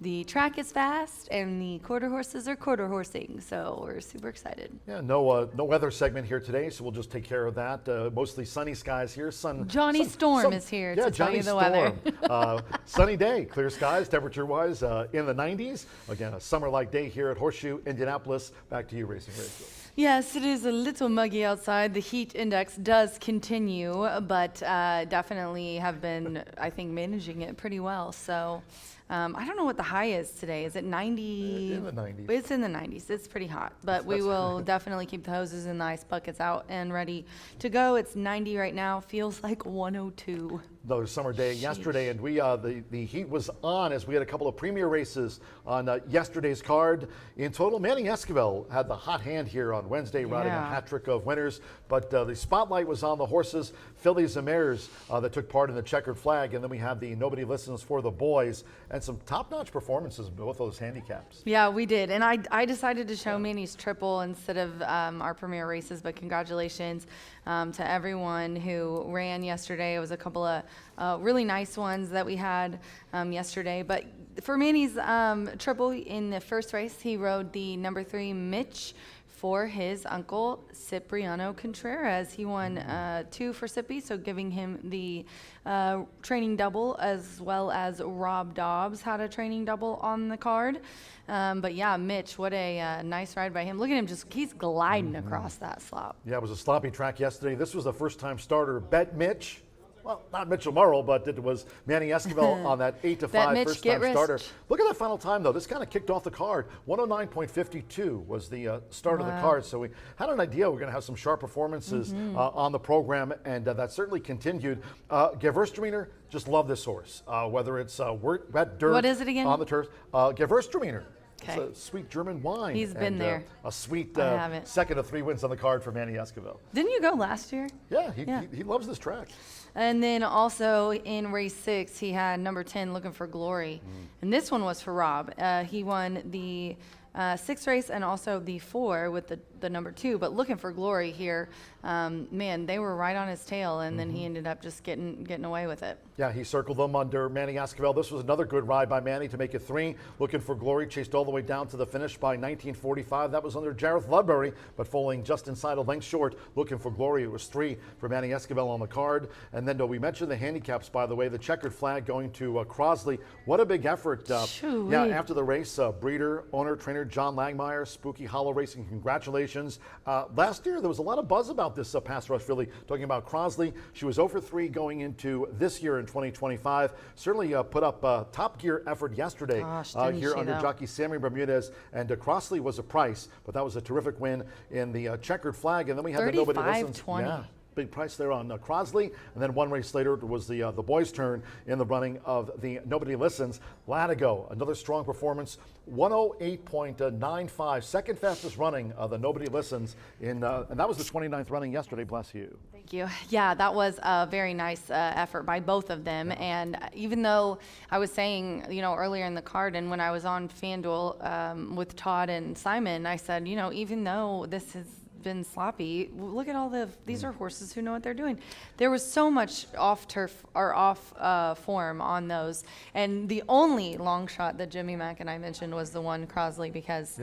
The track is fast, and the quarter horses are quarter horsing, so we're super excited. Yeah, no weather segment here today, so we'll just take care of that. Mostly sunny skies here. Johnny Storm is here to tell you the weather. Sunny day, clear skies, temperature-wise in the 90s. Again, a summer-like day here at Horseshoe Indianapolis. Back to you, Racing Rachel. Yes, it is a little muggy outside. The heat index does continue, but definitely have been, I think, managing it pretty well. So I don't know what the high is today. Is it 90? In the 90s. It's in the 90s. It's pretty hot, but we will definitely keep the hoses and the ice buckets out and ready to go. It's 90 right now. Feels like 102. Another summer day yesterday, and the heat was on as we had a couple of premier races on yesterday's card. In total, Manny Esquivel had the hot hand here on Wednesday, riding a hat trick of winners, but the spotlight was on the horses, fillies and mares that took part in the checkered flag, and then we have the Nobody Listens for the boys, and some top-notch performances in both those handicaps. Yeah, we did, and I decided to show Manny's triple instead of our premier races, but congratulations to everyone who ran yesterday. It was a couple of really nice ones that we had yesterday, but for Manny's triple in the first race, he rode the number 3 Mitch for his uncle Cipriano Contreras. He won 2 for Sippy, so giving him the training double, as well as Rob Dobbs had a training double on the card. But yeah, Mitch, what a nice ride by him. Look at him, he's gliding across that slop. Yeah, it was a sloppy track yesterday. This was the first-time starter, Bet Mitch. Well, not Mitchell Murrow, but it was Manny Esquivel on that 8-5 first-time starter. Look at that final time, though. This kind of kicked off the card. 109.52 was the start of the card. So we had an idea we're going to have some sharp performances on the program, and that certainly continued. Gewürztraminer, just love this horse. Whether it's wet dirt what is it again? On the turf. Gewürztraminer. Okay. It's a sweet German wine. He's been there. A sweet second of 3 wins on the card for Manny Esquivel. Didn't you go last year? Yeah, he loves this track. And then also in race 6, he had number 10, Looking for Glory. And this one was for Rob. He won the 6th race and also the 4 with the number 2. But Looking for Glory here, man, they were right on his tail, and then he ended up just getting away with it. Yeah, he circled them under Manny Esquivel. This was another good ride by Manny to make it 3. Looking for Glory chased all the way down to the finish by 1945. That was under Jareth Ludbury, but falling just inside a length short. Looking for Glory, it was 3 for Manny Esquivel on the card. And then we mentioned the handicaps, by the way. The checkered flag going to Crosley. What a big effort. Yeah, after the race, breeder, owner, trainer John Langmeyer, Spooky Hollow Racing, congratulations. Last year, there was a lot of buzz about this pass rush filly, talking about Crosley. She was 0-3 going into this year in 2025. Certainly put up a top gear effort yesterday here under jockey Sammy Bermudez, and Crosley was a price, but that was a terrific win in the checkered flag. And then we had the Nobody Listens. 20. Yeah. Big price there on Crosley, and then one race later it was the boys' turn in the running of the Nobody Listens. Latigo, another strong performance, 108.95, second fastest running of the Nobody Listens, and that was the 29th running yesterday. Bless you. Thank you. Yeah, that was a very nice effort by both of them. And even though I was saying, earlier in the card, and when I was on FanDuel with Todd and Simon, I said, even though this has been sloppy, look at these are horses who know what they're doing. There was so much off turf or off form on those, and the only long shot that Jimmy Mack and I mentioned was the one Crosley, because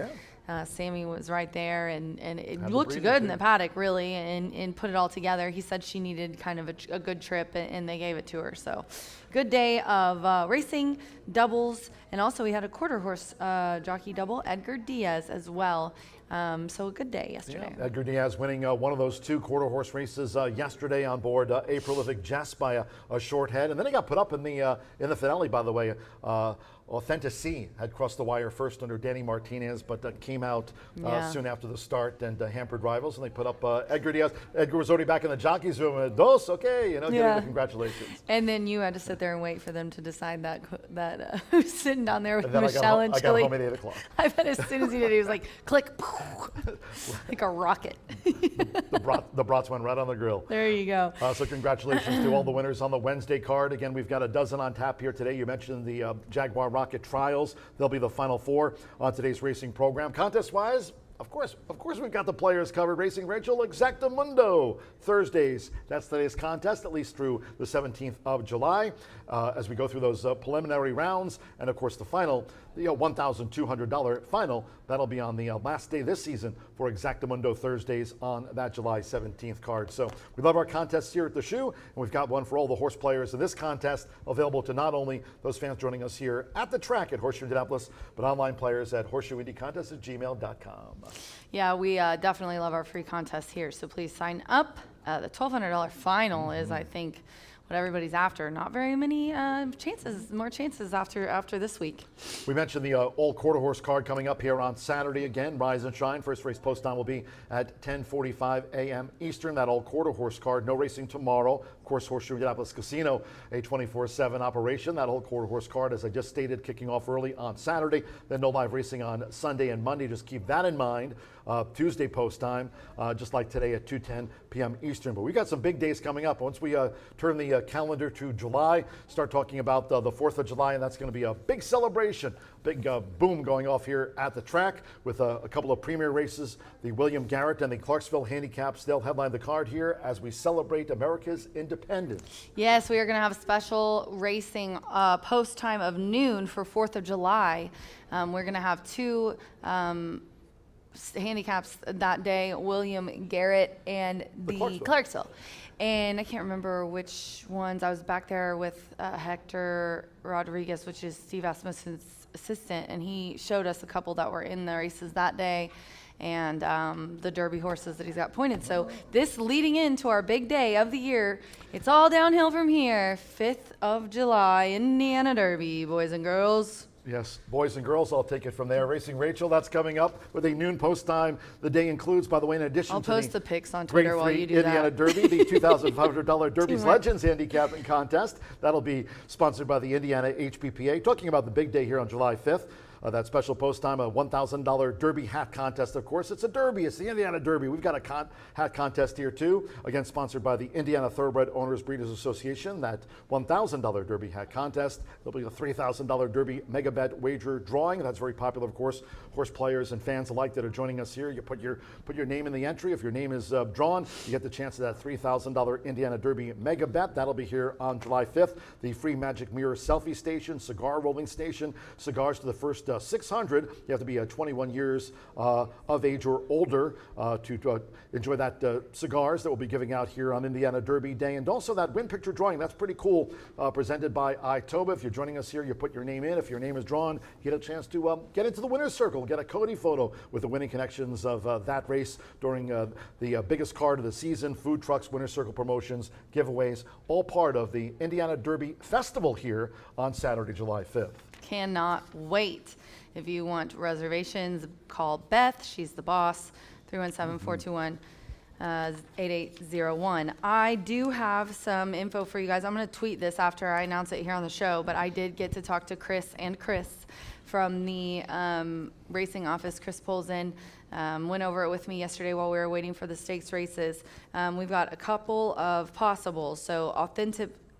Sammy was right there, and it looked good in the paddock, really, and put it all together. He said she needed kind of a good trip, and they gave it to her. So good day of racing, doubles, and also we had a quarter horse jockey double, Edgar Diaz, as well. So a good day yesterday. Yeah, Edgar Diaz winning one of those 2 quarter horse races yesterday on board A Prolific Jess by a short head, and then he got put up in the finale, by the way. Authentic C had crossed the wire first under Danny Martinez, but came out soon after the start and hampered rivals, and they put up Edgar Diaz. Edgar was already back in the jockey's room, and okay, getting the congratulations. And then you had to sit there and wait for them to decide that who's sitting down there with Michelle and Chili. I got home at 8 o'clock. I bet as soon as he did, he was like, click, like a rocket. The brats went right on the grill. There you go. So congratulations to all the winners on the Wednesday card. Again, we've got a dozen on tap here today. You mentioned the Jaguar Rocket Trials. They'll be the final 4 on today's racing program. Contest-wise, Of course, we've got the players covered. Racing Rachel, Exactamundo, Thursdays. That's today's contest, at least through the 17th of July, as we go through those preliminary rounds. And of course, the final, the $1,200 final, that'll be on the last day this season for Exactamundo Thursdays on that July 17th card. So we love our contests here at the Shoe, and we've got one for all the horse players in this contest, available to not only those fans joining us here at the track at Horseshoe Indianapolis, but online players at horseshoeindycontest@gmail.com. Yeah, we definitely love our free contest here, so please sign up. The $1,200 final is, I think, what everybody's after. Not very many more chances after this week. We mentioned the Old Quarter Horse card coming up here on Saturday again. Rise and shine. First race post time will be at 10:45 a.m. Eastern. That Old Quarter Horse card. No racing tomorrow. Of course, Horseshoe Indianapolis Casino, a 24/7 operation. That Old Quarter Horse card, as I just stated, kicking off early on Saturday. Then no live racing on Sunday and Monday. Just keep that in mind. Tuesday post time, just like today at 2:10 p.m. Eastern. But we got some big days coming up. Once we turn the calendar to July, start talking about the 4th of July, and that's going to be a big celebration, big boom going off here at the track with a couple of premier races. The William Garrett and the Clarksville Handicaps, they'll headline the card here as we celebrate America's independence. Yes, we are going to have special racing post time of noon for 4th of July. We're going to have two handicaps that day, William Garrett and the Clarksville. And I can't remember which ones. I was back there with Hector Rodriguez, which is Steve Asmussen's assistant, and he showed us a couple that were in the races that day, and the Derby horses that he's got pointed. So this leading into our big day of the year, it's all downhill from here. 5th of July, Indiana Derby, boys and girls. Yes, boys and girls, I'll take it from there. Racing Rachel, that's coming up with a noon post time. The day includes, by the way, in addition I'll to post the pics on Twitter while you do Indiana that. Derby, the $2,500 Derby's Legends Handicapping Contest. That'll be sponsored by the Indiana HPPA. Talking about the big day here on July 5th. That special post time, a $1,000 Derby hat contest, of course. It's a Derby. It's the Indiana Derby. We've got a hat contest here, too. Again, sponsored by the Indiana Thoroughbred Owners Breeders Association. That $1,000 Derby hat contest. There'll be a $3,000 Derby mega bet wager drawing. That's very popular, of course. Horse players and fans alike that are joining us here. You put your name in the entry. If your name is drawn, you get the chance of that $3,000 Indiana Derby mega bet. That'll be here on July 5th. The free Magic Mirror selfie station, cigar rolling station, cigars to the first 600. You have to be 21 years of age or older to enjoy that cigars that we'll be giving out here on Indiana Derby Day. And also that win picture drawing, that's pretty cool, presented by Itoba. If you're joining us here, you put your name in. If your name is drawn, you get a chance to get into the winner's circle, get a Cody photo with the winning connections of that race during the biggest card of the season, food trucks, winner's circle promotions, giveaways, all part of the Indiana Derby Festival here on Saturday, July 5th. Cannot wait. If you want reservations, call Beth. She's the boss. 317-421-8801. I do have some info for you guys. I'm going to tweet this after I announce it here on the show, but I did get to talk to Chris from the racing office. Chris Polzin went over it with me yesterday while we were waiting for the stakes races. We've got a couple of possibles. So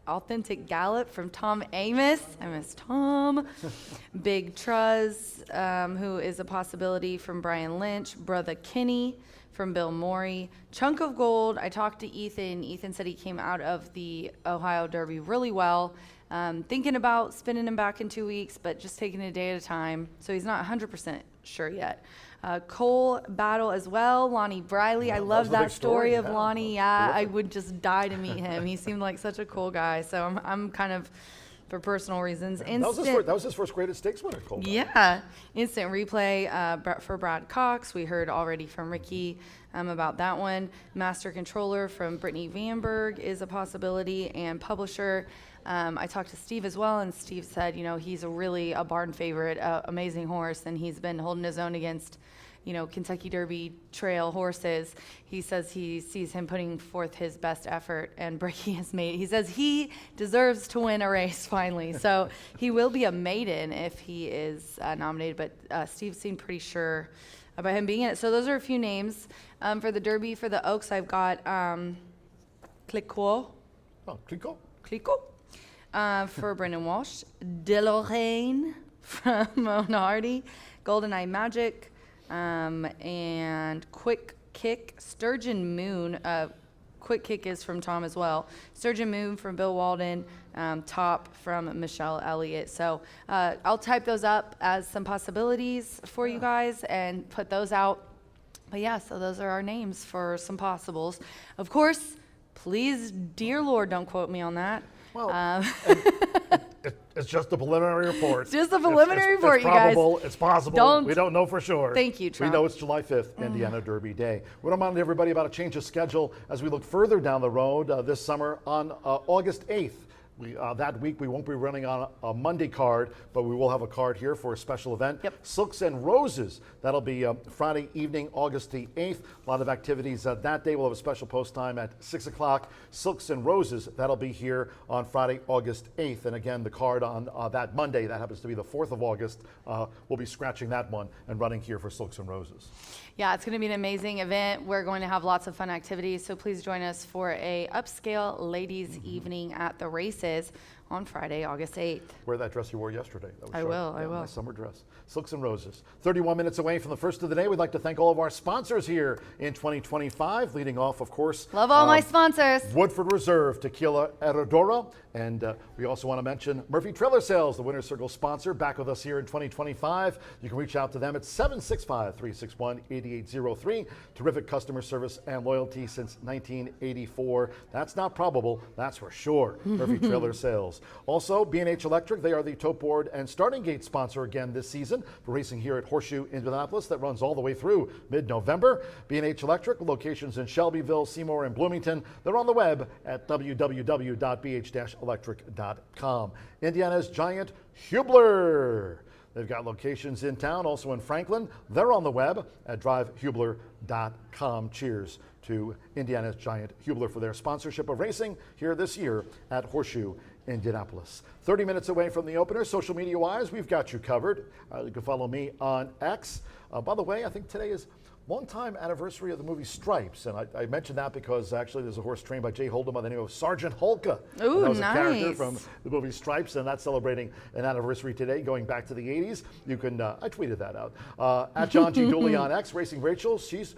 Authentic Gallop from Tom Amos. I miss Tom. Big Truz, who is a possibility from Brian Lynch. Brother Kinney from Bill Morey. Chunk of Gold. I talked to Ethan. Ethan said he came out of the Ohio Derby really well. Thinking about spinning him back in 2 weeks, but just taking it a day at a time. So he's not 100% sure yet. Cole Battle as well. Lonnie Briley. Yeah, I love that story of yeah. Lonnie. Yeah, I would just die to meet him. He seemed like such a cool guy. So I'm kind of, for personal reasons. That was his first graded stakes winner, Cole. Yeah. Instant replay for Brad Cox. We heard already from Ricky about that one. Master Controller from Brittany Vanberg is a possibility. And Publisher. I talked to Steve as well, and Steve said, he's really a barn favorite, amazing horse, and he's been holding his own against, Kentucky Derby trail horses. He says he sees him putting forth his best effort and breaking his maiden. He says he deserves to win a race finally. So he will be a maiden if he is nominated, but Steve seemed pretty sure about him being in it. So those are a few names. For the Derby, for the Oaks, I've got Clicquot. Oh, Clicquot. For Brendan Walsh, DeLorraine from Mona Hardy, Golden Eye Magic, and Quick Kick, Sturgeon Moon. Quick Kick is from Tom as well. Sturgeon Moon from Bill Walden. Top from Michelle Elliott. So I'll type those up as some possibilities for you guys and put those out. But yeah, so those are our names for some possibles. Of course, please, dear Lord, don't quote me on that. Well, it's just a preliminary report. It's just a preliminary report, it's you guys. probable, it's possible. We don't know for sure. Thank you, Trump. We know it's July 5th, Indiana Derby Day. We want to remind everybody about a change of schedule as we look further down the road this summer on August 8th. That week we won't be running on a Monday card, but we will have a card here for a special event. Yep. Silks and Roses, that'll be Friday evening, August the 8th. A lot of activities that day. We'll have a special post time at 6 o'clock. Silks and Roses, that'll be here on Friday, August 8th. And again, the card on that Monday, that happens to be the 4th of August, we'll be scratching that one and running here for Silks and Roses. Yeah, it's going to be an amazing event. We're going to have lots of fun activities, so please join us for a upscale ladies' evening at the races on Friday, August 8th. Wear that dress you wore yesterday. That was I sharp. will, I Yeah, will. My summer dress. Silks and Roses. 31 minutes away from the first of the day. We'd like to thank all of our sponsors here in 2025. Leading off, of course, Love all my sponsors. Woodford Reserve Tequila Herradura. And we also want to mention Murphy Trailer Sales, the Winter Circle sponsor, back with us here in 2025. You can reach out to them at 765-361-8803. Terrific customer service and loyalty since 1984. That's not probable, that's for sure. Murphy Trailer Sales. Also, B&H Electric, they are the tote board and starting gate sponsor again this season for racing here at Horseshoe Indianapolis. That runs all the way through mid-November. B&H Electric, locations in Shelbyville, Seymour, and Bloomington. They're on the web at www.bh-electric.com. Indiana's giant Hubler. They've got locations in town, also in Franklin. They're on the web at drivehubler.com. Cheers to Indiana's giant Hubler for their sponsorship of racing here this year at Horseshoe Indianapolis. 30 minutes away from the opener, social media-wise, we've got you covered. You can follow me on X. By the way, I think today is one-time anniversary of the movie Stripes, and I mentioned that because actually there's a horse trained by Jay Hold'em by the name of Sergeant Holka. Ooh, that was nice. a character from the movie Stripes, and that's celebrating an anniversary today, going back to the 80s. You can, I tweeted that out. At John G. Dooley on X, Racing Rachel, she's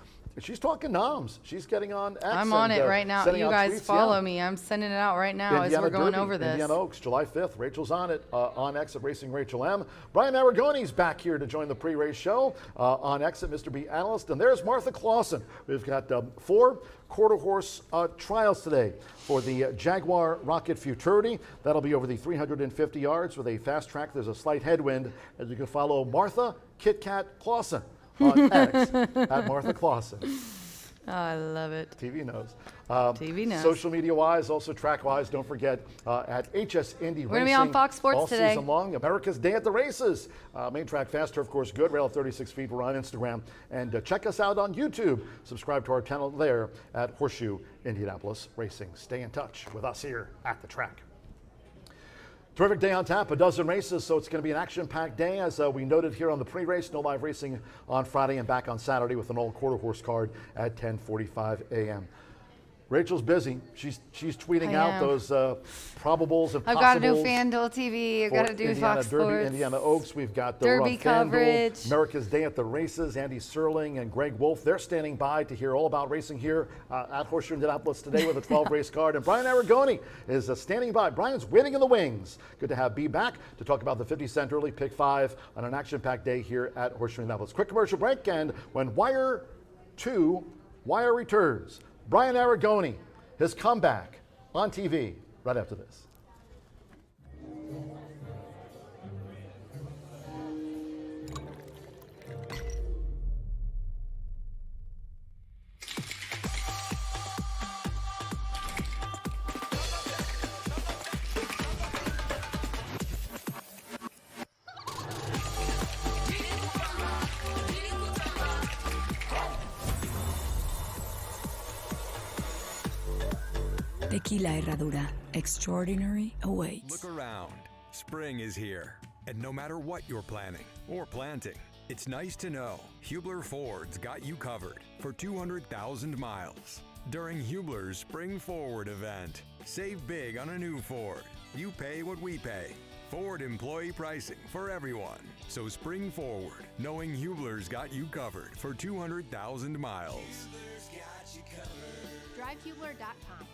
talking noms. She's getting on X. I'm on it right now. sending You out guys tweets. follow Yeah. me. I'm sending it out right now Indiana as we're going Derby, over this. Indiana Oaks, July 5th. Rachel's on it on X at Racing Rachel M. Brian Aragoni's back here to join the pre-race show on X at Mr. B Analyst. And there's Martha Clausen. We've got 4 quarter horse trials today for the Jaguar Rocket Futurity. That'll be over the 350 yards with a fast track. There's a slight headwind, as you can follow Martha Kit Kat Clausen on X at Martha Clausen. Oh, I love it. TV knows. TV knows. Social media-wise, also track-wise, don't forget at HS Indy Racing. We're gonna be on Fox Sports all today. season long. America's Day at the Races. Main track faster, of course, good. Rail at 36 feet. We're on Instagram. And check us out on YouTube. Subscribe to our channel there at Horseshoe Indianapolis Racing. Stay in touch with us here at the track. Terrific day on tap, a dozen races, so it's going to be an action-packed day. As we noted here on the pre-race, no live racing on Friday and back on Saturday with an all-quarter horse card at 10:45 a.m. Rachel's busy. She's tweeting out those probables and I've possibles. got to do FanDuel TV. I've got to do Indiana Fox Derby, Sports. Indiana Oaks. We've got the Derby Run FanDuel, coverage. America's Day at the Races. Andy Serling and Greg Wolf, they're standing by to hear all about racing here at Horseshoe Indianapolis today with a 12-race card. And Brian Aragoni is standing by. Brian's waiting in the wings. Good to have B back to talk about the 50-cent early pick 5 on an action-packed day here at Horseshoe Indianapolis. Quick commercial break, and when Wire 2 returns, Brian Aragoni, his comeback on TV right after this. Tequila Herradura. Extraordinary awaits. Look around. Spring is here. And no matter what you're planning or planting, it's nice to know Hubler Ford's got you covered for 200,000 miles. During Hubler's Spring Forward event, save big on a new Ford. You pay what we pay. Ford employee pricing for everyone. So spring forward, knowing Hubler's got you covered for 200,000 miles. DriveHubler.com.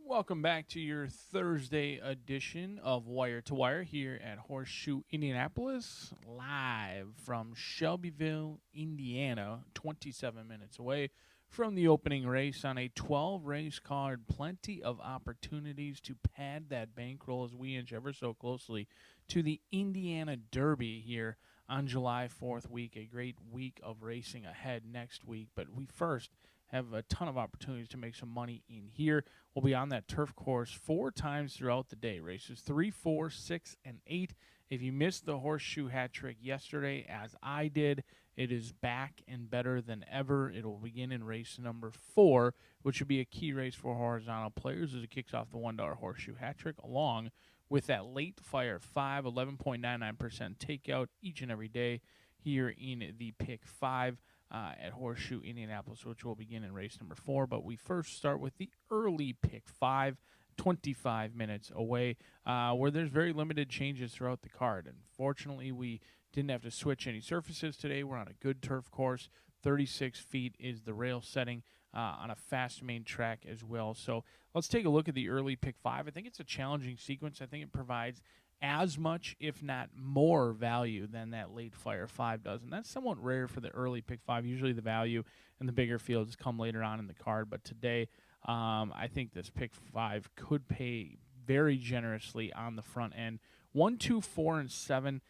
Welcome back to your Thursday edition of Wire to Wire here at Horseshoe Indianapolis, live from Shelbyville, Indiana, 27 minutes away from the opening race on a 12-race card. Plenty of opportunities to pad that bankroll as we inch ever so closely to the Indiana Derby here on July 4th week. A great week of racing ahead next week, but we first have a ton of opportunities to make some money in here. We'll be on that turf course 4 times throughout the day. Races 3, 4, 6, and 8. If you missed the horseshoe hat trick yesterday, as I did, it is back and better than ever. It will begin in race number 4, which will be a key race for horizontal players as it kicks off the $1 horseshoe hat trick, along with that late fire 5, 11.99% takeout each and every day here in the pick 5. At Horseshoe Indianapolis, which will begin in race number 4. But we first start with the early pick 5, 25 minutes away, where there's very limited changes throughout the card. Unfortunately, we didn't have to switch any surfaces today. We're on a good turf course. 36 feet is the rail setting on a fast main track as well. So let's take a look at the early pick 5. I think it's a challenging sequence. I think it provides as much, if not more, value than that late fire 5 does. And that's somewhat rare for the early pick 5. Usually the value and the bigger fields come later on in the card. But today, I think this pick 5 could pay very generously on the front end. 1, 2, 4, and 7.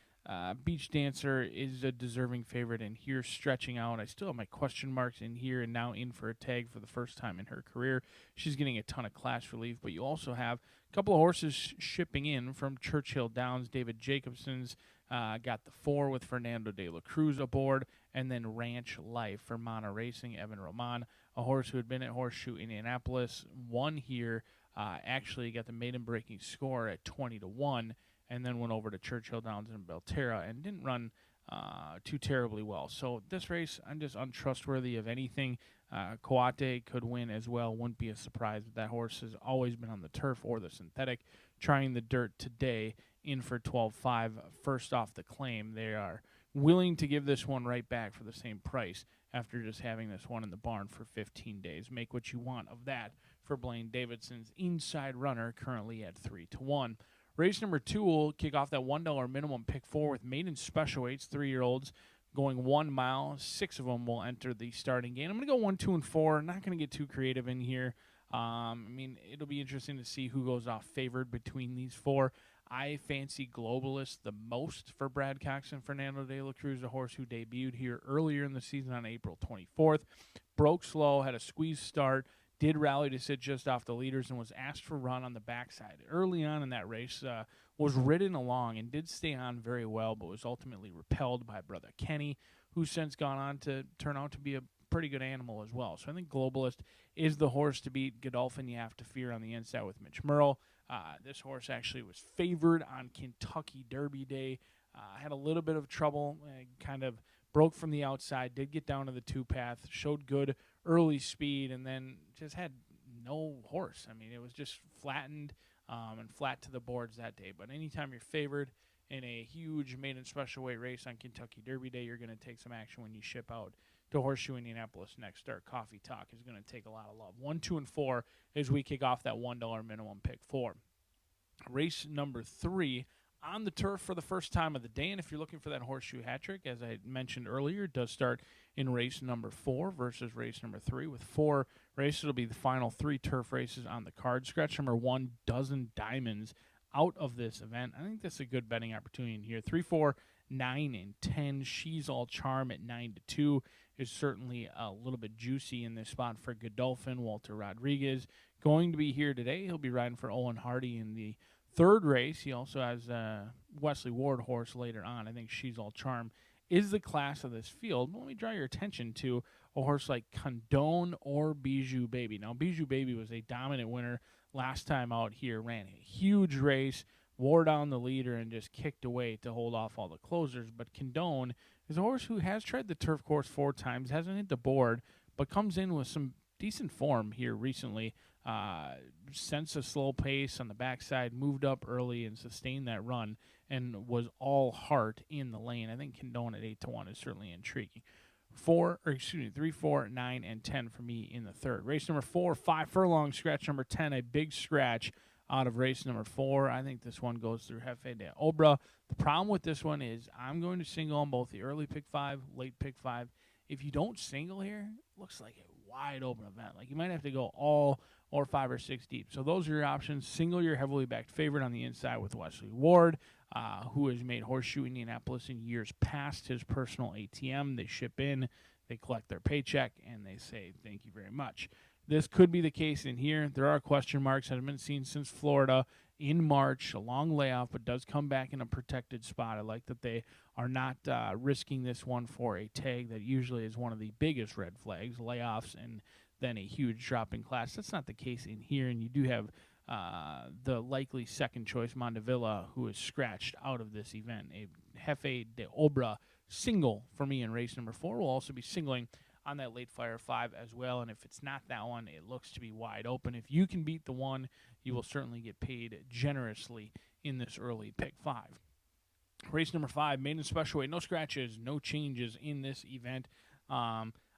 Beach Dancer is a deserving favorite in here, stretching out. I still have my question marks in here and now in for a tag for the first time in her career. She's getting a ton of class relief, but you also have a couple of horses shipping in from Churchill Downs. David Jacobson's got the 4 with Fernando de la Cruz aboard, and then Ranch Life for Mana Racing, Evan Roman, a horse who had been at Horseshoe Indianapolis, won here, actually got the maiden breaking score at 20-1, and then went over to Churchill Downs and Belterra and didn't run too terribly well. So this race, I'm just untrustworthy of anything. Coate could win as well. Wouldn't be a surprise, but that horse has always been on the turf or the synthetic. Trying the dirt today in for 12.5. First off the claim, they are willing to give this one right back for the same price after just having this one in the barn for 15 days. Make what you want of that for Blaine Davidson's inside runner, currently at 3-1. Race number 2 will kick off that $1 minimum pick 4 with maiden special weights, 3-year-olds going 1 mile. 6 of them will enter the starting gate. I'm going to go 1, 2, and 4. Not going to get too creative in here. I mean, it'll be interesting to see who goes off favored between these 4. I fancy Globalist the most for Brad Cox and Fernando de la Cruz, a horse who debuted here earlier in the season on April 24th. Broke slow, had a squeeze start, did rally to sit just off the leaders, and was asked for run on the backside. Early on in that race, was ridden along and did stay on very well, but was ultimately repelled by brother Kenny, who's since gone on to turn out to be a pretty good animal as well. So I think Globalist is the horse to beat. Godolphin you have to fear on the inside with Mitch Merle. This horse actually was favored on Kentucky Derby Day. Had a little bit of trouble, kind of broke from the outside, did get down to the 2-path, showed good early speed, and then just had no horse. I mean, it was just flattened and flat to the boards that day. But anytime you're favored in a huge maiden special weight race on Kentucky Derby Day, you're going to take some action when you ship out to Horseshoe Indianapolis next start. Coffee Talk is going to take a lot of love. 1, 2, and 4 as we kick off that $1 minimum pick 4. Race number 3 on the turf for the first time of the day. And if you're looking for that horseshoe hat trick, as I mentioned earlier, it does start in race number 4 versus race number 3. With 4 races, it'll be the final 3 turf races on the card. Scratch number 1, Dozen Diamonds out of this event. I think that's a good betting opportunity in here. 3, 4, 9, and 10. She's All Charm at 9-2 is certainly a little bit juicy in this spot for Godolphin. Walter Rodriguez going to be here today. He'll be riding for Owen Hardy in the third race. He also has Wesley Ward horse later on. I think She's All Charm is the class of this field. But let me draw your attention to a horse like Condone or Bijou Baby. Now, Bijou Baby was a dominant winner last time out here, ran a huge race, wore down the leader, and just kicked away to hold off all the closers. But Condone is a horse who has tried the turf course 4 times, hasn't hit the board, but comes in with some decent form here recently. Sense a slow pace on the backside, moved up early and sustained that run, and was all heart in the lane. I think Condone at 8-1 is certainly intriguing. 3, 4, 9, and 10 for me in the third. Race number 4, 5 furlong, scratch number 10, a big scratch out of race number 4. I think this one goes through Jefe de Obra. The problem with this one is I'm going to single on both the early pick 5, late pick 5. If you don't single here, it looks like a wide open event. Like you might have to go all or 5 or 6 deep. So those are your options. Single your heavily backed favorite on the inside with Wesley Ward, who has made Horseshoe Indianapolis in years past his personal ATM. They ship in, they collect their paycheck, and they say thank you very much. This could be the case in here. There are question marks that have been seen since Florida in March, a long layoff, but does come back in a protected spot. I like that they are not risking this one for a tag that usually is one of the biggest red flags, layoffs and then a huge drop in class. That's not the case in here, and you do have the likely second choice, Mondavilla, who is scratched out of this event. A Jefe de Obra single for me in race number 4. We'll also be singling on that late flyer 5 as well, and if it's not that one, it looks to be wide open. If you can beat the one, you will certainly get paid generously in this early pick 5. Race number 5, maiden special weight, no scratches, no changes in this event.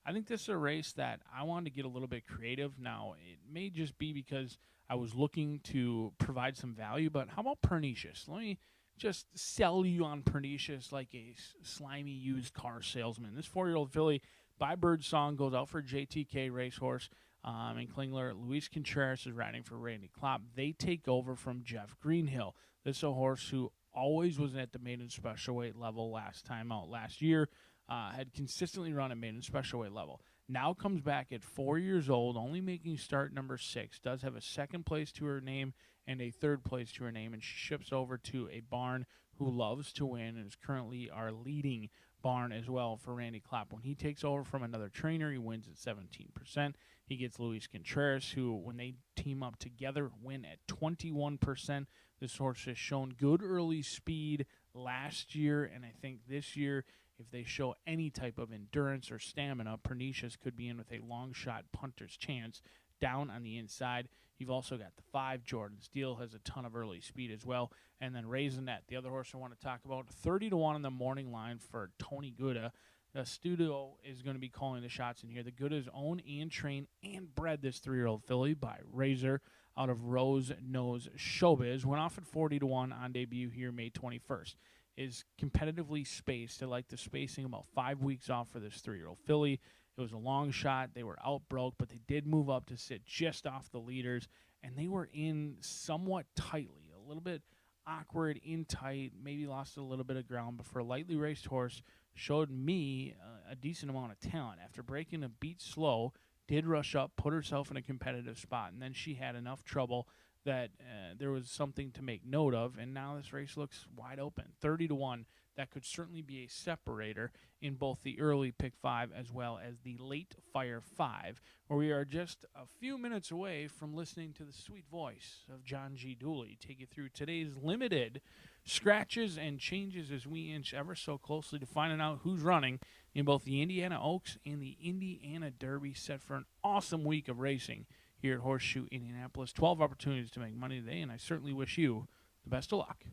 I think this is a race that I wanted to get a little bit creative. Now, it may just be because I was looking to provide some value, but how about Pernicious? Let me just sell you on Pernicious like a slimy used car salesman. This 4-year-old filly by Birdsong goes out for JTK Racehorse in Klingler. Luis Contreras is riding for Randy Klopp. They take over from Jeff Greenhill. This is a horse who always was at the maiden special weight level last time out last year. Had consistently run at maiden special weight level. Now comes back at 4 years old, only making start number 6. Does have a second place to her name and a third place to her name, and she ships over to a barn who loves to win and is currently our leading barn as well for Randy Klopp. When he takes over from another trainer, he wins at 17%. He gets Luis Contreras, who, when they team up together, win at 21%. This horse has shown good early speed last year, and I think this year, if they show any type of endurance or stamina, Pernicious could be in with a long shot punter's chance down on the inside. You've also got the 5. Jordan Steele has a ton of early speed as well. And then Raisinette, the other horse I want to talk about, 30-1 on the morning line for Tony Gouda. The studio is going to be calling the shots in here. The Goudas own and train and bred this 3-year-old filly by Razor out of Rose Nose Showbiz. Went off at 40-1 on debut here May 21st. Is competitively spaced. I like the spacing, about 5 weeks off for this 3-year-old filly. It was a long shot. They were outbroke, but they did move up to sit just off the leaders, and they were in somewhat tightly, a little bit awkward, in tight, maybe lost a little bit of ground, but for a lightly raced horse, showed me a decent amount of talent. After breaking a beat slow, did rush up, put herself in a competitive spot, and then she had enough trouble that there was something to make note of, and now this race looks wide open. 30-1, that could certainly be a separator in both the early pick 5 as well as the late fire 5, where we are just a few minutes away from listening to the sweet voice of John G. Dooley take you through today's limited scratches and changes as we inch ever so closely to finding out who's running in both the Indiana Oaks and the Indiana Derby, set for an awesome week of racing here at Horseshoe Indianapolis. 12 opportunities to make money today, and I certainly wish you the best of luck.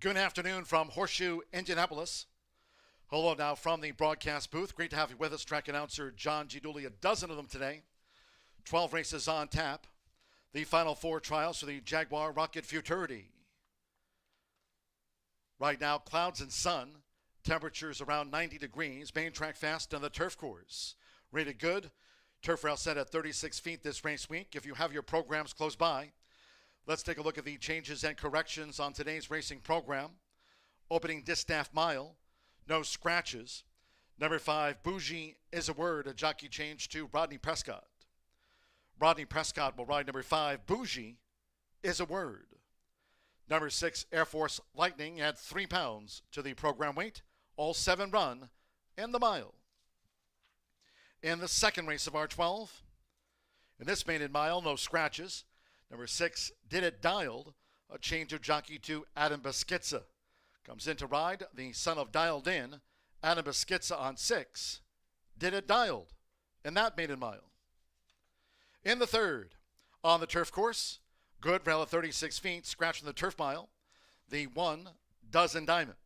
Good afternoon from Horseshoe Indianapolis. Hello now from the broadcast booth. Great to have you with us. Track announcer John G. Dooley. A dozen of them today. 12 races on tap. The final 4 trials for the Jaguar Rocket Futurity. Right now, clouds and sun. Temperatures around 90 degrees. Main track fast on the turf course. Rated good. Turf rail set at 36 feet this race week. If you have your programs close by, let's take a look at the changes and corrections on today's racing program. Opening distaff mile, no scratches. Number 5, Bougie is a word, a jockey change to Rodney Prescott. Rodney Prescott will ride number 5, Bougie is a word. Number 6, Air Force Lightning, add 3 pounds to the program weight. All 7 run in the mile. In the second race of our 12, in this maiden mile, no scratches. Number 6, Did It Dialed, a change of jockey to Adam Beschizza. Comes in to ride the son of Dialed In, Adam Beschizza on 6. Did It Dialed in that maiden mile. In the third, on the turf course, good rail at 36 feet, scratch from the turf mile, the 1 Dozen Diamonds.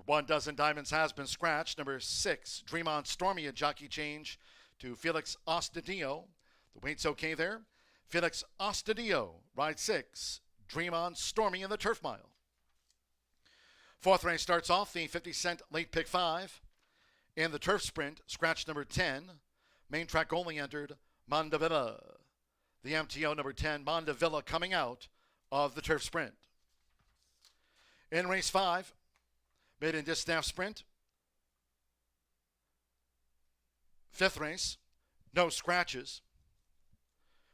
1 Dozen Diamonds has been scratched. Number 6, Dream On Stormy, a jockey change to Felix Ostadillo. The weight's okay there. Felix Ostadillo, ride 6. Dream On Stormy in the turf mile. Fourth race starts off the 50-cent late pick 5. In the turf sprint, scratch number 10. Main track only entered Mondavilla. The MTO number 10, Mondavilla, coming out of the turf sprint. In race 5, maiden distaff sprint. 5th race, no scratches.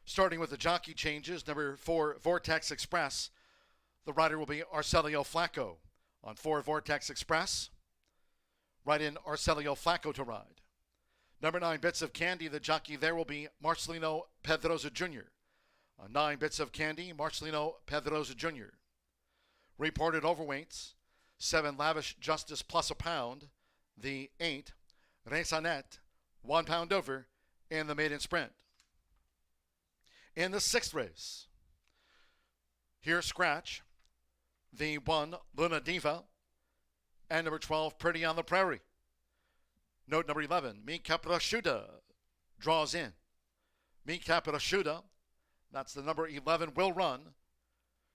Starting with the jockey changes, number 4, Vortex Express. The rider will be Arcelio Flacco. On 4, Vortex Express, right in Arcelio Flacco to ride. Number 9, Bits of Candy. The jockey there will be Marcelino Pedroza Jr. On 9, Bits of Candy, Marcelino Pedroza Jr. Reported overweights, 7, Lavish Justice plus a pound. The 8, Resanet, 1 pound over in the maiden sprint. In the 6th race, here scratch, the 1, Luna Diva, and number 12, Pretty on the Prairie. Note number 11, Mi Caprasciuta draws in. Mi Caprasciuta, that's the number 11, will run.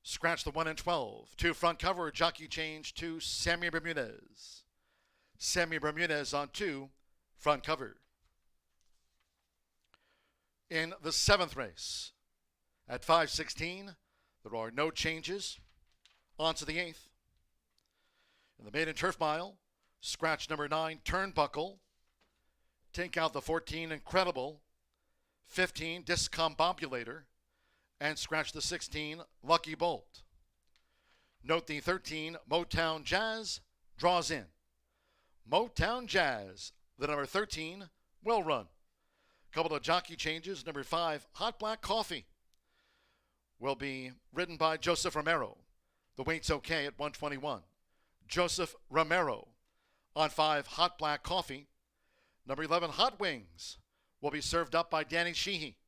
Scratch the 1 and 12. 2 front cover, jockey change to Sammy Bermudez. Sammy Bermudez on 2, front cover. In the 7th race, at 5:16, there are no changes. On to the 8th. In the maiden turf mile, scratch number 9, Turnbuckle. Take out the 14, Incredible. 15, Discombobulator. And scratch the 16, Lucky Bolt. Note the 13, Motown Jazz, draws in. Motown Jazz, the number 13, will run. Couple of jockey changes. Number 5, Hot Black Coffee, will be ridden by Joseph Romero. The weight's okay at 121. Joseph Romero on 5, Hot Black Coffee. Number 11, Hot Wings, will be served up by Danny Sheehy.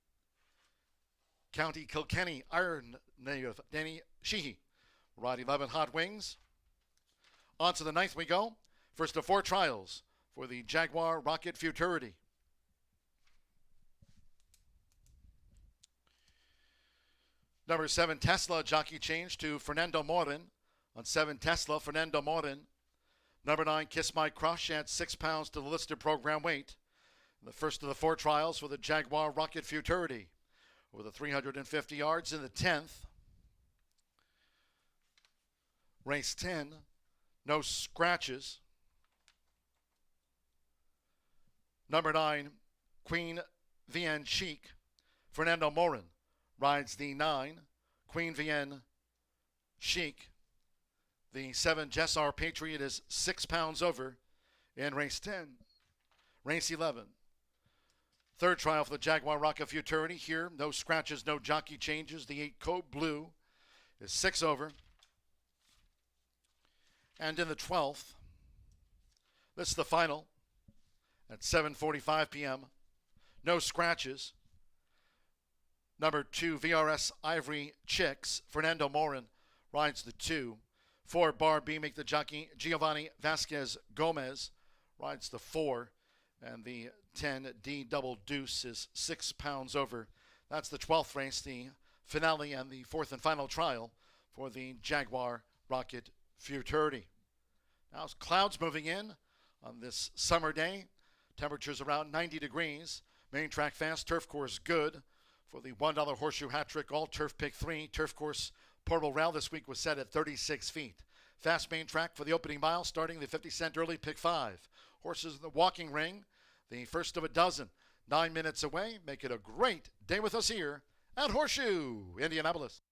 County Kilkenny Iron native Danny Sheehy. Ride 11, Hot Wings. On to the 9th we go. First of 4 trials for the Jaguar Rocket Futurity. Number 7, Tesla, jockey change to Fernando Morin. On 7, Tesla, Fernando Morin. Number 9, Kiss My Crush, adds 6 pounds to the listed program weight. The first of the 4 trials for the Jaguar Rocket Futurity. Over the 350 yards in the 10th. Race 10, no scratches. Number 9, Queen Vienne Chic. Fernando Morin rides the 9, Queen Vienne Chic. The 7, Jessar Patriot, is 6 pounds over in race 10. Race 11. Third trial for the Jaguar Rocket Futurity. Here, no scratches, no jockey changes. The 8, Code Blue, is 6 over. And in the 12th, this is the final at 7:45 p.m. No scratches. Number 2, VRS Ivory Chicks. Fernando Morin rides the 2. 4 Bar B make the jockey Giovanni Vasquez Gomez rides the 4, and the 10 D Double Deuce is 6 pounds over. That's the 12th race, the finale and the 4th and final trial for the Jaguar Rocket Futurity. Now clouds moving in on this summer day. Temperatures around 90 degrees. Main track fast, turf course good. For the $1 Horseshoe Hat Trick All Turf Pick 3, turf course portable rail this week was set at 36 feet. Fast main track for the opening mile, starting the 50-cent early pick 5. Horses in the walking ring, the first of a dozen. 9 minutes away. Make it a great day with us here at Horseshoe Indianapolis.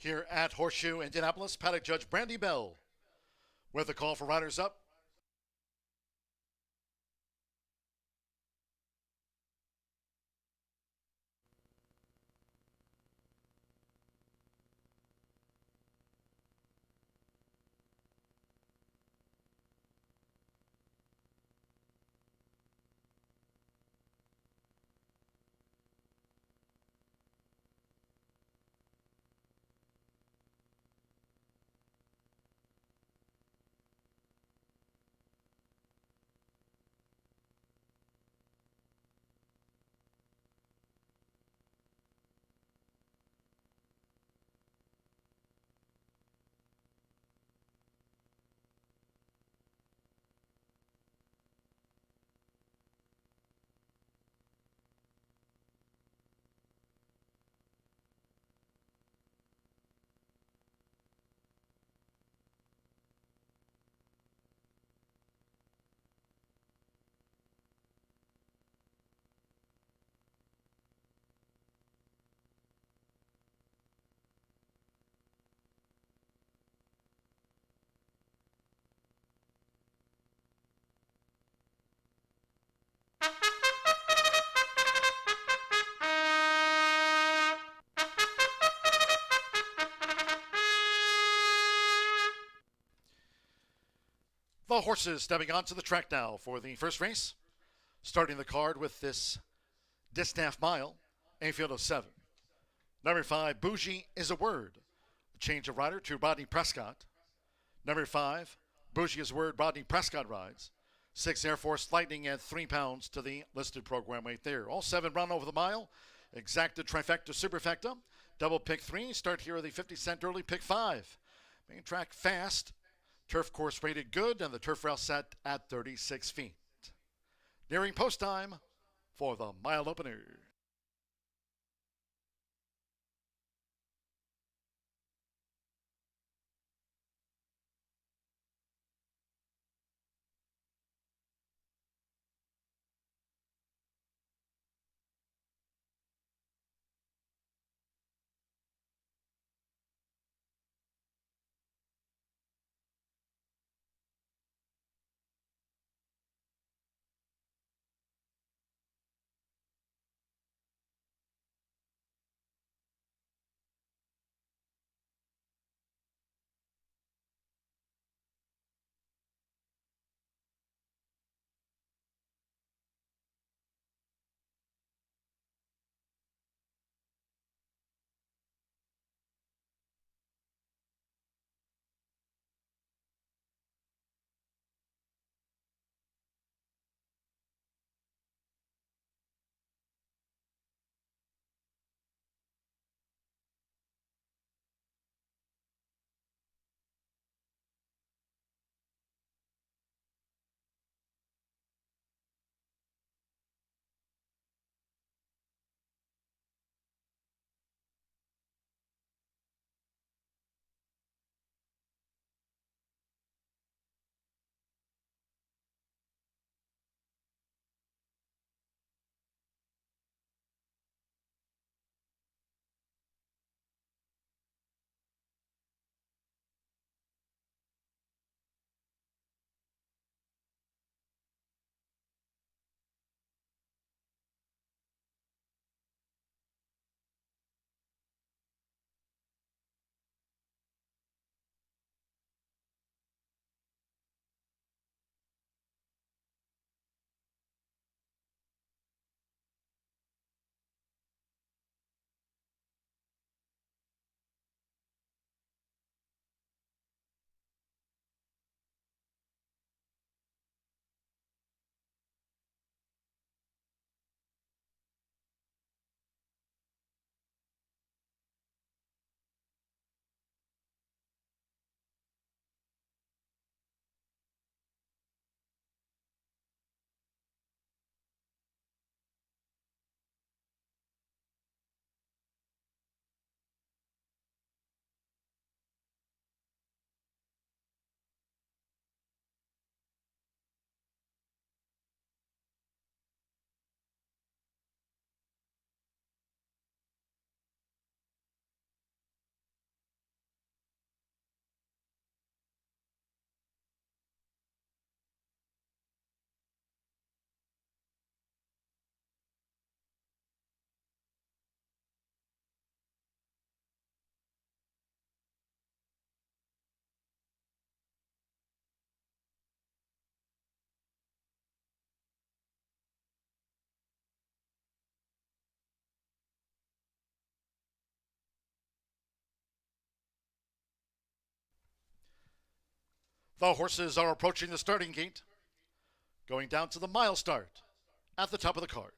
Here at Horseshoe Indianapolis, paddock judge Brandy Bell with a call for riders up. The horses stepping onto the track now for the first race. Starting the card with this Distaff Mile, a field of 7. Number 5, Bougie is a Word. A change of rider to Rodney Prescott. Number 5, Bougie is a Word, Rodney Prescott rides. 6, Air Force Lightning at 3 pounds to the listed program weight there. All 7 run over the mile. Exacta, trifecta, superfecta. Double pick 3. Start here with the 50-cent early pick 5. Main track fast. Turf course rated good, and the turf rail set at 36 feet. Nearing post time for the mile opener. The horses are approaching the starting gate, going down to the mile start at the top of the card.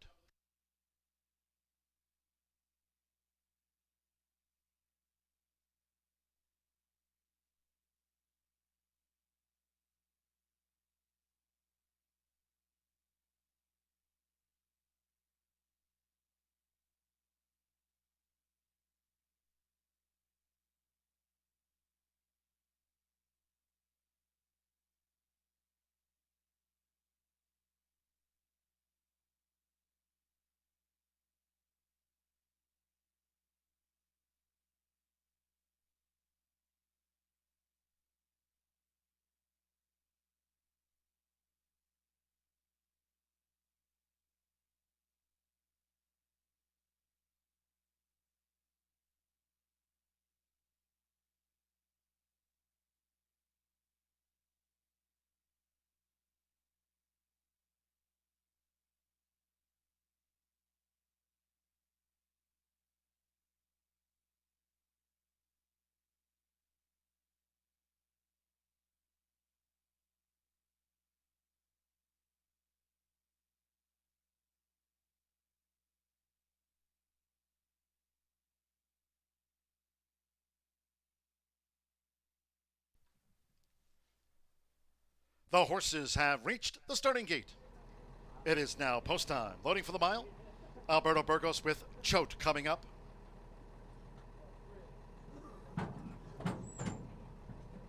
The horses have reached the starting gate. It is now post time. Loading for the mile. Alberto Burgos with Choate coming up.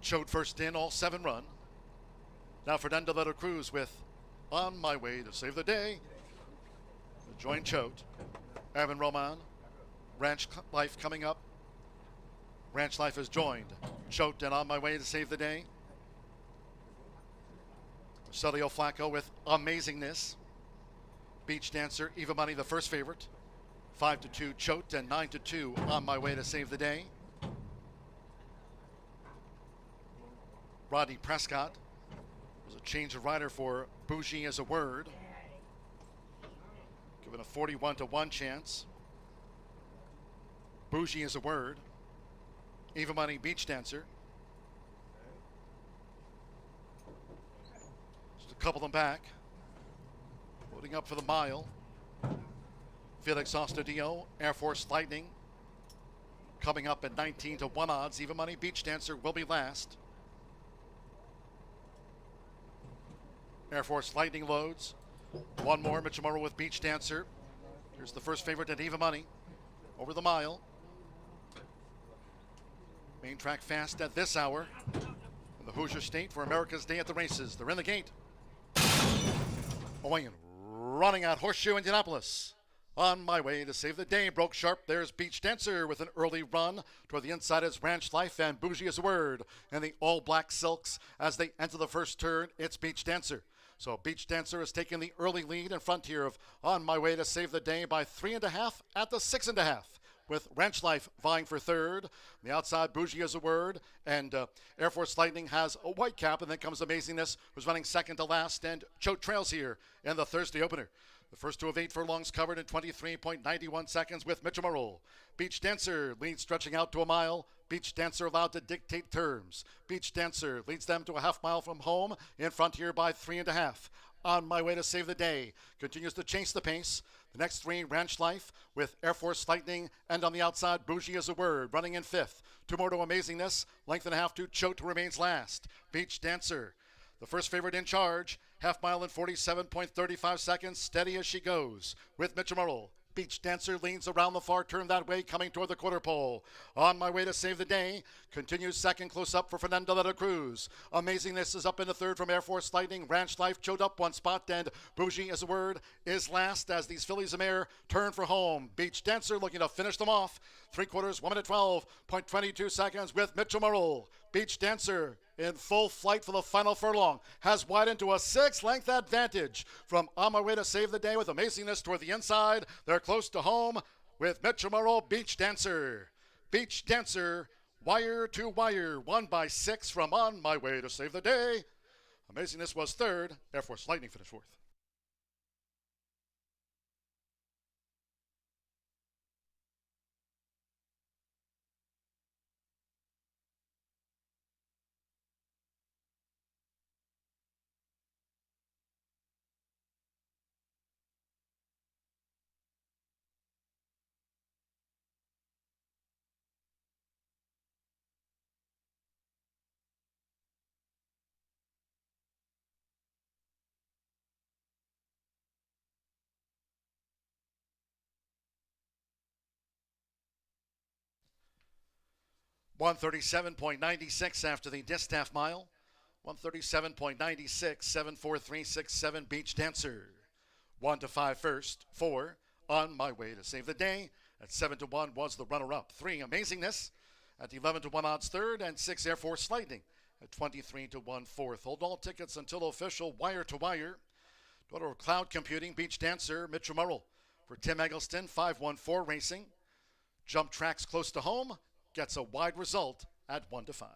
Choate first in, all 7 run. Now Fernando de la Cruz with On My Way to Save the Day. To join Choate. Evan Roman. Ranch Life coming up. Ranch Life has joined Choate and On My Way to Save the Day. Celio Flacco with Amazingness. Beach Dancer, Eva Money, the first favorite. 5-2 Choate and 9-2 On My Way to Save the Day. Rodney Prescott was a change of rider for Bougie as a Word. Given a 41-1 chance. Bougie as a Word. Eva Money, Beach Dancer. Couple them back. Loading up for the mile. Felix Ostadillo, Air Force Lightning. Coming up at 19-1 odds. Even Money Beach Dancer will be last. Air Force Lightning loads. One more, Mitchell Morrow with Beach Dancer. Here's the first favorite at Eva Money. Over the mile. Main track fast at this hour. In the Hoosier State for America's Day at the Races. They're in the gate. Going and running out Horseshoe Indianapolis. On My Way to Save the Day. Broke sharp. There's Beach Dancer with an early run. Toward the inside is Ranch Life and Bougie as a Word. And the all black silks as they enter the first turn. It's Beach Dancer. So Beach Dancer has taken the early lead in front here of On My Way to Save the Day by 3.5 at the 6.5. With Ranch Life vying for third. On the outside, Bougie as a Word, and Air Force Lightning has a white cap, and then comes Amazingness, who's running second to last, and Choate trails here in the Thursday opener. The first 2 of 8 furlongs covered in 23.91 seconds with Mitchell Morrow. Beach Dancer leads stretching out to a mile. Beach Dancer allowed to dictate terms. Beach Dancer leads them to a half mile from home, in front here by 3.5. On My Way to Save the Day continues to chase the pace. The next 3, Ranch Life with Air Force Lightning, and on the outside, Bougie as a Word, running in 5th. 2 more to Amazingness, length and a half to Choate, remains last. Beach Dancer, the first favorite in charge, half mile in 47.35 seconds, steady as she goes with Mitchell Morrow. Beach Dancer leans around the far turn that way, coming toward the quarter pole. On My Way to Save the Day continues second, close up for Fernando de la Cruz. Amazingness is up in the third from Air Force Lightning. Ranch Life Choate up 1 spot, and Bougie as a Word is last as these fillies of mare turn for home. Beach Dancer looking to finish them off. 3/4, 1 minute 12.22 seconds with Mitchell Morrow. Beach Dancer in full flight for the final furlong has widened to a 6-length advantage from On My Way to Save the Day with Amazingness toward the inside. They're close to home with Mitchell Morrow. Beach Dancer. Beach Dancer, wire to wire, won by 6 from On My Way to Save the Day. Amazingness was third. Air Force Lightning finished fourth. 137.96 after the distaff mile. 137.96, 74367 Beach Dancer. 1 to 5 first, 4 On My Way to Save the Day. At 7 to 1 was the runner-up. 3 Amazingness at 11 to 1 odds third, and 6 Air Force Lightning at 23 to 1 fourth. Hold all tickets until official wire to wire. Daughter of Cloud Computing, Beach Dancer, Mitchell Murrell. For Tim Eggleston, 514 Racing. Jump tracks close to home, gets a wide result at 1 to 5.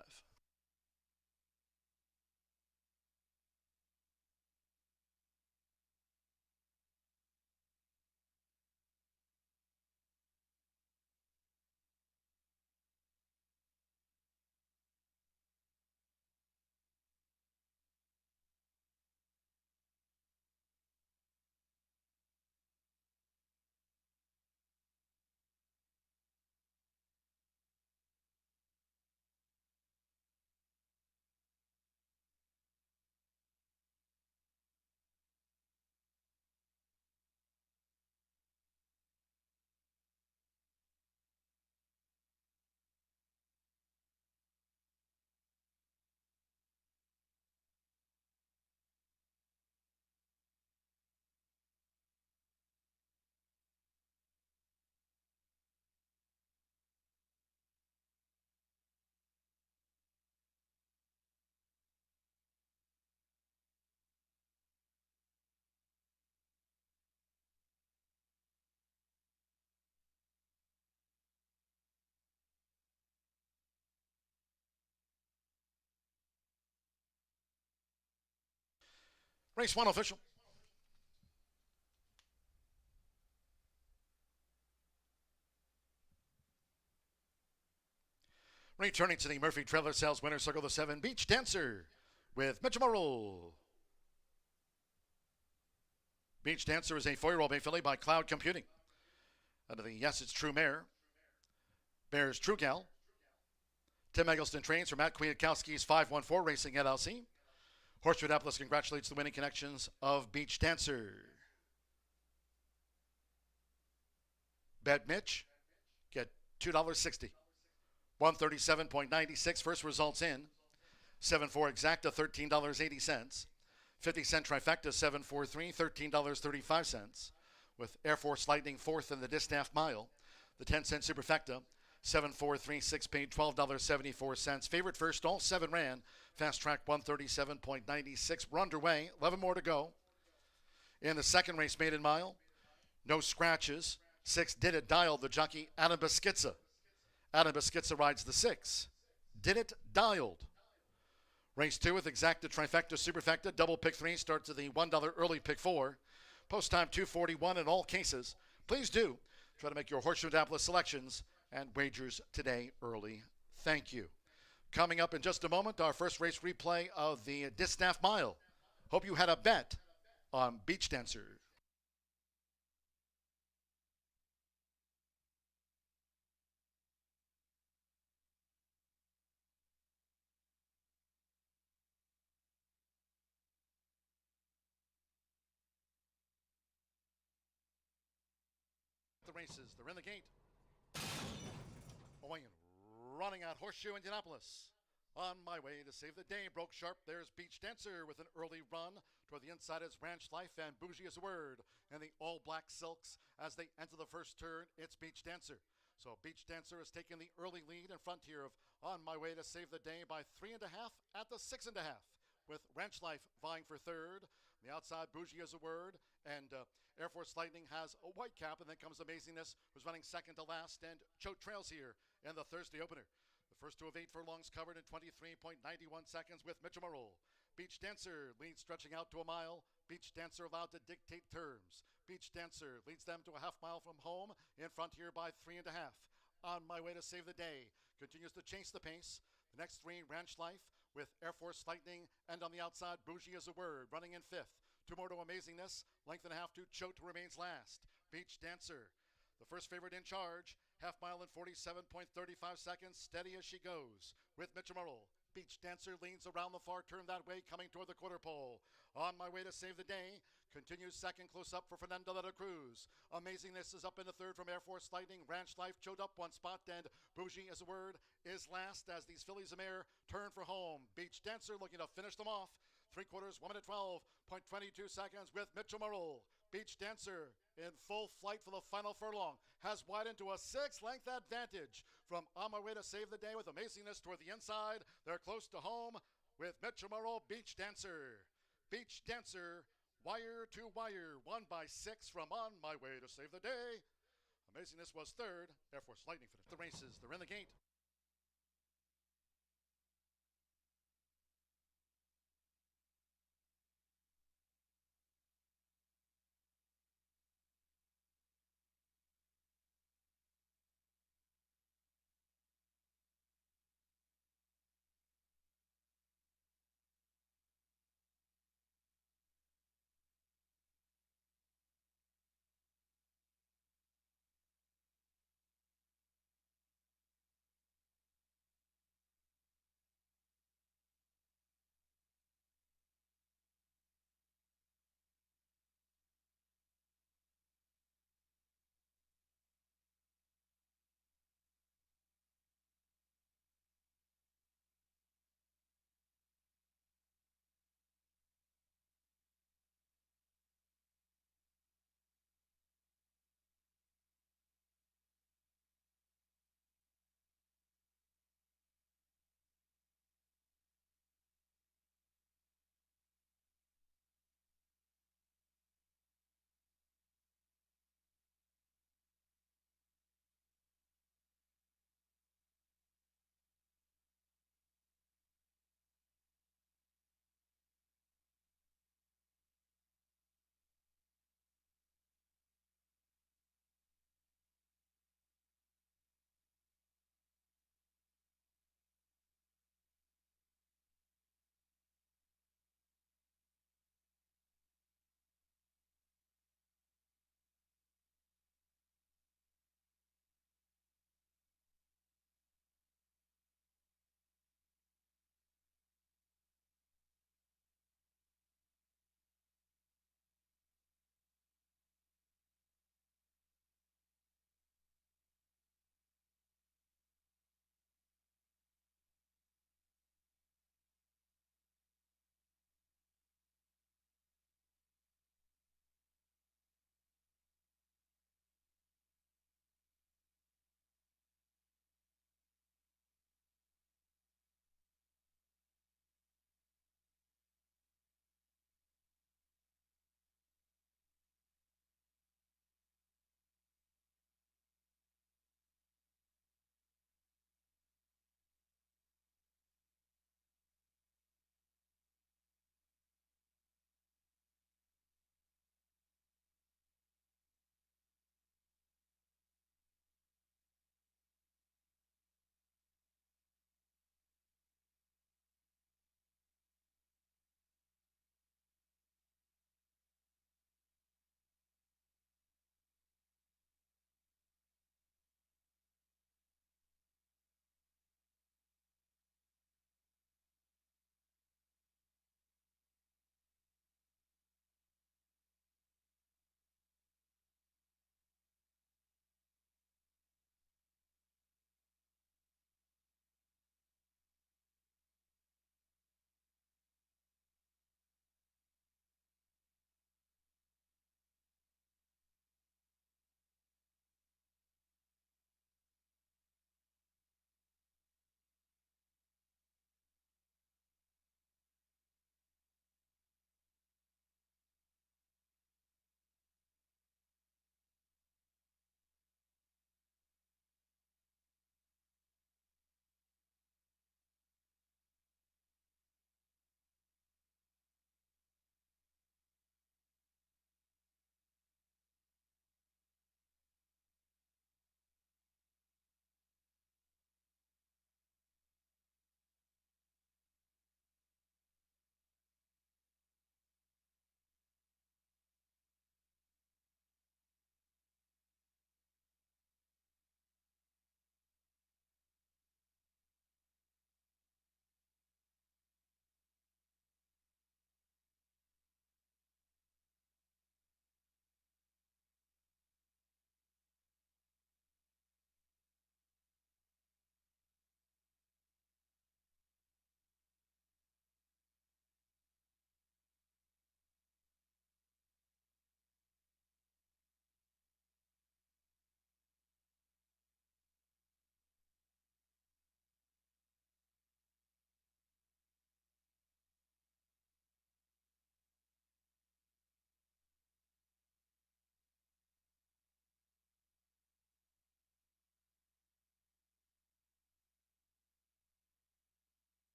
Race 1 official. Returning to the Murphy Trailer Sales winner circle, the 7 Beach Dancer with Mitchell Murrell. Beach Dancer is a 4-year-old bay filly by Cloud Computing. Under the Yes It's True mare, bears True Gal. Tim Eggleston trains for Matt Kwiatkowski's 514 Racing LLC. Horseshoe Indianapolis congratulates the winning connections of Beach Dancer. Bet Mitch, get $2.60. 137.96 first results in. 7-4 exacta, $13.80. 50-cent trifecta, 743, $13.35. With Air Force Lightning fourth in the distaff mile. The 10-cent superfecta, 7-4-3-6 paid $12.74. Favorite first, all 7 ran. Fast track 137.96. We're underway. 11 more to go. In the second race, maiden mile, no scratches. 6 Did It Dialed the jockey Adam Beschitza. Adam Beschitza rides the 6. Did It Dialed. Race 2 with exacta trifecta superfecta. Double pick 3 starts at the $1 early pick 4. Post time 2:41 in all cases. Please do try to make your Horseshoe Indianapolis selections and wagers today early. Thank you. Coming up in just a moment, our first race replay of the distaff mile. Hope you had a bet on Beach Dancer. The races, they're in the gate. Away and running out Horseshoe Indianapolis. On My Way to Save the Day, broke sharp. There's Beach Dancer with an early run. Toward the inside is Ranch Life and Bougie as a Word. And the all black silks as they enter the first turn. It's Beach Dancer. So Beach Dancer is taking the early lead in front here of On My Way to Save the Day by 3.5 at the 6.5. With Ranch Life vying for third. On the outside, Bougie as a Word. And Air Force Lightning has a white cap. And then comes Amazingness, who's running second to last. And Choate trails here in the Thursday opener. The first 2 of 8 furlongs covered in 23.91 seconds with Mitchell Murrell. Beach Dancer leads stretching out to a mile. Beach Dancer allowed to dictate terms. Beach Dancer leads them to a half mile from home. In front here by 3.5. On My Way to Save the Day continues to chase the pace. The next 3, Ranch Life with Air Force Lightning. And on the outside, Bougie as a Word running in 5th. 2 more to Amazingness. Length and a half to Choate remains last. Beach Dancer, the first favorite in charge. Half mile in 47.35 seconds, steady as she goes. With Mitchell Murrell, Beach Dancer leans around the far turn that way, coming toward the quarter pole. On My Way to Save the Day Continues second, close up for Fernando de la Cruz. Amazingness is up in the third from Air Force Lightning. Ranch Life choked up one spot, and Bougie is a word, is last as these fillies of air turn for home. Beach Dancer looking to finish them off. 3/4, 1 minute 12.22 seconds with Mitchell Merle. Beach Dancer in full flight for the final furlong has widened to a 6-length advantage from On My Way to Save the Day with Amazingness toward the inside. They're close to home with Mitchell Merle. Beach Dancer. Beach Dancer, wire to wire, won by 6 from On My Way to Save the Day. Amazingness was third. Air Force Lightning finished the races. They're in the gate.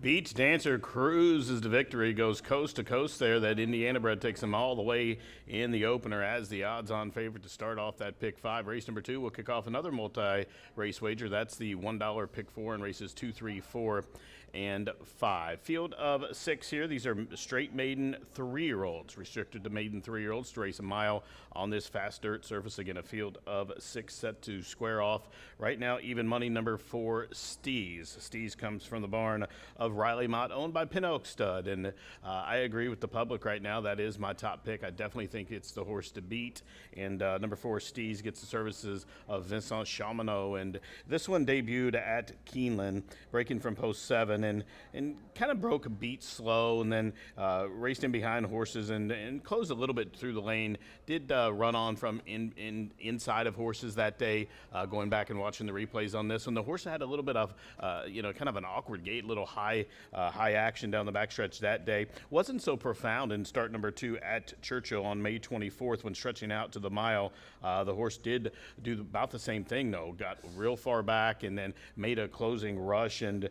Beach Dancer cruises to victory, goes coast to coast there. That Indiana bred takes them all the way in the opener as the odds-on favorite to start off that pick 5. Race number 2 will kick off another multi-race wager. That's the $1 pick 4 in races 2, 3, 4, and 5. Field of 6 here. These are straight maiden 3-year-olds, restricted to maiden 3-year-olds to race a mile on this fast dirt surface. Again, a field of 6 set to square off. Right now, even money number 4, Steez. Steez comes from the barn of Riley Mott, owned by Pin Oak Stud. And I agree with the public right now. That is my top pick. I definitely think it's the horse to beat. And number 4, Steez, gets the services of Vincent Chamonix. And this one debuted at Keeneland, breaking from post 7. And kind of broke a beat slow, and then raced in behind horses and closed a little bit through the lane. Did run on from inside of horses that day, going back and watching the replays on this one. The horse had a little bit of, kind of an awkward gait, a little high action down the backstretch that day. Wasn't so profound in start number 2 at Churchill on May 24th when stretching out to the mile. The horse did do about the same thing, though. Got real far back and then made a closing rush and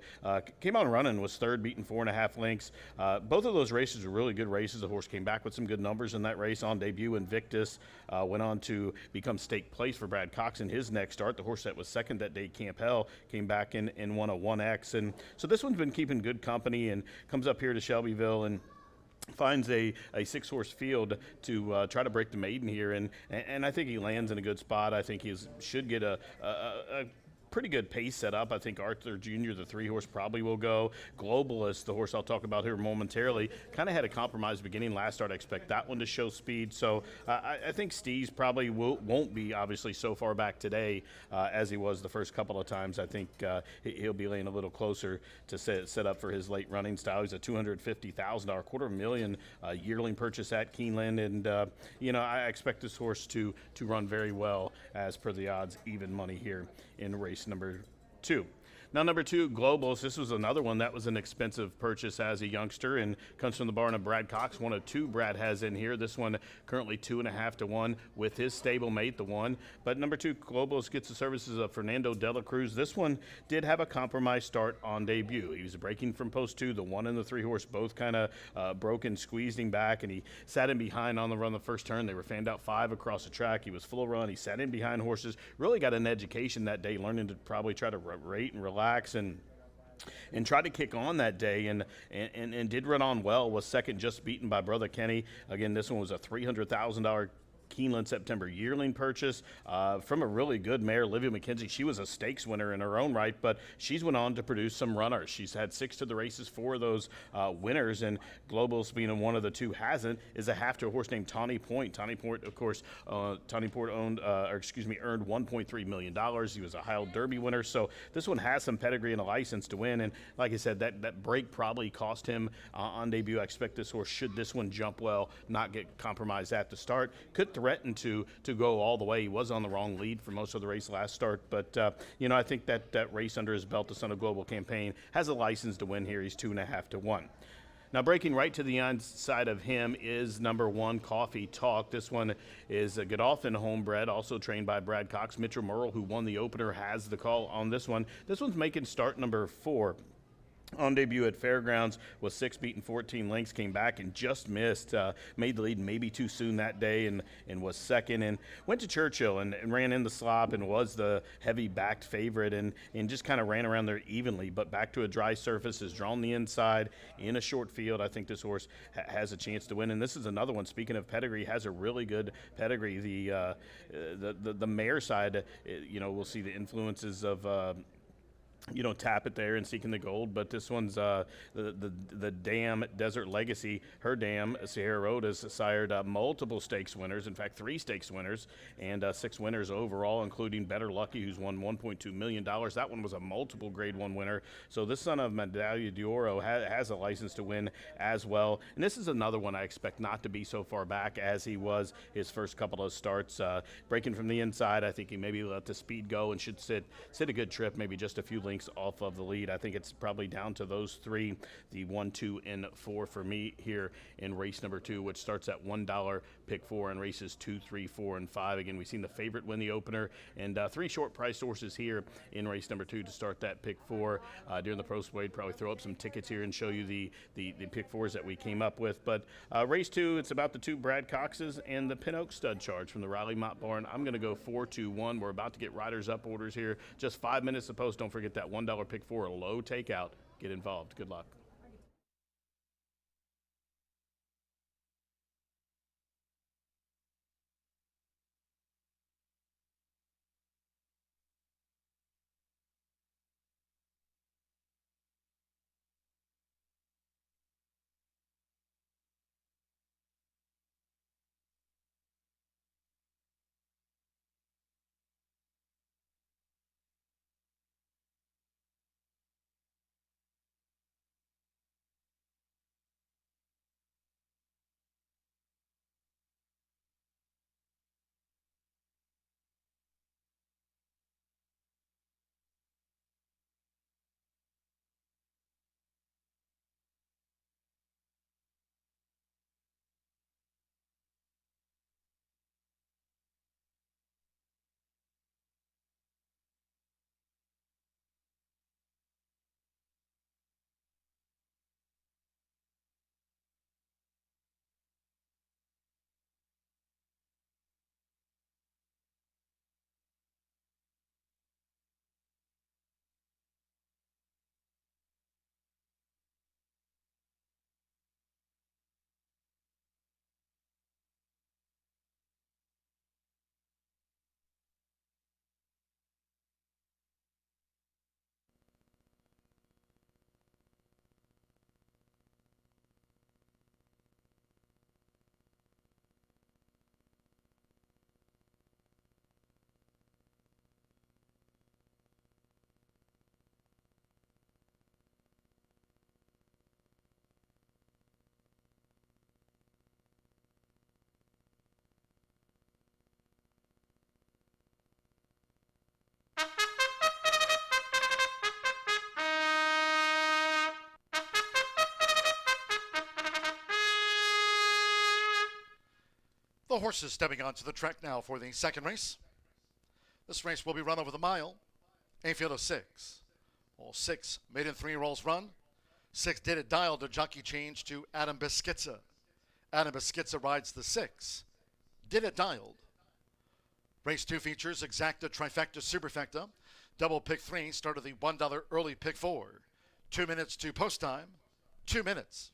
came on running, was third, beaten 4.5 lengths. Both of those races were really good races. The horse came back with some good numbers in that race on debut. Invictus went on to become stake place for Brad Cox in his next start. The horse that was second that day, Camp Hell, came back and won a 1X. And so this one's been keeping good company and comes up here to Shelbyville and finds a 6-horse field to try to break the maiden here, and I think he lands in a good spot. I think he should get a pretty good pace set up. I think Arthur Jr., the 3-horse, probably will go. Globalist, the horse I'll talk about here momentarily, kind of had a compromised beginning last start. I expect that one to show speed. So I think Steez probably won't be obviously so far back today as he was the first couple of times. I think he'll be laying a little closer to set up for his late running style. He's a $250,000, $250,000 yearling purchase at Keeneland, and I expect this horse to run very well as per the odds, even money here in race number 2. Now, number 2, Globals. This was another one that was an expensive purchase as a youngster and comes from the barn of Brad Cox. One of 2 Brad has in here. This one currently 2.5 to 1 with his stablemate, the 1. But number 2, Globals, gets the services of Fernando de la Cruz. This one did have a compromised start on debut. He was breaking from post 2. The 1 and the 3-horse both kind of broke and squeezed him back, and he sat in behind on the run the first turn. They were fanned out 5 across the track. He was full of run. He sat in behind horses. Really got an education that day, learning to probably try to rate and relax and tried to kick on that day and did run on well. Was second, just beaten by Brother Kenny. Again, this one was a $300,000 Keeneland September yearling purchase from a really good mare, Livia McKenzie. She was a stakes winner in her own right, but she's went on to produce some runners. She's had 6 to the races, 4 of those winners, and Globals, being one of the 2 hasn't, is a half to a horse named Tawny Point. Tawny Point, of course, Tawny Point earned $1.3 million. He was a Heil Derby winner, so this one has some pedigree and a license to win, and like I said, that break probably cost him on debut. I expect this horse, should this one jump well, not get compromised at the start, could threatened to go all the way. He was on the wrong lead for most of the race last start, but I think that race under his belt, the Son of Global Campaign, has a license to win here. He's 2.5 to 1. Now, breaking right to the inside of him is number 1, Coffee Talk. This one is a Godolphin homebred, also trained by Brad Cox. Mitchell Merle, who won the opener, has the call on this one. This one's making start number 4. On debut at Fairgrounds, was 6, beaten 14 lengths, came back and just missed, made the lead maybe too soon that day and was second, and went to Churchill and ran in the slop and was the heavy backed favorite and just kind of ran around there evenly, but back to a dry surface, has drawn the inside in a short field. I think this horse has a chance to win, and this is another one, speaking of pedigree, has a really good pedigree. The mare side, we'll see the influences of Tap It there and Seeking the Gold, but this one's the Dam Desert Legacy. Her dam, Sierra Road, has sired multiple stakes winners, in fact 3 stakes winners, and 6 winners overall, including Better Lucky, who's won $1.2 million. That one was a multiple Grade 1 winner. So this son of Medaglia d'Oro has a license to win as well. And this is another one I expect not to be so far back as he was his first couple of starts. Breaking from the inside, I think he maybe let the speed go and should sit a good trip, maybe just a few links off of the lead. I think it's probably down to those 3, the 1, 2, and 4 for me here in race number 2, which starts at $1 pick 4 in races 2, 3, 4, and 5. Again, we've seen the favorite win the opener, and 3 short-priced horses here in race number 2 to start that pick 4. During the Pro Swade, probably throw up some tickets here and show you the pick 4s that we came up with. But race 2, it's about the 2 Brad Coxes and the Pin Oak Stud Charge from the Riley Mott Barn. I'm going to go 4-2-1. We're about to get riders up orders here. Just 5 minutes to post. Don't forget that $1 pick 4, a low takeout. Get involved. Good luck. The horses stepping onto the track now for the second race. This race will be run over the mile. A field of 6. All 6 maiden 3-year-olds run. 6 did it dial to jockey change to Adam Beschizza. Adam Beschizza rides the 6. Did it dialed. Race 2 features exacta, trifecta, superfecta. Double pick 3 started the $1 early pick 4. 2 minutes to post time. 2 minutes.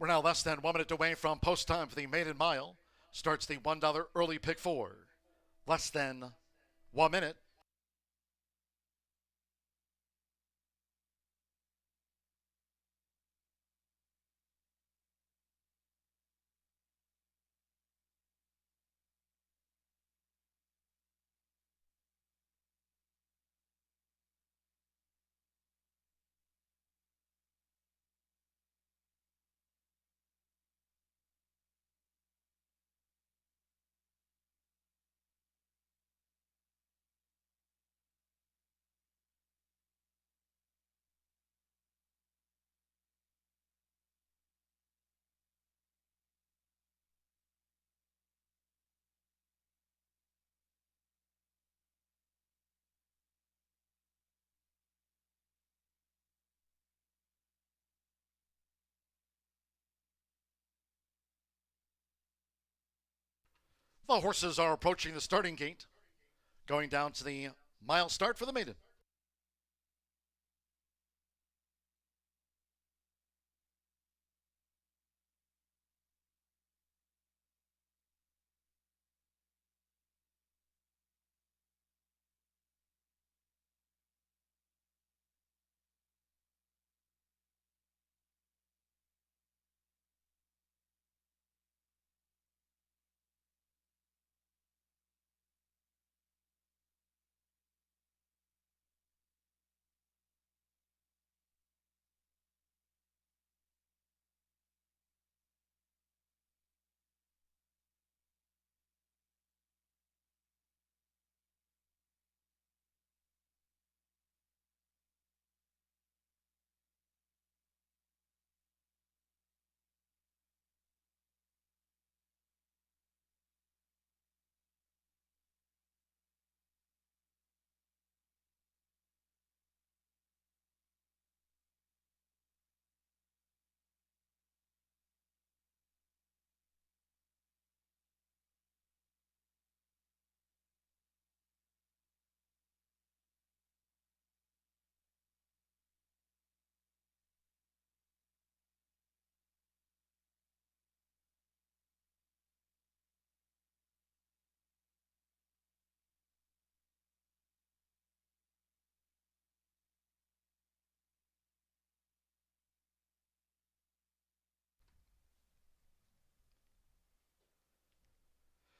We're now less than 1 minute away from post time for the maiden mile. Starts the $1 early pick 4. Less than 1 minute. The horses are approaching the starting gate, going down to the mile start for the maiden.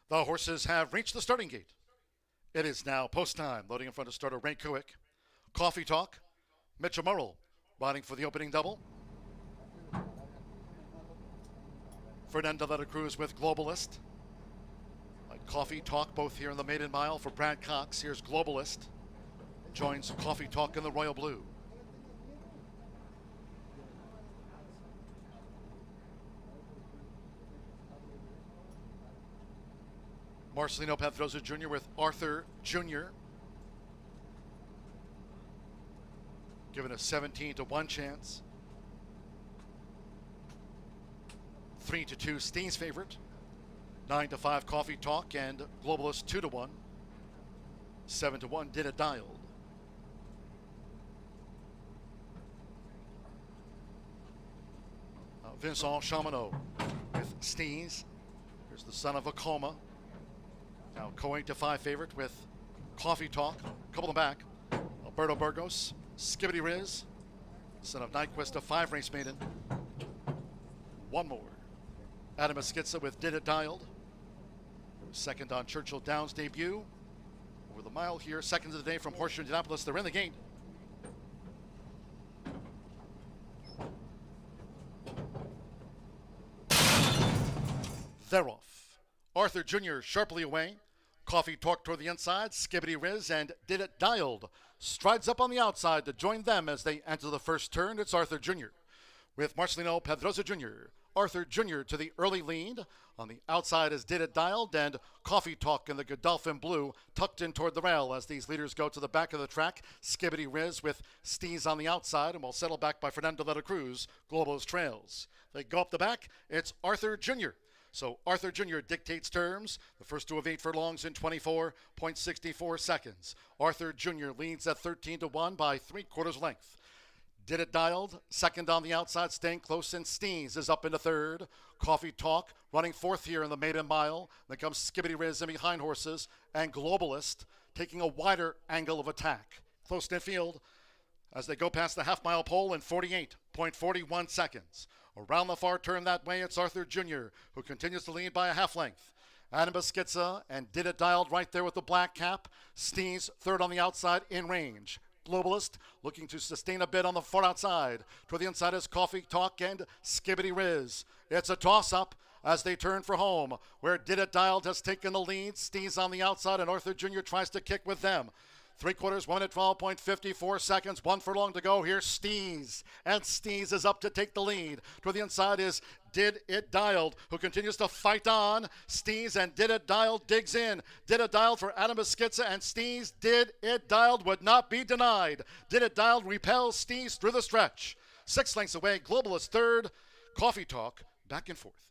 The horses have reached the starting gate. It is now post time. Loading in front of starter Ray Kuick. Coffee Talk, Mitchell Murrell riding for the opening double. Fernando de la Cruz with Globalist. Coffee Talk both here in the maiden mile for Brad Cox. Here's Globalist. Joins Coffee Talk in the royal blue. Marcelino Pedroza Jr. with Arthur Jr. Given a 17-1 chance. 3-2 Steen's favorite. 9-5 Coffee Talk and Globalist 2-1. 7-1 Did It Dialed. Vincent Chamonix with Steens. Here's the son of a coma. Now going to 5 favorite with Coffee Talk. Couple in the back. Alberto Burgos, Skibbity Riz, son of Nyquist, a 5 race maiden. One more. Adam Eskitsa with Did It Dialed. Second on Churchill Downs debut. Over the mile here. Second of the day from Horseshoe Indianapolis. They're in the gate. They're off. Arthur Jr. sharply away. Coffee Talk toward the inside. Skibbity Riz and Did It Dialed strides up on the outside to join them as they enter the first turn. It's Arthur Jr. with Marcelino Pedroza Jr. Arthur Jr. to the early lead. On the outside is Did It Dialed and Coffee Talk in the Godolphin blue tucked in toward the rail as these leaders go to the back of the track. Skibbity Riz with Steez on the outside and will settle back by Fernando de la Cruz. Globos trails. They go up the back. It's Arthur Jr. So Arthur Jr. dictates terms. The first 2 of 8 furlongs in 24.64 seconds. Arthur Jr. leads at 13-1 by 3/4 length. Did It Dialed, second on the outside, staying close, and Steez is up into third. Coffee Talk running fourth here in the maiden mile. Then comes Skibbity Riz in behind horses, and Globalist taking a wider angle of attack. Close knit field as they go past the half-mile pole in 48.41 seconds. Around the far turn that way, it's Arthur Jr., who continues to lead by a half length. Adam Beschizza and Did It Dialed right there with the black cap. Steez third on the outside in range. Globalist looking to sustain a bit on the far outside. Toward the inside is Coffee Talk and Skibbity Riz. It's a toss-up as they turn for home, where Did It Dialed has taken the lead. Steez on the outside, and Arthur Jr. tries to kick with them. 3/4, 1 minute 12.54 seconds, 1 furlong to go. Here's Steez, and Steez is up to take the lead. Toward the inside is Did It Dialed, who continues to fight on. Steez and Did It Dialed digs in. Did It Dialed for Adam Beschizza, and Steez. Did It Dialed would not be denied. Did It Dialed repels Steez through the stretch. 6 lengths away, Globalist third. Coffee Talk back and forth.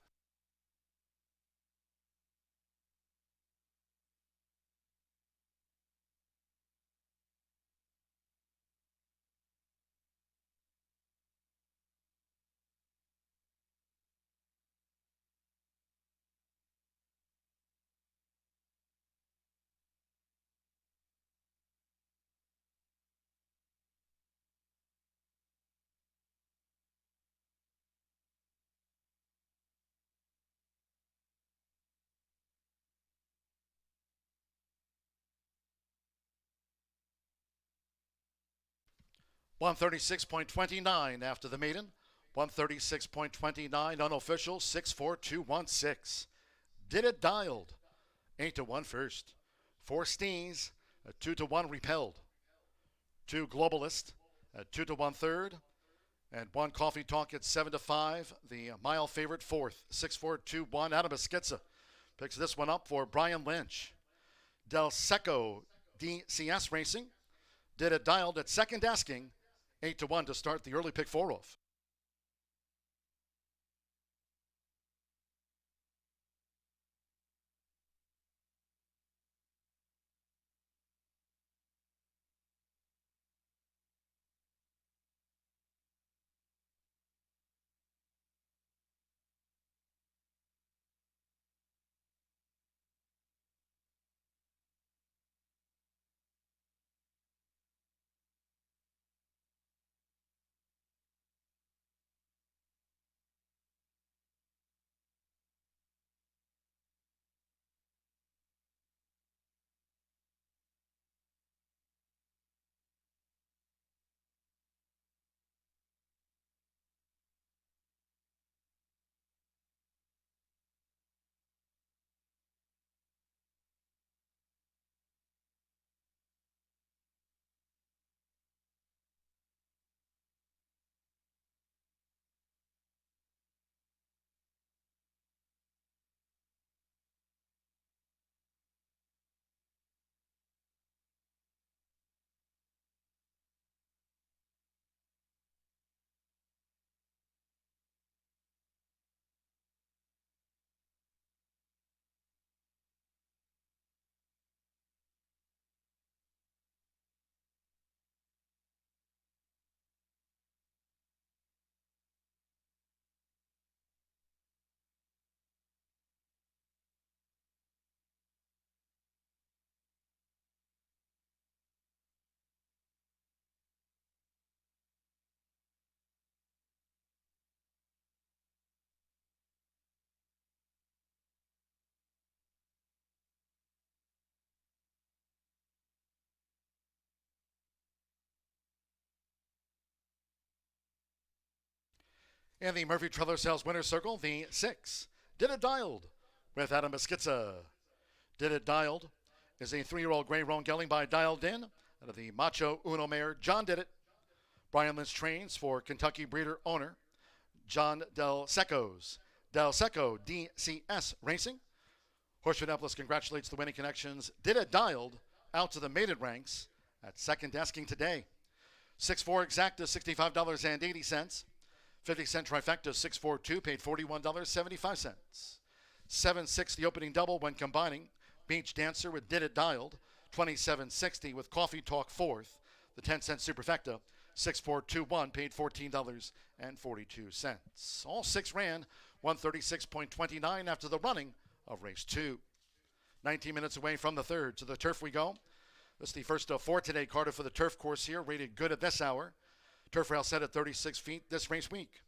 $136.29 after the maiden. 136.29 unofficial. 64216. Did It Dialed. 8-1 first. 4 Steez. 2-1 repelled. 2 Globalist. 2-1 third. And 1 Coffee Talk at 7-5. The mile favorite fourth. 6-4-2-1. Adam Beschizza picks this one up for Brian Lynch. Del Secco DCS Racing. Did It Dialed at second asking. 8-1 to start the early pick 4 off. In the Murphy Trailer Sales Winner's Circle, the 6, Did It Dialed with Adam Beschizza. Did It Dialed is a 3-year-old gray roan gelding by Dialed In out of the Macho Uno mare. John Did It. Brian Lynch trains for Kentucky breeder owner John Del Secco's Del Secco DCS Racing. Horseshoe Indianapolis congratulates the winning connections. Did It Dialed out to the maiden ranks at second asking today. 6-4 exacta, $65.80. 50-cent trifecta, 642, paid $41.75. 7-6 the opening double when combining. Beach Dancer with Did It Dialed, $27.60 with Coffee Talk fourth. The 10-cent superfecta, 6421 paid $14.42. All six ran 136.29 after the running of race 2. 19 minutes away from the third. To the turf we go. This is the first of 4 today. Carter for the turf course here, rated good at this hour. Turf rail set at 36 feet this race week.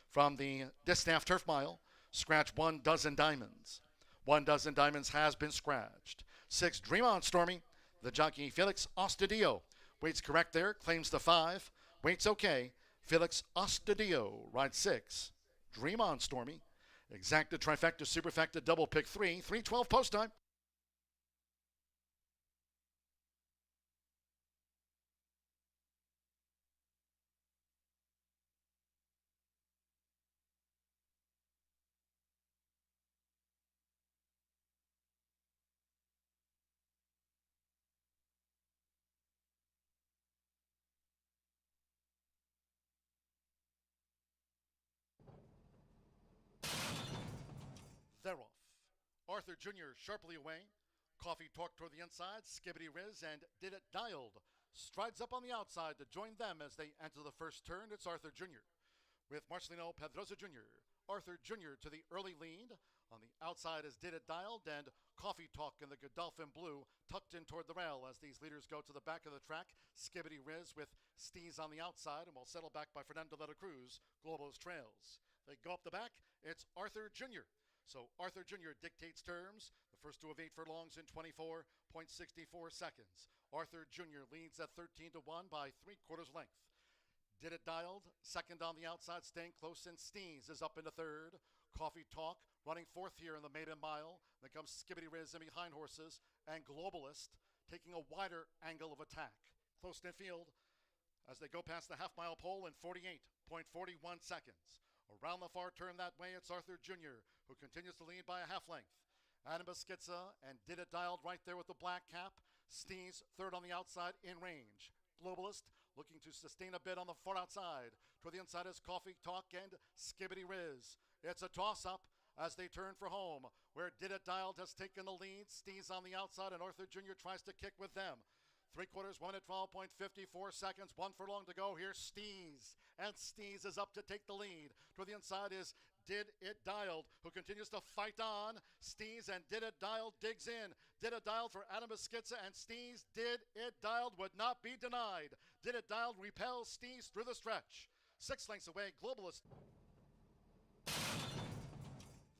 From the Distaff Turf Mile, scratch 1 dozen diamonds. 1 dozen diamonds has been scratched. 6, Dream On Stormy. The jockey Felix Ostadio waits correct there, claims the 5, waits okay. Felix Ostadio rides 6. Dream On Stormy. Exacta, trifecta, superfecta, double pick 3. 3:12 post time. They're off. Arthur Jr. sharply away. Coffee Talk toward the inside. Skibbity Riz and Did It Dialed strides up on the outside to join them as they enter the first turn. It's Arthur Jr. with Marcelino Pedrosa Jr. Arthur Jr. to the early lead. On the outside is Did It Dialed and Coffee Talk in the Godolphin blue tucked in toward the rail as these leaders go to the back of the track. Skibbity Riz with Steez on the outside and will settle back by Fernando de la Cruz. Globos trails. They go up the back. It's Arthur Jr. So Arthur Jr. dictates terms. The first 2 of 8 furlongs in 24.64 seconds. Arthur Jr. leads at 13-1 by 3/4 length. Did It Dialed, second on the outside, staying close, and Steez is up into third. Coffee Talk running fourth here in the maiden mile. Then comes Skibbity Riz in behind horses, and Globalist taking a wider angle of attack. Close in field as they go past the half-mile pole in 48.41 seconds. Around the far turn that way, it's Arthur Jr., who continues to lead by a half length. Animaskitza and Did It Dialed right there with the black cap. Steez third on the outside in range. Globalist looking to sustain a bit on the far outside. Toward the inside is Coffee Talk and Skibbity Riz. It's a toss-up as they turn for home, where Did It Dialed has taken the lead. Steez on the outside, and Arthur Jr. tries to kick with them. 3/4, 1 at 12.54 seconds, 1 furlong to go. Here's Steez, and Steez is up to take the lead. To the inside is Did It Dialed, who continues to fight on. Steez and Did It Dialed digs in. Did It Dialed for Animaskitza, and Steez. Did It Dialed would not be denied. Did It Dialed repels Steez through the stretch. 6 lengths away, Globalist.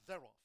They're off.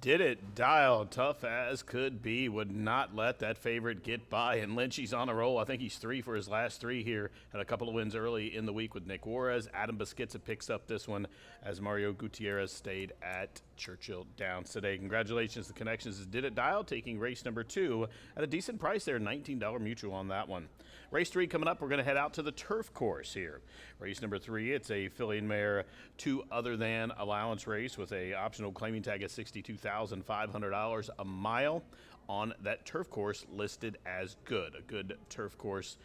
Did it dial tough as could be, would not let that favorite get by. And Lynchy's on a roll. I think he's 3 for his last 3 here. Had a couple of wins early in the week with Nick Juarez. Adam Beschizza picks up this one as Mario Gutierrez stayed at Churchill Downs today. Congratulations to Connections' Did It Dial, taking race number 2 at a decent price there, $19 mutual on that one. Race 3 coming up, we're going to head out to the turf course here. Race number 3, it's a filly and mare 2 other than allowance race with a optional claiming tag of $62,500 a mile on that turf course listed as good. A good turf course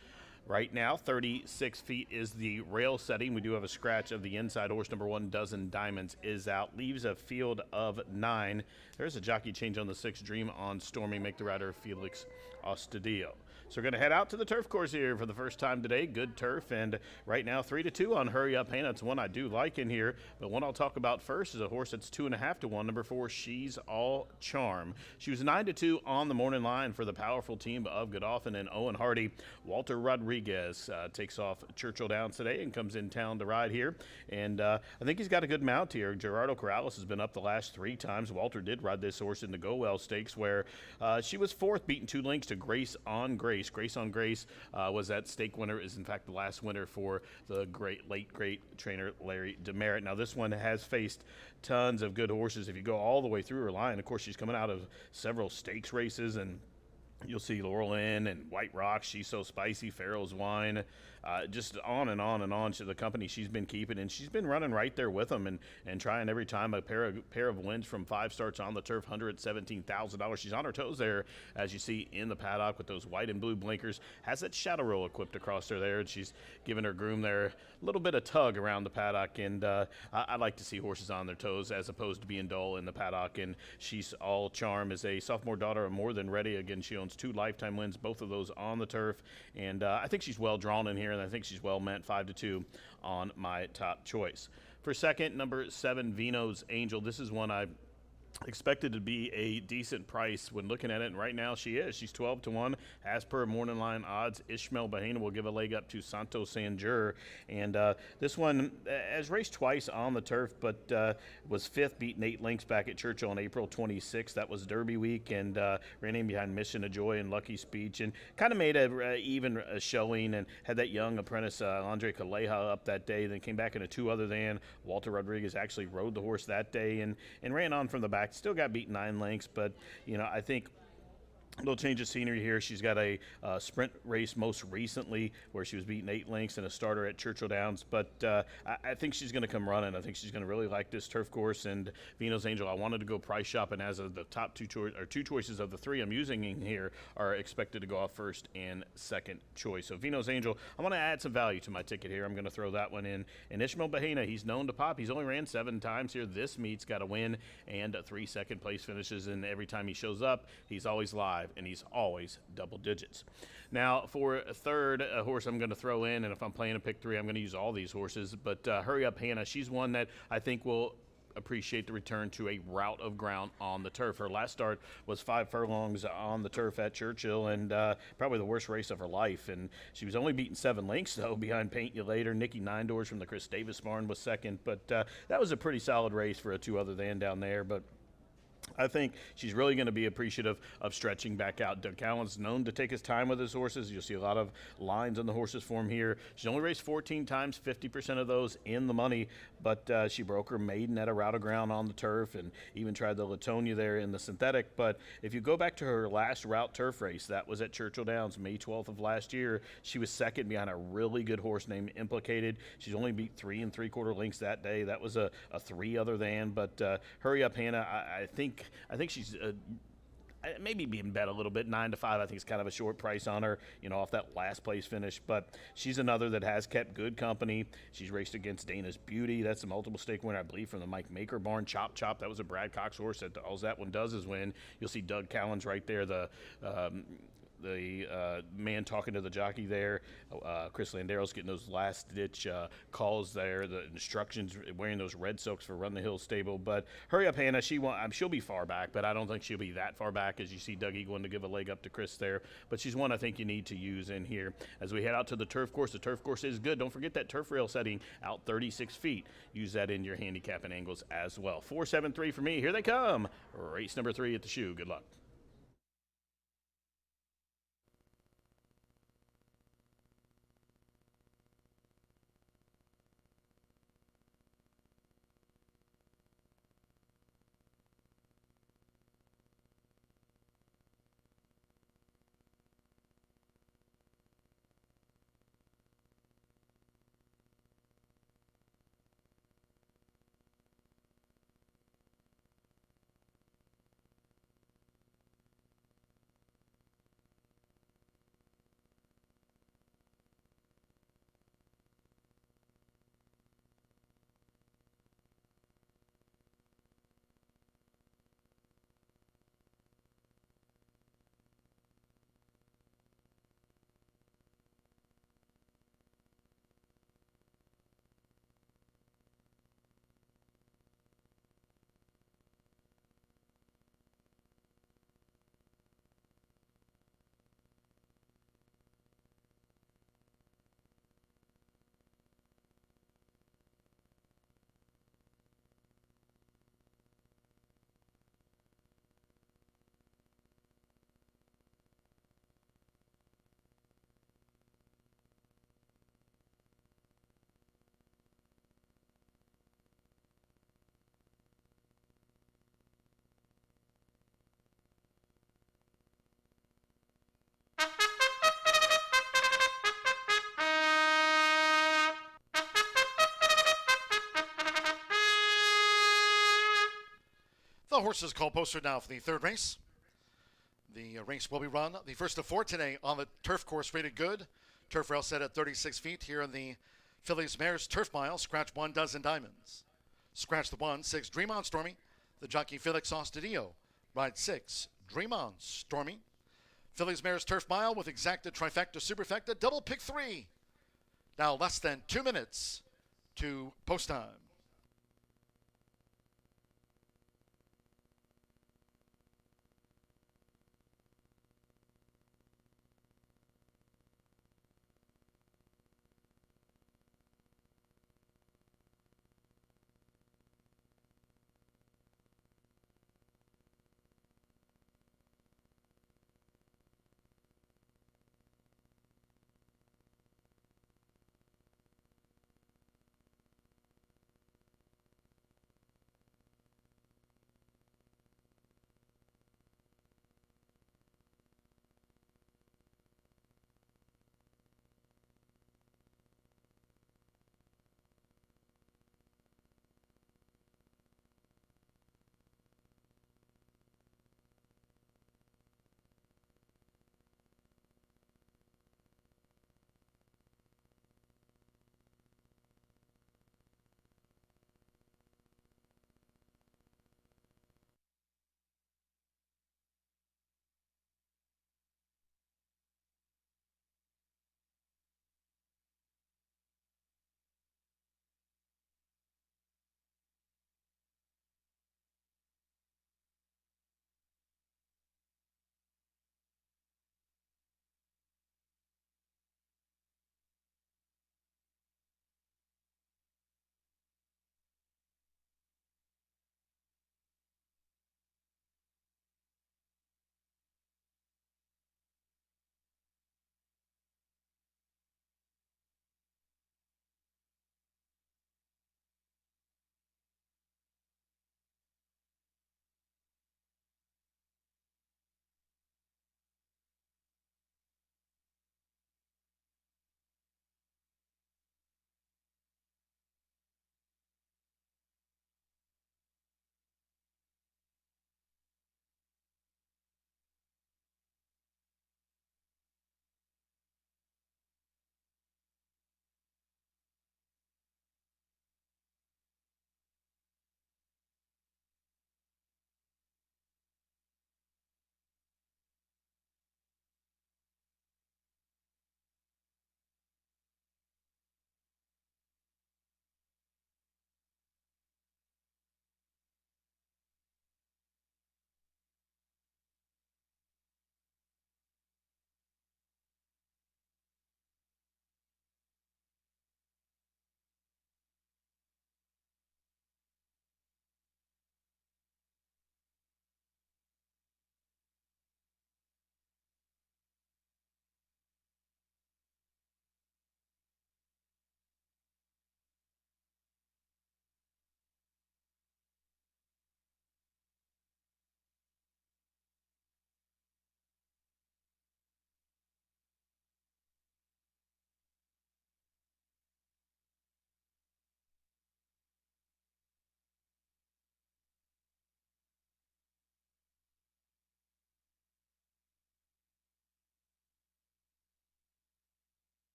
right now. 36 feet is the rail setting. We do have a scratch of the inside. Horse number 1, Dozen Diamonds, is out. Leaves a field of 9. There's a jockey change on the 6, Dream on Stormy, make the rider Felix Ostadillo. So we're going to head out to the turf course here for the first time today. Good turf, and right now 3-2 on Hurry Up Hannah. It's one I do like in here, but one I'll talk about first is a horse that's 2.5 to 1. Number 4, She's All Charm. She was 9-2 on the morning line for the powerful team of Godolphin and Owen Hardy. Walter Rodriguez takes off Churchill Downs today and comes in town to ride here, and I think he's got a good mount here. Gerardo Corrales has been up the last 3 times. Walter did ride this horse in the Go Well Stakes, where she was 4th, beating 2 lengths to Grace on Grace. Grace on Grace was that stake winner, is in fact the late winner for the great trainer Larry Demerit. Now this one has faced tons of good horses. If you go all the way through her line, of course she's coming out of several stakes races, and you'll see Laurel Inn and White Rock, She's So Spicy, Pharaoh's Wine, just on and on and on to the company she's been keeping, and she's been running right there with them and trying every time. A pair of wins from 5 starts on the turf, $117,000. She's on her toes there, as you see in the paddock with those white and blue blinkers. Has that shadow roll equipped across her there, and she's giving her groom there a little bit of tug around the paddock. And I like to see horses on their toes as opposed to being dull in the paddock. And She's All Charm is a sophomore daughter of More Than Ready. Again, she owns 2 lifetime wins, both of those on the turf. And I think she's well drawn in here, and I think she's well meant. 5-2 on my top choice. For second, number 7, Vino's Angel. This is one I expected to be a decent price when looking at it, and right now she is. She's 12 to 1 as per morning line odds. Ishmael Bahena will give a leg up to Santo Sanjur, and this one has raced twice on the turf, but was 5th, beaten 8 lengths back at Churchill on April 26th. That was Derby week, and ran in behind Mission of Joy and Lucky Speech, and kind of made even showing, and had that young apprentice Andre Calleja up that day. Then came back in a 2 other than. Walter Rodriguez actually rode the horse that day and ran on from the back. Still got beat 9 lengths, but I think a little change of scenery here. She's got a sprint race most recently where she was beaten 8 lengths in a starter at Churchill Downs, but I think she's going to come running. I think she's going to really like this turf course. And Vino's Angel, I wanted to go price shopping, as of the top 2 choices of the 3 I'm using in here are expected to go off first and second choice. So Vino's Angel, I want to add some value to my ticket here. I'm going to throw that one in. And Ishmael Bahena, he's known to pop. He's only ran 7 times here. This meet's got a win and 3 second place finishes, and every time he shows up, he's always live, and he's always double digits. Now, for a third horse I'm going to throw in, and if I'm playing a pick 3, I'm going to use all these horses, but Hurry Up Hannah, she's one that I think will appreciate the return to a route of ground on the turf. Her last start was 5 furlongs on the turf at Churchill, and probably the worst race of her life. And she was only beaten 7 lengths, though, behind Paint You Later. Nikki Nine Doors from the Chris Davis barn was second, but that was a pretty solid race for a 2 other than down there. But I think she's really going to be appreciative of stretching back out. Doug Cowan's known to take his time with his horses. You'll see a lot of lines on the horses for him here. She's only raced 14 times, 50% of those in the money, but she broke her maiden at a route of ground on the turf and even tried the Latonia there in the synthetic. But if you go back to her last route turf race, that was at Churchill Downs, May 12th of last year. She was second behind a really good horse named Implicated. She's only beat 3 3/4 lengths that day. That was a 3 other than, but Hurry Up Hannah, I think she's maybe being bet a little bit. 9 to 5, I think, is kind of a short price on her, off that last place finish. But she's another that has kept good company. She's raced against Dana's Beauty. That's a multiple stake winner, I believe, from the Mike Maker barn. Chop Chop, that was a Brad Cox horse. All that one does is win. You'll see Doug Cowens right there, the the man talking to the jockey there. Chris Landero's getting those last-ditch calls there, the instructions, wearing those red silks for Run the Hill stable. But hurry up, Hannah. She'll be far back, but I don't think she'll be that far back as you see Dougie going to give a leg up to Chris there. But she's one I think you need to use in here. As we head out to the turf course, the turf course is good. Don't forget that turf rail setting out 36 feet. Use that in your handicap and angles as well. 4-7-3 for me. Here they come. Race number 3 at the shoe. Good luck. The horses call posted now for the third race. The race will be run the first of 4 today on the turf course rated good. Turf rail set at 36 feet here in the Phillies Mares Turf Mile. Scratch 1 dozen diamonds. Scratch the 1, 6 Dream On Stormy. The jockey Felix Ostadillo. Ride 6 Dream On Stormy. Phillies Mares Turf Mile with exacta, trifecta, superfecta, double pick 3. Now less than 2 minutes to post time.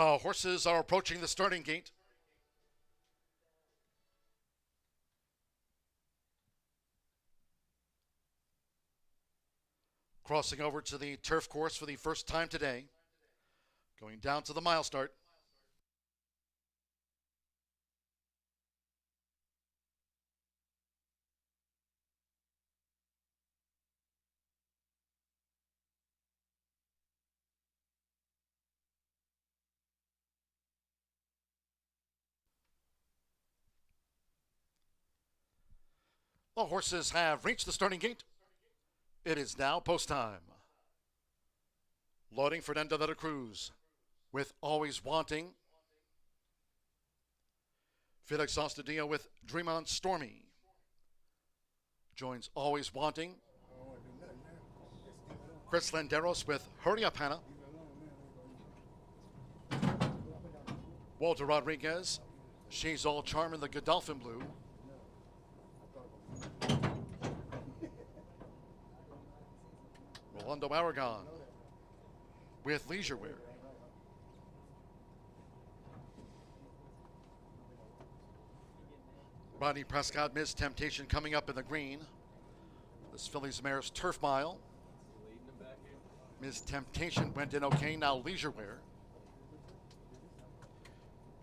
The horses are approaching the starting gate. Crossing over to the turf course for the first time today. Going down to the mile start. The horses have reached the starting gate. It is now post time. Loading Fernando de la Cruz with Always Wanting. Felix Ostadillo with Dream On Stormy. Joins Always Wanting. Chris Landeros with Hurry Up Hannah. Walter Rodriguez, She's All Charm in the Godolphin Blue. Rolando Aragon with Leisure Wear. Rodney Prescott, Miss Temptation coming up in the green. This Phillies Mare's Turf Mile. Miss Temptation went in okay, now Leisure Wear.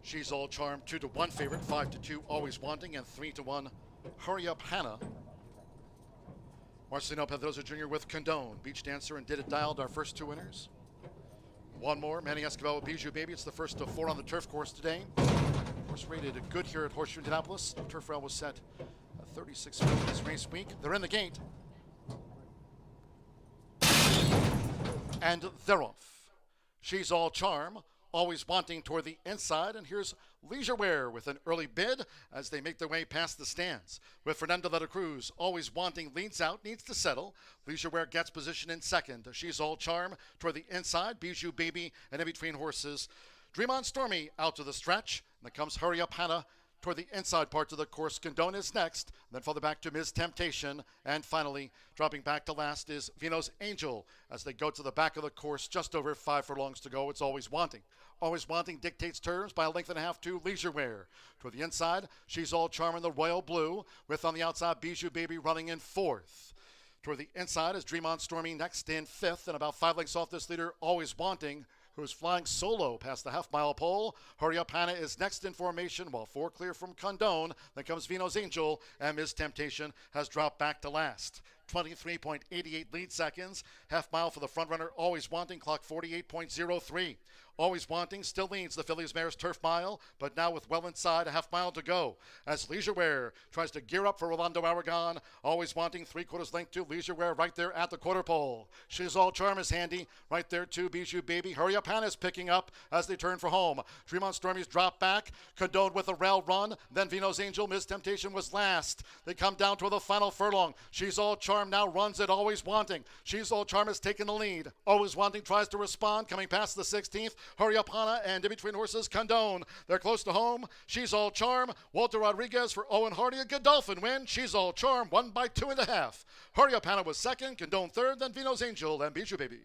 She's All Charm, 2-1 favorite, 5-2 Always Wanting, and 3-1 Hurry Up Hannah. Marcelino Pedrosa Jr. with Condone, Beach Dancer, and Did It Dialed, our first two winners. One more, Manny Escobar with Bijou Baby. It's the first of 4 on the turf course today. Horse rated good here at Horseshoe Indianapolis. The turf rail was set at 36 feet this race week. They're in the gate. And they're off. She's All Charm, Always Wanting toward the inside, and here's Leisure Wear with an early bid as they make their way past the stands. With Fernando de la Cruz, Always Wanting leads out, needs to settle. Leisure Wear gets position in second. She's All Charm toward the inside, Bijou Baby, and in between horses, Dream On Stormy out to the stretch. And then comes Hurry Up Hannah toward the inside part of the course. Condone is next. Then further back to Ms. Temptation. And finally, dropping back to last is Vino's Angel as they go to the back of the course. Just over 5 furlongs to go. It's Always Wanting. Always Wanting dictates terms by a length and a half to Leisure Wear. Toward the inside, She's All Charm in the Royal Blue. With on the outside, Bijou Baby running in 4th. Toward the inside is Dream On Stormy next in 5th. And about 5 lengths off this leader, Always Wanting, who's flying solo past the half-mile pole. Hurry Up Hannah is next in formation, while 4 clear from Condone. Then comes Vino's Angel, and Ms. Temptation has dropped back to last. 23.88 lead seconds. Half mile for the front runner, Always Wanting, clock 48.03. Always Wanting still leads the Phillies Mare's Turf Mile, but now with well inside a half mile to go. As Leisure Wear tries to gear up for Rolando Aragon, Always Wanting 3/4 length to Leisure Wear right there at the quarter pole. She's All Charm is handy right there too. Bijou Baby. Hurry Up Hannah is picking up as they turn for home. Dream On Stormy's drop back. Condone with a rail run. Then Vino's Angel. Miss Temptation was last. They come down to the final furlong. She's All Charm now runs it. Always Wanting. She's All Charm has taken the lead. Always Wanting tries to respond. Coming past the 16th. Hurry Up Hannah and in between horses Condone. They're close to home. She's All Charm. Walter Rodriguez for Owen Hardy. A Godolphin win. She's All Charm won by 2.5. Hurry Up Hannah was second. Condone third. Then Vino's Angel and Bijou Baby.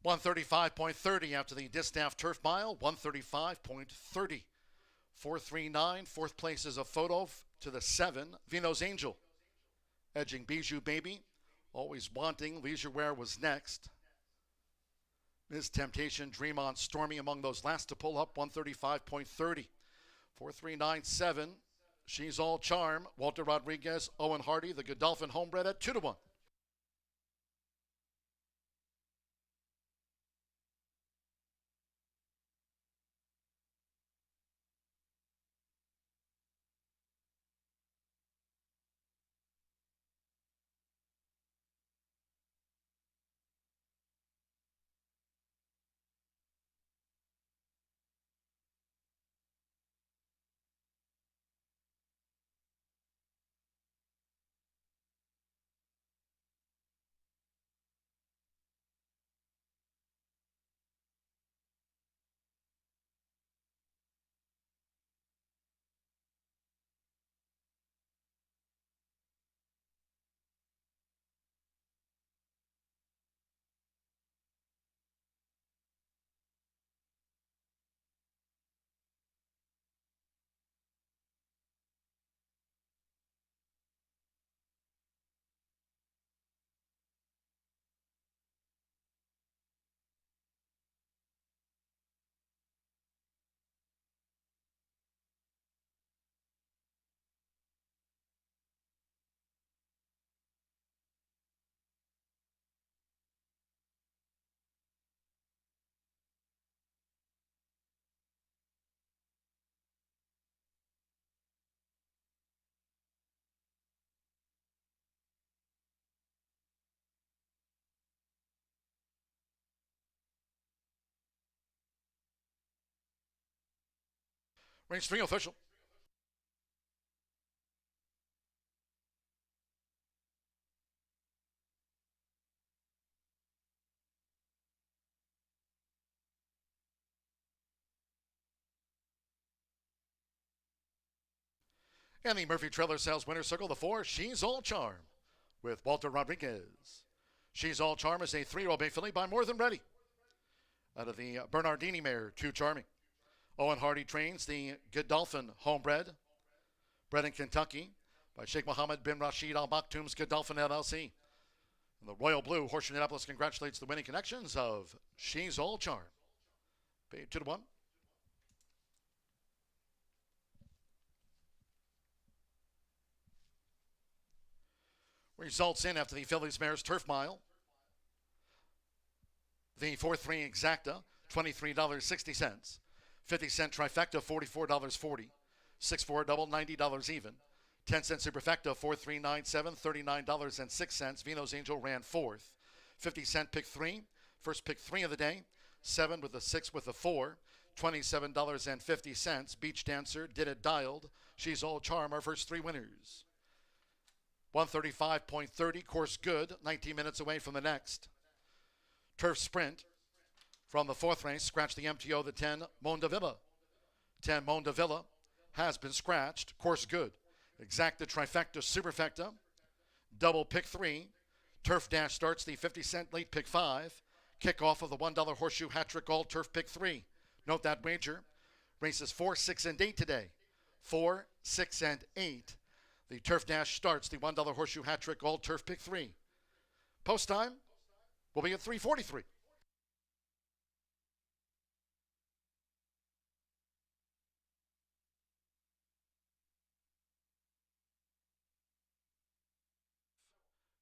$135.30 after the Distaff Turf Mile. 135.30. 439. Fourth place is a photo to the 7. Vino's Angel. Edging Bijou Baby. Always Wanting. Leisure Wear was next. Ms. Temptation, Dream On Stormy among those last to pull up. 135.30. 4397. She's All Charm. Walter Rodriguez, Owen Hardy, the Godolphin Homebred at 2-1. Race 3 official. And the Murphy Trailer Sales winner circle, the 4, She's All Charm, with Walter Rodriguez. She's All Charm is a 3-year-old bay filly by More Than Ready. Out of the Bernardini mare, Too Charming. Owen Hardy trains the Godolphin homebred, bred in Kentucky by Sheikh Mohammed bin Rashid Al Maktoum's Godolphin LLC. And the Royal Blue, Horseshoe Indianapolis congratulates the winning connections of She's All Charm. Paid 2-1. Results in after the Phillies Mares Turf Mile. The 4-3 exacta, $23.60. 50-cent trifecta, $44.40. 6-4 double, $90 even. 10-cent superfecta, 4-3-9-7, $39.06. Vino's Angel ran fourth. 50-cent pick 3. First pick 3 of the day. 7 with a 6 with a 4. $27.50. Beach Dancer, Did It Dialed. She's All Charm, our first 3 winners. 135.30, course good, 19 minutes away from the next. Turf Sprint from the 4th race, scratch the MTO, the 10, Mondavilla. 10, Mondavilla has been scratched, course good. Exacta, trifecta, superfecta, double pick 3. Turf Dash starts the 50-cent late pick 5. Kickoff of the $1 Horseshoe Hat-Trick All Turf pick 3. Note that wager. Races 4, 6, and 8 today. 4, 6, and 8. The Turf Dash starts the $1 Horseshoe Hat-Trick All Turf Pick 3. Post time will be at 3:43.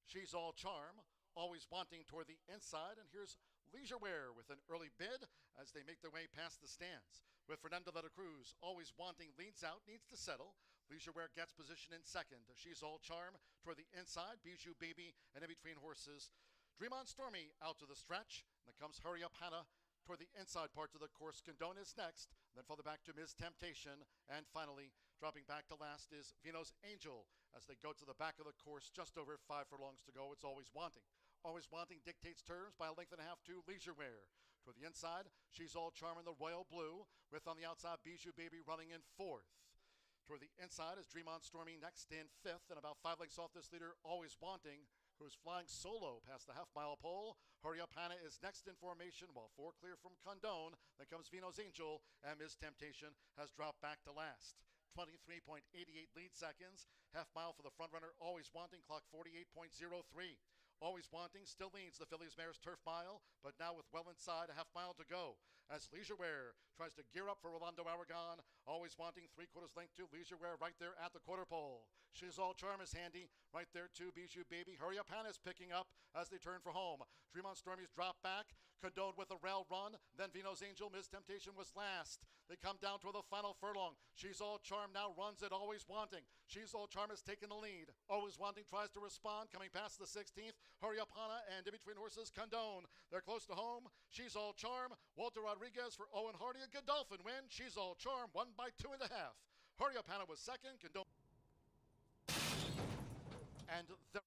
She's All Charm, always wanting toward the inside, and here's Leisure Wear with an early bid as they make their way past the stands. With Fernando de la Cruz, always wanting, leads out, needs to settle. Leisure Wear gets position in second. She's All Charm toward the inside. Bijou Baby and in between horses. Dream On Stormy out to the stretch. And then comes Hurry Up Hannah toward the inside parts of the course. Condone is next. And then further back to Ms. Temptation. And finally, dropping back to last is Vino's Angel as they go to the back of the course. Just over 5 furlongs to go. It's Always Wanting. Always Wanting dictates terms by a length and a half to Leisure Wear. Toward the inside, She's All Charm in the Royal Blue, with on the outside Bijou Baby running in 4th. Toward the inside is Dream On Stormy next in 5th, and about 5 lengths off this leader, Always Wanting, who's flying solo past the half-mile pole. Hurry Up Hannah is next in formation, while 4 clear from Condone. Then comes Vino's Angel, and Ms. Temptation has dropped back to last. 23.88 lead seconds. Half mile for the front runner, Always Wanting, clock 48.03. Always Wanting still leads the Phillies Mares Turf Mile, but now with well inside a half mile to go. As Leisure Wear tries to gear up for Rolando Aragon, Always Wanting 3/4 length to Leisure Wear right there at the quarter pole. She's All Charm is handy right there too. Bijou Baby, Hurry Up Hannah's picking up as they turn for home. Dream On Stormy's drop back, Condone with a rail run, then Vino's Angel, Ms. Temptation was last. They come down to the final furlong. She's All Charm now runs it, Always Wanting. She's All Charm has taken the lead. Always Wanting tries to respond, coming past the 16th. Hurry Up Hannah and in between horses, Condone. They're close to home. She's All Charm. Walter Rodriguez for Owen Hardy. A Godolphin win. She's All Charm won by 2.5. Hurry Up Hannah was second. Condone. And the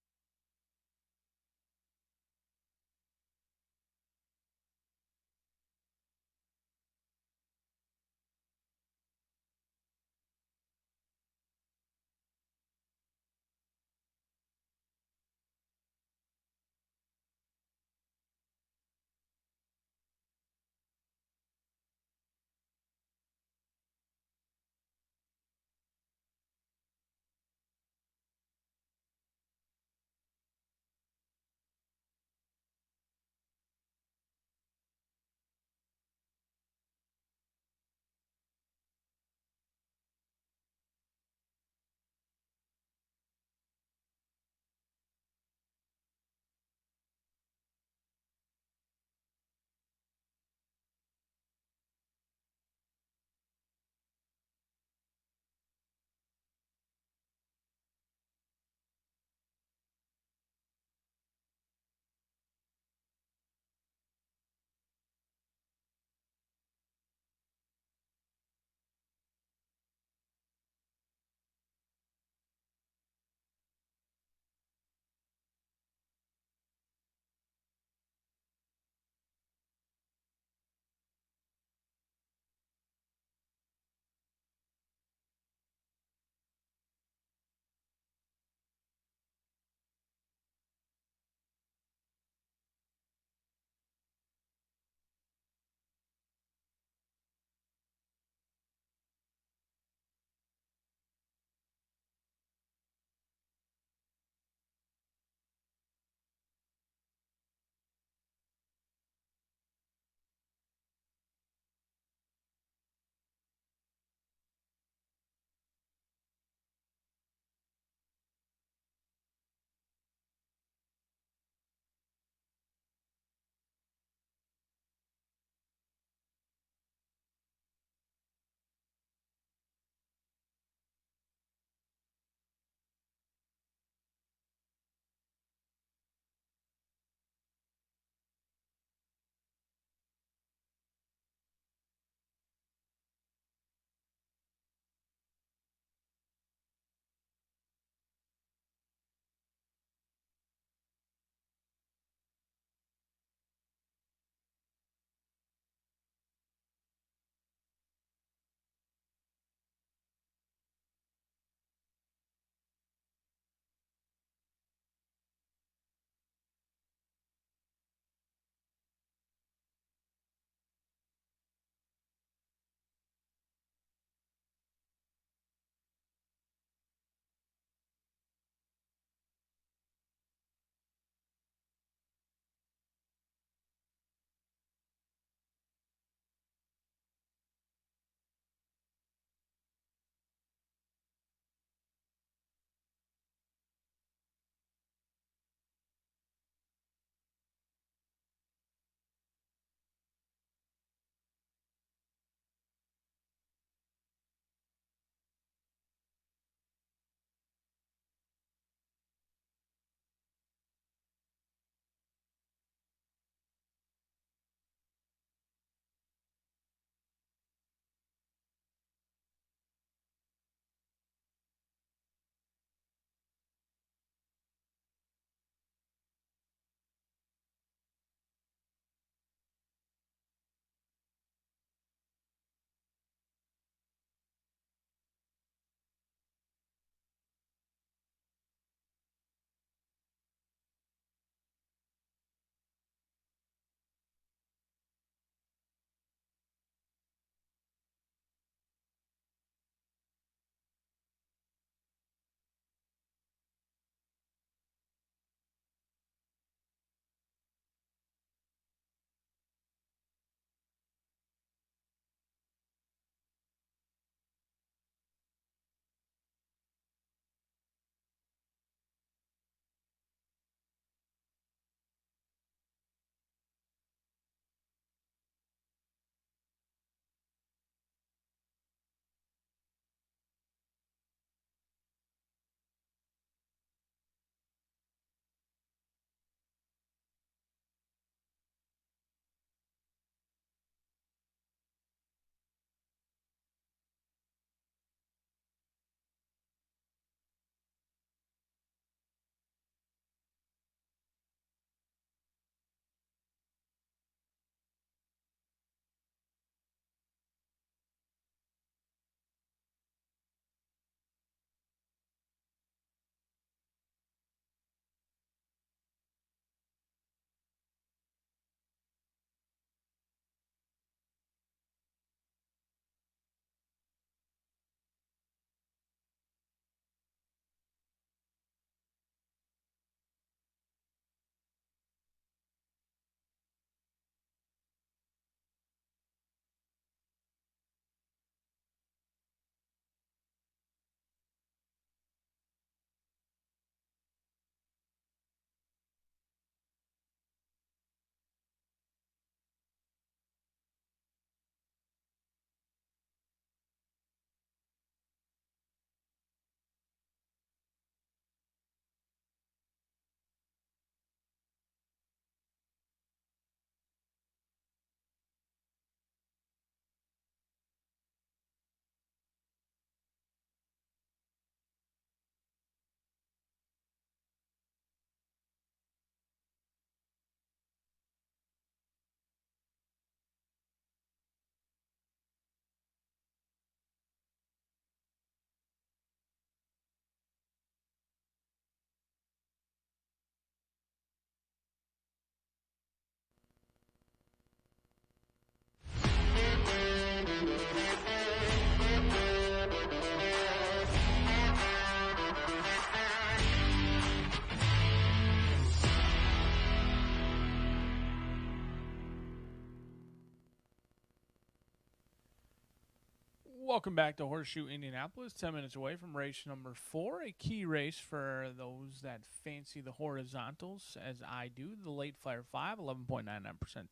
Welcome back to Horseshoe Indianapolis, 10 minutes away from race number 4, a key race for those that fancy the horizontals, as I do. The Late Flyer 5, 11.99%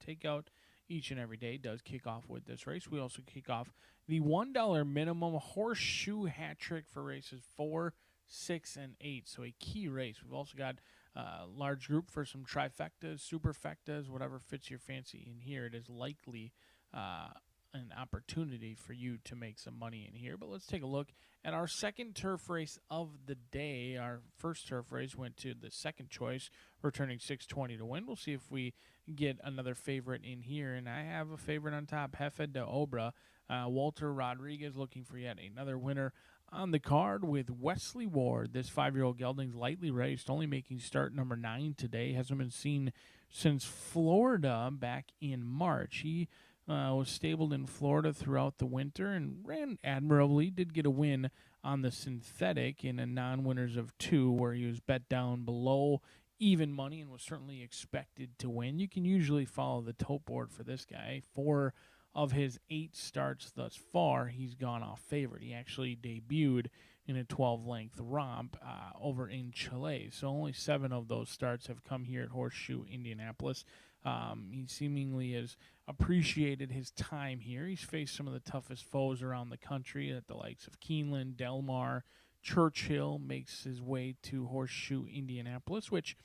takeout each and every day does kick off with this race. We also kick off the $1 minimum horseshoe hat trick for races 4, 6, and 8, so a key race. We've also got a large group for some trifectas, superfectas, whatever fits your fancy in here. It is likely an opportunity for you to make some money in here. But let's take a look at our second turf race of the day. Our first turf race went to the second choice, returning 620 to win. We'll see if we get another favorite in here. And I have a favorite on top, Jefe de Obra. Walter Rodriguez looking for yet another winner on the card with Wesley Ward. This 5-year-old gelding's lightly raced, only making start number 9 today. Hasn't been seen since Florida back in March. He was stabled in Florida throughout the winter and ran admirably. Did get a win on the synthetic in a non-winners of 2 where he was bet down below even money and was certainly expected to win. You can usually follow the tote board for this guy. 4 of his 8 starts thus far, he's gone off favorite. He actually debuted in a 12-length romp over in Chile. So only 7 of those starts have come here at Horseshoe Indianapolis. He seemingly has appreciated his time here. He's faced some of the toughest foes around the country at the likes of Keeneland, Del Mar, Churchill. Makes his way to Horseshoe Indianapolis, which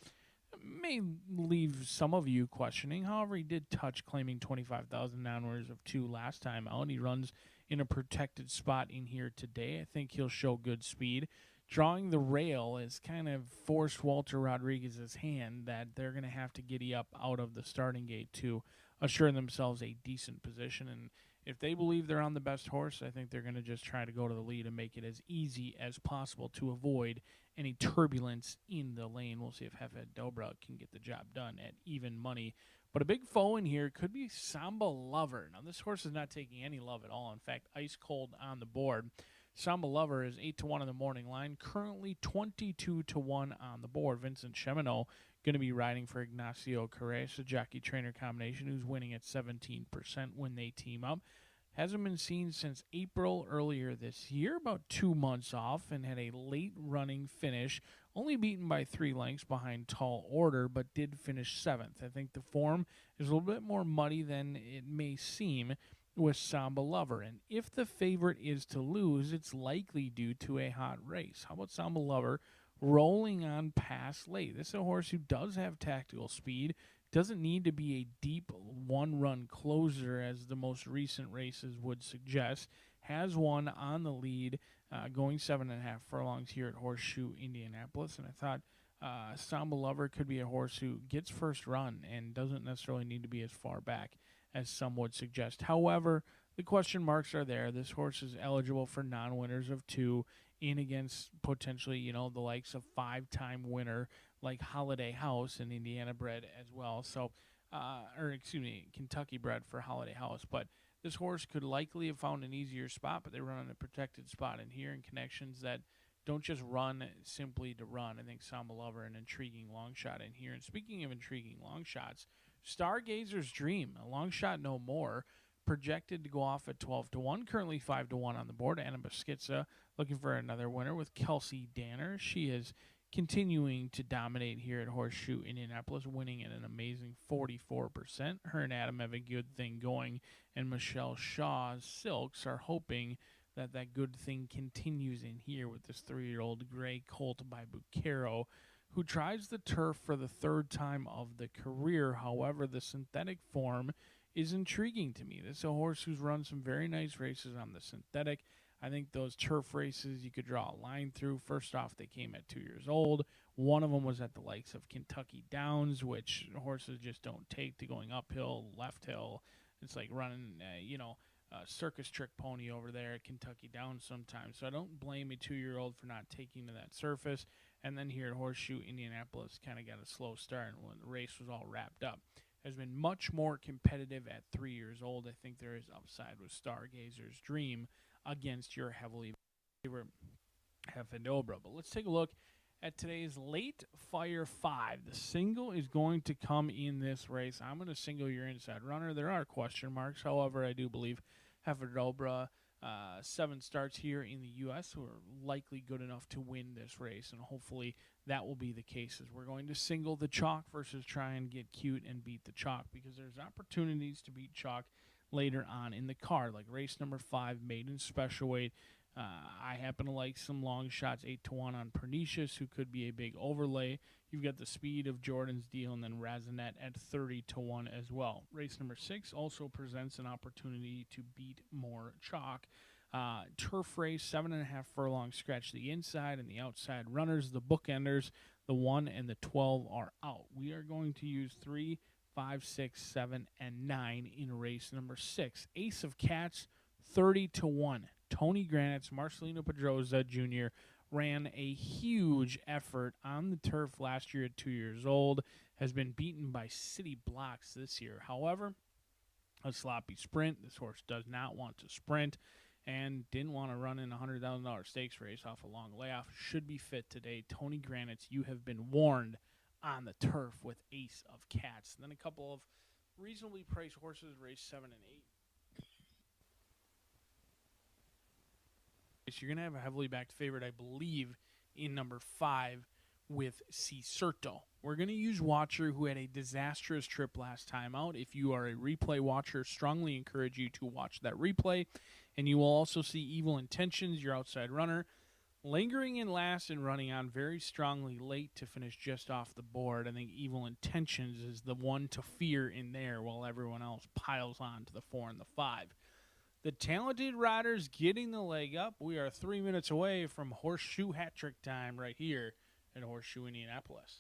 may leave some of you questioning. However, he did touch claiming 25,000 non-winners of 2 last time out. He runs in a protected spot in here today. I think he'll show good speed. Drawing the rail has kind of forced Walter Rodriguez's hand that they're going to have to giddy up out of the starting gate to assure themselves a decent position. And if they believe they're on the best horse, I think they're going to just try to go to the lead and make it as easy as possible to avoid any turbulence in the lane. We'll see if Jefe Dobra can get the job done at even money. But a big foe in here could be Samba Lover. Now, this horse is not taking any love at all. In fact, ice cold on the board. Samba Lover is 8-1 on the morning line, currently 22-1 on the board. Vincent Chemino going to be riding for Ignacio Carrez, a jockey-trainer combination who's winning at 17% when they team up. Hasn't been seen since April earlier this year, about 2 months off, and had a late-running finish, only beaten by 3 lengths behind Tall Order, but did finish 7th. I think the form is a little bit more muddy than it may seem with Samba Lover, and if the favorite is to lose, it's likely due to a hot race. How about Samba Lover rolling on past late? This is a horse who does have tactical speed, doesn't need to be a deep one-run closer as the most recent races would suggest. Has one on the lead, going 7.5 furlongs here at Horseshoe Indianapolis, and I thought Samba Lover could be a horse who gets first run and doesn't necessarily need to be as far back as some would suggest. However, the question marks are there. This horse is eligible for non-winners of 2 in against potentially, the likes of 5-time winner like Holiday House and Indiana bred as well. So, Kentucky bred for Holiday House. But this horse could likely have found an easier spot, but they run in a protected spot in here in connections that don't just run simply to run. I think Samba Lover, an intriguing long shot in here. And speaking of intriguing long shots, Stargazer's Dream, a long shot no more, projected to go off at 12-1, currently 5-1 on the board. Anna Beschizza looking for another winner with Kelsey Danner. She is continuing to dominate here at Horseshoe Indianapolis, winning at an amazing 44%. Her and Adam have a good thing going, and Michelle Shaw's Silks are hoping that that good thing continues in here with this 3-year-old gray colt by Bucaro, who tries the turf for the 3rd time of the career. However, the synthetic form is intriguing to me. This is a horse who's run some very nice races on the synthetic. I think those turf races you could draw a line through. First off, they came at 2 years old. One of them was at the likes of Kentucky Downs, which horses just don't take to going uphill, left hill. It's like running, a circus trick pony over there at Kentucky Downs sometimes. So I don't blame a 2-year-old for not taking to that surface. And then here at Horseshoe Indianapolis, kind of got a slow start when the race was all wrapped up. Has been much more competitive at 3 years old. I think there is upside with Stargazer's Dream against your heavily favorite Jefe Dobra. But let's take a look at today's Late Fire 5. The single is going to come in this race. I'm going to single your inside runner. There are question marks. However, I do believe Jefe Dobra 7 starts here in the U.S. who are likely good enough to win this race, and hopefully that will be the case as we're going to single the chalk versus try and get cute and beat the chalk, because there's opportunities to beat chalk later on in the card, like race number 5, maiden special weight. I happen to like some long shots, 8-1 on Pernicious, who could be a big overlay. You've got the speed of Jordan's Deal and then Razanet at 30-1 as well. Race number 6 also presents an opportunity to beat more chalk. Turf race, 7.5 furlong, scratch the inside and the outside runners. The bookenders, the 1 and the 12 are out. We are going to use 3, 5, 6, 7, and 9 in race number 6. Ace of Cats, 30-1. Tony Granite's Marcelino Pedroza Jr. ran a huge effort on the turf last year at 2 years old, has been beaten by City Blocks this year. However, a sloppy sprint. This horse does not want to sprint and didn't want to run in a $100,000 stakes race off a long layoff. Should be fit today. Tony Granite's, you have been warned on the turf with Ace of Cats. And then a couple of reasonably priced horses, race 7 and 8. You're going to have a heavily backed favorite, I believe, in number 5 with Cicerto. We're going to use Watcher, who had a disastrous trip last time out. If you are a replay watcher, strongly encourage you to watch that replay. And you will also see Evil Intentions, your outside runner, lingering in last and running on very strongly late to finish just off the board. I think Evil Intentions is the one to fear in there while everyone else piles on to the 4 and the 5. The talented riders getting the leg up. We are 3 minutes away from Horseshoe hat trick time right here at Horseshoe Indianapolis.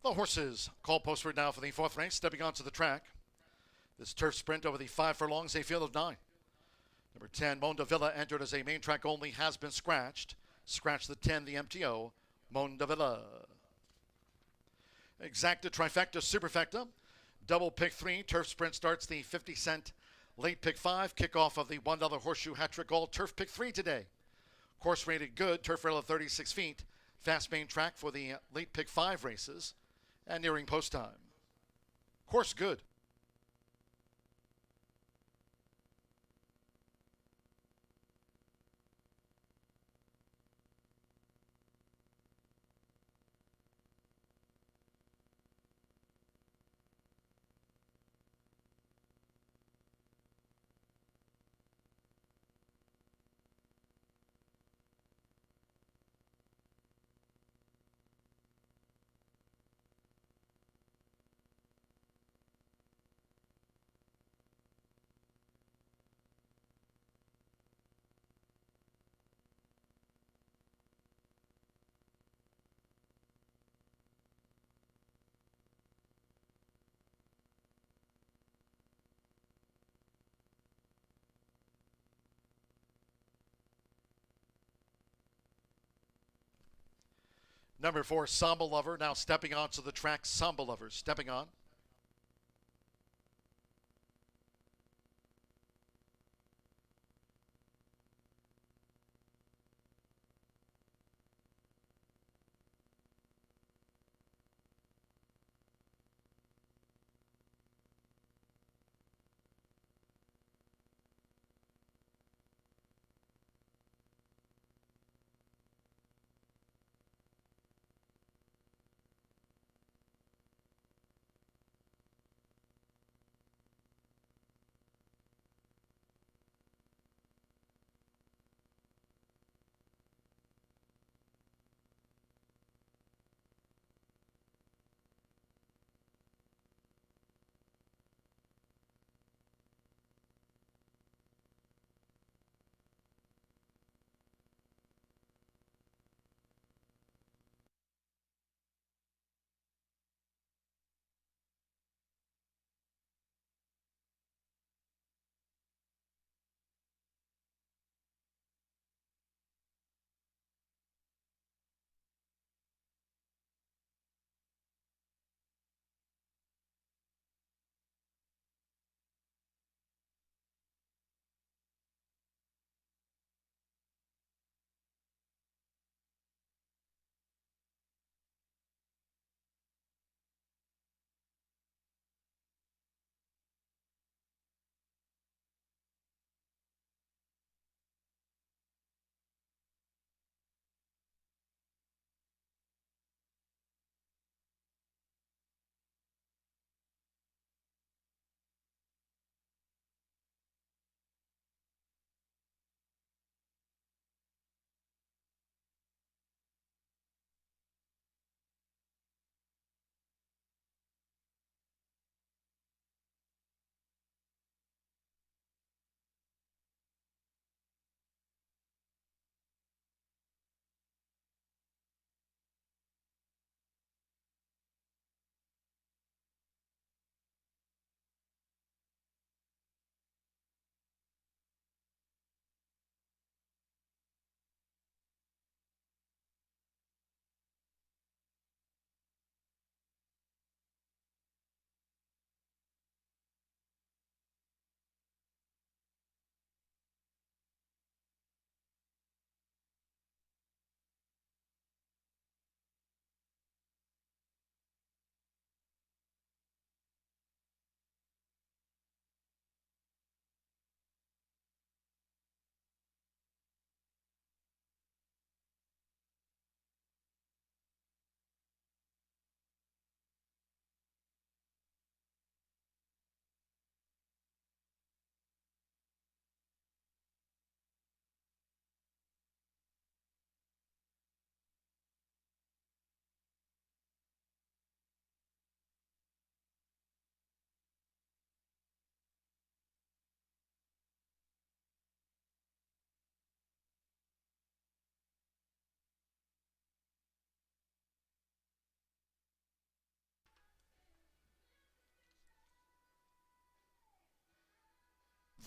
The horses, call post right now for the 4th race, stepping onto the track. This turf sprint over the 5 furlongs, a field of 9. Number 10, Monda Villa, entered as a main track only, has been scratched. Scratch the 10, the MTO, Monda Villa. Exacta, trifecta, superfecta. Double pick 3, turf sprint starts the 50-cent late pick 5. Kickoff of the $1 horseshoe hat trick all turf pick 3 today. Course rated good, turf rail of 36 feet. Fast main track for the late pick 5 races. And nearing post time. Course good. Number 4, Samba Lover, now stepping onto the track. Samba Lover stepping on.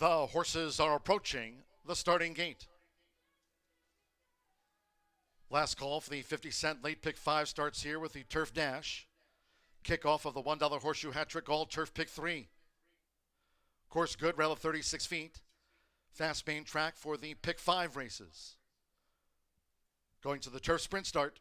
The horses are approaching the starting gate. Last call for the 50-cent late pick 5 starts here with the Turf Dash. Kickoff of the $1 Horseshoe Hat Trick All Turf Pick 3. Course good, rail of 36 feet. Fast main track for the pick 5 races. Going to the turf sprint start.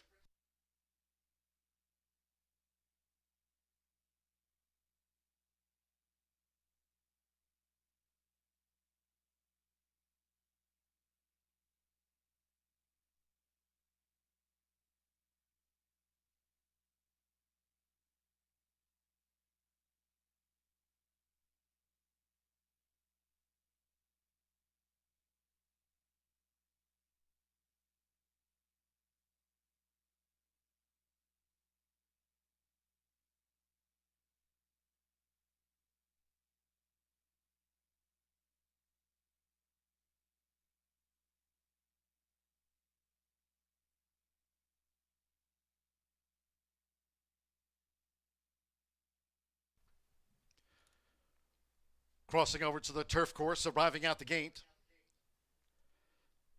Crossing over to the turf course, arriving at the gate.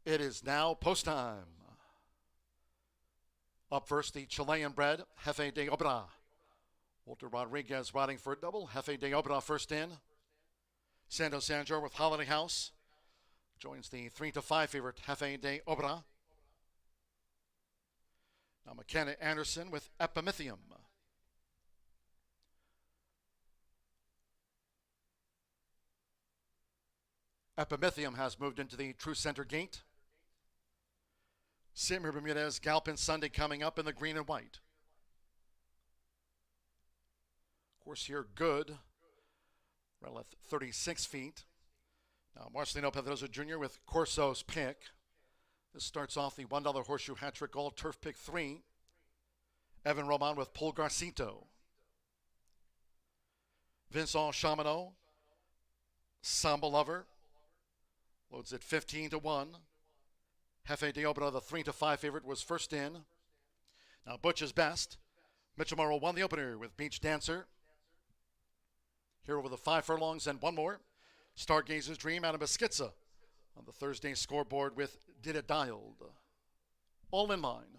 It is now post time. Up first, the Chilean bred Jefe de Obra. Walter Rodriguez riding for a double. Jefe de Obra first in. Sando Sanjor with Holiday House joins the 3-5 favorite Jefe de Obra. Now McKenna Anderson with Epimethium. Epimethium has moved into the true center gate. Simmer Bermudez, Galpin Sunday coming up in the green and white. Course here good. Rail at 36 feet. Now Marcelino Pedrosa Jr. with Corso's pick. This starts off the $1 Horseshoe Hat Trick All Turf Pick 3. Evan Roman with Pulgarcito. Vincent Chamano. Samba Lover. Loads at 15-1. Jefe de Obra, the 3-5 favorite, was first in. Now Butch is best. Mitchell Morrow won the opener with Beach Dancer. Here over the 5 furlongs and one more. Stargazer's Dream out of Mesquitza on the Thursday scoreboard with Did It Dialed. All in line.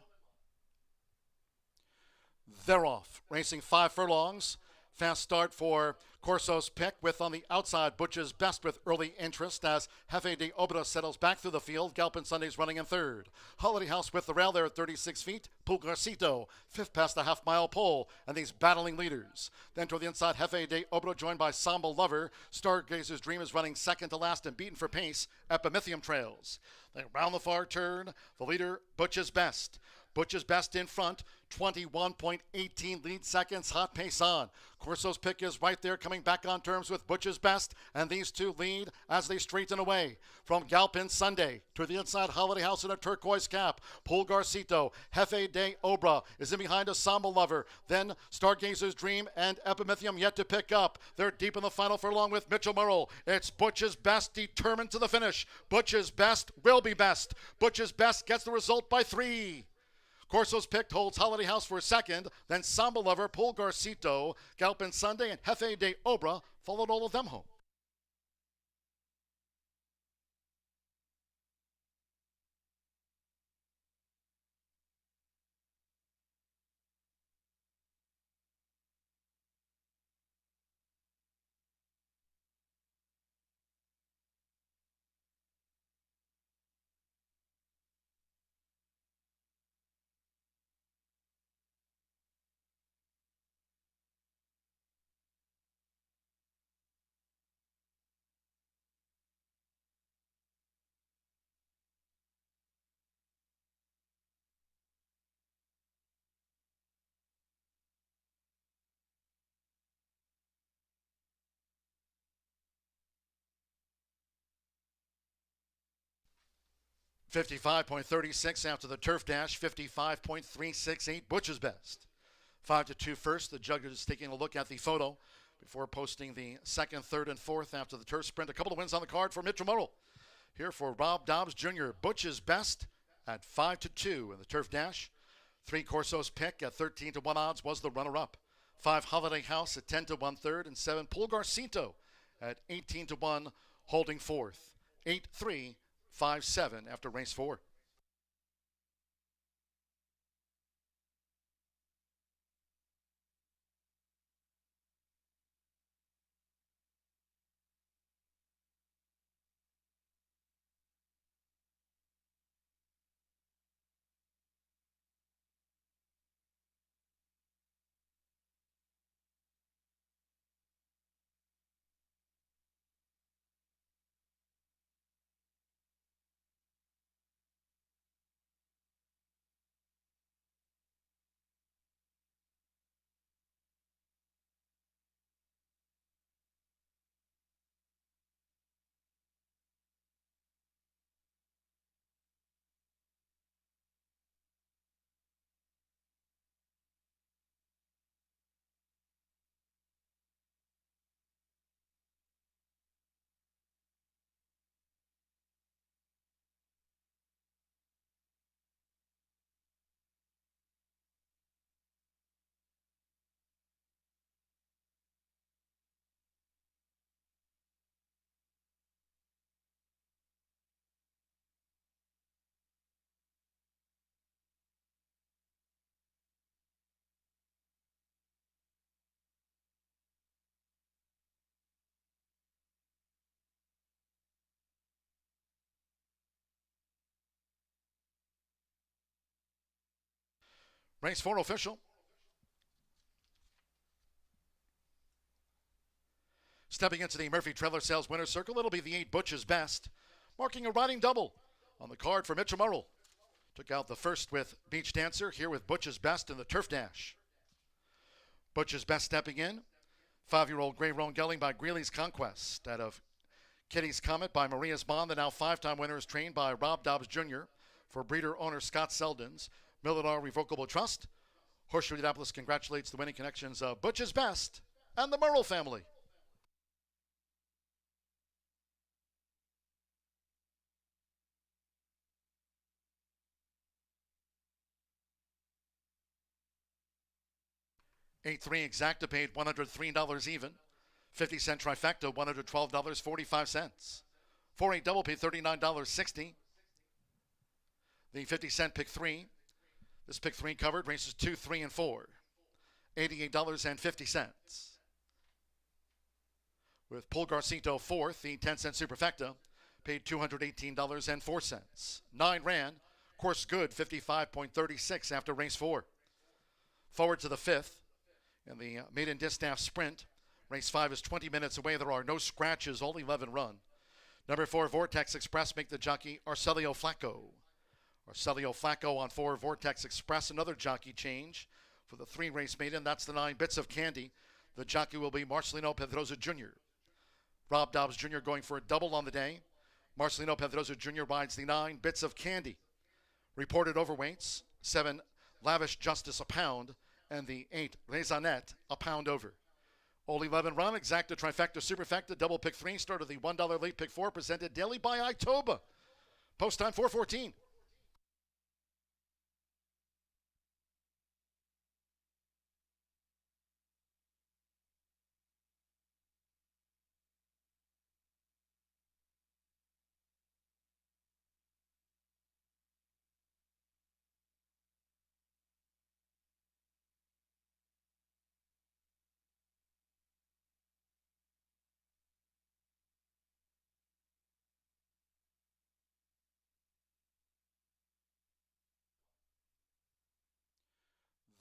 They're off. Racing 5 furlongs. Fast start for Corso's pick with on the outside Butch's best with early interest as Jefe de Obra settles back through the field. Galpin Sunday's running in third. Holiday House with the rail there at 36 feet. Pulgarcito, 5th past the half-mile pole, and these battling leaders. Then toward the inside, Jefe de Obra joined by Samba Lover. Stargazer's Dream is running second to last and beaten for pace. Epimethium trails. Then round the far turn, the leader, Butch's best. Butch's best in front, 21.18 lead seconds, hot pace on. Corso's pick is right there, coming back on terms with Butch's best, and these two lead as they straighten away. From Galpin Sunday to the inside, Holiday House in a turquoise cap. Pulgarcito, Jefe de Obra is in behind a Samba Lover. Then Stargazer's Dream and Epimethium yet to pick up. They're deep in the final furlong with Mitchell Murrell. It's Butch's best, determined to the finish. Butch's best will be best. Butch's best gets the result by 3. Corso's pick holds Holiday House for a second, then Samba Lover, Pulgarcito, Galpin Sunday, and Jefe de Obra followed all of them home. $55.36 after the turf dash, $55.368 Butch's best. 5-2 first. The judge is taking a look at the photo before posting the second, third, and fourth after the turf sprint. A couple of wins on the card for Mitchell Murrell. Here for Rob Dobbs Jr. Butch's best at 5-2 in the turf dash. 3 Corso's pick at 13-1 odds was the runner-up. 5 Holiday House at 10-1 third, and 7 Pulgarcito at 18-1 holding fourth. 8-3-5-7 after race 4. Race 4 official. Stepping into the Murphy Trailer Sales winner's circle, it'll be the 8 Butch's Best, marking a riding double on the card for Mitchell Murrell. Took out the first with Beach Dancer, here with Butch's Best in the Turf Dash. Butch's Best stepping in. 5-year-old Grey Roan Gelding by Greeley's Conquest. Out of Kitty's Comet by Maria's Bond. The now 5-time winner is trained by Rob Dobbs Jr. for breeder owner Scott Seldon's Milidar Revocable Trust. Horseshoe Indianapolis congratulates the winning connections of Butch's Best and the Murrell family. $8-3 Exacta paid $103 even. 50-cent trifecta, $112.45. 4-8 double paid $39.60. The 50-cent pick 3. This pick 3 covered races 2, 3, and 4. $88.50. With Pulgarcito fourth, the 10-cent superfecta paid $218.04. 9 ran. Course good, 55.36 after race 4. Forward to the 5th. In the maiden distaff sprint, race 5 is 20 minutes away. There are no scratches, all 11 run. Number 4, Vortex Express, make the jockey Arcelio Flacco. Arcelio Flacco on 4, Vortex Express, another jockey change for the 3 race maiden. That's the 9 Bits of Candy. The jockey will be Marcelino Pedroza Jr. Rob Dobbs Jr. going for a double on the day. Marcelino Pedroza Jr. rides the 9 Bits of Candy. Reported overweights, 7 Lavish Justice a pound, and the 8 Raisonnette a pound over. All 11 run, Exacta, Trifecta, Superfecta, double pick 3, start of the $1 late pick 4, presented daily by Itoba. Post time 4:14.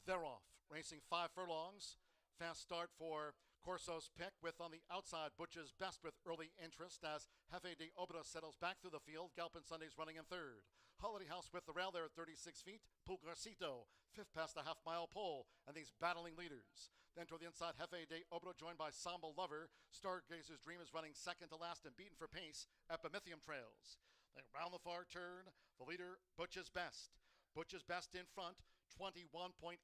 They're off. Racing 5 furlongs. Fast start for Corso's pick with on the outside Butch's Best with early interest as Jefe de Obra settles back through the field. Galpin Sunday's running in third. Holiday House with the rail there at 36 feet. Pulgarcito, 5th past the half-mile pole, and these battling leaders. Then toward the inside, Jefe de Obra joined by Samba Lover. Stargazer's Dream is running second to last and beaten for pace at Prometheum Trails. Then round the far turn, the leader, Butch's Best. Butch's Best in front, 21.18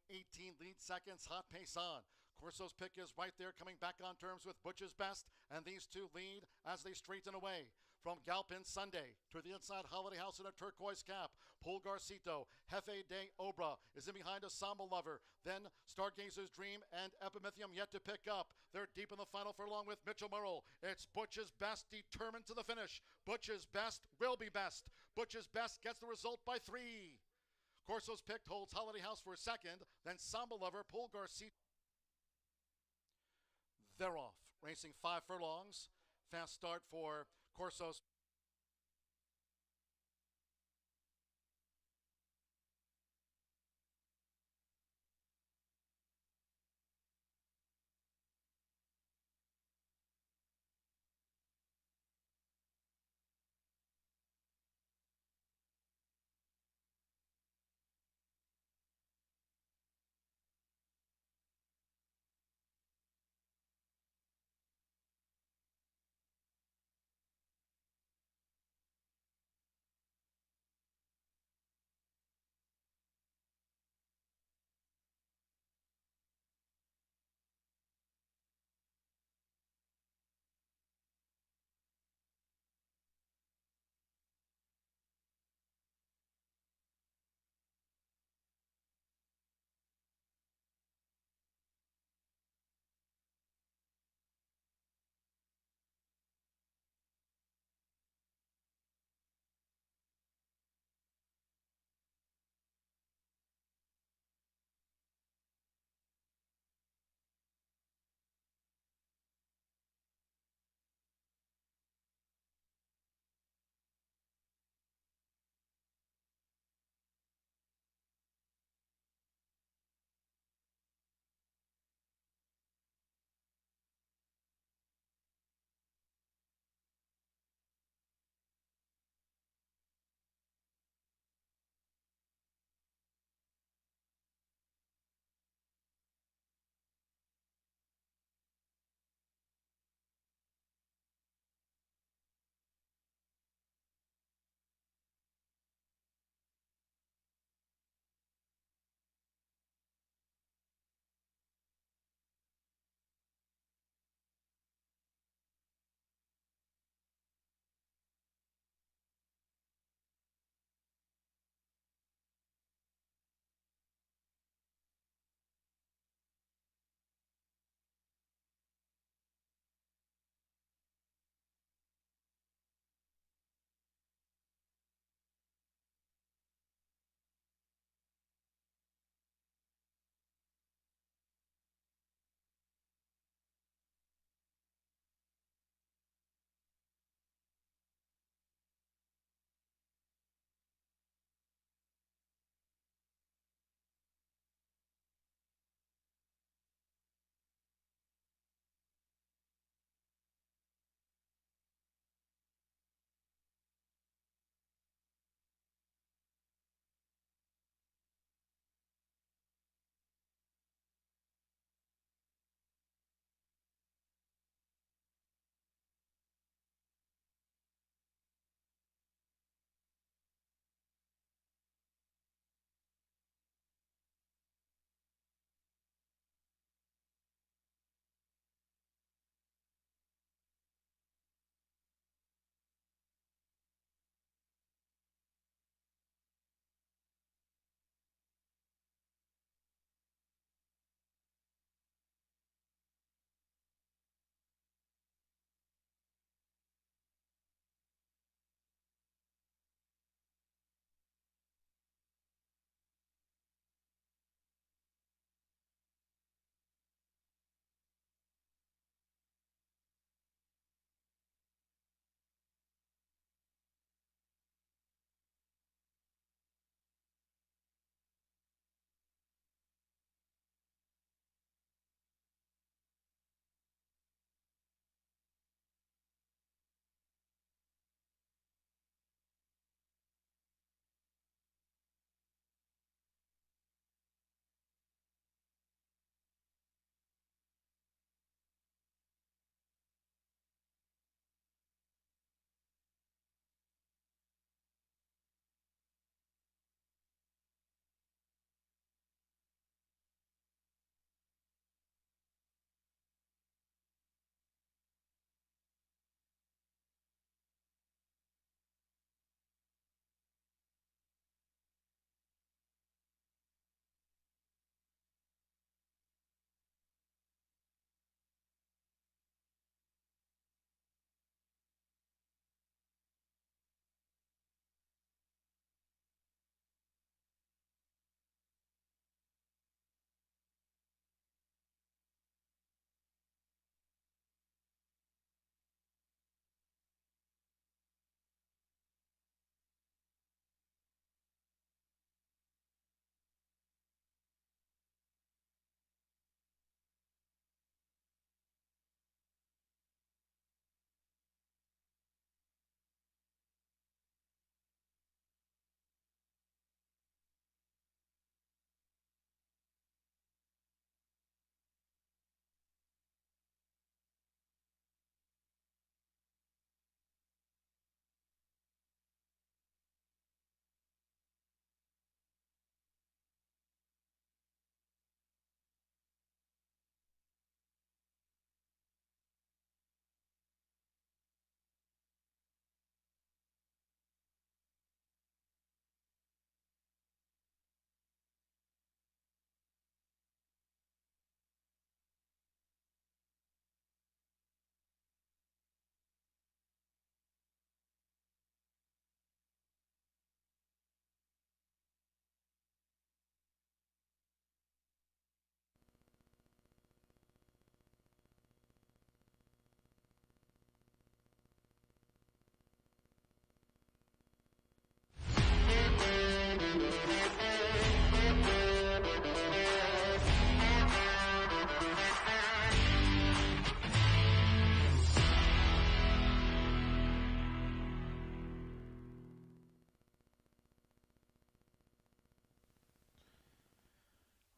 lead seconds, hot pace on. Corso's pick is right there, coming back on terms with Butch's Best, and these two lead as they straighten away. From Galpin Sunday to the inside, Holiday House in a turquoise cap. Pulgarcito, Jefe de Obra is in behind a Samba Lover. Then Stargazer's Dream and Epimethium yet to pick up. They're deep in the final furlong with Mitchell Murrell. It's Butch's Best determined to the finish. Butch's Best will be best. Butch's Best gets the result by 3. Corso's picked, holds Holiday House for a second. Then Samba Lover, Pulgarcito. They're off. Racing 5 furlongs. Fast start for Corso's.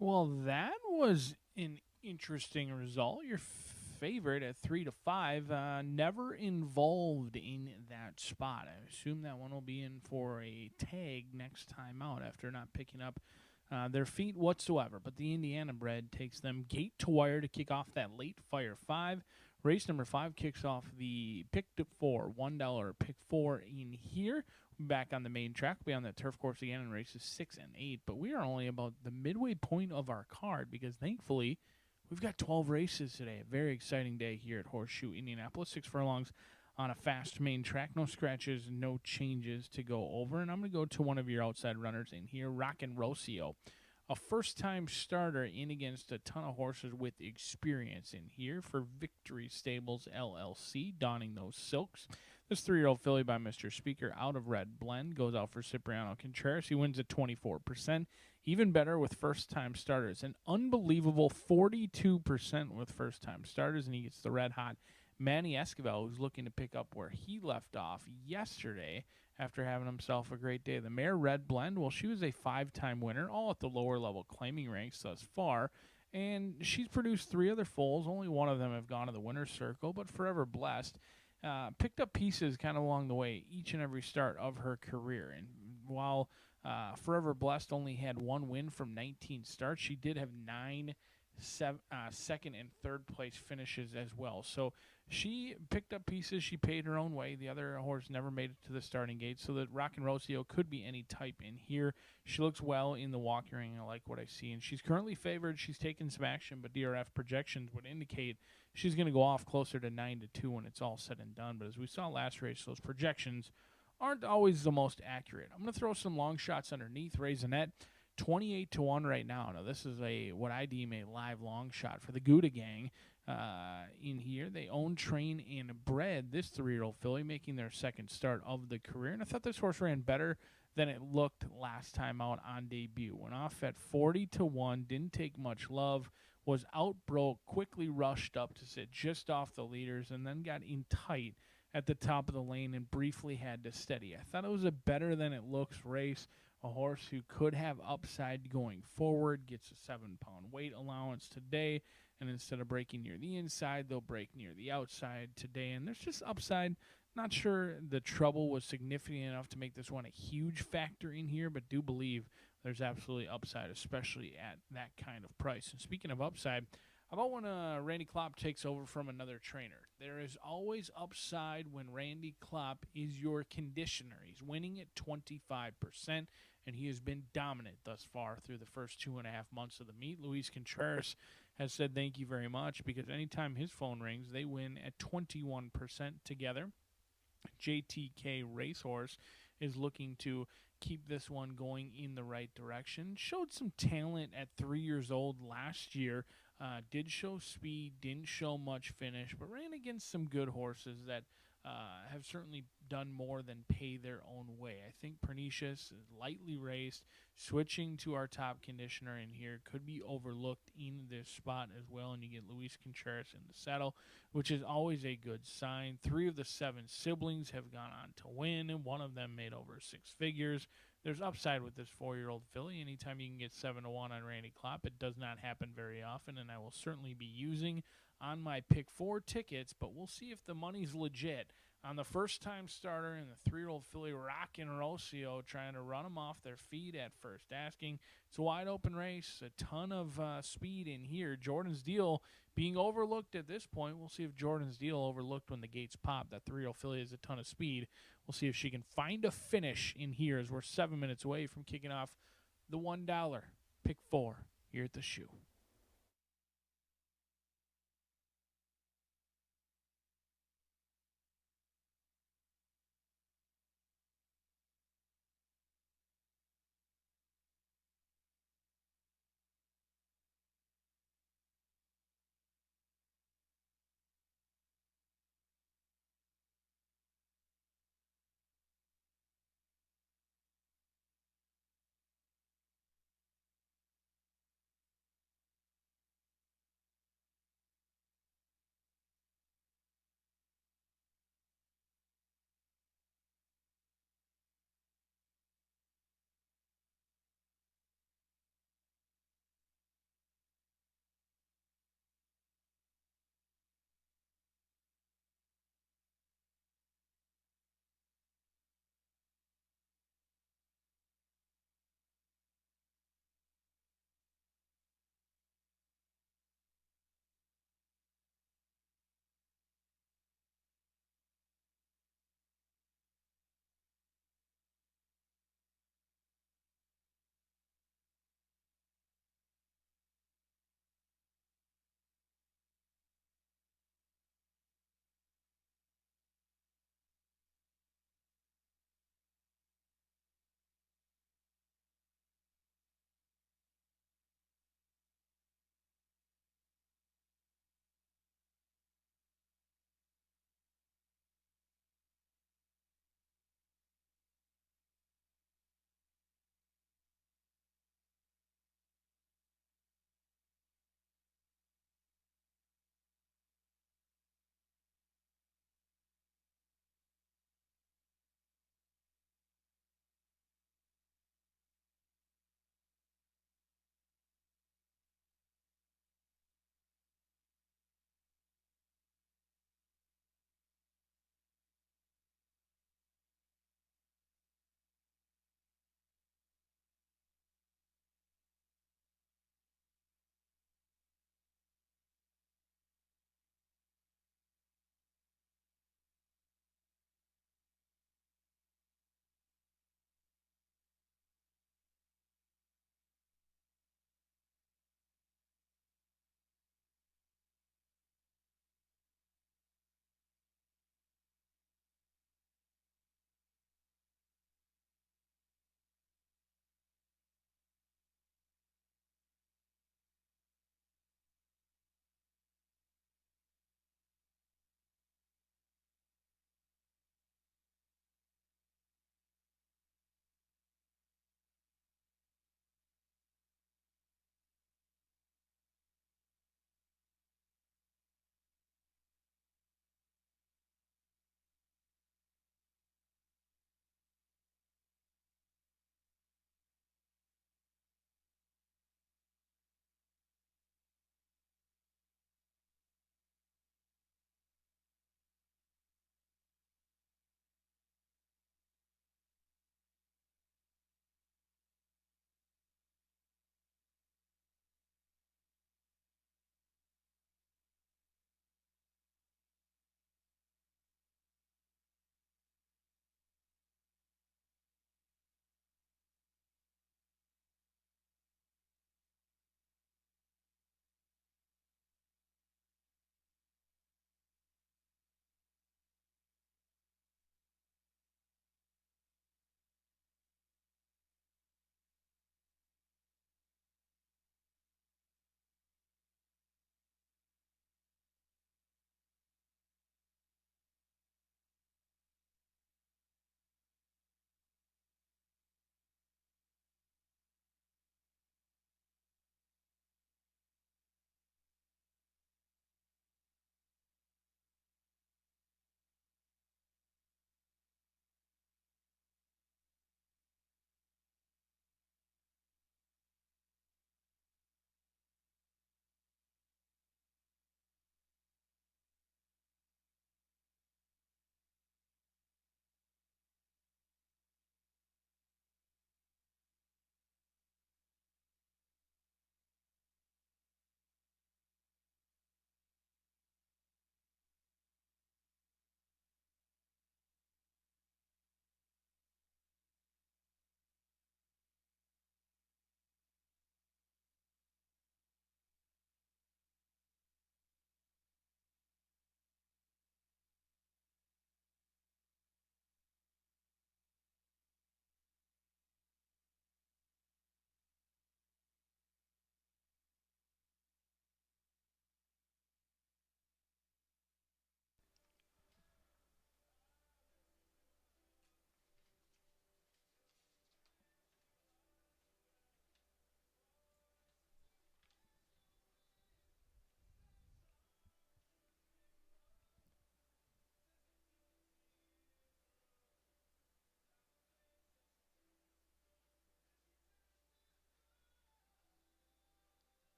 Well, that was an interesting result. Your favorite at 3 to 5, never involved in that spot. I assume that one will be in for a tag next time out after not picking up their feet whatsoever. But the Indiana bred takes them gate to wire to kick off that late fire 5. Race number 5 kicks off the pick to 4, $1 pick 4 in here. Back on the main track, we'll be on the turf course again in races 6 and 8. But we are only about the midway point of our card because thankfully we've got 12 races today. A very exciting day here at Horseshoe Indianapolis. 6 furlongs on a fast main track. No scratches, no changes to go over. And I'm going to go to one of your outside runners in here, Rockin' Rocio. A first-time starter in against a ton of horses with experience in here for Victory Stables LLC, donning those silks. This 3-year-old filly by Mr. Speaker out of Red Blend goes out for Cipriano Contreras. He wins at 24%. Even better with first-time starters. An unbelievable 42% with first-time starters, and he gets the red-hot Manny Esquivel, who's looking to pick up where he left off yesterday after having himself a great day. The mare Red Blend, well, she was a 5-time winner, all at the lower-level claiming ranks thus far, and she's produced 3 other foals. Only one of them have gone to the winner's circle, but forever blessed. Picked up pieces kind of along the way each and every start of her career. And while Forever Blessed only had 1 win from 19 starts, she did have 9 second and third place finishes as well. So she picked up pieces. She paid her own way. The other horse never made it to the starting gate, so that Rockin' Rocio could be any type in here. She looks well in the walking ring. I like what I see, and she's currently favored. She's taken some action, but DRF projections would indicate she's going to go off closer to 9-2 when it's all said and done. But as we saw last race, those projections aren't always the most accurate. I'm going to throw some long shots underneath. Raisinette, 28-1 right now. Now, this is what I deem a live long shot for the Gouda gang in here. They own, train, and bred this 3-year-old filly, making their second start of the career. And I thought this horse ran better than it looked last time out on debut. Went off at 40-1, didn't take much love, was outbroke, quickly rushed up to sit just off the leaders, and then got in tight at the top of the lane and briefly had to steady. I thought it was a better than it looks race. A horse who could have upside going forward, gets a 7-pound weight allowance today, and instead of breaking near the inside, they'll break near the outside today. And there's just upside. Not sure the trouble was significant enough to make this one a huge factor in here, but do believe there's absolutely upside, especially at that kind of price. And speaking of upside, how about when Randy Klopp takes over from another trainer? There is always upside when Randy Klopp is your conditioner. He's winning at 25%, and he has been dominant thus far through the first 2.5 months of the meet. Luis Contreras has said thank you very much, because anytime his phone rings, they win at 21% together. JTK Racehorse is looking to keep this one going in the right direction. Showed some talent at 3 years old last year. Did show speed, didn't show much finish, but ran against some good horses that have certainly done more than pay their own way. I think Pernicious is lightly raced. Switching to our top conditioner in here could be overlooked in this spot as well, and you get Luis Contreras in the saddle, which is always a good sign. 3 of the 7 siblings have gone on to win, and one of them made over 6 figures. There's upside with this 4-year-old filly. Anytime you can get 7-1 on Randy Klopp, it does not happen very often, and I will certainly be using on my pick 4 tickets, but we'll see if the money's legit on the first-time starter and the 3-year-old filly Rockin' Rocio, trying to run them off their feet at first asking. It's a wide-open race, a ton of speed in here. Jordan's Deal being overlooked at this point. We'll see if Jordan's Deal overlooked when the gates pop. That 3-year-old filly has a ton of speed. We'll see if she can find a finish in here, as we're 7 minutes away from kicking off the $1 pick 4 here at the Shoe.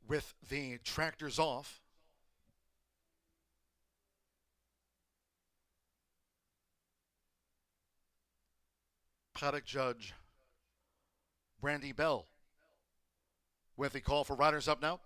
with the tractors off. Paddock judge Brandy Bell with the call for riders up now.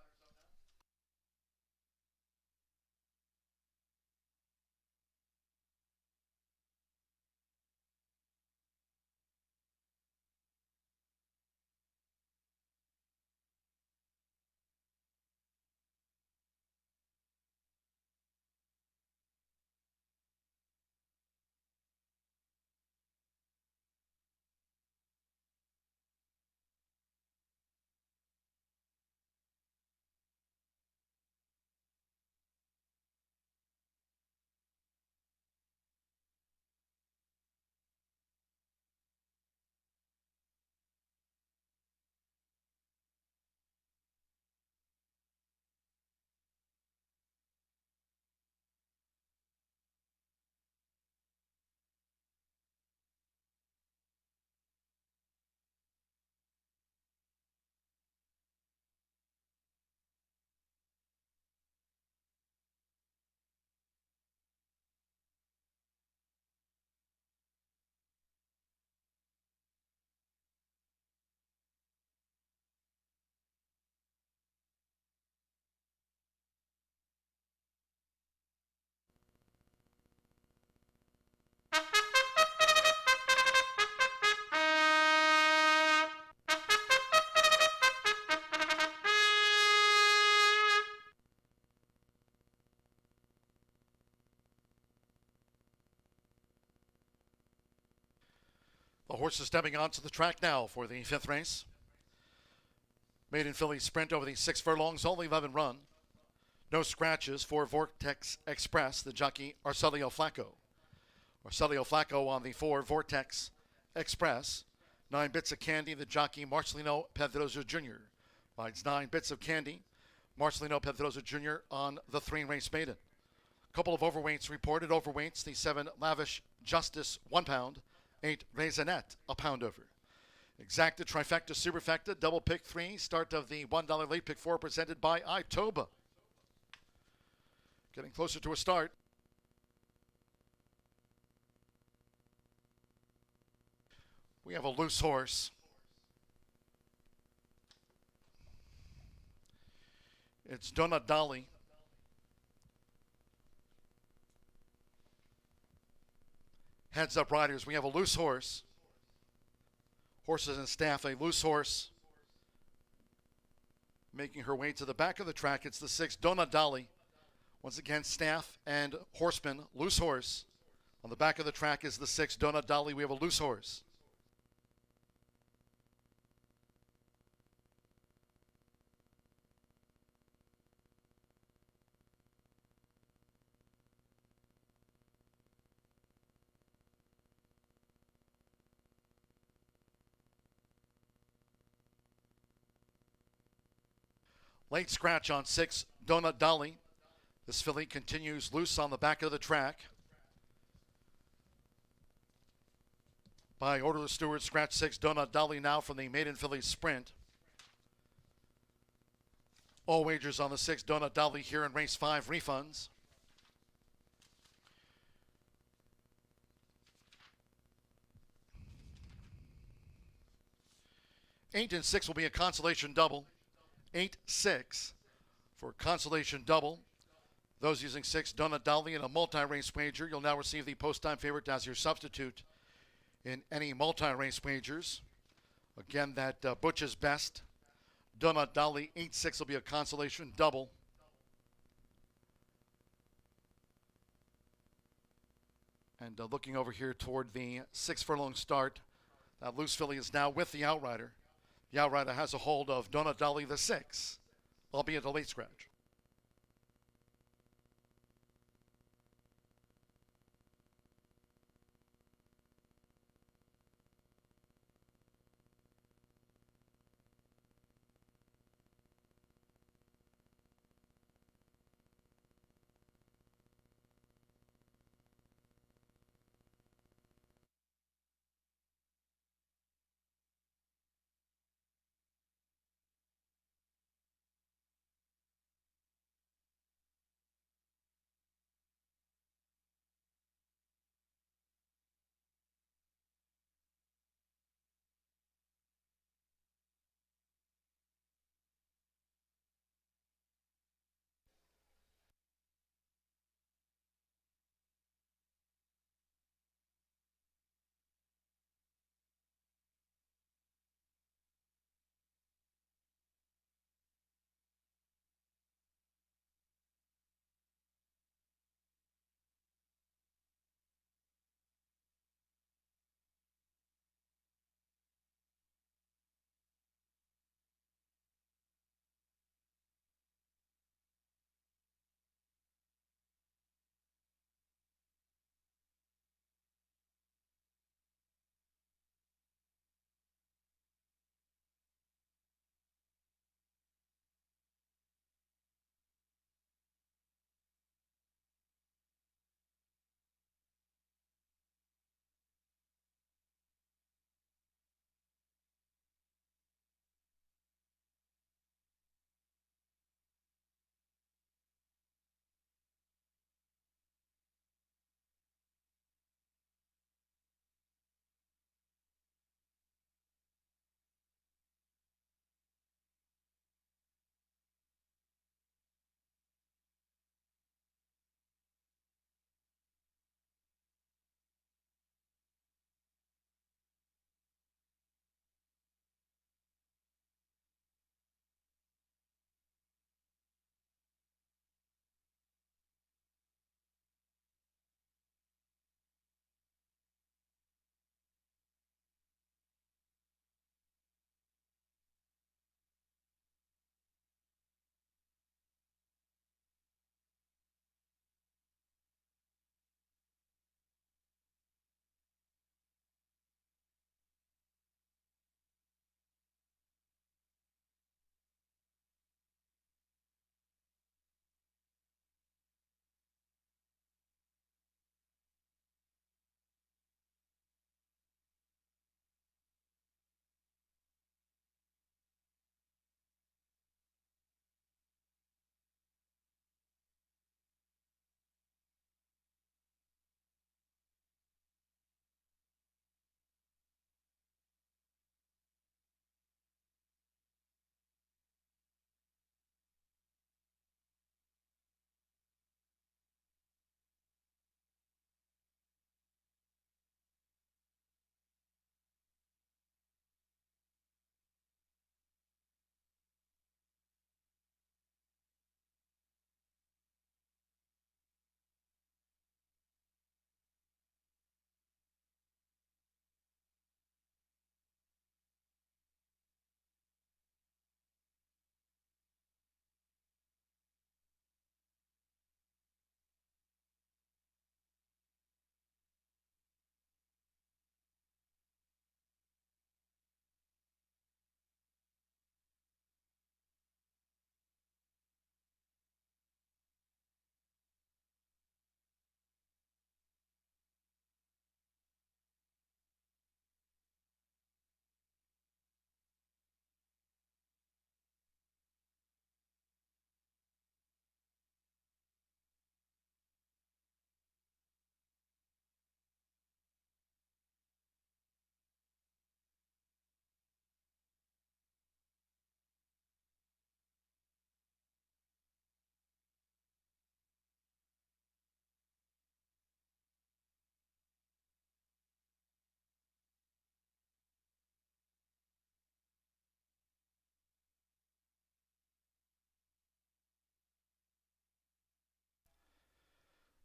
The horses stepping onto the track now for the fifth race. Maiden filly sprint over the 6 furlongs, only 11 run. No scratches for Vortex Express, the jockey Arcelio Flacco. Arcelio Flacco on the 4 Vortex Express. 9 bits of candy, the jockey Marcelino Pedroso Jr. Rides 9 bits of candy. Marcelino Pedroso Jr. on the 3 race maiden. Couple of overweights reported. Overweights, the 7 Lavish Justice 1 pound. 8 Raisonnette, a pound over. Exacta, trifecta, superfecta, double pick 3. Start of the $1 late pick 4 presented by Itoba. Getting closer to a start. We have a loose horse. It's Donna Dolly. Heads up riders, we have a loose horse. Horses and staff, a loose horse. Making her way to the back of the track, it's the 6 Donna Dolly. Once again, staff and horsemen, loose horse. On the back of the track is the 6 Donna Dolly. We have a loose horse. Late scratch on 6 Donut Dolly. This filly continues loose on the back of the track. By order of the steward, scratch 6 Donut Dolly now from the maiden filly sprint. All wagers on the 6 Donut Dolly here in race 5 refunds. Eight and 6 will be a consolation double. 8-6 for consolation double. Those using 6 Donut Dolly in a multi-race wager, you'll now receive the post-time favorite as your substitute in any multi-race wagers. Again, that Butch's Best Donut Dolly 8-6 will be a consolation double. And looking over here toward the 6 furlong start, that loose filly is now with the outrider. The outrider has a hold of Donut Dolly the 6, albeit a late scratch.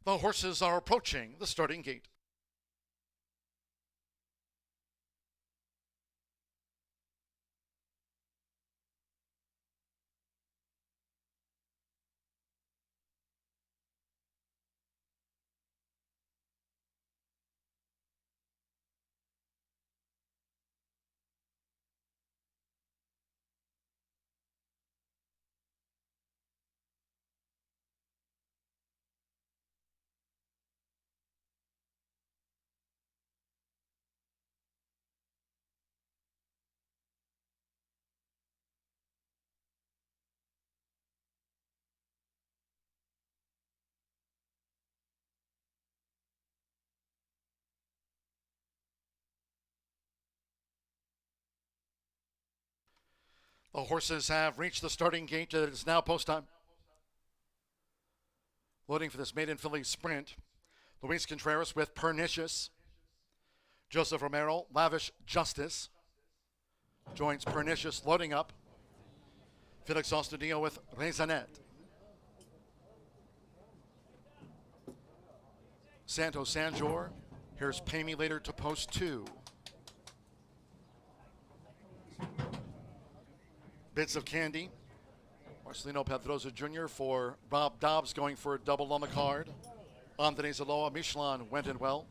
The horses are approaching the starting gate. The horses have reached the starting gate. It is now post time. Loading for this maiden filly sprint. Luis Contreras with Pernicious. Joseph Romero, Lavish Justice. Joins Pernicious loading up. Felix Ostudillo with Raisonnette. Santos Sanjor. Here's Pay Me Later to post 2. Bits of Candy. Marcelino Pedroza Jr. for Rob Dobbs going for a double on the card. Andres Aloa Michelin went in well.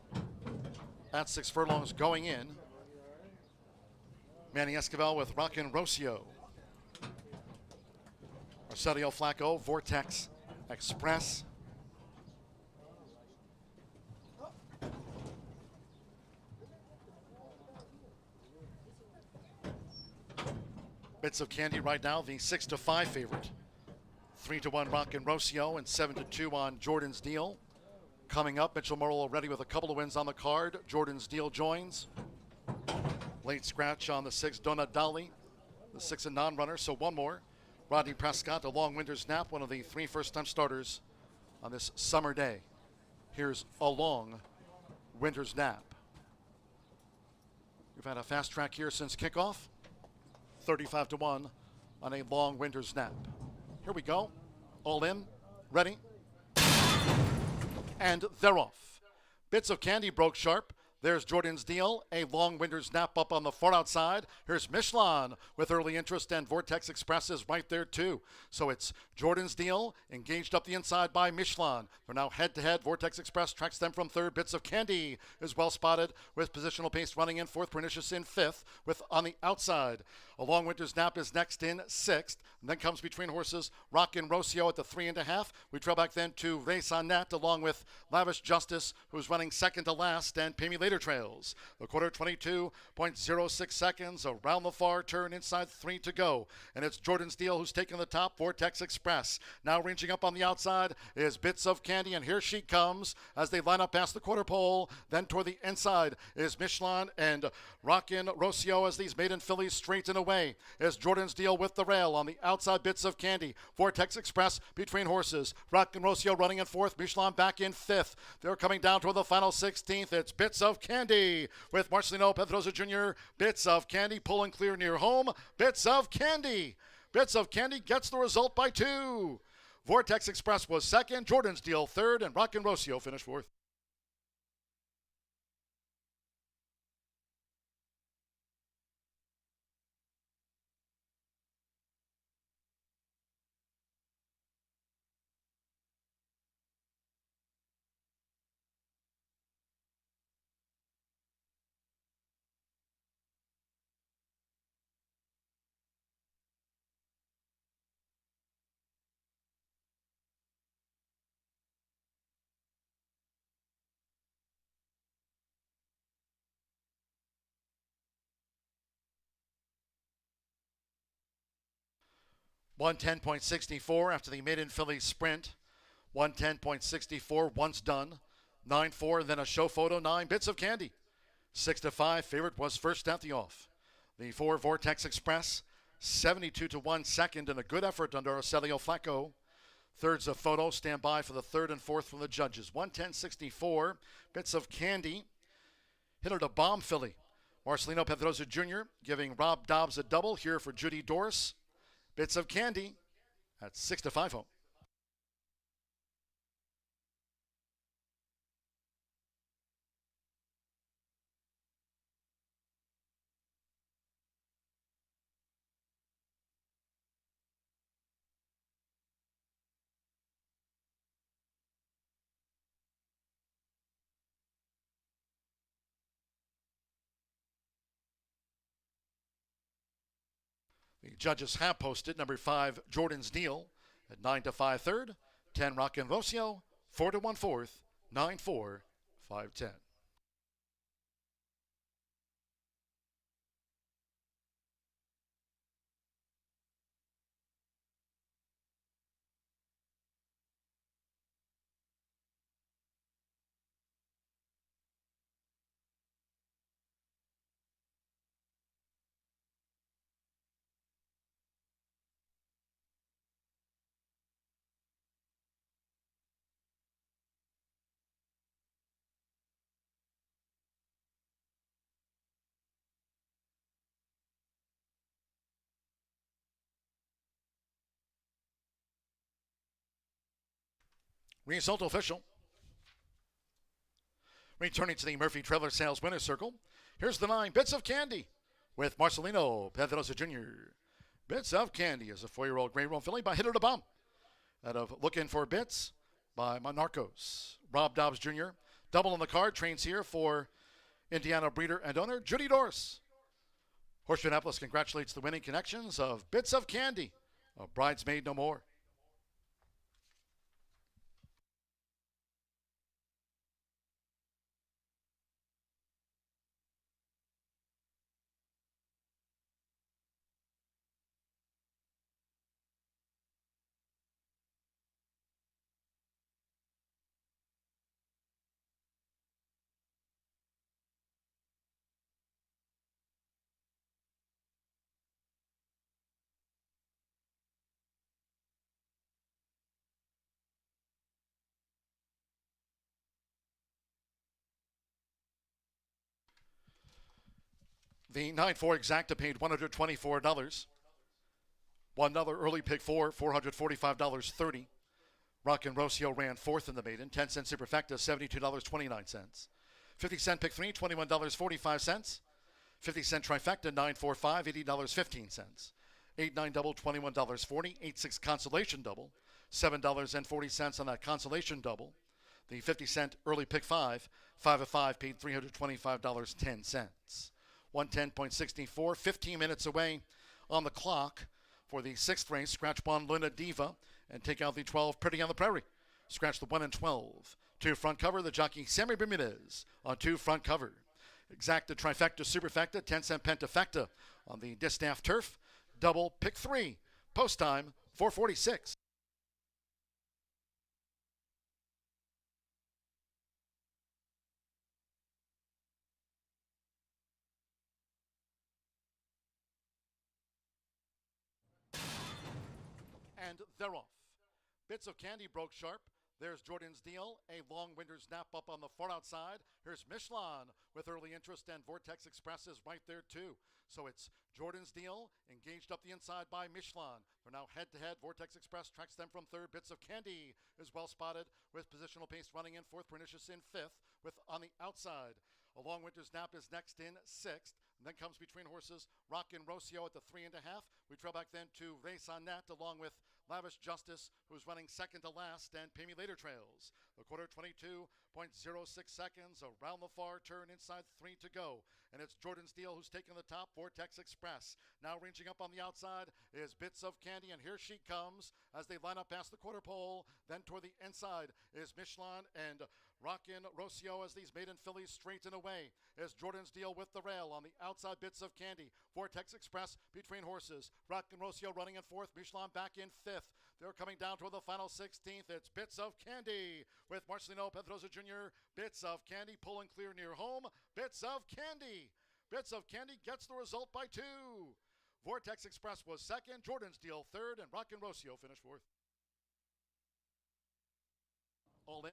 At 6 furlongs going in. Manny Esquivel with Rockin' Rocio. Arcelio Flacco, Vortex Express. Bits of Candy right now, the 6-5 favorite. 3-1 Rockin' Rocio and 7-2 on Jordan's Deal. Coming up, Mitchell Morrill already with a couple of wins on the card. Jordan's Deal joins. Late scratch on the 6, Donut Dolly. The 6 a non-runner, so one more. Rodney Prescott, a long winter's nap, one of the 3 first-time starters on this summer day. Here's a long winter's nap. We've had a fast track here since kickoff. 35-1 on a long winter's nap. Here we go. All in. Ready. And they're off. Bits of Candy broke sharp. There's Jordan's Deal, a long winter's nap up on the far outside. Here's Michelin with early interest, and Vortex Express is right there too. So it's Jordan's Deal engaged up the inside by Michelin. They're now head-to-head. Vortex Express tracks them from third. Bits of Candy is well spotted with positional pace running in fourth. Pernicious in fifth with on the outside. A long winter's nap is next in sixth. And then comes between horses Rockin' Rocio at the 3.5. We trail back then to Raisonnette along with Lavish Justice, who's running second to last, and Pay Me Later trails. The quarter 22.06 seconds around the far turn, inside 3 to go. And it's Jordan's Deal who's taking the top. Vortex Express now ranging up on the outside is Bits of Candy, and here she comes as they line up past the quarter pole. Then toward the inside is Michelin and Rockin' Rocio as these maiden fillies straighten away. Is Jordan's Deal with the rail on the outside. Bits of Candy. Vortex Express between horses. Rockin' Rocio running in fourth. Michelin back in fifth. They're coming down toward the final 16th. It's Bits of Candy with Marcelino Pedroza Jr. Bits of Candy pulling clear near home. Bits of Candy. Bits of Candy gets the result by 2. Vortex Express was second. Jordan's Deal third, and Rockin' Rocio finished fourth. $110.64 after the maiden filly sprint. $110.64 once done. 9-4, then a show photo. 9 Bits of Candy. 6-5 favorite was first at the off. The 4 Vortex Express. 72-1 second, and a good effort under Arcelio Flacco. Third's a photo. Stand by for the third and fourth from the judges. 110.64. Bits of Candy. Hit her to bomb filly. Marcelino Pedroza Jr. giving Rob Dobbs a double here for Judy Doris. Bits of Candy at 6-5 home. The judges have posted number 5, Jordan's Deal, at 9 to 5 third, 10 Rockin' Rocio, 4 to 1 fourth, 9-4, 5-10. Result official. Returning to the Murphy Trailer Sales Winner's Circle, here's the 9 Bits of Candy with Marcelino Pedrosa Jr. Bits of Candy is a 4-year-old Grey Roll filly by Hitter to Bump. Out of Looking for Bits by Monarcos. Rob Dobbs Jr. Double on the card, trains here for Indiana breeder and owner Judy Doris. Horseshoe Indianapolis congratulates the winning connections of Bits of Candy, a Bridesmaid No More. The 9-4 exacta paid $124. $1 early pick 4, $445.30. Rockin' Rocio ran 4th in the maiden. 10-cent superfecta, $72.29. 50-cent pick 3, $21.45. 50-cent trifecta, 945, $80.15. 8-9 double, $21.40. 8-6 consolation double, $7.40 on that consolation double. The 50-cent early pick 5, 5 of 5 paid $325.10. 110.64, 15 minutes away on the clock for the 6th race. Scratch 1 Luna Diva and take out the 12 Pretty on the Prairie. Scratch the 1 and 12. 2 front cover, the jockey Sammy Bermudez on 2 front cover. Exacta trifecta superfecta, 10-cent pentafecta on the distaff turf. Double pick 3. Post time 4:46. And they're off. Bits of Candy broke sharp. There's Jordan's Deal, a long winter's nap up on the far outside. Here's Michelin with early interest, and Vortex Express is right there too. So it's Jordan's Deal engaged up the inside by Michelin. They're now head-to-head. Vortex Express tracks them from 3rd. Bits of Candy is well spotted with positional pace running in 4th. Pernicious in 5th with on the outside. A long winter's nap is next in 6th. And then comes Between Horses, Rockin' Rocio at the 3.5. We trail back then to Race on Net along with Lavish Justice, who's running second to last, and Pay Me Later trails. The quarter 22.06 seconds around the far turn, inside 3 to go. And it's Jordan's Deal who's taking the top. Vortex Express now ranging up on the outside is Bits of Candy, and here she comes as they line up past the quarter pole. Then toward the inside is Michelin and Rockin' Rocio as these maiden fillies straighten away. Is Jordan's Deal with the rail on the outside. Bits of Candy. Vortex Express Between Horses. Rockin' Rocio running in 4th. Michelin back in 5th. They're coming down toward the final 16th. It's Bits of Candy with Marcelino Pedrosa Jr. Bits of Candy pulling clear near home. Bits of Candy. Bits of Candy gets the result by 2. Vortex Express was 2nd. Jordan's Deal 3rd. And Rockin' Rocio finished 4th. All in.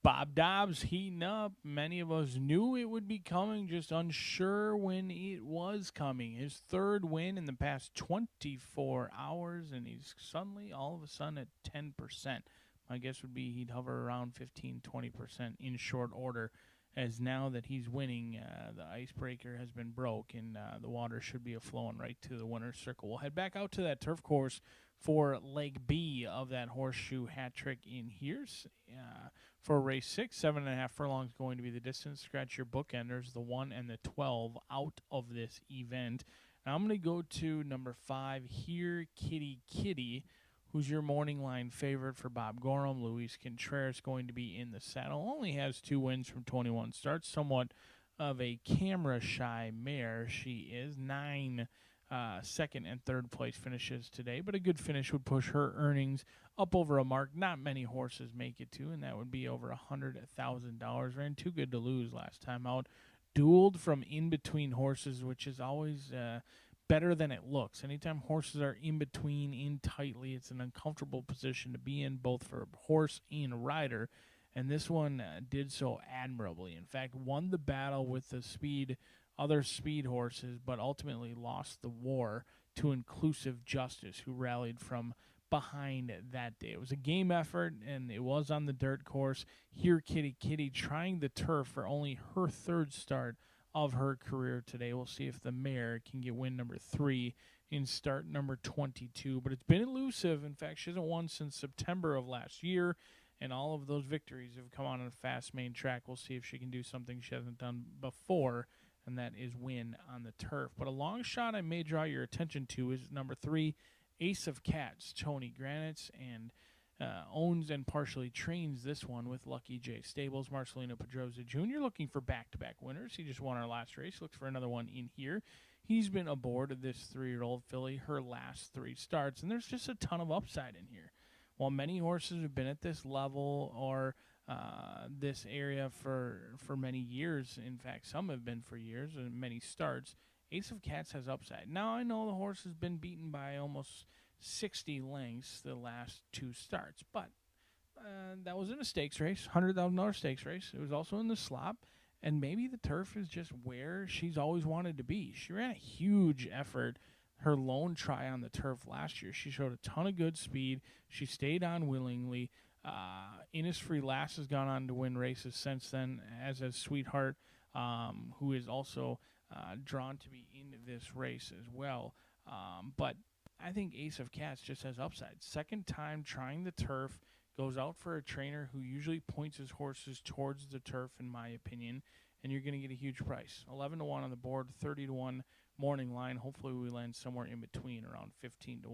Bob Dobbs heating up. Many of us knew it would be coming, just unsure when it was coming. His third win in the past 24 hours, and he's suddenly, all of a sudden, at 10%. My guess would be he'd hover around 15-20% in short order, as now that he's winning, the icebreaker has been broke, and the water should be flowing right to the winner's circle. We'll head back out to that turf course for leg B of that horseshoe hat trick in here. For race 6, 7.5 furlongs going to be the distance. Scratch your bookenders, the 1 and the 12 out of this event. Now I'm going to go to number 5 here, Kitty Kitty, who's your morning line favorite for Bob Gorham. Luis Contreras going to be in the saddle. Only has 2 wins from 21 starts. Somewhat of a camera-shy mare she is. 9 second and third place finishes today, but a good finish would push her earnings up over a mark not many horses make it to, and that would be over $100,000. Ran too good to lose last time out. Dueled from in between horses, which is always better than it looks. Anytime horses are in between, in tightly, it's an uncomfortable position to be in, both for horse and rider. And this one did so admirably. In fact, won the battle with the other speed horses, but ultimately lost the war to Inclusive Justice, who rallied from behind that day. It was a game effort, and it was on the dirt course. Here, Kitty Kitty trying the turf for only her third start of her career today. We'll see if the mare can get win number 3 in start number 22. But it's been elusive. In fact, she hasn't won since September of last year, and all of those victories have come on a fast main track. We'll see if she can do something she hasn't done before, and that is win on the turf. But a long shot I may draw your attention to is number 3, Ace of Cats. Tony Granitz and owns and partially trains this one with Lucky J Stables. Marcelino Pedroza Jr. looking for back-to-back winners. He just won our last race. Looks for another one in here. He's been aboard of this 3-year-old filly her last 3 starts, and there's just a ton of upside in here. While many horses have been at this level or this area for many years, in fact, some have been for years and many starts, Ace of Cats has upside. Now, I know the horse has been beaten by almost 60 lengths the last 2 starts, but that was in a stakes race, $100,000 stakes race. It was also in the slop, and maybe the turf is just where she's always wanted to be. She ran a huge effort her lone try on the turf last year. She showed a ton of good speed. She stayed on willingly. Innisfree Lass has gone on to win races since then, as has Sweetheart, who is also drawn to be in this race as well. But I think Ace of Cats just has upside. Second time trying the turf, goes out for a trainer who usually points his horses towards the turf, in my opinion, and you're going to get a huge price. 11-1 on the board, 30-1 morning line. Hopefully we land somewhere in between, around 15-1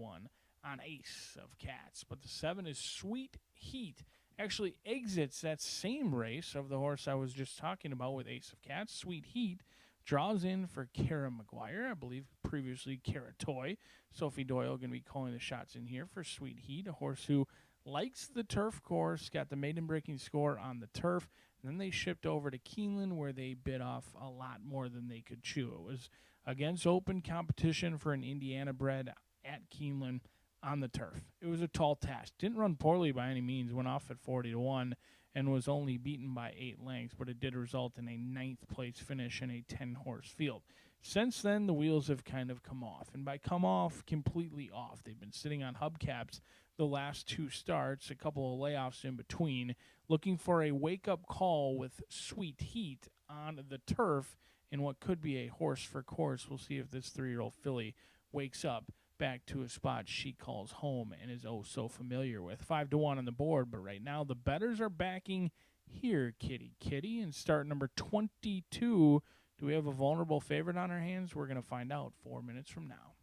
on Ace of Cats. But the 7 is Sweet Heat. Actually exits that same race of the horse I was just talking about with Ace of Cats. Sweet Heat draws in for Kara McGuire, I believe previously Kara Toy. Sophie Doyle going to be calling the shots in here for Sweet Heat, a horse who likes the turf course, got the maiden breaking score on the turf, and then they shipped over to Keeneland where they bit off a lot more than they could chew. It was against open competition for an Indiana bred at Keeneland on the turf. It was a tall task. Didn't run poorly by any means, went off at 40-1 and was only beaten by 8 lengths, but it did result in a 9th place finish in a 10-horse field. Since then, the wheels have kind of come off, and by come off, completely off. They've been sitting on hubcaps the last 2 starts, a couple of layoffs in between, looking for a wake-up call with Sweet Heat on the turf in what could be a horse for course. We'll see if this 3-year-old filly wakes up back to a spot she calls home and is oh so familiar with. 5-1 on the board, but right now the bettors are backing Here Kitty Kitty in start number 22. Do we have a vulnerable favorite on our hands? We're going to find out 4 minutes from now.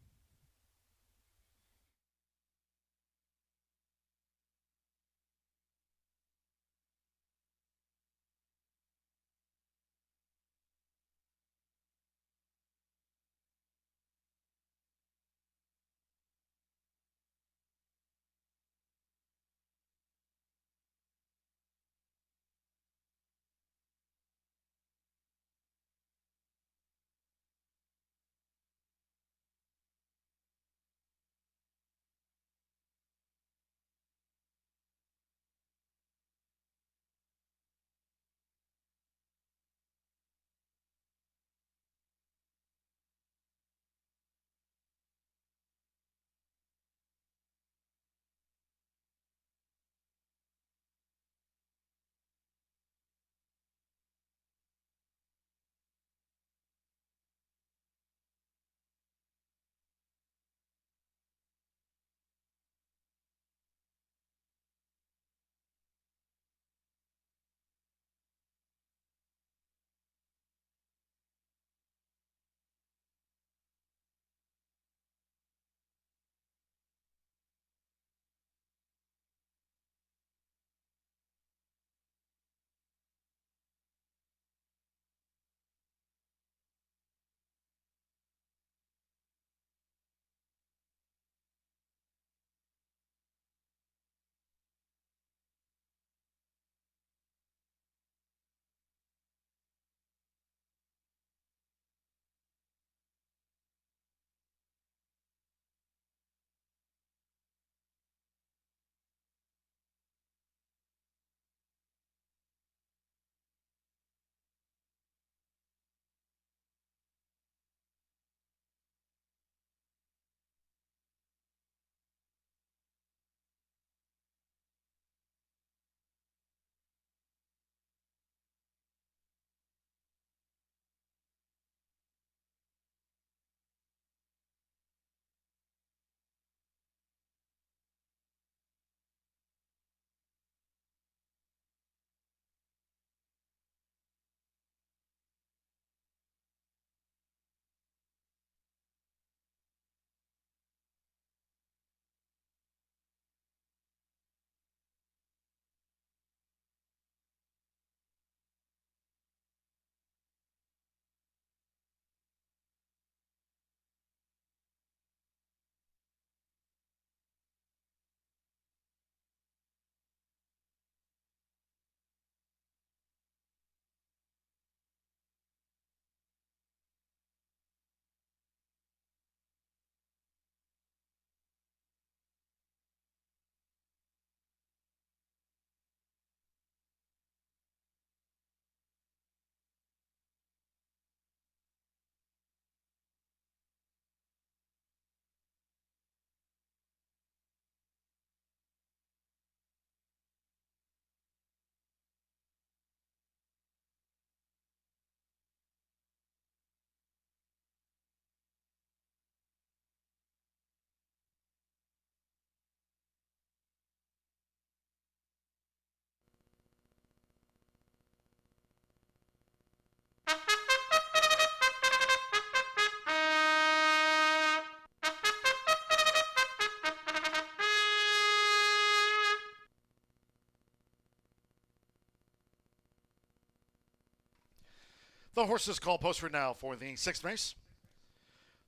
The horses call posted now for the 6th race.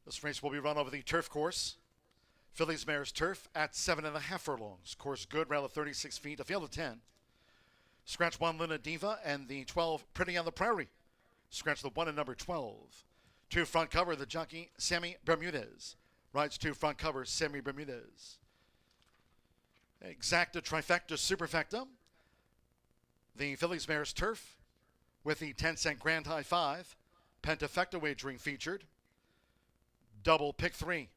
This race will be run over the turf course. Fillies Mares Turf at 7.5 furlongs. Course good, rail of 36 feet, a field of 10. Scratch 1 Luna Diva and the 12 Pretty on the Prairie. Scratch the 1 and number 12. 2 front cover, the jockey Sammy Bermudez. Rides 2 front cover, Sammy Bermudez. Exacta, trifecta, superfecta. The Fillies Mares Turf with the 10-cent Grand High 5. Pentafecta wagering featured. Double pick 3.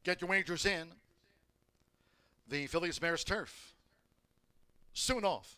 Get your wagers in. The Fillies Mares Turf. Soon off.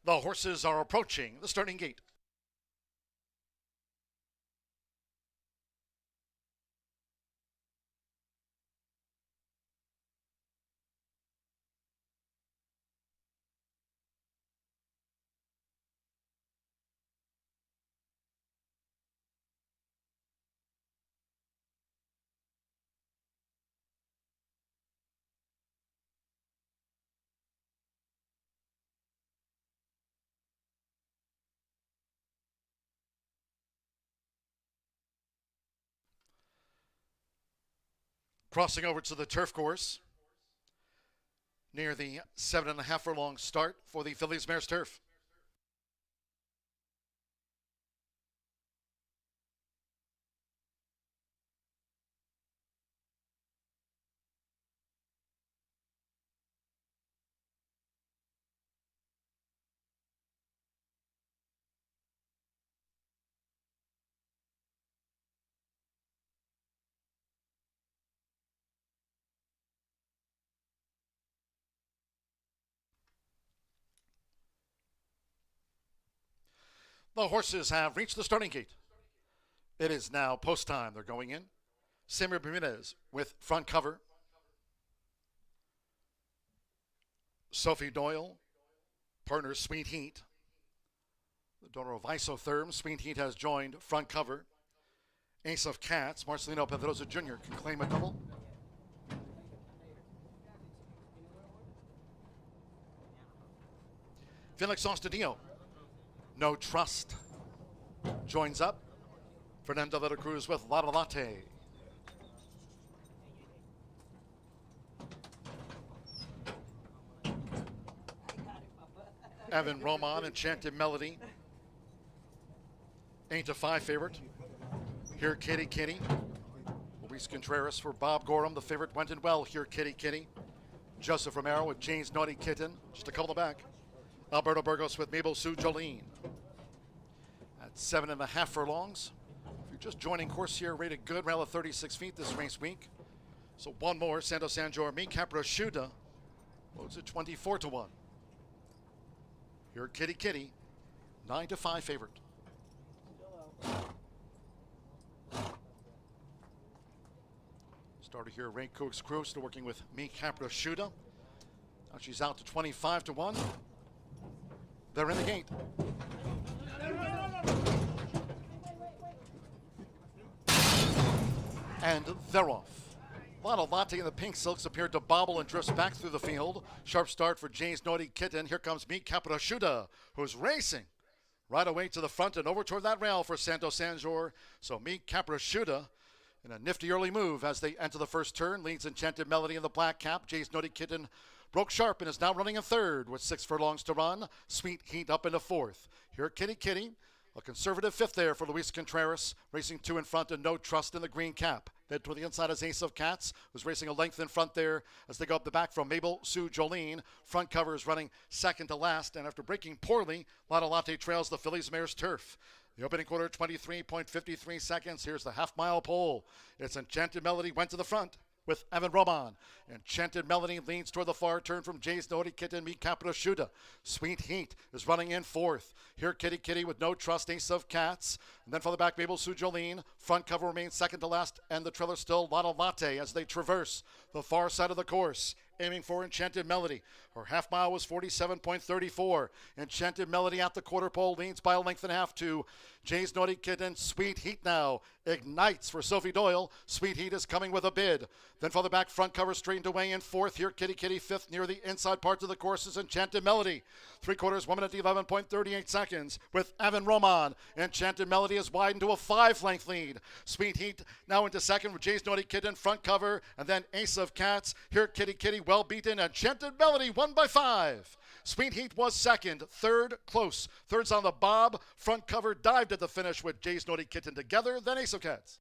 The horses are approaching the starting gate. Crossing over to the turf course near the 7.5 furlong start for the Fillies Mares Turf. The horses have reached the starting gate. It is now post time. They're going in. Samir Bermudez with front cover. Sophie Doyle, partner Sweet Heat. The daughter of Isotherm, Sweet Heat has joined front cover. Ace of Cats, Marcelino Pedrosa Jr. can claim a double. Felix Ostadillo, No Trust, joins up. Fernando de la Cruz with Lotta Latte. Evan Roman, Enchanted Melody. Ain't a 5 favorite. Here, Kitty Kitty. Luis Contreras for Bob Gorham. The favorite went in well. Here, Kitty Kitty. Joseph Romero with Jane's Naughty Kitten. Just a couple back. Alberto Burgos with Mabel Sue Jolene. At 7.5 furlongs. If you're just joining course here, rated good, rail at 36 feet this race week. So one more, Santo San Jorge, Caprashuda. Loads at 24 to 1. Here, Kitty Kitty, 9-5 favorite. Started here, Ray Cooks Crew, still working with Me Caprashuda. Now she's out to 25 to 1. They're in the gate. And they're off. Lotta Latte in the pink silks appeared to bobble and drifts back through the field. Sharp start for Jane's Naughty Kitten. Here comes Me Caprashuda, who's racing right away to the front and over toward that rail for Santo San Jorge. So Me Caprashuda in a nifty early move as they enter the first turn. Leads Enchanted Melody in the black cap. Jane's Naughty Kitten broke sharp and is now running in third with 6 furlongs to run. Sweet Heat up into fourth. Here, Kitty Kitty, a conservative fifth there for Luis Contreras, racing 2 in front and No Trust in the green cap. Then to the inside is Ace of Cats, who's racing a length in front there as they go up the back from Mabel Sue Jolene. Front cover is running second to last, and after breaking poorly, Lotta Latte trails the fillies mare's turf. The opening quarter, 23.53 seconds. Here's the half-mile pole. It's Enchanted Melody went to the front with Evan Roman. Enchanted Melody leans toward the far turn from Jay's Naughty Kitten, Me Caprashuda. Sweet Heat is running in fourth. Here, Kitty Kitty with No Trust, Ace of Cats. And then for the back, Mabel Sue Jolene. Front cover remains second to last, and the trailer still Lotta Latte as they traverse the far side of the course. Aiming for Enchanted Melody. Her half mile was 47.34. Enchanted Melody at the quarter pole leans by a length and a half to Jay's Naughty Kitten. Sweet Heat now ignites for Sophie Doyle. Sweet Heat is coming with a bid. Then for the back, front cover straightened away in fourth. Here, Kitty Kitty fifth near the inside parts of the course is Enchanted Melody. 3/4 1 minute 11.38 seconds with Evan Roman. Enchanted Melody has widened to a 5-length lead. Sweet Heat now into second with Jay's Naughty Kitten, front cover, and then Ace of Cats. Here, Kitty Kitty well beaten. Enchanted Melody won by 5. Sweet Heat was second. Third, close. Third's on the bob. Front cover dived at the finish with Jay's Naughty Kitten together. Then Ace of Cats.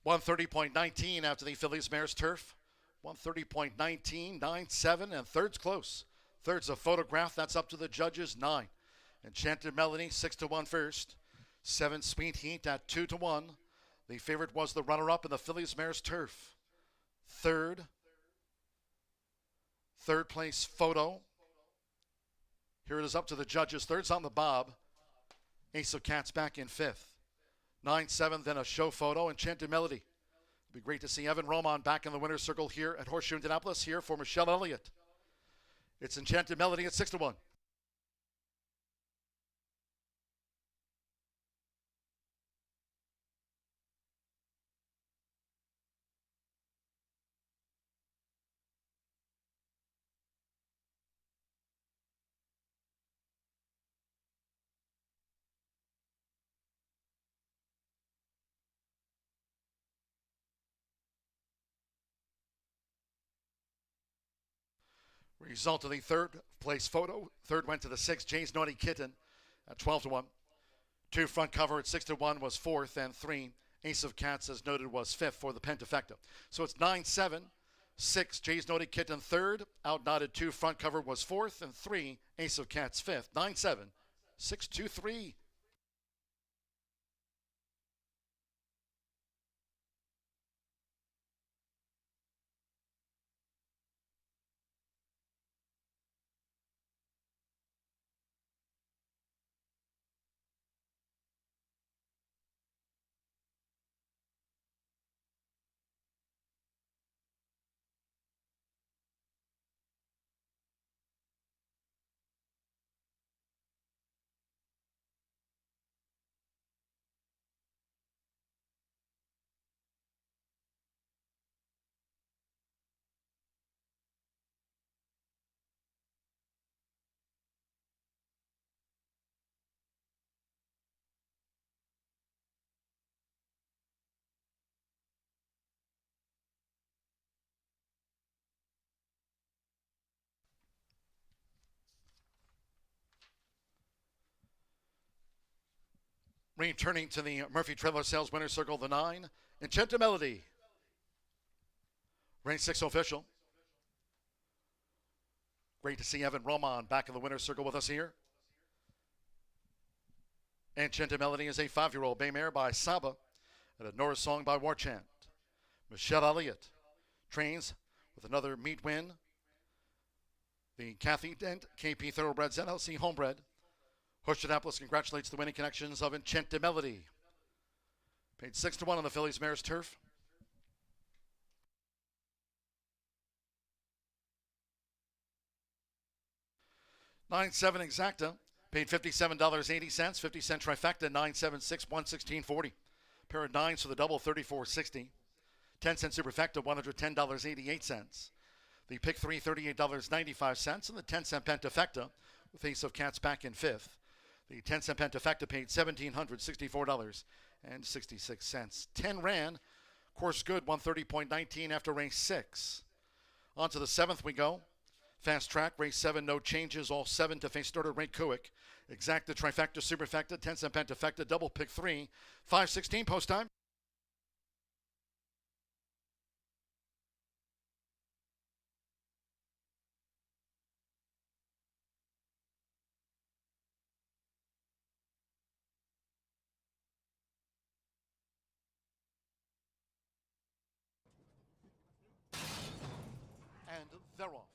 .130.19 after the Phillies mare's turf. 130.19, 9-7, and third's close. Third's a photograph. That's up to the judges, 9. Enchanted Melody, 6-1 first. 7 Sweet Heat at 2-1. The favorite was the runner-up in the Phillies mare's turf. Third place photo. Here it is up to the judges. Third's on the bob. Ace of Cats back in fifth. 9-7, then a show photo. Enchanted Melody. It'd be great to see Evan Roman back in the winner's circle here at Horseshoe Indianapolis here for Michelle Elliott. It's Enchanted Melody at 6-1. Result of the third place photo. Third went to the 6, Jay's Naughty Kitten at 12-1. 2 front cover at 6-1 was fourth, and 3 Ace of Cats, as noted, was fifth for the Pentafecta. So it's 9-7. 6 Jay's Naughty Kitten third. Outnotted 2 front cover was fourth, and 3 Ace of Cats fifth. 9-7. 6-2-3. Returning to the Murphy Trailer Sales Winner's Circle, the 9, Enchanted Melody. Race 6 official. Great to see Evan Roman back in the winner's circle with us here. Enchanted Melody is a 5-year-old bay mare by Saba and a Norris song by Warchant. Michelle Elliott trains with another meet win. The Kathy Dent KP Thoroughbreds NLC Homebred. Horseshoe Indianapolis congratulates the winning connections of Enchanted Melody. Paid 6-1 on the Phillies Mares turf. $9-7 exacta. Paid $57.80. 50-cent trifecta. 9-7-6. 116.40. Pair of 9s for the double. 34.60. 10-cent superfecta. $110.88. The pick 3. $38.95. And the 10-cent pentafecta with Ace of Cats back in fifth. The 10-cent pentafecta paid $1,764.66. 10 ran. Course good, 130.19 after race 6. On to the 7th we go. Fast track, race 7, no changes. All 7 to face starter Ray Kuick. Exacta, trifecta, superfecta, 10-cent pentafecta, double pick 3. 5:16 post time. And they're off.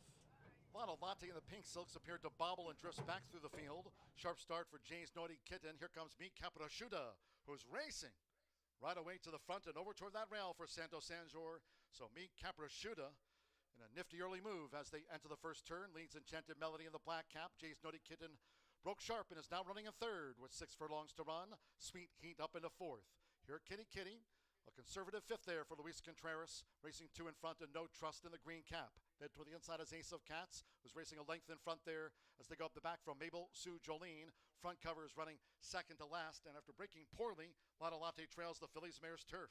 Lotto Latte in the pink silks appeared to bobble and drifts back through the field. Sharp start for Jay's Naughty Kitten. Here comes Meek Caprasciuta, who's racing right away to the front and over toward that rail for Santo Sanjor. So Meek Caprasciuta in a nifty early move as they enter the first turn. Leads Enchanted Melody in the black cap. Jay's Naughty Kitten broke sharp and is now running in third with 6 furlongs to run. Sweet Heat up into fourth. Here Kitty Kitty. A conservative fifth there for Luis Contreras, racing 2 in front and No Trust in the green cap. Then to the inside is Ace of Cats, who's racing a length in front there as they go up the back from Mabel Sue Jolene. Front cover is running second to last, and after breaking poorly, Lotto Latte trails the Phillies Mares turf.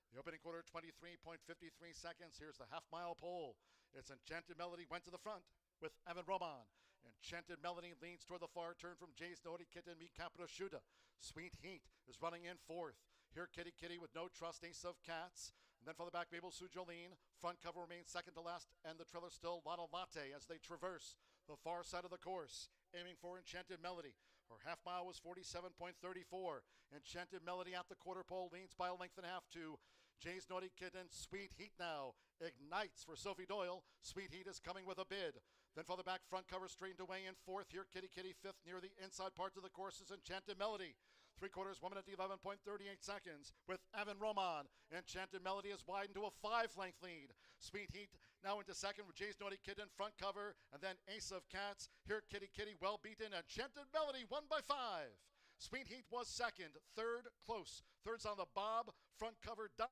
The opening quarter, 23.53 seconds. Here's the half-mile pole. It's Enchanted Melody went to the front with Evan Roman. Enchanted Melody leads toward the far turn from Jay's Naughty Kitten, Meek Caprasciuta. Sweet Heat is running in fourth. Here Kitty Kitty with No Trust, Ace of Cats. And then for the back, Mabel Sue Jolene. Front cover remains second to last, and the trailer still Lotto Latte as they traverse the far side of the course, aiming for Enchanted Melody. Her half mile was 47.34. Enchanted Melody at the quarter pole leads by a length and a half to Jay's Naughty Kitten. Sweet Heat now ignites for Sophie Doyle. Sweet Heat is coming with a bid. Then for the back, front cover straightened away in fourth. Here Kitty Kitty fifth near the inside part of the course is Enchanted Melody. 3/4, 1 minute 11.38 seconds with Evan Roman. Enchanted Melody is widened to a 5-length lead. Sweet Heat now into second with Jay's Naughty Kitten, front cover, and then Ace of Cats. Here Kitty Kitty well beaten. Enchanted Melody won by 5. Sweet Heat was second. Third close. Third's on the bob. Front cover down.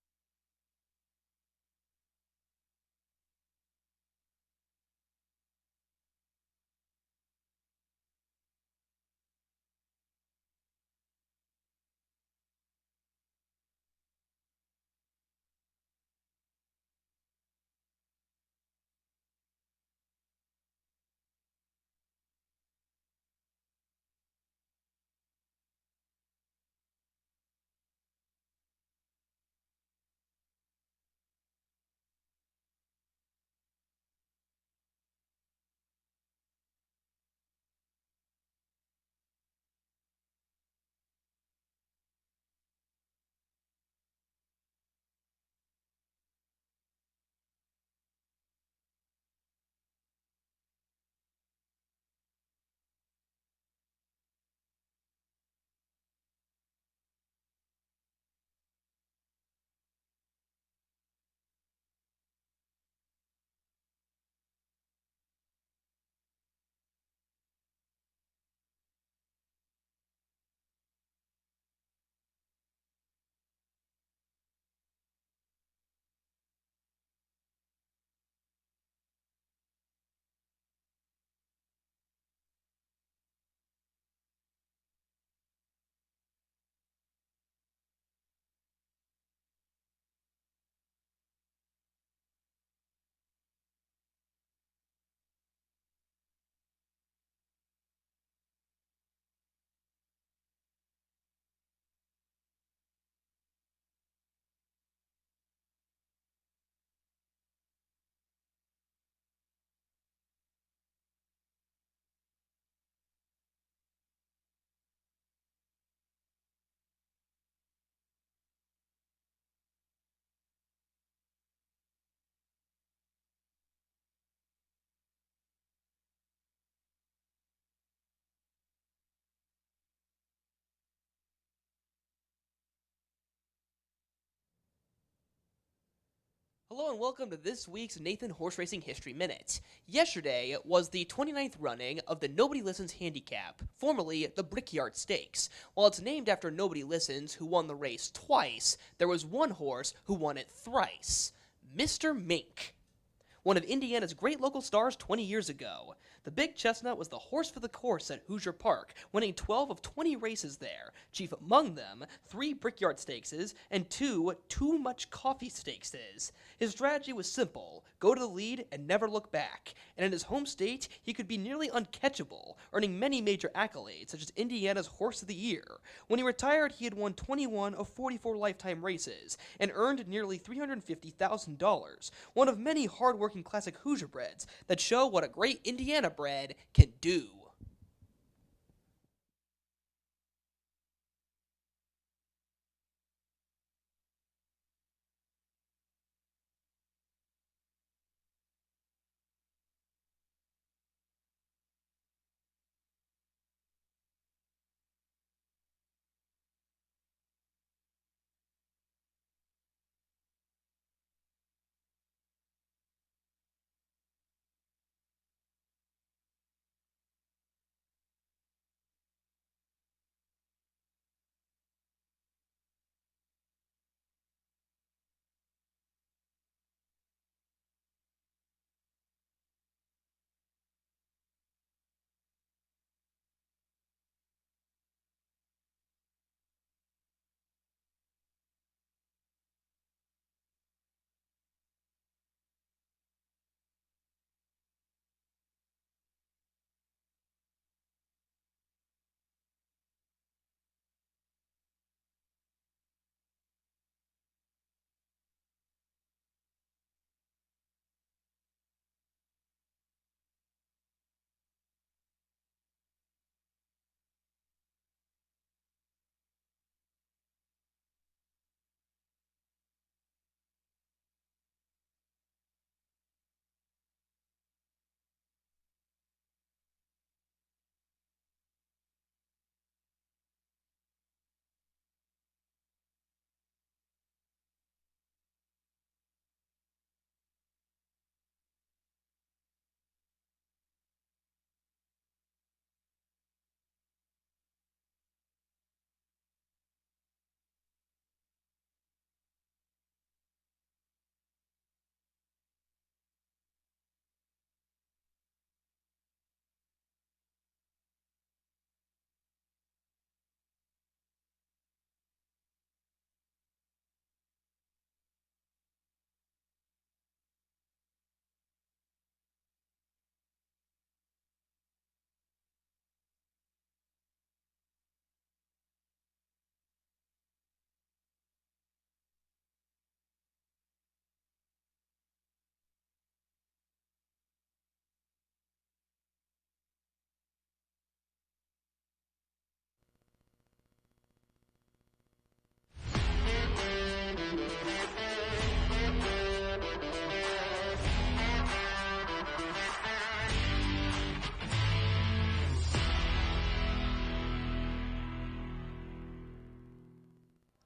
Hello and welcome to this week's Nathan Horse Racing History Minute. Yesterday was the 29th running of the Nobody Listens Handicap, formerly the Brickyard Stakes. While it's named after Nobody Listens, who won the race twice, there was one horse who won it thrice, Mr. Mink. One of Indiana's great local stars 20 years ago. The Big Chestnut was the horse for the course at Hoosier Park, winning 12 of 20 races there, chief among them 3 Brickyard Stakeses and 2 Too Much Coffee Stakeses. His strategy was simple, go to the lead and never look back, and in his home state, he could be nearly uncatchable, earning many major accolades, such as Indiana's Horse of the Year. When he retired, he had won 21 of 44 lifetime races, and earned nearly $350,000, one of many hard-working classic Hoosier breds that show what a great Indiana bred can do.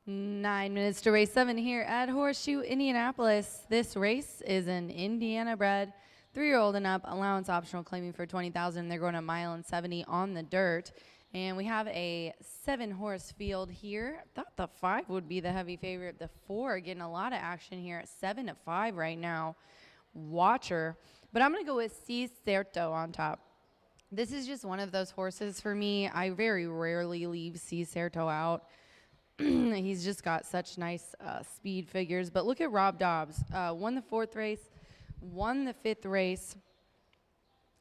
Nine minutes to race 7 here at Horseshoe Indianapolis. This race is an Indiana bred, 3-year-old and up, allowance optional, claiming for 20,000. They're going a mile and 70 on the dirt. And we have a 7-horse field here. I thought the 5 would be the heavy favorite. The 4 getting a lot of action here at 7-5 right now. Watcher. But I'm going to go with C. Certo on top. This is just one of those horses for me. I very rarely leave C. Certo out. He's just got such nice speed figures. But look at Rob Dobbs. Won the 4th race, won the 5th race.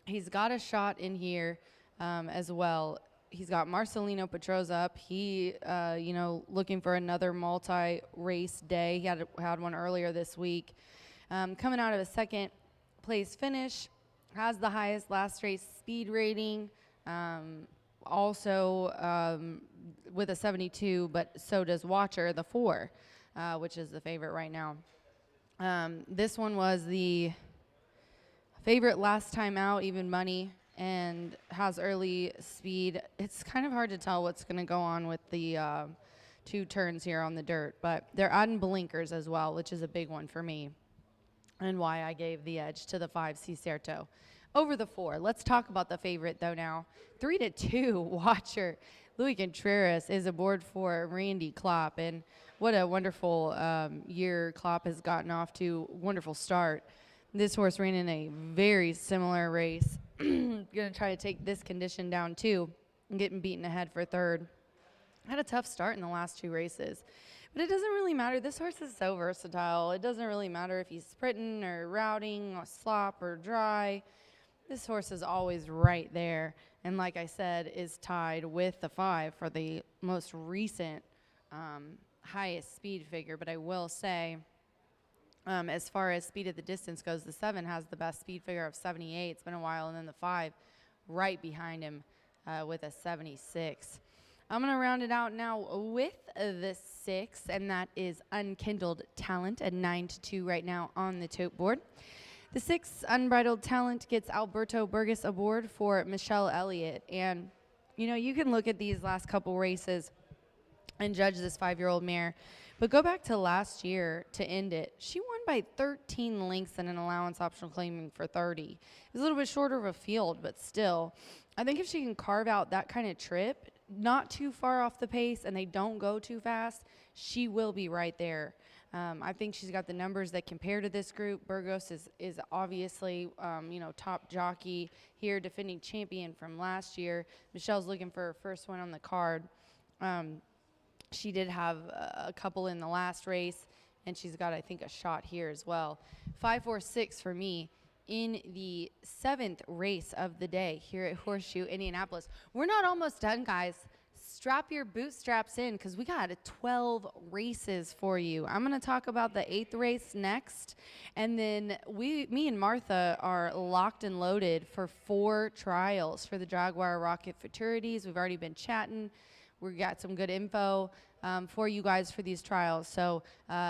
He's got a shot in here as well. He's got Marcelino Petroza up. He, looking for another multi-race day. He had one earlier this week. Coming out of a 2nd place finish, has the highest last race speed rating. Also with a 72, but so does Watcher, the 4, which is the favorite right now. This one was the favorite last time out, even money, and has early speed. It's kind of hard to tell what's going to go on with the 2 turns here on the dirt, but they're adding blinkers as well, which is a big one for me. and why I gave the edge to the 5 Cicerto over the 4. Let's talk about the favorite though now. 3-2 Watcher. Louis Contreras is aboard for Randy Klopp, and what a wonderful year Klopp has gotten off to. Wonderful start. This horse ran in a very similar race. Going to try to take this condition down too and getting beaten ahead for 3rd. Had a tough start in the last 2 races, but it doesn't really matter. This horse is so versatile. It doesn't really matter if he's sprinting or routing or slop or dry. This horse is always right there, and like I said, is tied with the 5 for the most recent highest speed figure. But I will say, as far as speed of the distance goes, the 7 has the best speed figure of 78. It's been a while, and then the 5 right behind him with a 76. I'm going to round it out now with the 6, and that is Unkindled Talent at 9-2 right now on the tote board. The 6 Unbridled Talent gets Alberto Burgess aboard for Michelle Elliott. And, you know, you can look at these last couple races and judge this 5-year-old mare, but go back to last year to end it. She won by 13 lengths in an allowance optional claiming for 30. It was a little bit shorter of a field, but still, I think if she can carve out that kind of trip, not too far off the pace, and they don't go too fast, she will be right there. I think she's got the numbers that compare to this group. Burgos is obviously, you know, top jockey here, defending champion from last year. Michelle's looking for her first one on the card. She did have a couple in the last race, and she's got, I think, a shot here as well. 5-4-6 for me in the 7th race of the day here at Horseshoe Indianapolis. We're not almost done, guys. Strap your bootstraps in because we got 12 races for you. I'm going to talk about the 8th race next, and then me and Martha are locked and loaded for 4 trials for the Jaguar Rocket Futurities. We've already been chatting. We got some good info for you guys for these trials. So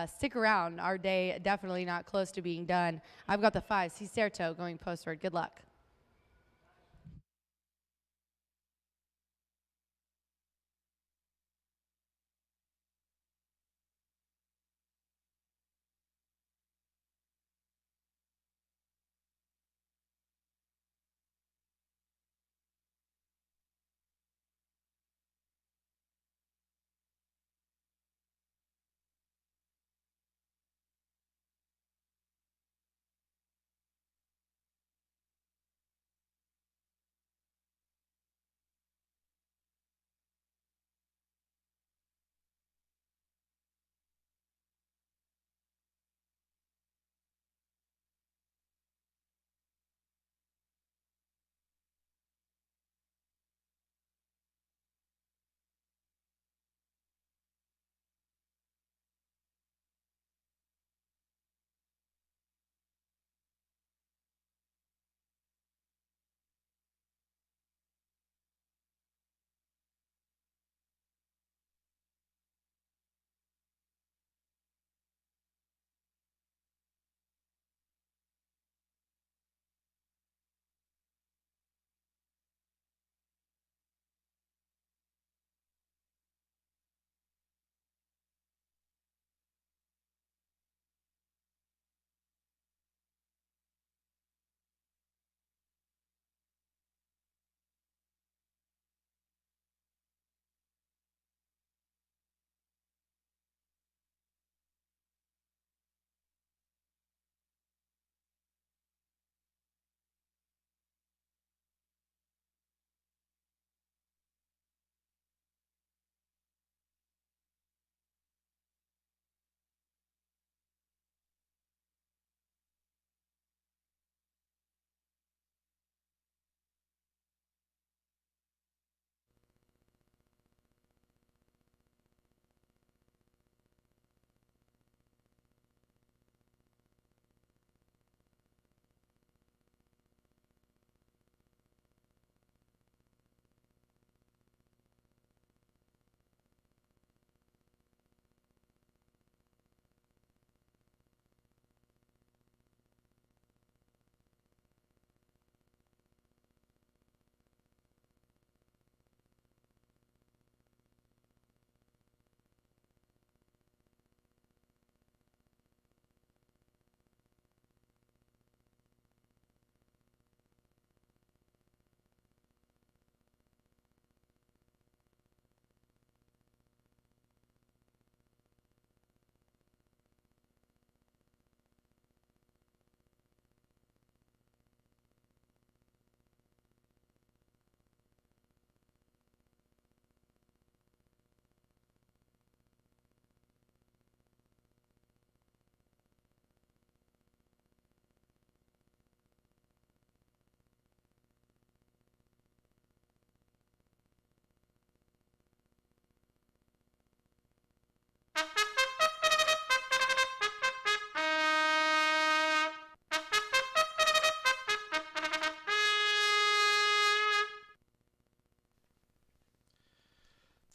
stick around. Our day definitely not close to being done. I've got the 5 Cicerto going postward. Good luck.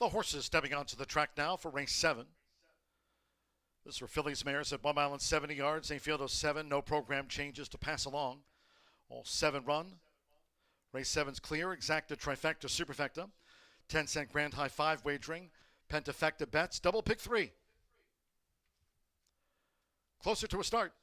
The horses stepping onto the track now for race 7. This is for fillies mares at 1 mile and 70 yards. A field of 7. No program changes to pass along. All 7 run. Race 7's clear. Exacta, trifecta, superfecta. 10-cent grand high 5 wagering. Pentafecta bets. Double pick 3. Closer to a start.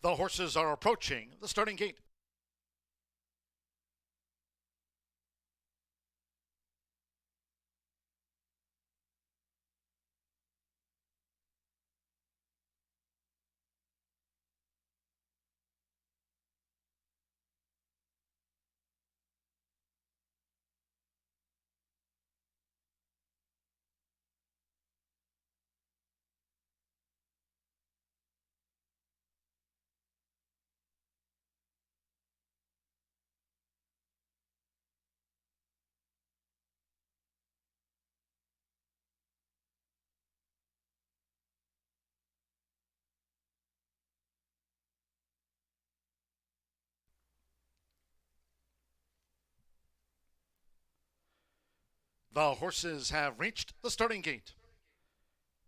The horses are approaching the starting gate. The horses have reached the starting gate.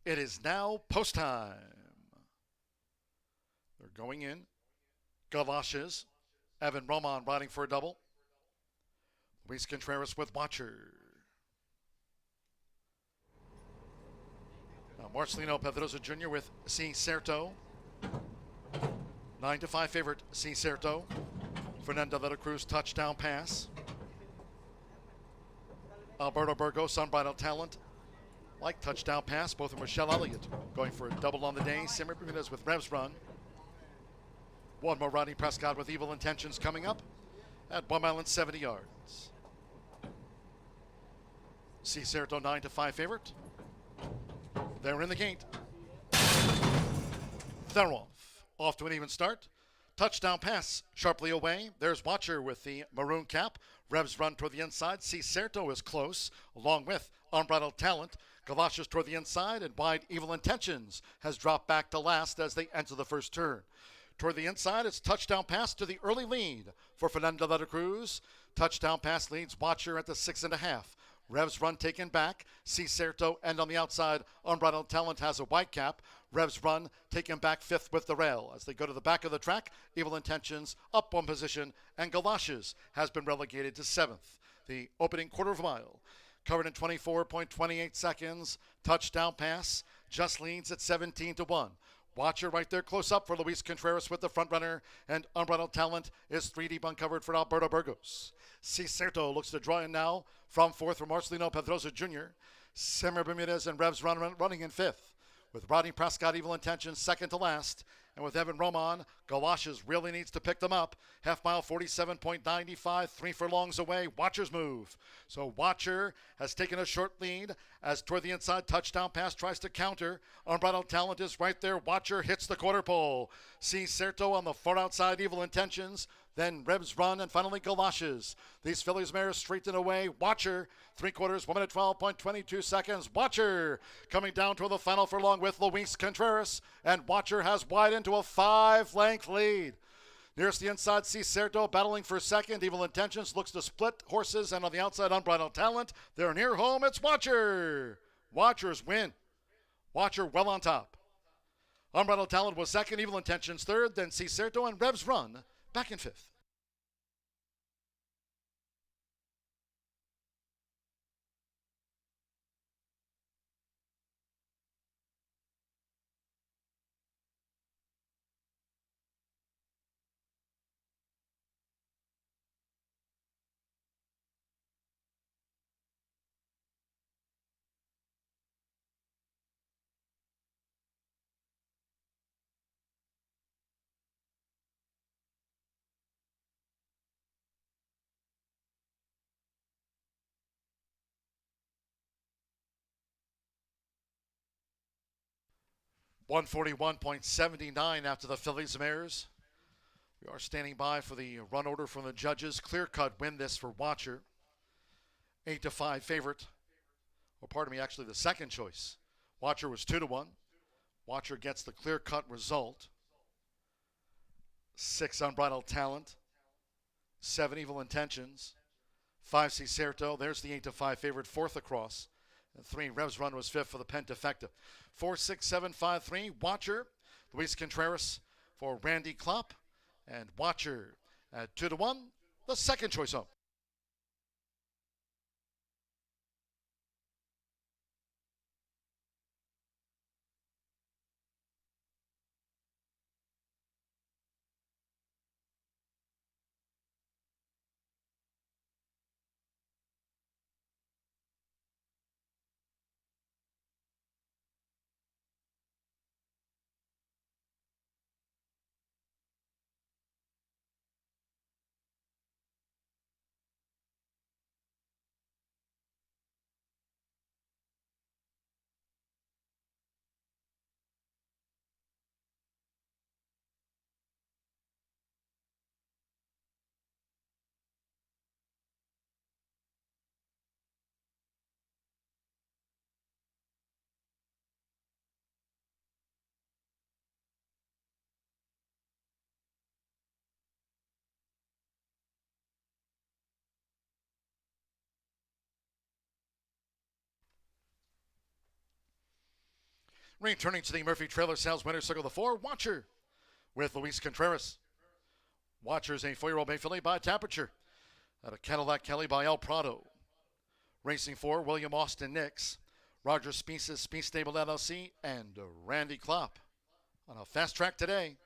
It is now post time. They're going in. Galoshes. Evan Roman riding for a double. Luis Contreras with Watcher. Now Marcelino Pedrosa Jr. with C. Certo. 9-5 favorite C. Certo. Fernando de la Cruz touchdown pass. Alberto Burgos, Unbridled Talent. Like touchdown pass, both of Michelle Elliott going for a double on the day. Simmer Bermudez with Revs Run. One more Rodney Prescott with Evil Intentions coming up at 1 mile and 70 yards. C. Certo 9-5 favorite. They're in the gate. They're off to an even start. Touchdown pass sharply away. There's Watcher with the maroon cap. Revs Run toward the inside. C. Certo is close, along with Unbridled Talent. Galoshes toward the inside, and wide Evil Intentions has dropped back to last as they enter the first turn. Toward the inside, it's touchdown pass to the early lead for Fernando de la Cruz. Touchdown pass leads Watcher at the 6.5. Revs Run taken back. C. Certo and on the outside, Unbridled Talent has a white cap. Revs Run taken back 5th with the rail. As they go to the back of the track, Evil Intentions up one position, and Galoshes has been relegated to 7th. The opening quarter of a mile covered in 24.28 seconds. Touchdown pass just leads at 17-1. Watcher right there close up for Luis Contreras with the front runner, and Unbridled Talent is 3 deep uncovered for Alberto Burgos. C. Certo looks to draw in now from 4th for Marcelino Pedrosa Jr. Simmer Bermudez and Revs Run running in 5th. With Rodney Prescott, Evil Intentions second to last. And with Evan Roman, Galoshes really needs to pick them up. Half mile 47.95, 3 furlongs away. Watcher's move. So Watcher has taken a short lead as toward the inside touchdown pass tries to counter. Unbridled Talent is right there. Watcher hits the quarter pole. C. Certo on the far outside, Evil Intentions. Then Revs Run, and finally Galoshes. These fillies mares straighten away. Watcher, 3/4, 1 minute 12.22 seconds. Watcher coming down toward the final furlong with Luis Contreras, and Watcher has wide into a 5-length lead. Nearest the inside, C. Certo battling for second. Evil Intentions looks to split horses, and on the outside, Unbridled Talent. They're near home. It's Watcher. Watcher's win. Watcher well on top. Unbridled Talent was second. Evil Intentions third. Then C. Certo and Revs Run back in 5th. $141.79 after the fillies mares. We are standing by for the run order from the judges. Clear cut win this for Watcher. 8-5 favorite. Or pardon me, actually the second choice. Watcher was 2-1. Watcher gets the clear cut result. 6 Unbridled Talent. 7 Evil Intentions. 5 C. Certo. There's the 8-5 favorite, 4th across. And 3 Revs Run was 5th for the Pentafecta. 4, 6, 7, 5, 3. Watcher. Luis Contreras for Randy Klopp. And Watcher at 2-1. The second choice home. Returning to the Murphy Trailer Sales winner circle the 4, Watcher with Luis Contreras. Watcher is a 4-year-old bay filly by Temperature. Out of Cadillac Kelly by El Prado. Racing 4, William Austin Nix, Roger Spee's Speed Stable LLC, and Randy Klopp. On a fast track today,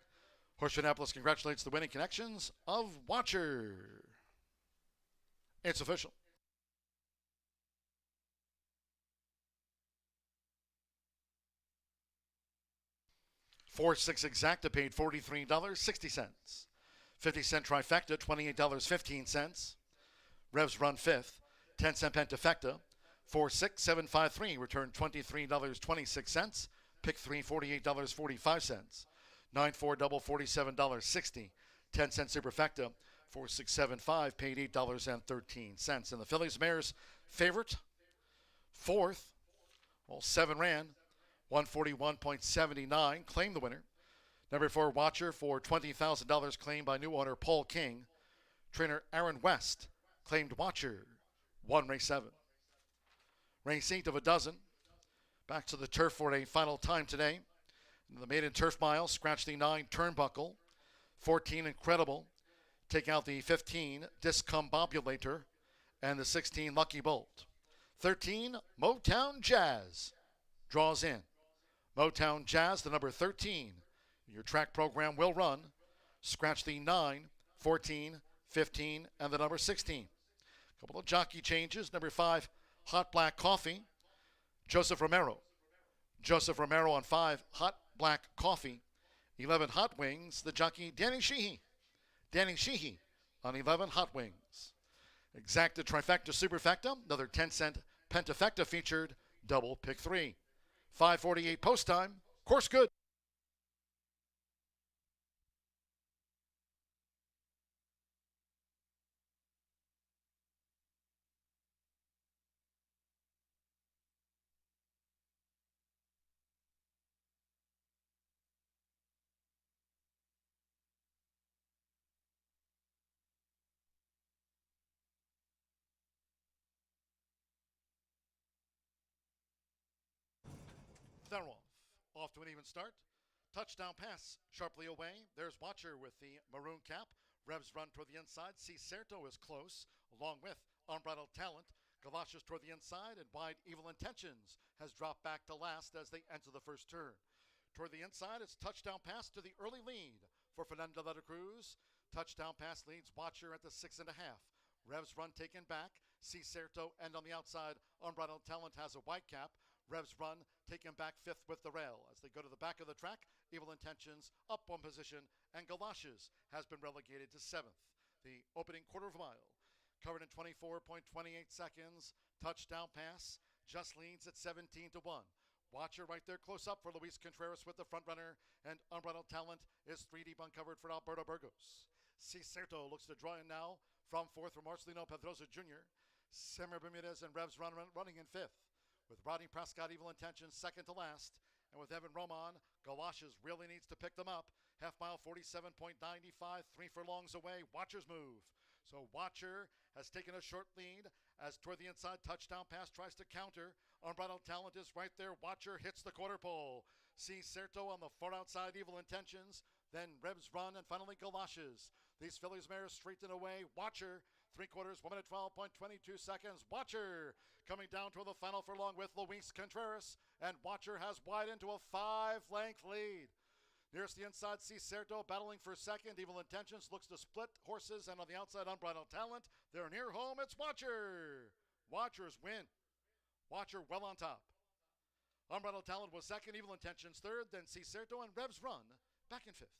Horseshoe Indianapolis congratulates the winning connections of Watcher. It's official. 4-6 exacta paid $43.60. 50-cent trifecta, $28.15. Revs run fifth. 10-cent pentafecta, 4-6-7-5-3, returned $23.26. Pick 3, $48.45. 9-4 double, $47.60. 10-cent superfecta, 4-6-7-5, paid $8.13. And the Phillies Mares favorite, fourth, well, 7 ran, 141.79, claimed the winner. Number 4, Watcher for $20,000, claimed by new owner Paul King. Trainer Aaron West claimed Watcher, 1 race 7. Race 8 of a dozen. Back to the turf for a final time today. The maiden turf mile, scratch the 9 turnbuckle. 14 Incredible. Take out the 15 Discombobulator and the 16 Lucky Bolt. 13 Motown Jazz draws in. Motown Jazz, the number 13. Your track program will run. Scratch the 9, 14, 15, and the number 16. Couple of jockey changes. Number 5, Hot Black Coffee, Joseph Romero. Joseph Romero on 5, Hot Black Coffee. 11, Hot Wings, the jockey Danny Sheehy. Danny Sheehy on 11, Hot Wings. Exacta Trifecta Superfecta, another 10-cent Pentafecta featured, double pick 3. 5:48 post time, course good. They're off. Off to an even start. Touchdown pass sharply away. There's Watcher with the maroon cap. Revs run toward the inside. Cicerto is close, along with Unbridled Talent. Galoshes toward the inside, and Wide Evil Intentions has dropped back to last as they enter the first turn. Toward the inside, it's touchdown pass to the early lead for Fernando de la Cruz. Touchdown pass leads Watcher at the 6.5. Revs run taken back. Cicerto, and on the outside, Unbridled Talent has a white cap. Revs run, taken back 5th with the rail. As they go to the back of the track, Evil Intentions up 1 position, and Galoshes has been relegated to 7th. The opening quarter of a mile, covered in 24.28 seconds. Touchdown pass, just leads at 17-1. Watcher right there close up for Luis Contreras with the front runner, and Unbridled Talent is 3 deep uncovered for Alberto Burgos. Cicerto looks to draw in now from 4th for Marcelino Pedrosa Jr. Semir Bermudez and Revs running in 5th. With Rodney Prescott, Evil Intentions, 2nd to last. And with Evan Roman, Galoshes really needs to pick them up. Half mile, 47.95, 3 furlongs away. Watcher's move. So Watcher has taken a short lead as toward the inside touchdown pass tries to counter. Unbridled Talent is right there. Watcher hits the quarter pole. Cicerto on the far outside, Evil Intentions. Then Revs run, and finally Galoshes. These fillies mares straighten away. Watcher, 3/4, 1 minute 12.22 seconds. Watcher coming down to the final furlong with Luis Contreras. And Watcher has wide into a 5-length lead. Nearest the inside, Cicerto battling for 2nd. Evil Intentions looks to split horses, and on the outside, Unbridled Talent. They're near home. It's Watcher. Watcher's win. Watcher well on top. Unbridled Talent was 2nd. Evil Intentions 3rd. Then Cicerto and Revs run back in 5th.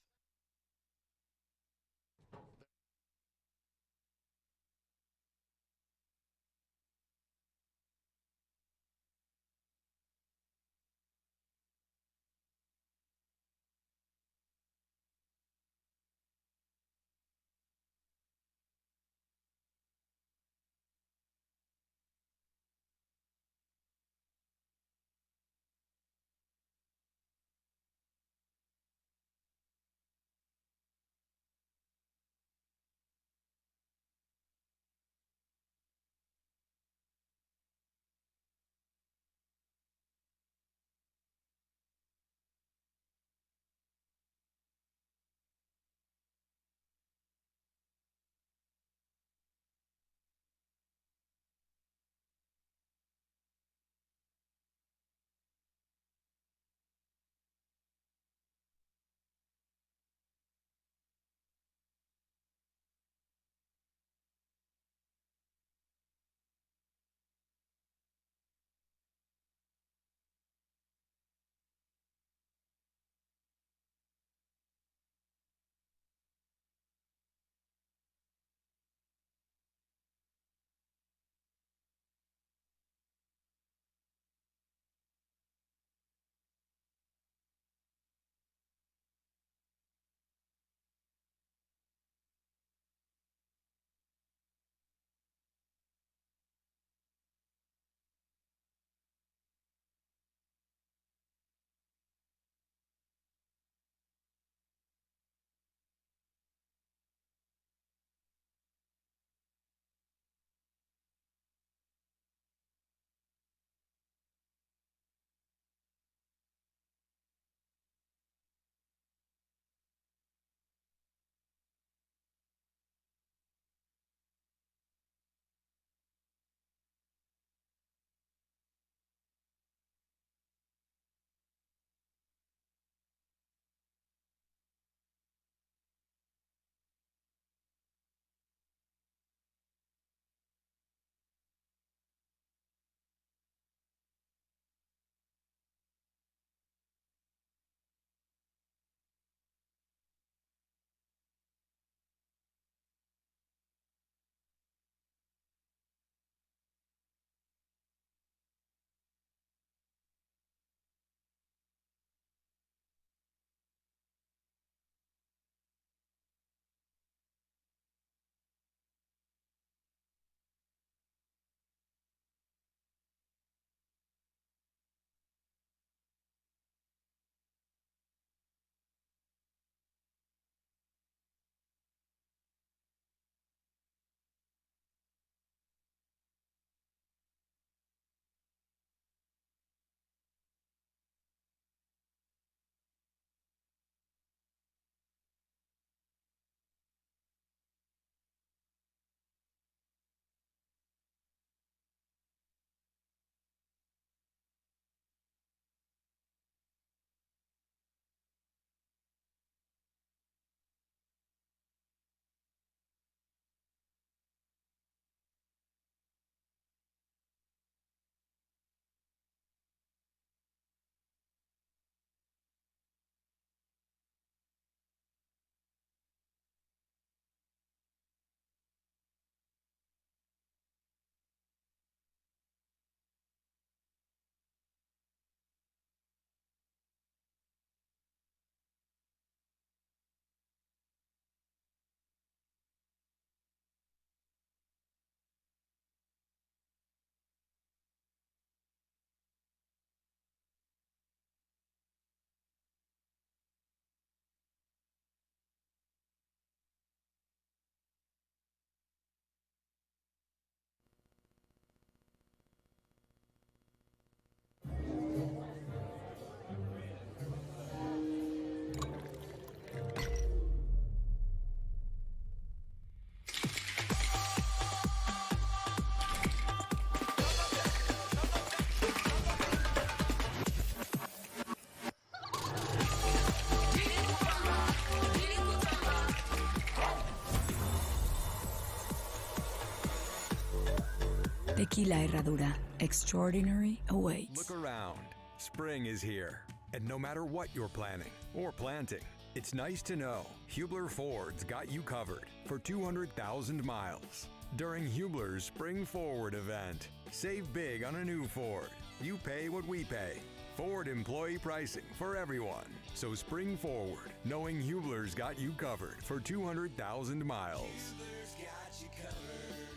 Tequila Herradura. Extraordinary awaits. Look around. Spring is here. And no matter what you're planning or planting, it's nice to know Hubler Ford's got you covered for 200,000 miles. During Hubler's Spring Forward event, save big on a new Ford. You pay what we pay. Ford employee pricing for everyone. So spring forward, knowing Hubler's got you covered for 200,000 miles.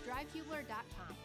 DriveHubler.com.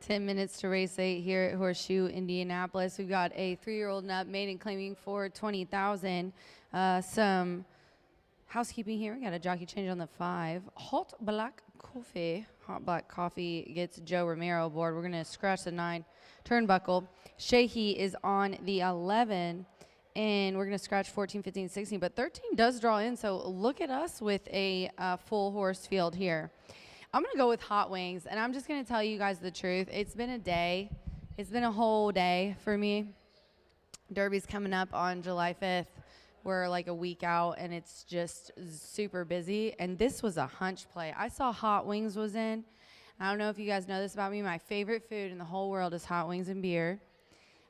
Ten minutes to race 8 here at Horseshoe Indianapolis. We've got a 3-year-old and up maiden claiming for 20,000. Some housekeeping here. We got a jockey change on the 5. Hot black coffee gets Joe Romero aboard. We're gonna scratch the 9 turnbuckle. Sheehy is on the 11. And we're going to scratch 14, 15, 16. But 13 does draw in, so look at us with a full horse field here. I'm going to go with Hot Wings, and I'm just going to tell you guys the truth. It's been a day. It's been a whole day for me. Derby's coming up on July 5th. We're like a week out, and it's just super busy. And this was a hunch play. I saw Hot Wings was in. I don't know if you guys know this about me. My favorite food in the whole world is hot wings and beer.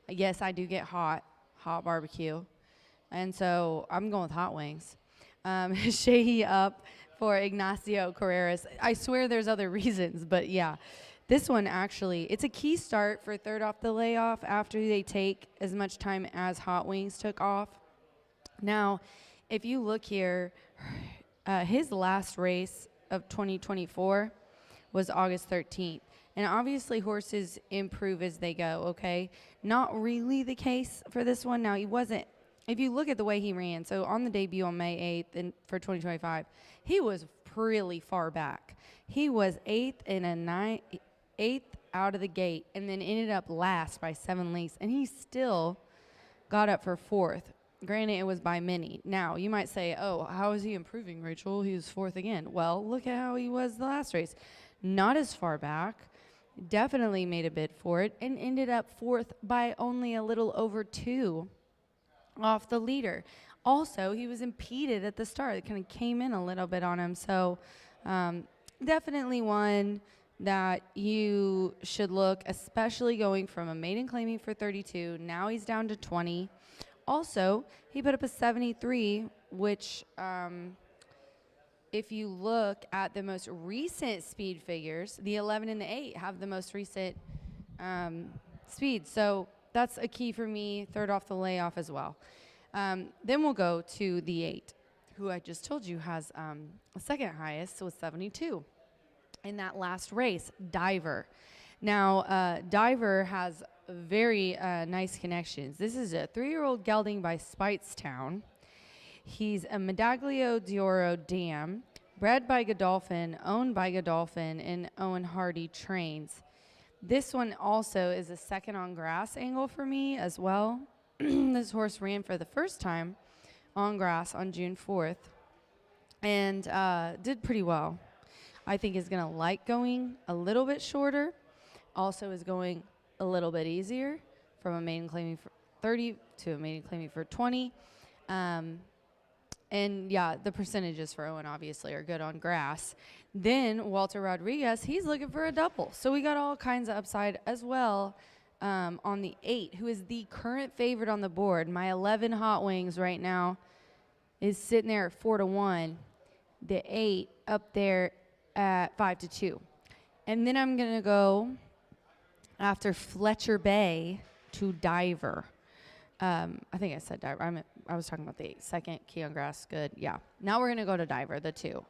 Yes, I do get hot barbecue. And so I'm going with Hot Wings. Sheehy up for Ignacio Carreras. I swear there's other reasons, but yeah. This one actually, it's a key start for third off the layoff after they take as much time as Hot Wings took off. Now, if you look here, his last race of 2024 was August 13th. And obviously horses improve as they go, okay? Not really the case for this one. Now, he wasn't, if you look at the way he ran, so on the debut on May 8th for 2025, he was really far back. He was 8th in a 8th out of the gate and then ended up last by 7 lengths. And he still got up for 4th. Granted, it was by many. Now, you might say, oh, how is he improving, Rachel? He was 4th again. Well, look at how he was the last race. Not as far back. Definitely made a bid for it and ended up 4th by only a little over 2 off the leader. Also, he was impeded at the start. It kind of came in a little bit on him. So definitely one that you should look, especially going from a maiden claiming for 32. Now he's down to 20. Also, he put up a 73, which, if you look at the most recent speed figures, the 11 and the 8 have the most recent speed. So that's a key for me, third off the layoff as well. Then we'll go to the 8, who I just told you has a second highest with 72 in that last race, Diver. Now, Diver has very nice connections. This is a 3-year-old gelding by Speightstown. He's a Medaglio d'Oro dam, bred by Godolphin, owned by Godolphin, and Owen Hardy trains. This one also is a second on grass angle for me as well. This horse ran for the first time on grass on June 4th and did pretty well. I think is going to like going a little bit shorter. Also is going a little bit easier from a maiden claiming for 30 to a maiden claiming for 20. And yeah, the percentages for Owen obviously are good on grass. Then Walter Rodriguez, he's looking for a double. So we got all kinds of upside as well on the 8, who is the current favorite on the board. My 11 Hot Wings right now is sitting there at 4-1. The 8 up there at 5-2. And then I'm going to go after Fletcher Bay to Diver. I think I said Diver. I was talking about the 8. Second, key on grass, good. Yeah. Now we're going to go to Diver, the 2.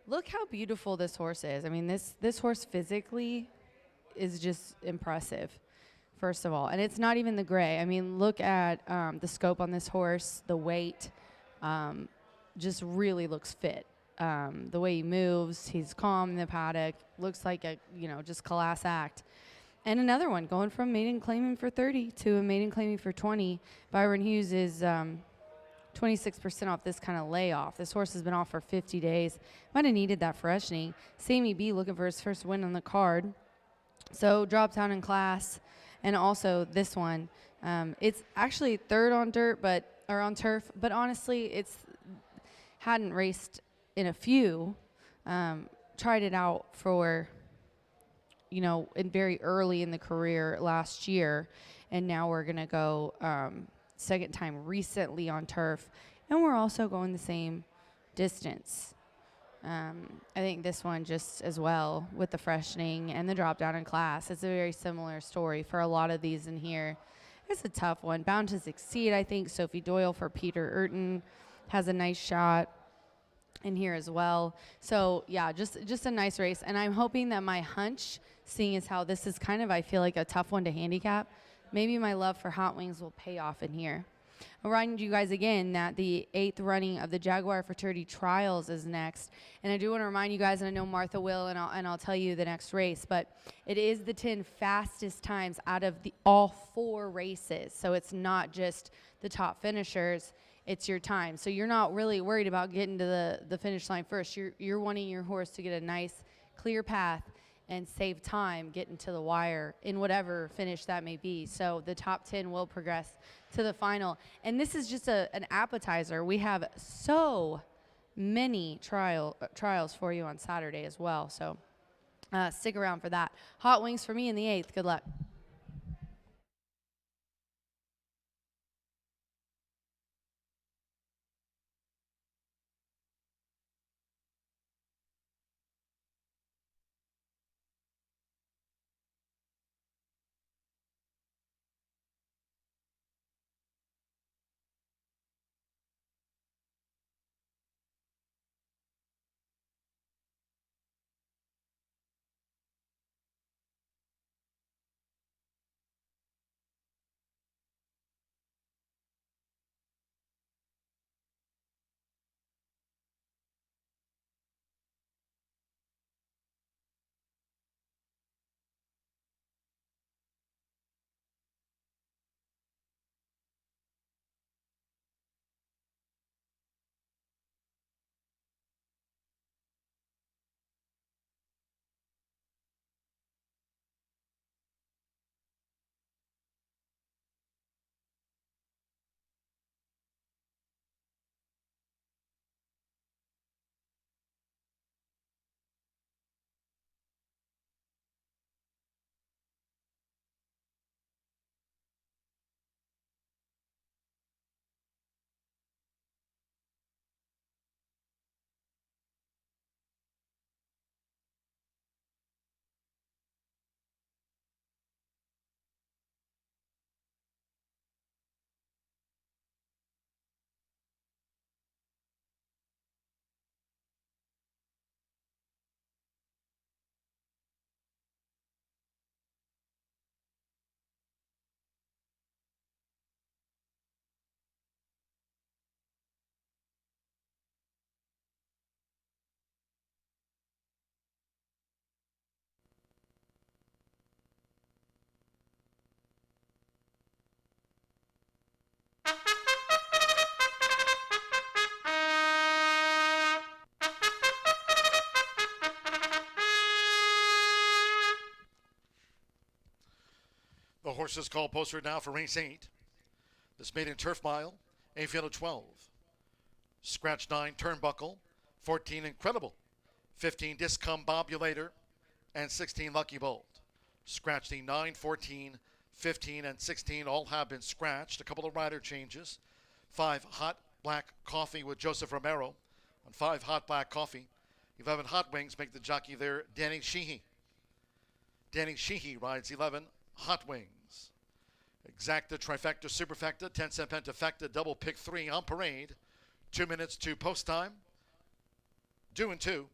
Look how beautiful this horse is. I mean, this horse physically is just impressive, first of all. And it's not even the gray. I mean, look at the scope on this horse, the weight. Just really looks fit. The way he moves, he's calm in the paddock. Looks like a, just class act. And another one, going from maiden claiming for 30 to a maiden claiming for 20. Byron Hughes is 26% off this kind of layoff. This horse has been off for 50 days. Might have needed that freshening. Sammy B looking for his first win on the card. So dropped down in class. And also this one. It's actually third on dirt, or on turf. But honestly, it's hadn't raced in a few. Tried it out for in very early in the career last year, and now we're going to go second time recently on turf, and we're also going the same distance. I think this one just as well with the freshening and the drop down in class. It's a very similar story for a lot of these in here. It's a tough one. Bound to Succeed, I think Sophie Doyle for Peter Urton has a nice shot in here as well. So yeah, just a nice race, and I'm hoping that my hunch, seeing as how this is kind of, I feel like, a tough one to handicap, maybe my love for Hot Wings will pay off in here. I'll remind you guys again that the 8th running of the Jaguar Fraternity Trials is next, and I do want to remind you guys, and I know Martha will, and I'll tell you the next race, but it is the 10 fastest times out of all 4 races, so it's not just the top finishers. It's your time. So you're not really worried about getting to the finish line first. You're wanting your horse to get a nice, clear path and save time getting to the wire in whatever finish that may be. So the top 10 will progress to the final. And this is just an appetizer. We have so many trials for you on Saturday as well. So stick around for that. Hot Wings for me in the 8th. Good luck. horses called posted now for race 8. This maiden turf mile, a field of 12. Scratch 9, Turnbuckle. 14, Incredible. 15, Discombobulator. And 16, Lucky Bolt. Scratch the 9, 14, 15, and 16 all have been scratched. A couple of rider changes. 5, Hot Black Coffee with Joseph Romero. On 5, Hot Black Coffee. 11, Hot Wings make the jockey there, Danny Sheehy. Danny Sheehy rides 11, Hot Wings. Exacta, Trifecta, Superfecta, 10-cent Pentafecta, double pick 3 on parade. 2 minutes to post time. 2 and 2.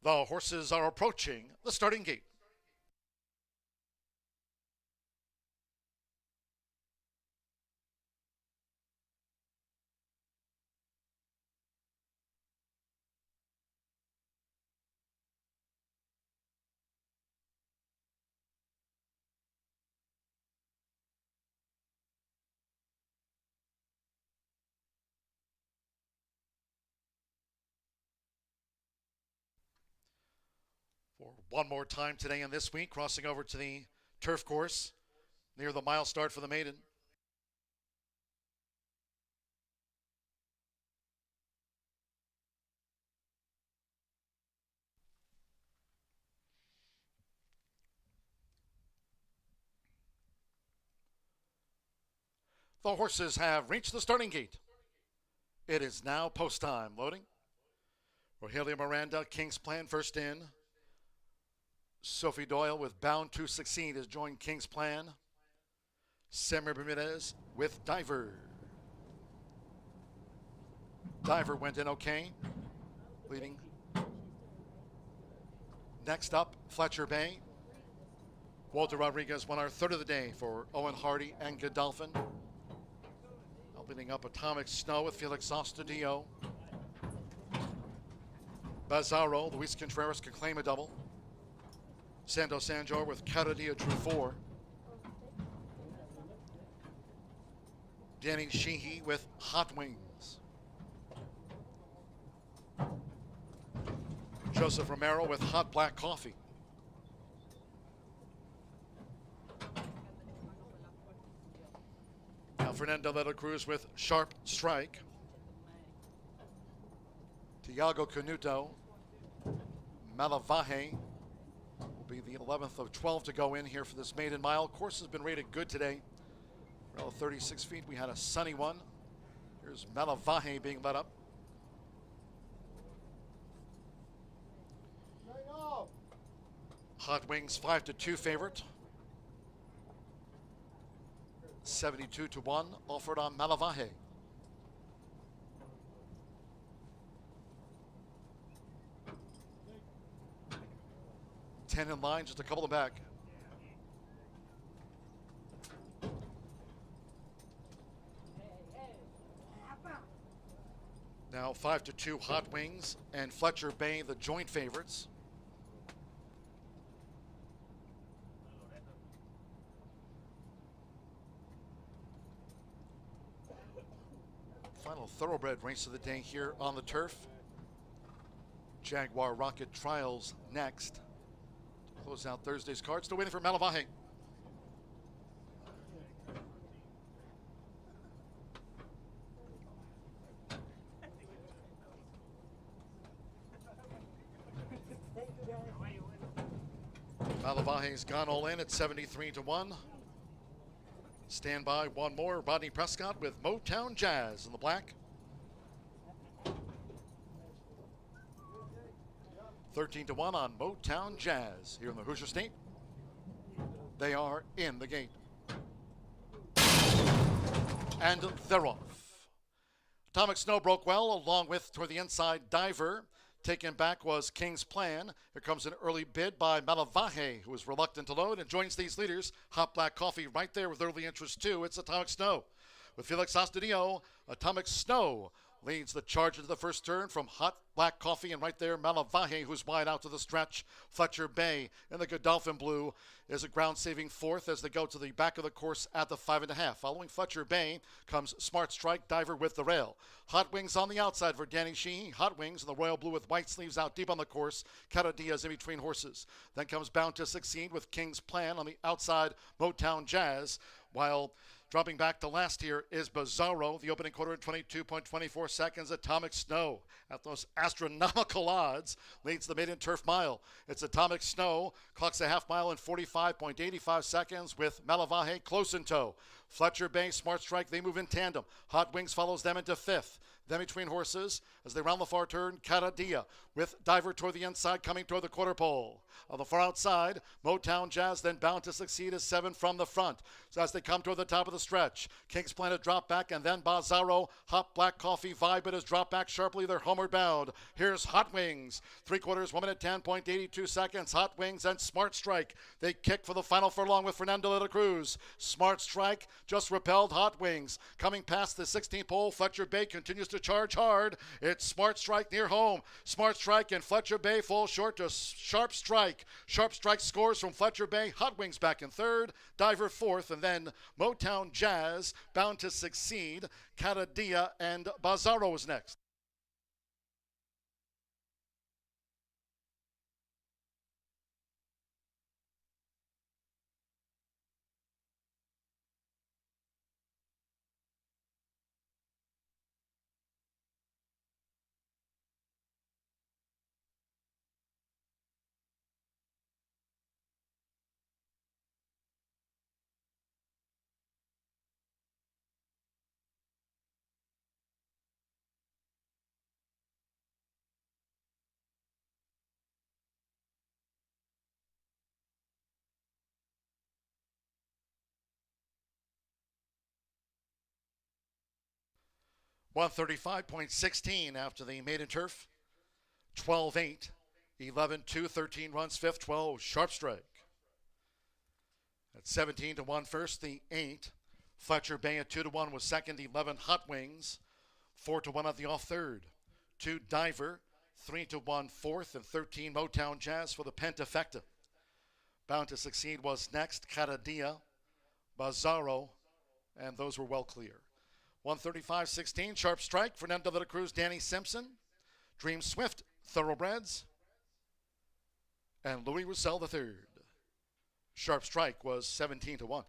The horses are approaching the starting gate. For one more time today and this week, crossing over to the turf course near the mile start for the maiden. The horses have reached the starting gate. It is now post time. Loading. Rogelio Miranda, King's Plan first in. Sophie Doyle with Bound to Succeed has joined King's Plan. Samuel Bermudez with Diver. Diver went in okay. Leading. Next up, Fletcher Bay. Walter Rodriguez won our third of the day for Owen Hardy and Godolphin. Leading up, Atomic Snow with Felix Astudillo. Bizarro, Luis Contreras can claim a double. Sando Sanjor with Caradia drew 4. Danny Sheehy with Hot Wings. Joseph Romero with Hot Black Coffee. Now Fernando de la Cruz with Sharp Strike. Tiago Canuto. Malavaje will be the 11th of 12 to go in here for this maiden mile. Course has been rated good today. Around 36 feet, we had a sunny one. Here's Malavaje being led up. Hot Wings 5-2 favorite. 72-1 offered on Malavaje. Ten in line, just a couple of back. Now 5-2 Hot Wings and Fletcher Bay, the joint favorites. Final thoroughbred race of the day here on the turf. Jaguar Rocket Trials next. To close out Thursday's card. Still waiting for Malavaje. Malavaje's gone all in at 73-1. Stand by one more. Rodney Prescott with Motown Jazz in the black. 13-1 on Motown Jazz here in the Hoosier State. They are in the gate. And they're off. Atomic Snow broke well, along with toward the inside Diver. Taken back was King's Plan. Here comes an early bid by Malavaje, who was reluctant to load and joins these leaders. Hot Black Coffee right there with early interest too. It's Atomic Snow. With Felix Astudillo, Atomic Snow leads the charge into the first turn from Hot Black Coffee, and right there Malavaje, who's wide out to the stretch. Fletcher Bay in the Godolphin Blue is a ground-saving fourth as they go to the back of the course at the 5.5. Following Fletcher Bay comes Smart Strike, Diver with the rail. Hot Wings on the outside for Danny Sheehy. Hot Wings in the royal blue with white sleeves out deep on the course. Cara Diaz in between horses. Then comes Bound to Succeed with King's Plan on the outside. Motown Jazz, while dropping back to last here is Bizarro, the opening quarter in 22.24 seconds. Atomic Snow at those astronomical odds leads the maiden turf mile. It's Atomic Snow, clocks a half mile in 45.85 seconds with Malavaje close in tow. Fletcher Bay, Smart Strike, they move in tandem. Hot Wings follows them into fifth. Then between horses, as they round the far turn, Caradia with Diver toward the inside, coming toward the quarter pole. On the far outside, Motown Jazz, then Bound to Succeed is 7 from the front. So as they come toward the top of the stretch, King's Planet drop back, and then Bazzaro, Hot Black Coffee, Vibe, but has dropped back sharply. They're homeward bound. Here's Hot Wings, 3/4, 1 minute 10.82 seconds. Hot Wings and Smart Strike. They kick for the final furlong with Fernando de la Cruz. Smart Strike just repelled Hot Wings. Coming past the 16th pole, Fletcher Bay continues to charge hard. It's Smart Strike near home. Smart Strike and Fletcher Bay fall short to Sharp Strike. Sharp Strike scores from Fletcher Bay. Hot Wings back in third. Diver fourth. And then Motown Jazz, Bound to Succeed, Caradia, and Bazzaro is next. $135.16 after the maiden turf. 12-8, 11-2, 13 runs fifth, 12 Sharp Strike. At 17 to 1 first, the 8. Fletcher Bay at 2 to 1 was second, 11 Hot Wings, 4 to 1 at the off third. 2 Diver, 3 to 1 fourth, and 13 Motown Jazz for the Pentafecta. Bound to Succeed was next, Caradia, Bazzaro, and those were well clear. 135.16, Sharp Strike, Fernando de la Cruz, Danny Simpson, Dream Swift, Thoroughbreds, and Louis Roussel III. Sharp Strike was 17 to 1.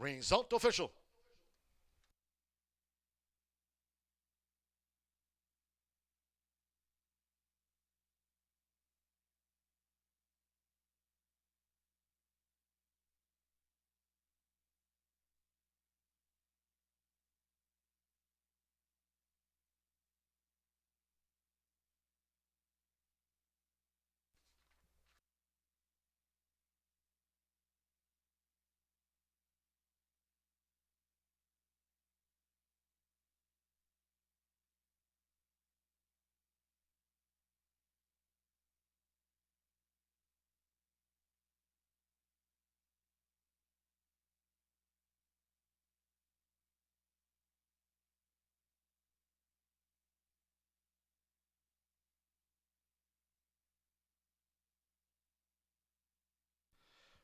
Result official.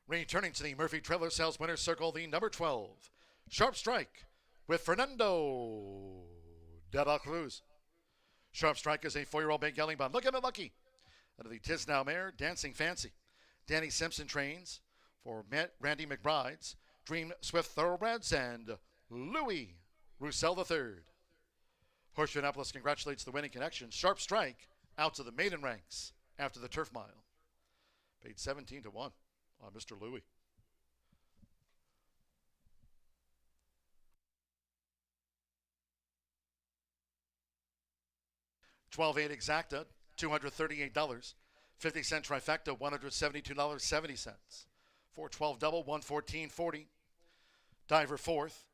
Returning to the Murphy Trailer Sales Winner's Circle, the number 12, Sharp Strike, with Fernando de la Cruz. Sharp Strike is a 4-year-old big yelling bun. Look at it, Lucky. Out of the Tis Now mare, Dancing Fancy. Danny Simpson trains for Randy McBride's Dream Swift Thoroughbreds and Louis Roussel III. Horseshoe Indianapolis congratulates the winning connection. Sharp Strike out to the maiden ranks after the turf mile. Paid 17 to 1 on Mr. Louie. 12-8 exacta, $238. 50-cent trifecta, $172.70. 412 double, $114.40. Diver fourth,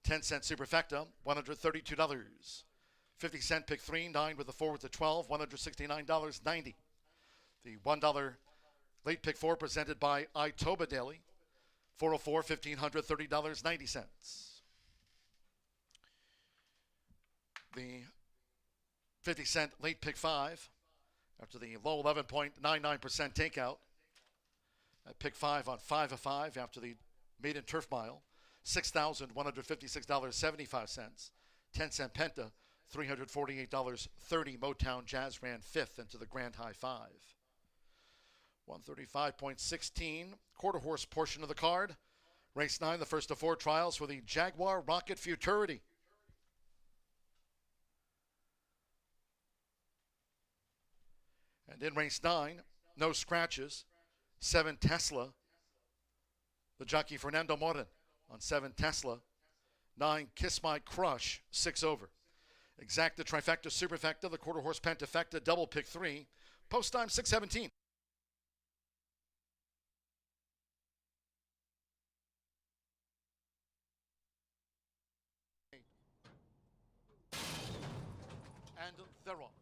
10-cent superfecta, $132. 50-cent pick 3, 9 with the 4 with the 12, $169.90. The $1 late pick 4 presented by Itoba Daily, 404, $1,530.90. The 50-cent late pick 5 after the low 11.99% takeout. Pick 5 on 5 of 5 after the maiden turf mile, $6,156.75. 10-cent Penta, $348.30. Motown Jazz ran 5th into the Grand High 5. 135.16, quarter horse portion of the card. Race 9, the first of 4 trials for the Jaguar Rocket Futurity. And in race 9, no scratches. 7 Tesla. The jockey Fernando Morin on 7 Tesla. 9 Kiss My Crush, 6 over. Exacta, trifecta, superfecta, the quarter horse pentafecta, double pick 3. Post time 6:17. And they're off.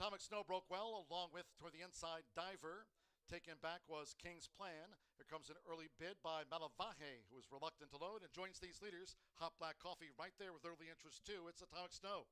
Atomic Snow broke well, along with toward the inside Diver. Taken back was King's Plan. Here comes an early bid by Malavaje, who is reluctant to load and joins these leaders. Hot Black Coffee right there with early interest too. It's Atomic Snow.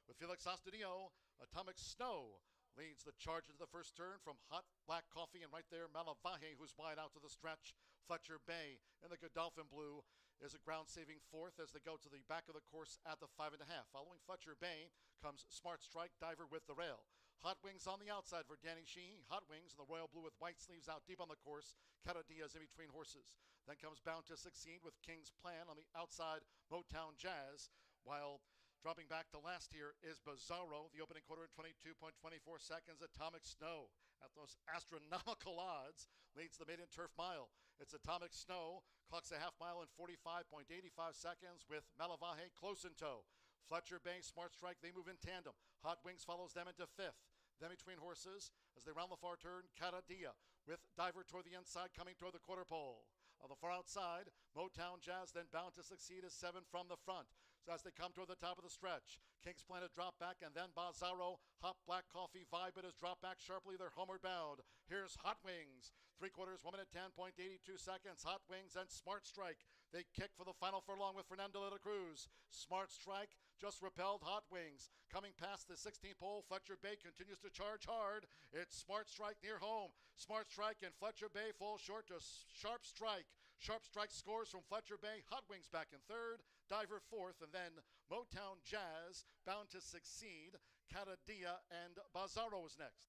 With Felix Astudillo, Atomic Snow leads the charge into the first turn from Hot Black Coffee, and right there Malavaje, who's wide out to the stretch. Fletcher Bay in the Godolphin Blue is a ground-saving fourth as they go to the back of the course at the 5.5. Following Fletcher Bay comes Smart Strike, Diver with the rail. Hot Wings on the outside for Danny Sheehy. Hot Wings in the royal blue with white sleeves out deep on the course. Cara Diaz in between horses. Then comes Bound to Succeed with King's Plan on the outside. Motown Jazz, while dropping back to last here is Bizarro. The opening quarter at 22.24 seconds. Atomic Snow at those astronomical odds leads the maiden turf mile. It's Atomic Snow. Clocks a half mile in 45.85 seconds with Malavaje close in tow. Fletcher Bay, Smart Strike, they move in tandem. Hot Wings follows them into 5th. Then between horses, as they round the far turn, Caradia with Diver toward the inside, coming toward the quarter pole. On the far outside, Motown Jazz, then Bound to Succeed is 7 from the front. So as they come toward the top of the stretch, King's Planet drop back, and then Bizarro, Hot Black Coffee, Vibe, it is dropped back sharply. They're homeward bound. Here's Hot Wings. 3/4, 1 minute 10.82 seconds. Hot Wings and Smart Strike. They kick for the final furlong with Fernando de la Cruz. Smart Strike just repelled Hot Wings. Coming past the 16th pole, Fletcher Bay continues to charge hard. It's Smart Strike near home. Smart Strike and Fletcher Bay fall short to Sharp Strike. Sharp Strike scores from Fletcher Bay. Hot Wings back in 3rd. Diver 4th. And then Motown Jazz, Bound to Succeed. Caradia and Bizarro is next.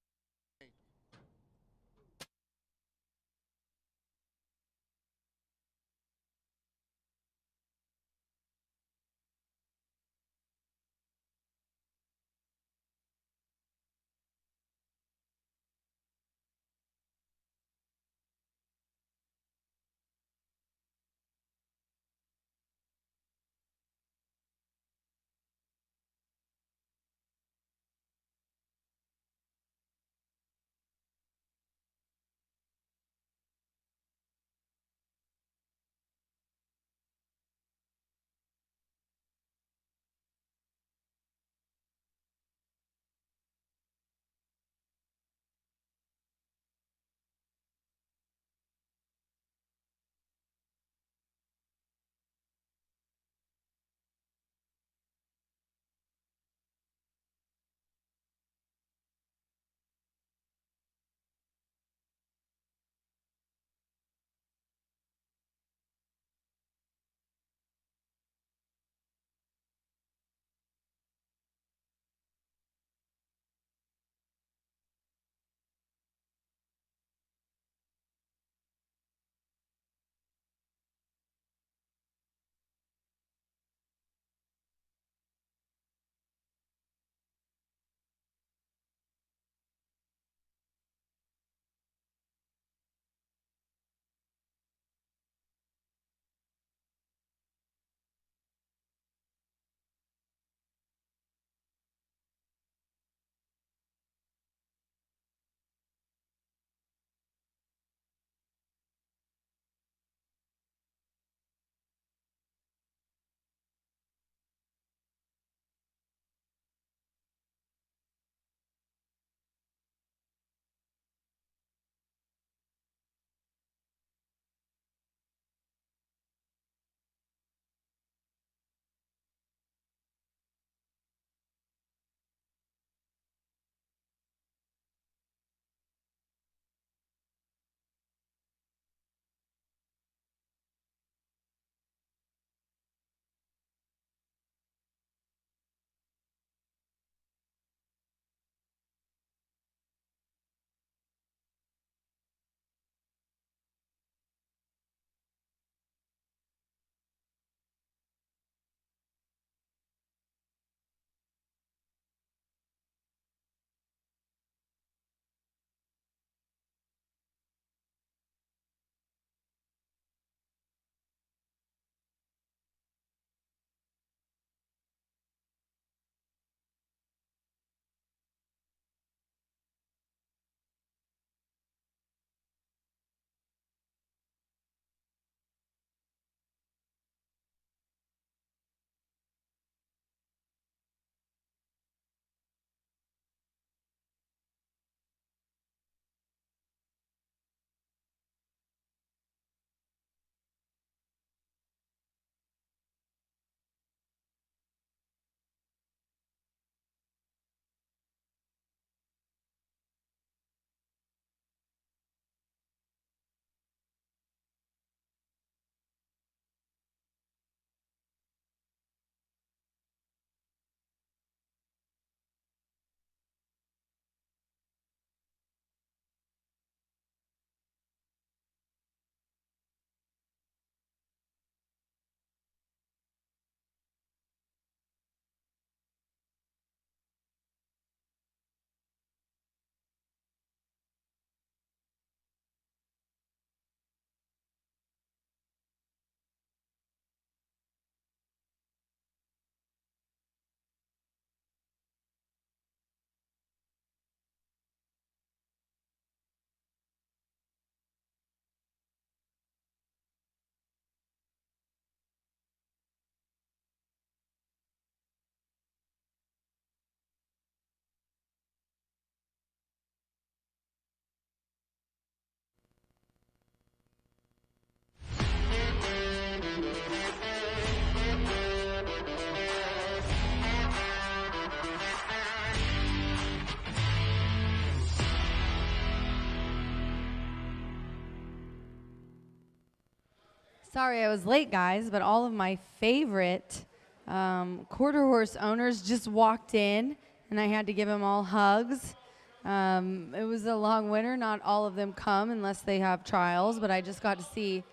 Sorry I was late, guys, but all of my favorite quarter horse owners just walked in, and I had to give them all hugs. It was a long winter. Not all of them come unless they have trials, but I just got to see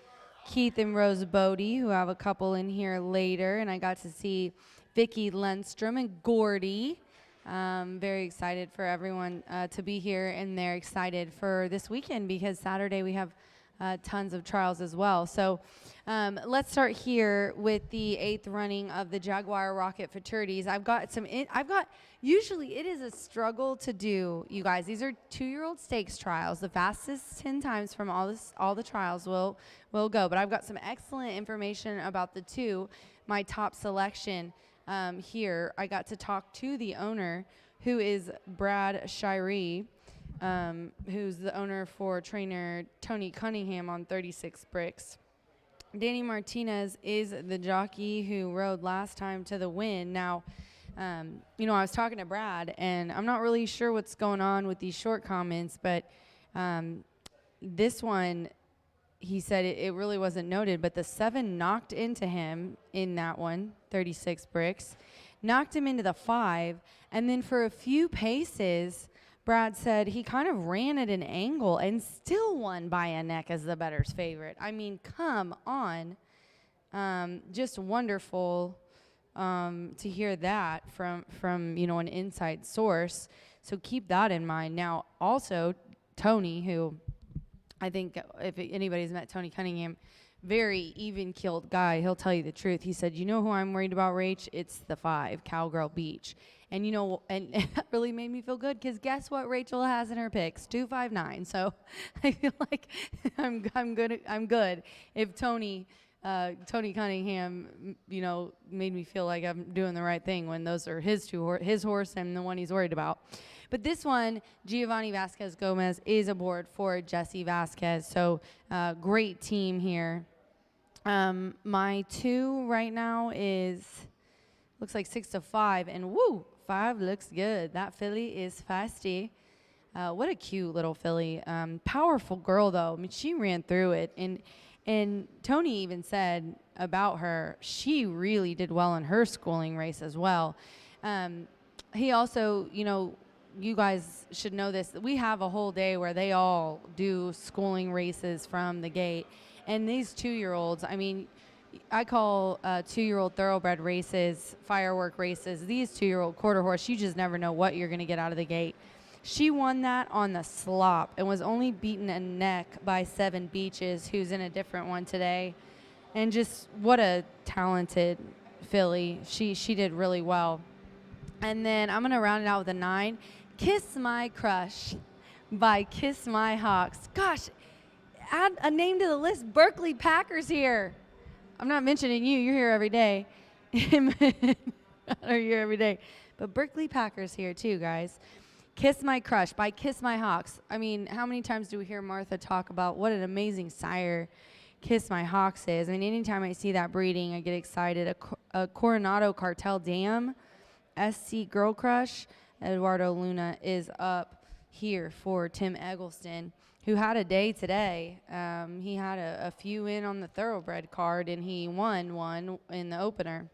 Keith and Rose Bodie, who have a couple in here later, and I got to see Vicky Lundstrom and Gordy. Very excited for everyone to be here, and they're excited for this weekend because Saturday we have tons of trials as well. So let's start here with the 8th running of the Jaguar Rocket Futurities. Usually it is a struggle to do, you guys. These are 2-year-old stakes trials. The fastest 10 times from all the trials will go. But I've got some excellent information about the 2, my top selection here. I got to talk to the owner, who is Brad Shirey, who's the owner for trainer Tony Cunningham on 36 Bricks. Danny Martinez is the jockey who rode last time to the win. Now, I was talking to Brad, and I'm not really sure what's going on with these short comments, but this one, he said it really wasn't noted, but the 7 knocked into him in that one, 36 Bricks, knocked him into the 5, and then for a few paces, Brad said he kind of ran at an angle and still won by a neck as the bettor's favorite. I mean, come on. Just wonderful to hear that from an inside source. So keep that in mind. Now, also, Tony, who I think if anybody's met Tony Cunningham, very even-keeled guy. He'll tell you the truth. He said, you know who I'm worried about, Rach? It's the 5, Cowgirl Beach. And, and that really made me feel good because guess what Rachel has in her picks? 259. So I feel like I'm good. If Tony Cunningham, made me feel like I'm doing the right thing when those are his horse and the one he's worried about. But this one, Giovanni Vasquez Gomez is aboard for Jesse Vasquez. So great team here. My 2 right now looks like 6 to 5, and 5 looks good. That filly is feisty. What a cute little filly. Powerful girl, though. I mean, she ran through it. And Tony even said about her, she really did well in her schooling race as well. He also, you guys should know this. We have a whole day where they all do schooling races from the gate. And these 2-year-olds, I mean, I call 2-year-old thoroughbred races firework races. These 2-year-old quarter horse, you just never know what you're going to get out of the gate. She won that on the slop and was only beaten a neck by 7 Beaches, who's in a different one today. And just what a talented filly. She did really well. And then I'm going to round it out with a 9. Kiss My Crush by Kiss My Hawks. Gosh, add a name to the list. Berkeley Packers here. I'm not mentioning you. You're here every day. You're here every day. But Berkeley Packers here too, guys. Kiss My Crush by Kiss My Hawks. I mean, how many times do we hear Martha talk about what an amazing sire Kiss My Hawks is? I mean, anytime I see that breeding, I get excited. A Coronado Cartel Dam, SC Girl Crush. Eduardo Luna is up here for Tim Eggleston, who had a day today. He had a few in on the thoroughbred card, and he won one in the opener.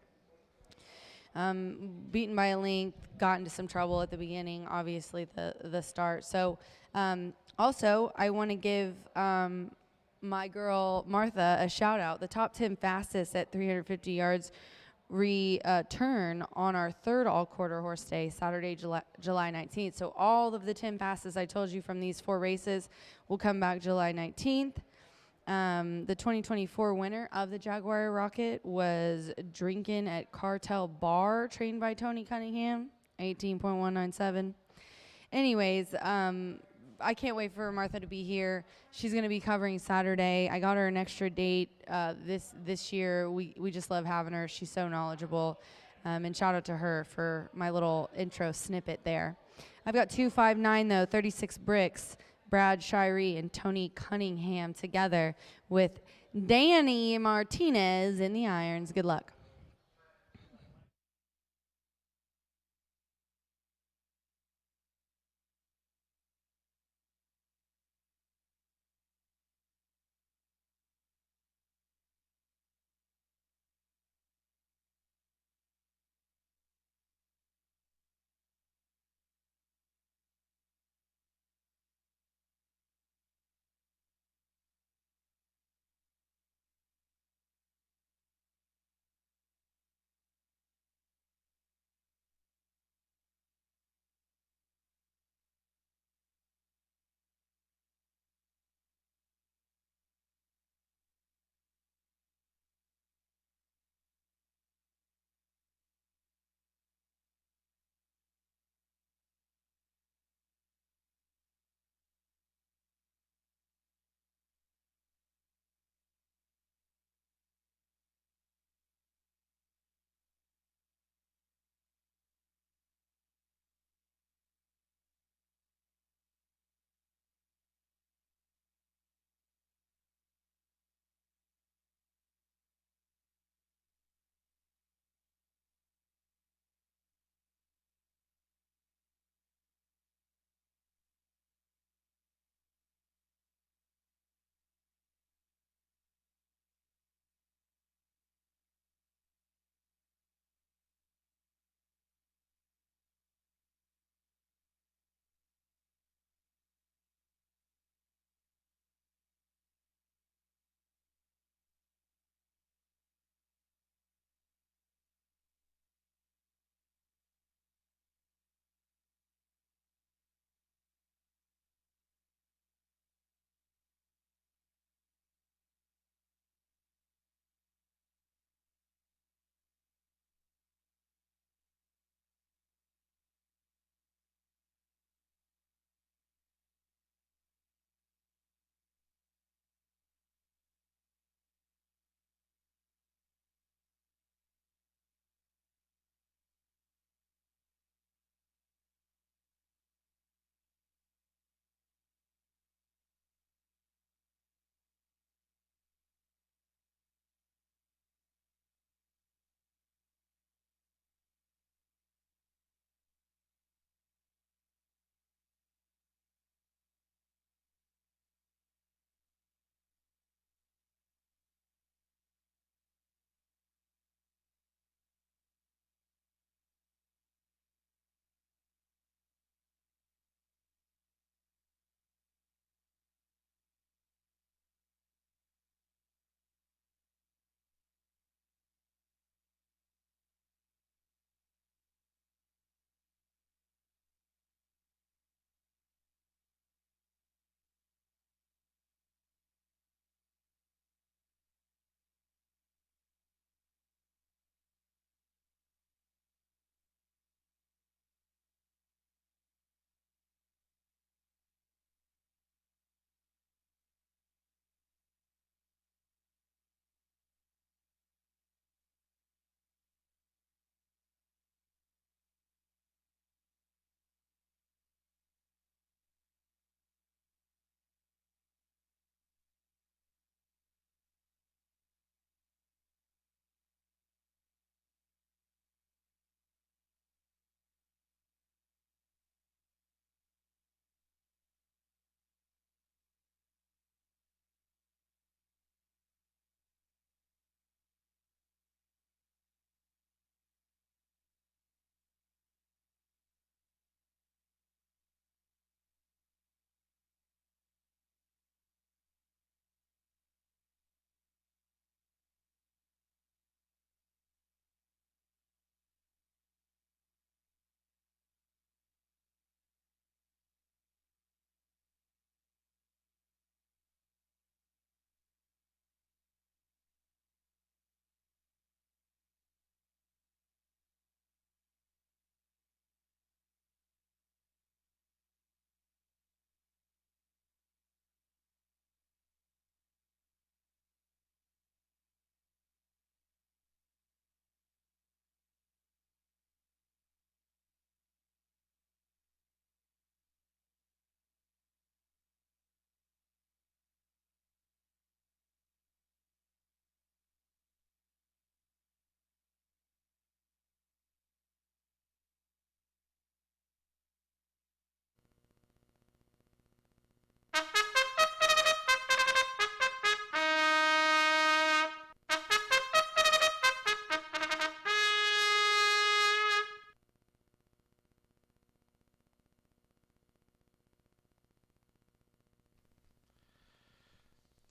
Beaten by a length, got into some trouble at the beginning, obviously the start. So also, I want to give my girl Martha a shout out. The top 10 fastest at 350 yards return on our 3rd all-quarter horse day, Saturday, July 19th. So all of the 10 fastest I told you from these 4 races will come back July 19th. The 2024 winner of the Jaguar Rocket was Drinkin' at Cartel Bar, trained by Tony Cunningham, 18.197. Anyways, I can't wait for Martha to be here. She's going to be covering Saturday. I got her an extra date this year. We just love having her. She's so knowledgeable. And shout out to her for my little intro snippet there. I've got 259, though, 36 Bricks, Brad Shirey and Tony Cunningham together with Danny Martinez in the irons. Good luck.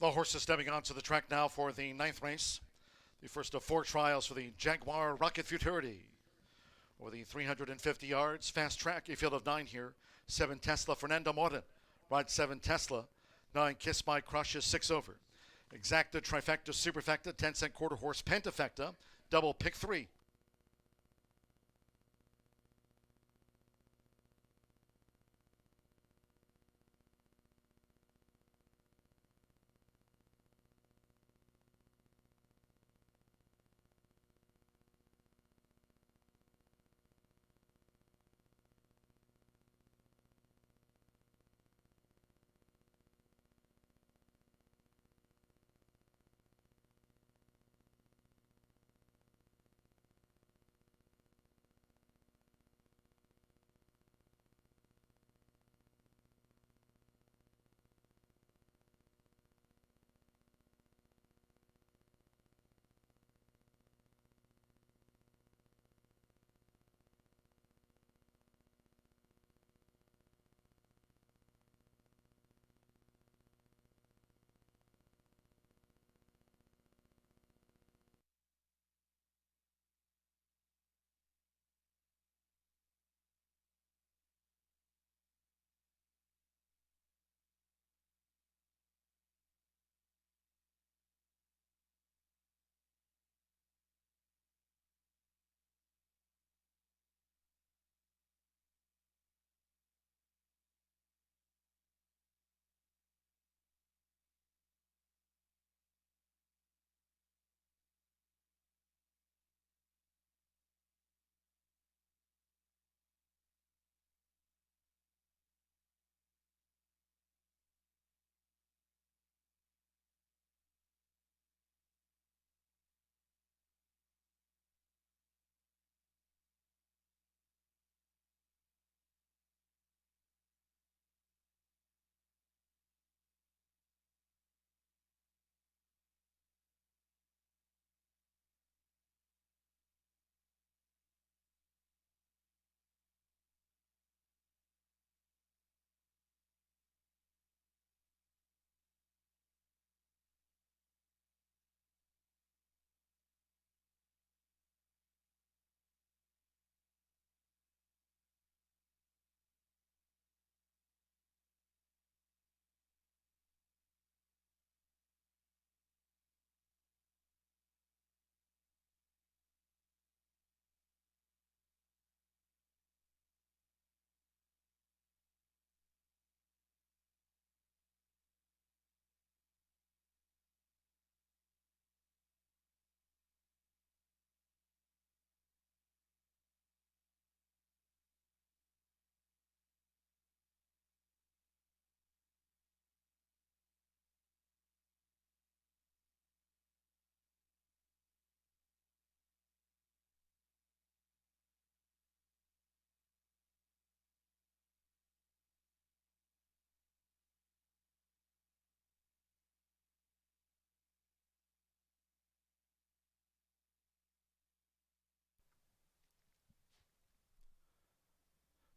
The horses stepping onto the track now for the 9th race. The first of 4 trials for the Jaguar Rocket Futurity. Over the 350 yards, fast track, a field of 9 here. 7 Tesla, Fernando Morton. Ride 7 Tesla. 9 Kiss My Crush is 6 over. Exacta, Trifecta, Superfecta, 10-cent quarter horse, Pentafecta. Double pick 3.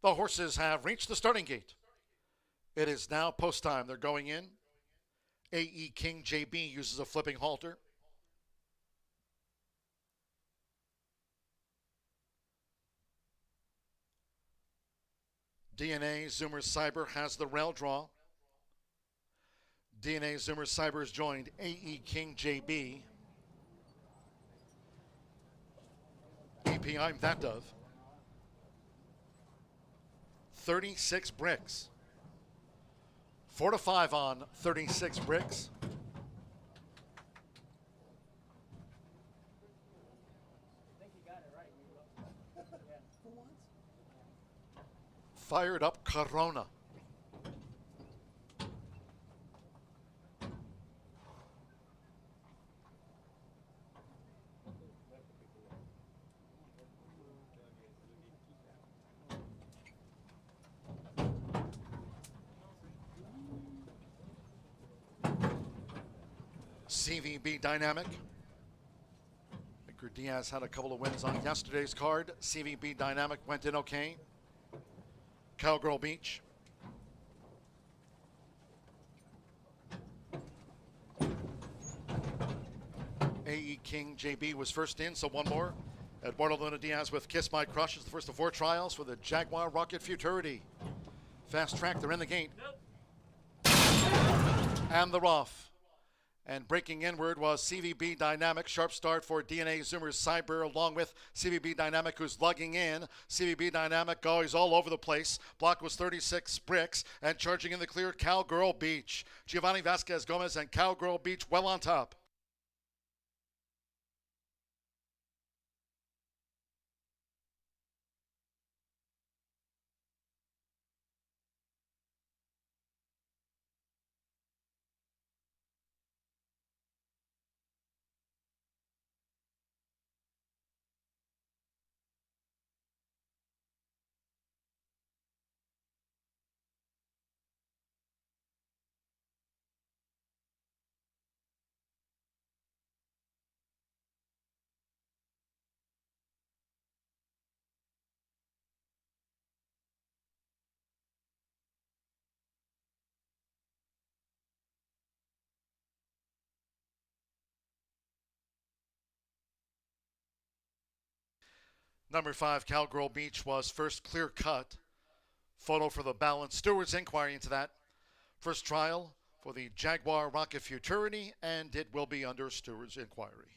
The horses have reached the starting gate. It is now post time. They're going in. A.E. King JB uses a flipping halter. DNA Zoomer Cyber has the rail draw. DNA Zoomer Cyber has joined A.E. King JB. API that dove. 36 bricks. 4 to 5 on 36 bricks. Fired up Corona. CVB Dynamic. Edgar Diaz had a couple of wins on yesterday's card. CVB Dynamic went in okay. Cowgirl Beach. A.E. King JB was first in, so one more. Eduardo Luna Diaz with Kiss My Crush is the first of 4 trials for the Jaguar Rocket Futurity. Fast track, they're in the gate. And they're off. And breaking inward was CVB Dynamic. Sharp start for DNA Zoomers Cyber along with CVB Dynamic, who's lugging in. CVB Dynamic goes all over the place. Block was 36 bricks and charging in the clear Cowgirl Beach. Giovanni Vasquez Gomez and Cowgirl Beach well on top. Number 5, Cowgirl Beach was first clear cut. Photo for the balance. Stewards inquiry into that. First trial for the Jaguar Rocket Futurity, and it will be under stewards inquiry.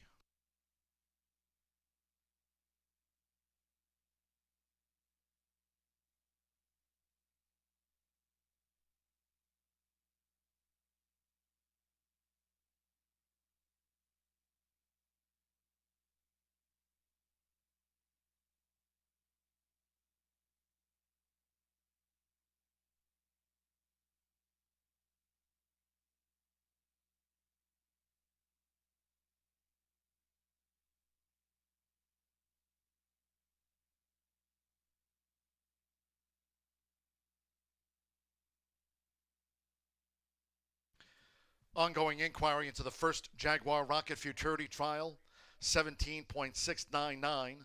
Ongoing inquiry into the first Jaguar Rocket Futurity trial, 17.699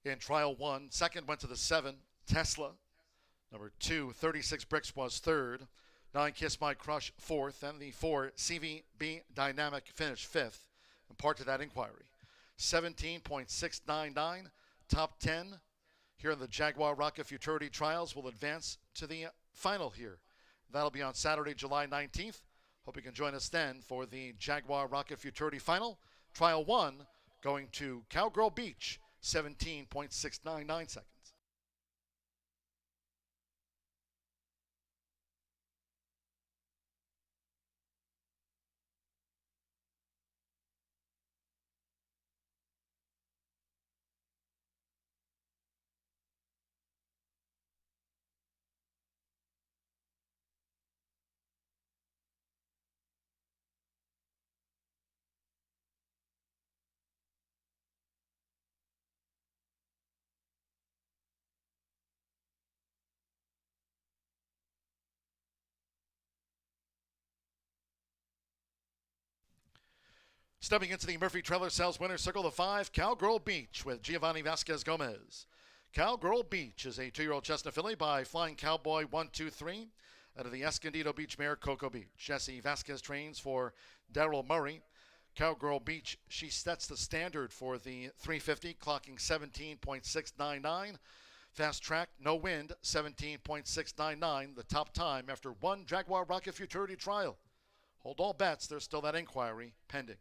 in trial 1. Second went to the 7, Tesla. Number 2, 36 bricks was third. 9, Kiss My Crush, fourth. And the 4, CVB Dynamic finished fifth. And part to that inquiry. 17.699, top 10 here in the Jaguar Rocket Futurity trials will advance to the final here. That'll be on Saturday, July 19th. Hope you can join us then for the Jaguar Rocket Futurity final. Trial 1 going to Cowgirl Beach, 17.699 seconds. Stepping into the Murphy Trailer Sales winner's circle, the 5, Cowgirl Beach with Giovanni Vasquez Gomez. Cowgirl Beach is a 2-year-old Chestnut filly by Flying Cowboy 123 out of the Escondido Beach mare Cocoa Beach. Jesse Vasquez trains for Daryl Murray. Cowgirl Beach, she sets the standard for the 350, clocking 17.699. Fast track, no wind, 17.699, the top time after one Jaguar Rocket Futurity trial. Hold all bets, there's still that inquiry pending.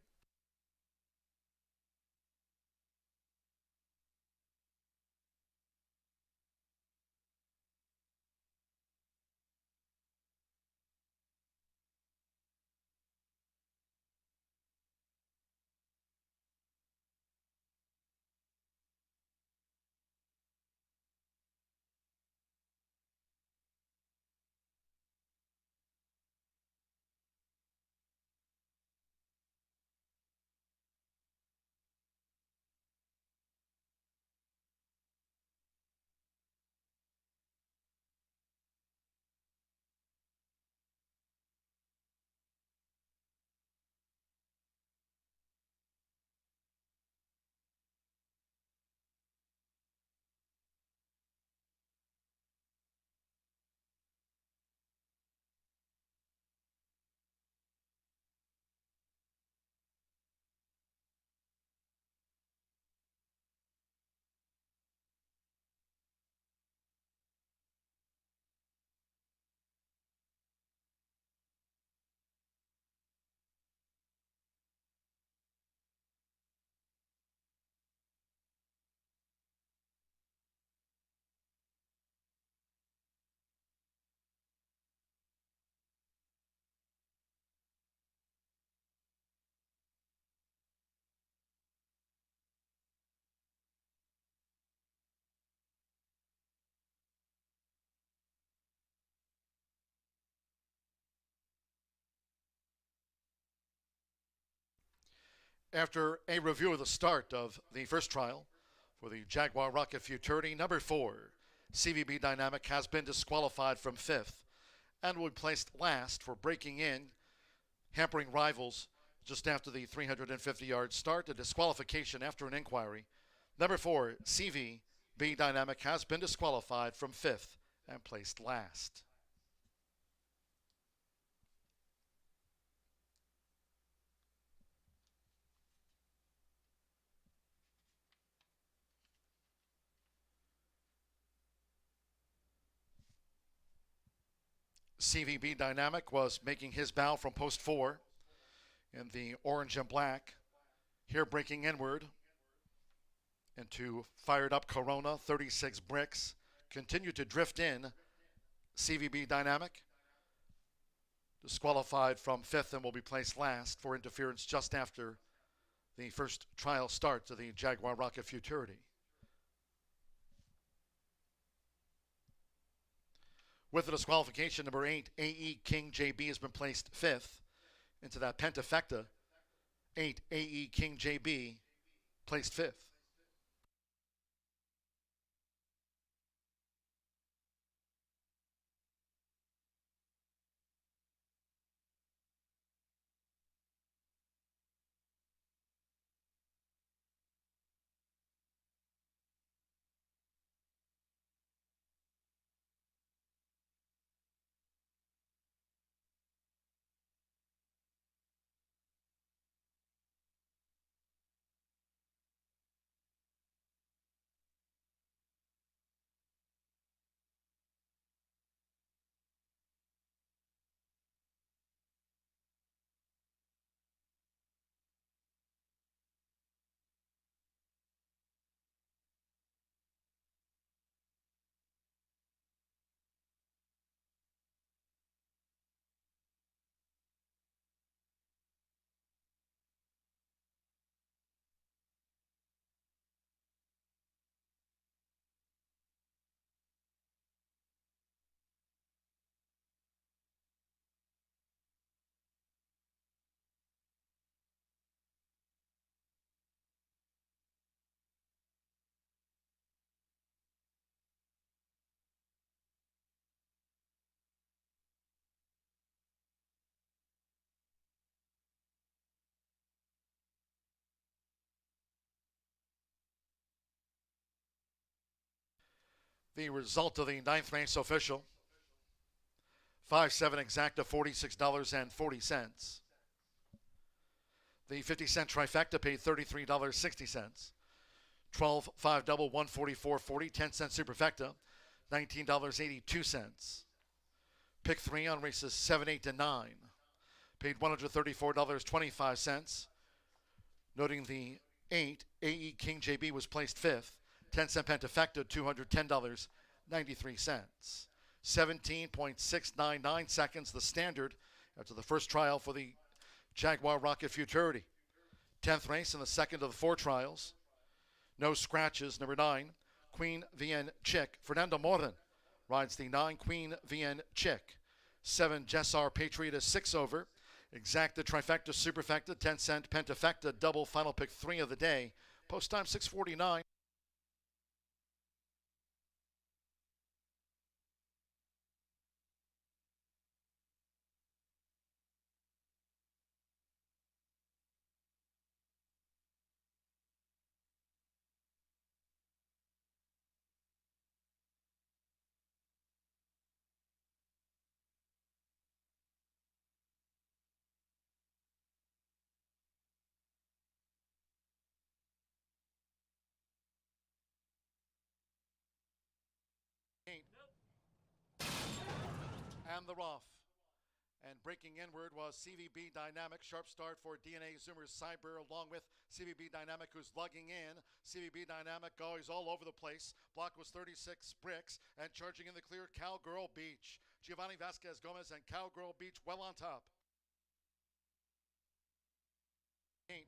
After a review of the start of the first trial for the Jaguar Rocket Futurity, number 4, CVB Dynamic, has been disqualified from 5th and will be placed last for breaking in, hampering rivals just after the 350-yard start. A disqualification after an inquiry. Number 4, CVB Dynamic, has been disqualified from 5th and placed last. CVB Dynamic was making his bow from post 4 in the orange and black. Here breaking inward into fired up Corona, 36 bricks. Continue to drift in. CVB Dynamic disqualified from 5th and will be placed last for interference just after the first trial starts of the Jaguar Rocket Futurity. With the disqualification, number 8, AE King JB, has been placed 5th into that Pentafecta. 8, AE King JB, placed 5th. The result of the 9th race official, 5-7 exacta, $46.40. The 50-cent trifecta paid $33.60. 12-5 double, $144.40. 10-cent superfecta, $19.82. Pick 3 on races 7, 8, and 9 paid $134.25. Noting the 8, AE King JB, was placed 5th. 10-cent Pentafecta, $210.93. 17.699 seconds, the standard after the first trial for the Jaguar Rocket Futurity. 10th race in the second of the 4 trials. No scratches. Number 9, Queen VN Chick. Fernando Morin rides the 9, Queen VN Chick. 7, Jessar Patriot is 6 over. Exacta, trifecta, superfecta, 10-cent Pentafecta, double, final pick 3 of the day. Post time 6:49. And the rough. And breaking inward was CVB Dynamic. Sharp start for DNA Zoomer's Cyber, along with CVB Dynamic, who's lugging in. CVB Dynamic goes all over the place. Block was 36 bricks, and charging in the clear, Cowgirl Beach. Giovanni Vasquez Gomez and Cowgirl Beach well on top. 8.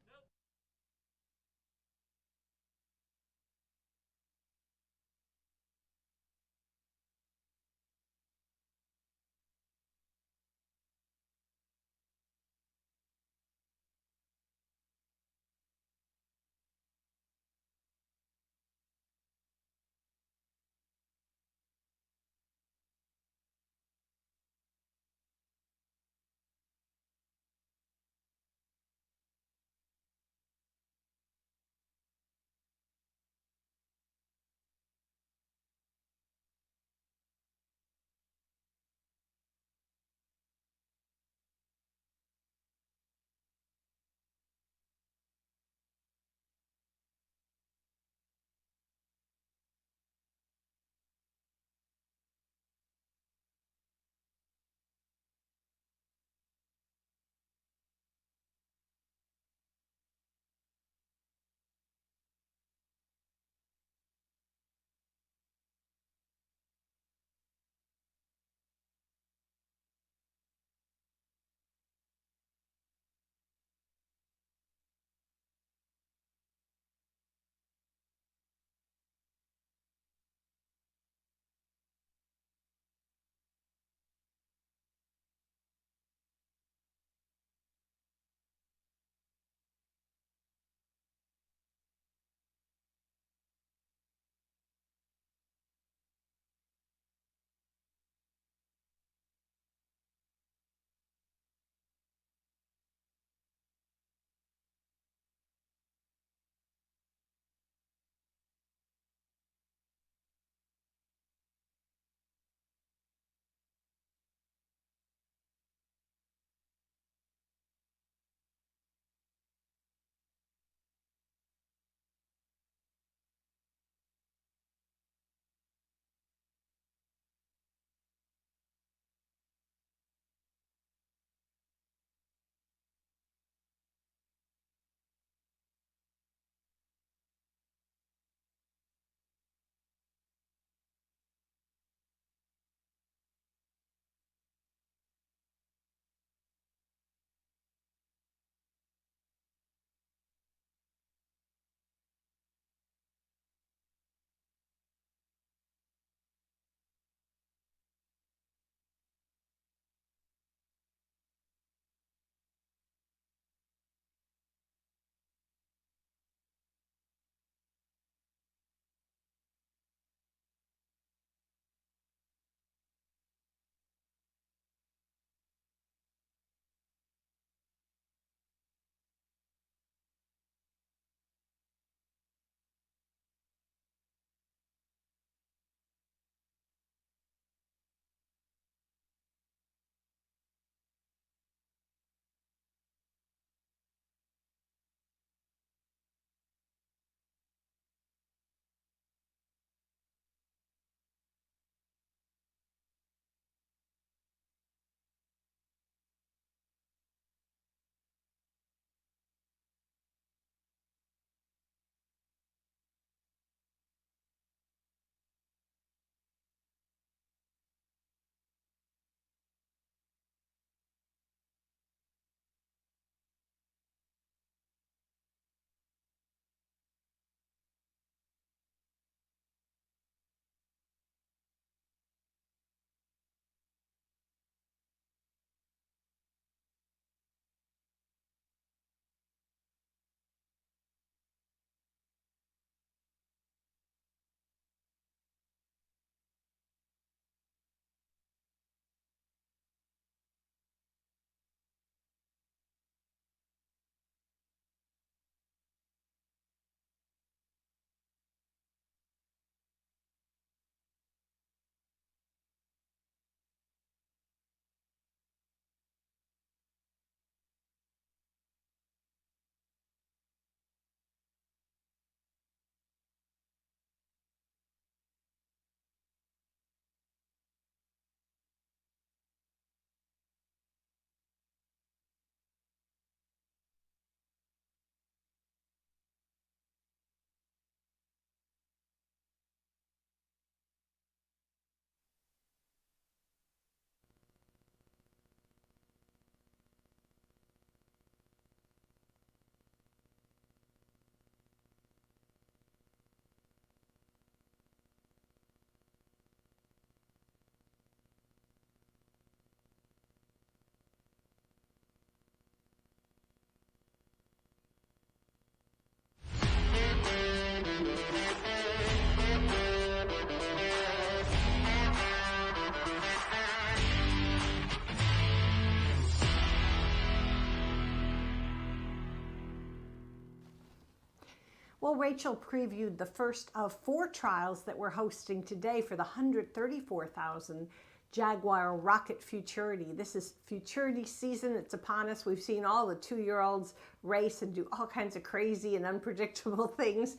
Well, Rachel previewed the first of 4 trials that we're hosting today for the 134,000 Jaguar Rocket Futurity. This is Futurity season. It's upon us. We've seen all the 2-year-olds race and do all kinds of crazy and unpredictable things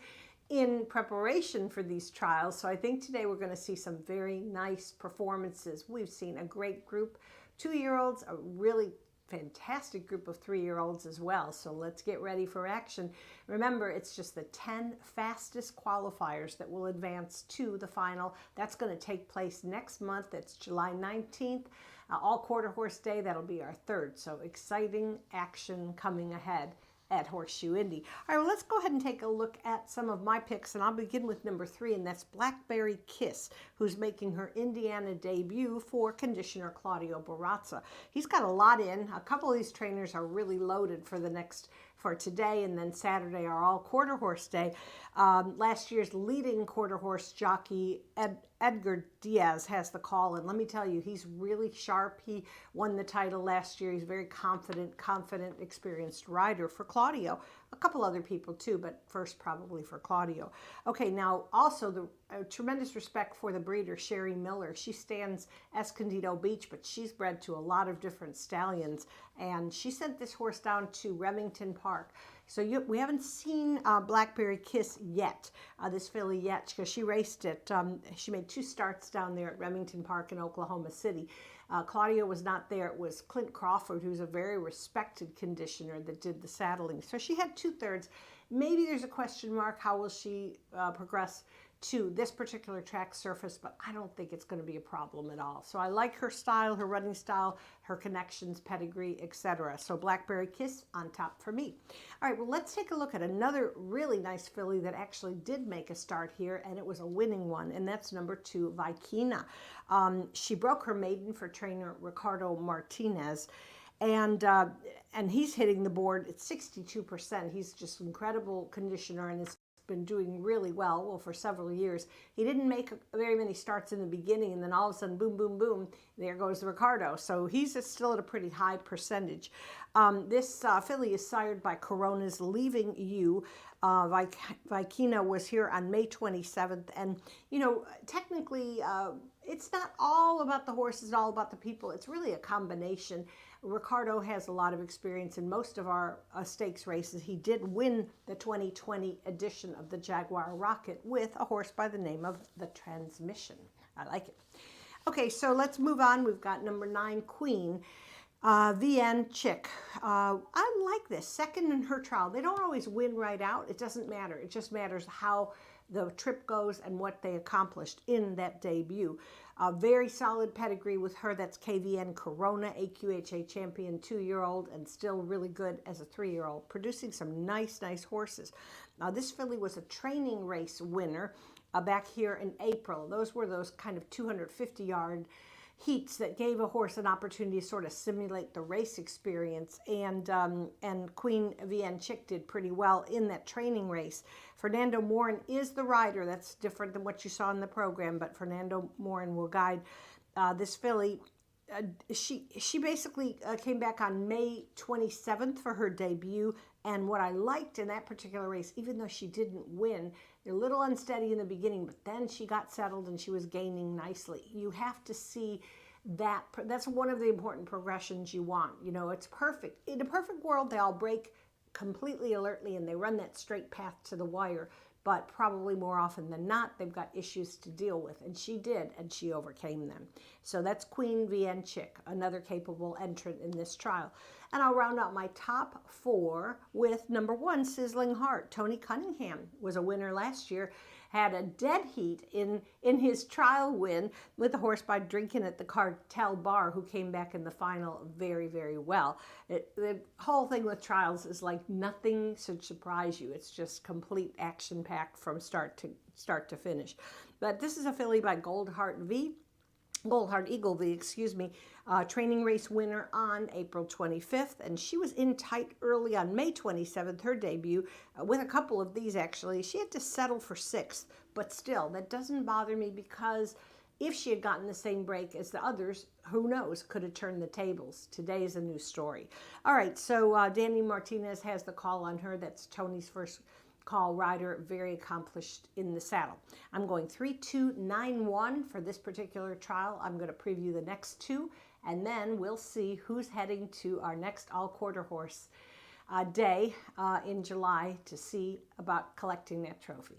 in preparation for these trials. So I think today we're going to see some very nice performances. We've seen a great group, 2-year-olds, a really fantastic group of 3-year-olds as well. So let's get ready for action. Remember, it's just the 10 fastest qualifiers that will advance to the final. That's going to take place next month. That's July 19th. All quarter horse day, that'll be our 3rd. So exciting action coming ahead at Horseshoe Indy. All right, well, let's go ahead and take a look at some of my picks, and I'll begin with number 3, and that's Blackberry Kiss, who's making her Indiana debut for conditioner Claudio Barazza. He's got a lot in. A couple of these trainers are really loaded for today, and then Saturday are all quarter horse day. Last year's leading quarter horse jockey, Edgar Diaz, has the call, and let me tell you, he's really sharp. He won the title last year. He's a very confident, experienced rider for Claudio. A couple other people too, but first probably for Claudio. Okay, now also the tremendous respect for the breeder, Sherry Miller. She stands Escondido Beach, but she's bred to a lot of different stallions, and she sent this horse down to Remington Park. So we haven't seen Blackberry Kiss yet, this filly yet, because she raced it. She made 2 starts down there at Remington Park in Oklahoma City. Claudio was not there. It was Clint Crawford, who's a very respected conditioner, that did the saddling. So she had 2/3. Maybe there's a question mark. How will she progress to this particular track surface? But I don't think it's going to be a problem at all. So I like her style, her running style, her connections, pedigree, etc. So Blackberry Kiss on top for me. All right, well, let's take a look at another really nice filly that actually did make a start here, and it was a winning one, and that's number 2, Vikina. She broke her maiden for trainer Ricardo Martinez, and he's hitting the board at 62%. He's just an incredible conditioner and has been doing really well for several years. He didn't make very many starts in the beginning, and then all of a sudden, boom, boom, boom, there goes Ricardo. So he's still at a pretty high percentage. This filly is sired by Corona's Leaving You. Vikina was here on May 27th, and technically it's not all about the horses, it's all about the people. It's really a combination. Ricardo has a lot of experience in most of our stakes races. He did win the 2020 edition of the Jaguar Rocket with a horse by the name of the Transmission. I like it. Okay, so let's move on. We've got number 9, Queen. VN Chick. I like this. Second in her trial. They don't always win right out. It doesn't matter. It just matters how the trip goes and what they accomplished in that debut. A very solid pedigree with her. That's KVN Corona, AQHA champion 2-year-old, and still really good as a 3-year-old, producing some nice horses. This filly was a training race winner back here in April. Those were those kind of 250-yard heats that gave a horse an opportunity to sort of simulate the race experience, and Queen VN Chick did pretty well in that training race. Fernando Morin is the rider. That's different than what you saw in the program, but Fernando Morin will guide this filly. She basically came back on May 27th for her debut, and what I liked in that particular race, even though she didn't win, they're a little unsteady in the beginning, but then she got settled and she was gaining nicely. You have to see that. That's one of the important progressions you want. It's perfect. In a perfect world, they all break completely alertly and they run that straight path to the wire, but probably more often than not, they've got issues to deal with, and she did, and she overcame them. So that's Queen VN Chick, another capable entrant in this trial. And I'll round out my top 4 with number 1, Sizzling Heart. Tony Cunningham was a winner last year, had a dead heat in his trial win with the horse by Drinking at the Cartel Bar, who came back in the final very, very well. The whole thing with trials is like nothing should surprise you. It's just complete action-packed from start to finish. But this is a filly by Goldheart Eagle V, training race winner on April 25th, and she was in tight early on May 27th, her debut, with a couple of these actually. She had to settle for 6th, but still, that doesn't bother me, because if she had gotten the same break as the others, who knows, could have turned the tables. Today is a new story. All right, so Danny Martinez has the call on her. That's Tony's first call rider, very accomplished in the saddle. I'm going 3-2-9-1 for this particular trial. I'm going to preview the next two, and then we'll see who's heading to our next all-quarter horse day in July to see about collecting that trophy.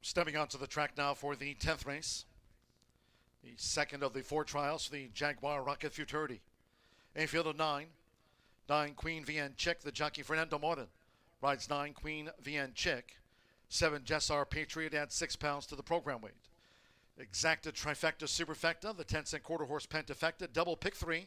Stepping onto the track now for the 10th race. The second of the 4 trials for the Jaguar Rocket Futurity. A field of 9. 9 Queen VN Chick, the jockey Fernando Morin. Rides 9 Queen VN Chick. 7 Jessar Patriot adds 6 pounds to the program weight. Exacta Trifecta Superfecta, the 10-cent quarter horse Pentafecta, double pick 3.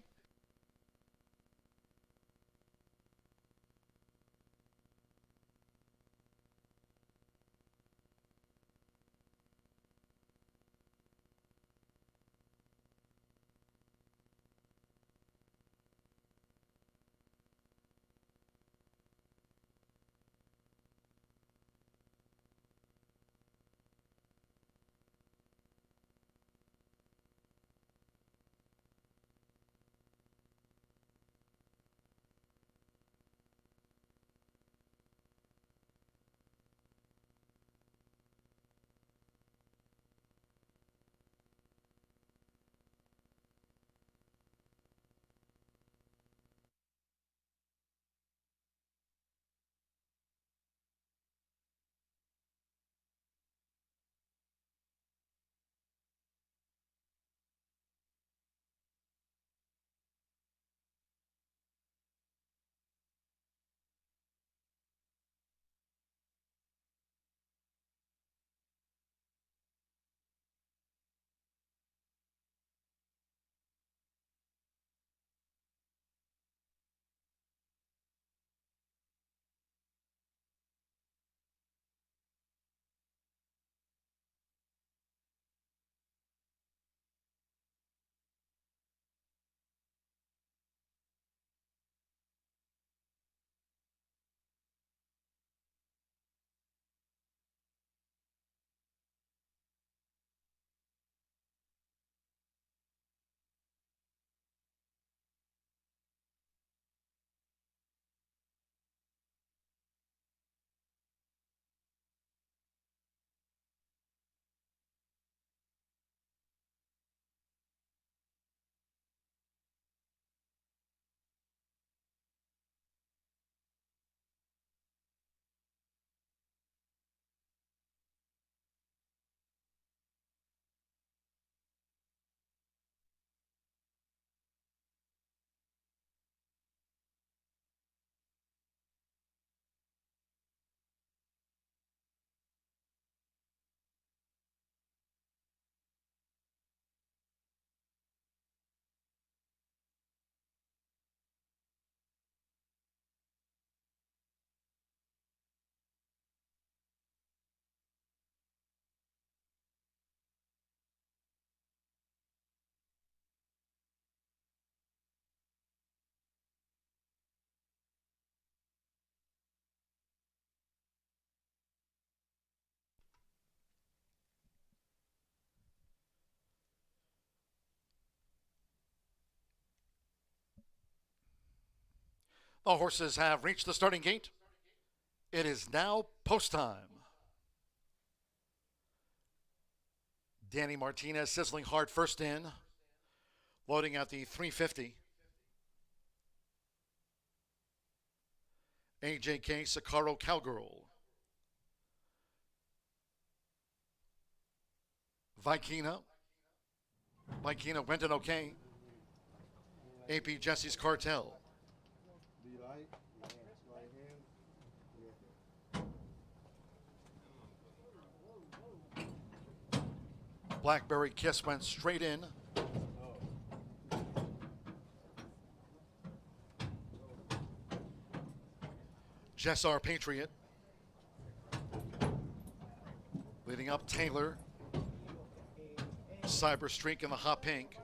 The horses have reached the starting gate. It is now post time. Danny Martinez sizzling hard first in, loading at the 350. AJK Sakaro Cowgirl. Vikina. Vikina went in okay. AP Jesse's Cartel. Blackberry Kiss went straight in. Jessar Patriot. Leading up Taylor. Cyber Streak in the hot pink.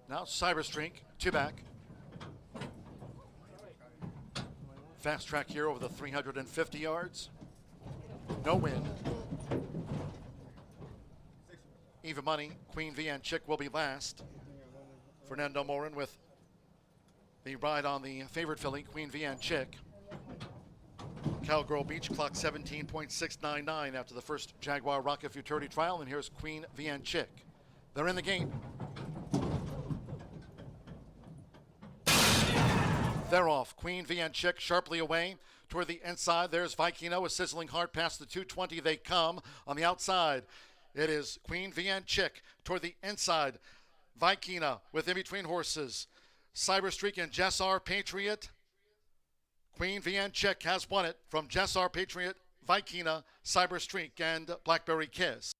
Now Cyber Streak, 2 back. Fast track here over the 350 yards. No win. Even money, Queen VN Chick will be last. Fernando Morin with the ride on the favorite filly, Queen VN Chick. Cowgirl Beach clock 17.699 after the first Jaguar Rocket Futurity trial, and here's Queen VN Chick. They're in the gate. They're off. Queen VN Chick sharply away. toward the inside. There's Vikino, a sizzling heart past the 220. They come on the outside. It is Queen Vianchik toward the inside. Vikina with in between horses. Cyber Streak and Jessar Patriot. Queen Vianchik has won it from Jessar Patriot, Vikina, Cyber Streak, and Blackberry Kiss.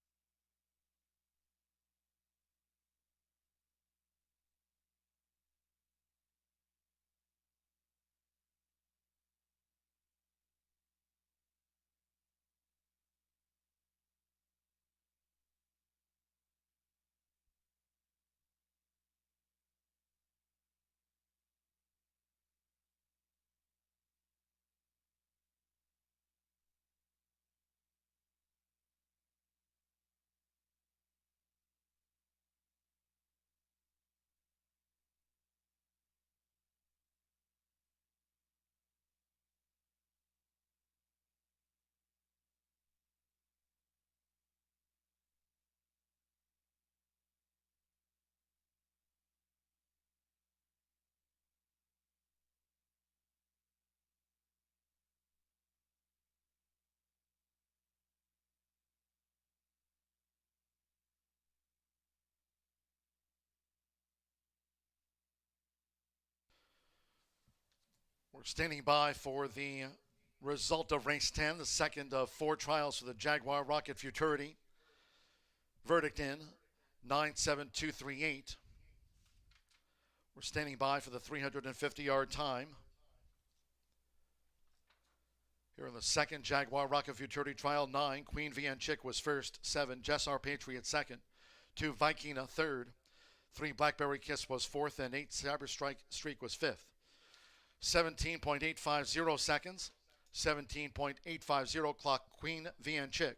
We're standing by for the result of race 10, the second of 4 trials for the Jaguar Rocket Futurity. Verdict in 97238. We're standing by for the 350-yard time. Here in the second Jaguar Rocket Futurity trial, 9, Queen Vianchik was first, 7, Jessar Patriot second, 2, Vikina third, 3, Blackberry Kiss was fourth, and 8, Cyber Streak was fifth. 17.850 seconds, 17.850 clock, Queen Vianchik.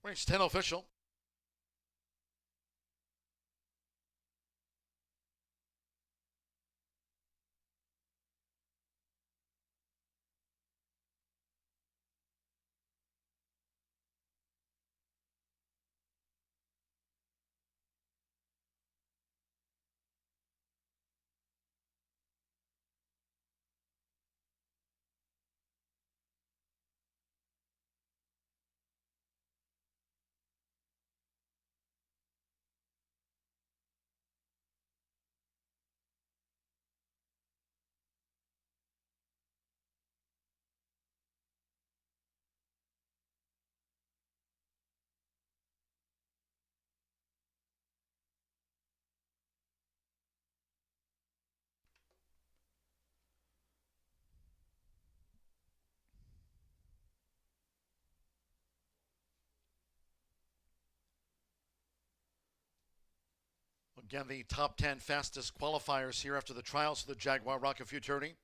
Race 10 official. Again, the top 10 fastest qualifiers here after the trials for the Jaguar Rocket Futurity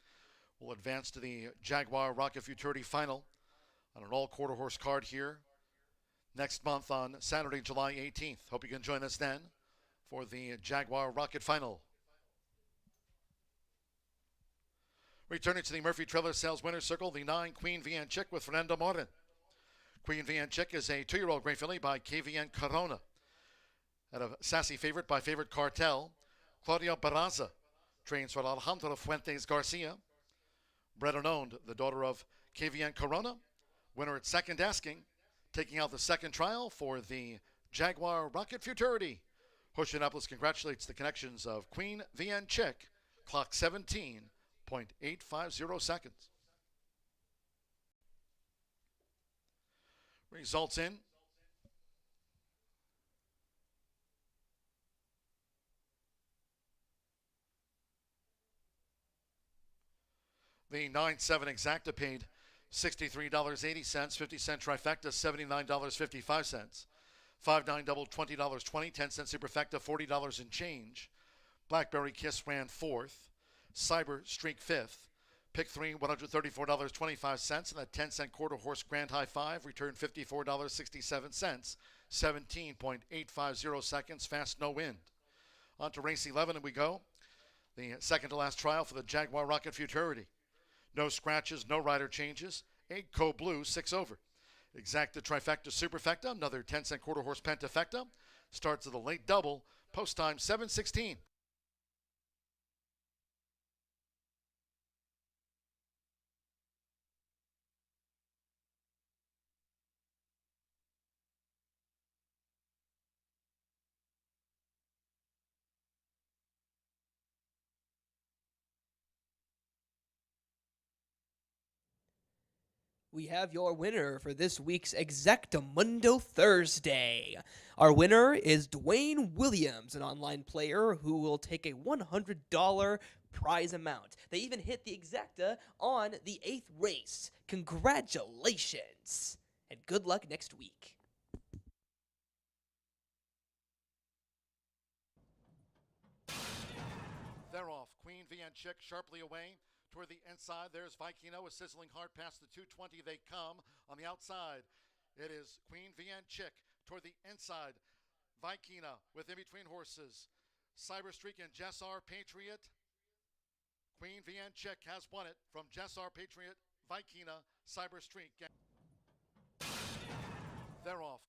will advance to the Jaguar Rocket Futurity final on an all-quarter horse card here next month on Saturday, July 18th. Hope you can join us then for the Jaguar Rocket final. Returning to the Murphy Trailer Sales Winner's Circle, the 9 Queen Vianchik with Fernando Martin. Queen Vianchik is a 2-year-old Grey Filly by KVN Corona. At a sassy favorite by Favorite Cartel, Claudia Barraza trains for Alejandro Fuentes Garcia. Bred and owned, the daughter of KVN Corona. Winner at second asking, taking out the second trial for the Jaguar Rocket Futurity. Horseshoe Indianapolis congratulates the connections of Queen Vianchik, clock 17.850 seconds. Results in. The 9-7 exacta paid $63.80, 50-cent trifecta $79.55. 5-9 double, $20.20, 10-cent superfecta, $40 and change. Blackberry Kiss ran fourth. Cyber Streak fifth. Pick 3, $134.25, and that 10-cent quarter horse Grand High 5 returned $54.67, 17.850 seconds, fast no wind. On to race 11 and we go. The second to last trial for the Jaguar Rocket Futurity. No scratches, no rider changes. 8 Co Blue, 6 over. Exacta Trifecta Superfecta, another 10-cent quarter horse Pentafecta. Starts at the late double, post time 7:16. We have your winner for this week's Exactamundo Thursday. Our winner is Dwayne Williams, an online player who will take a $100 prize amount. They even hit the exacta on the 8th race. Congratulations, and good luck next week. They're off. Queen Vianchik sharply away. Toward the inside, there's Vikino, a sizzling heart past the 220. They come on the outside. It is Queen Vianchik toward the inside. Vikina with in between horses. Cyberstreak and Jessar Patriot. Queen Vianchik has won it from Jessar Patriot, Vikina, Cyberstreak. They're off.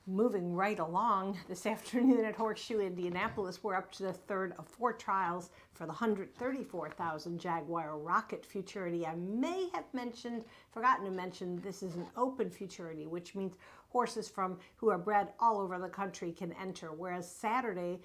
moving right along this afternoon at Horseshoe Indianapolis. We're up to the third of 4 trials for the 134,000 Jaguar Rocket Futurity. I may have forgotten to mention, this is an open futurity, which means horses who are bred all over the country can enter. Whereas Saturday,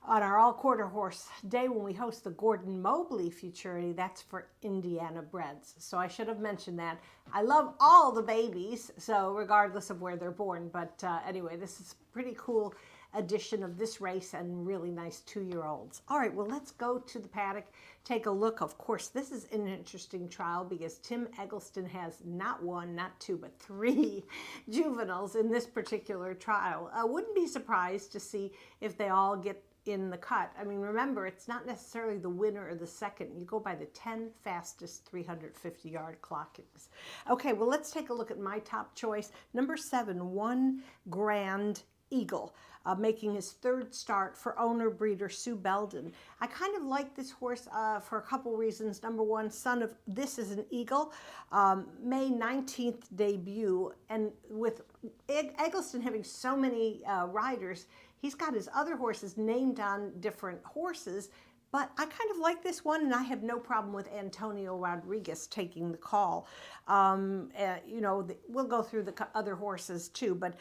on our all-quarter horse day when we host the Gordon Mobley Futurity, that's for Indiana breds. So I should have mentioned that. I love all the babies, so regardless of where they're born. But anyway, this is a pretty cool edition of this race and really nice 2-year-olds. All right, well, let's go to the paddock, take a look. Of course, this is an interesting trial because Tim Eggleston has not 1, not 2, but 3 juveniles in this particular trial. I wouldn't be surprised to see if they all get in the cut. I mean, remember, it's not necessarily the winner or the second. You go by the 10 fastest 350-yard clockings. Okay, well, let's take a look at my top choice. Number 7, One Grand Eagle, making his 3rd start for owner breeder Sue Belden. I kind of like this horse for a couple reasons. Number 1, son of This Is an Eagle, May 19th debut, and with Eggleston having so many riders, he's got his other horses named on different horses, but I kind of like this one, and I have no problem with Antonio Rodriguez taking the call. You know, we'll go through the other horses too, but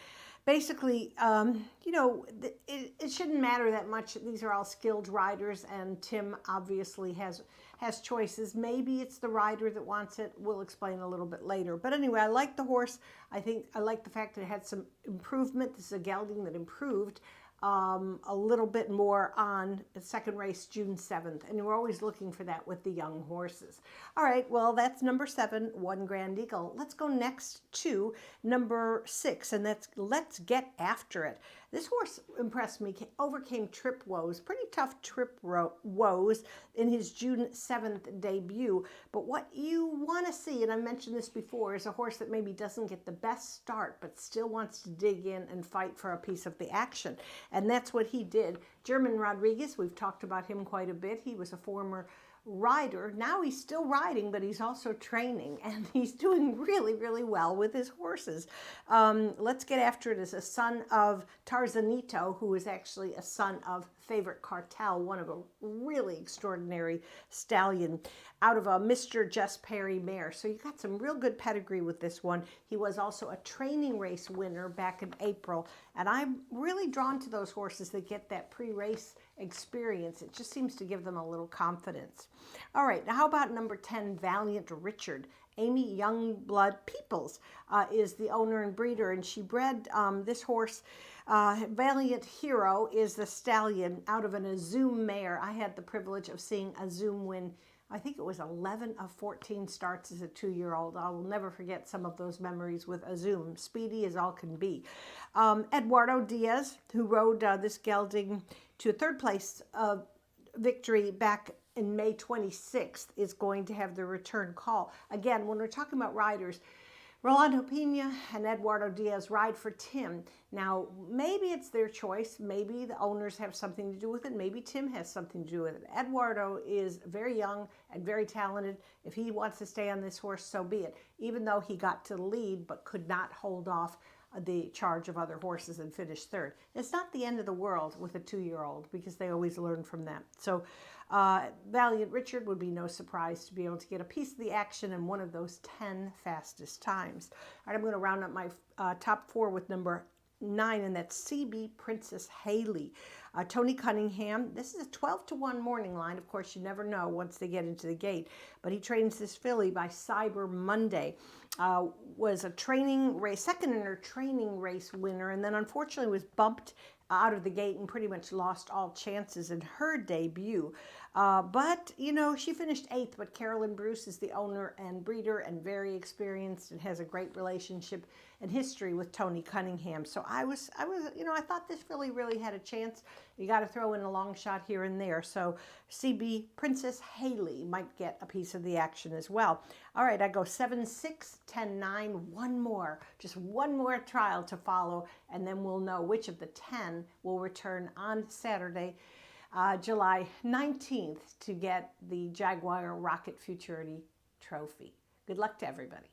basically, you know, it shouldn't matter that much. These are all skilled riders, and Tim obviously has choices. Maybe it's the rider that wants it. We'll explain a little bit later. But anyway, I like the horse. I like the fact that it had some improvement. This is a gelding that improved a little bit more on the second race, June 7th. And we're always looking for that with the young horses. All right, well, that's number 7, One Grand Eagle. Let's go next to number 6, and that's Let's Get After It. This horse impressed me, overcame trip woes, pretty tough trip woes in his June 7th debut. But what you want to see, and I mentioned this before, is a horse that maybe doesn't get the best start, but still wants to dig in and fight for a piece of the action. And that's what he did. German Rodriguez, we've talked about him quite a bit. He was a former rider. Now he's still riding, but he's also training, and he's doing really, really well with his horses. Let's Get After It is a son of Tarzanito, who is actually a son of Favorite Cartel, one of a really extraordinary stallion, out of a Mr. Jess Perry mare. So you got some real good pedigree with this one. He was also a training race winner back in April, and I'm really drawn to those horses that get that pre-race experience. It just seems to give them a little confidence. All right, now how about number 10, Valiant Richard? Amy Youngblood Peoples is the owner and breeder, and she bred this horse. Valiant Hero is the stallion out of an Azum mare. I had the privilege of seeing Azum win, I think it was 11 of 14 starts as a 2-year-old. I will never forget some of those memories with Azum. Speedy as all can be. Eduardo Diaz, who rode this gelding to a 3rd place victory back in May 26th, is going to have the return call. Again, when we're talking about riders, Rolando Pena and Eduardo Diaz ride for Tim. Now, maybe it's their choice. Maybe the owners have something to do with it. Maybe Tim has something to do with it. Eduardo is very young and very talented. If he wants to stay on this horse, so be it. Even though he got to the lead but could not hold off the charge of other horses and finish 3rd. It's not the end of the world with a 2-year-old because they always learn from that. So Valiant Richard would be no surprise to be able to get a piece of the action in one of those 10 fastest times. All right, I'm going to round up my top 4 with number 9, and that's CB Princess Haley. Tony Cunningham, this is a 12-1 morning line. Of course, you never know once they get into the gate, but he trains this filly by Cyber Monday. Was a training race, second in her training race winner, and then unfortunately was bumped out of the gate and pretty much lost all chances in her debut. But, you know, she finished 8th, but Carolyn Bruce is the owner and breeder and very experienced and has a great relationship and history with Tony Cunningham. So I was, you know, I thought this filly really had a chance. You got to throw in a long shot here and there. So CB Princess Haley might get a piece of the action as well. All right, I go 7-6, 10-9, one more, just one more trial to follow, and then we'll know which of the 10 will return on Saturday, July 19th, to get the Jaguar Rocket Futurity Trophy. Good luck to everybody.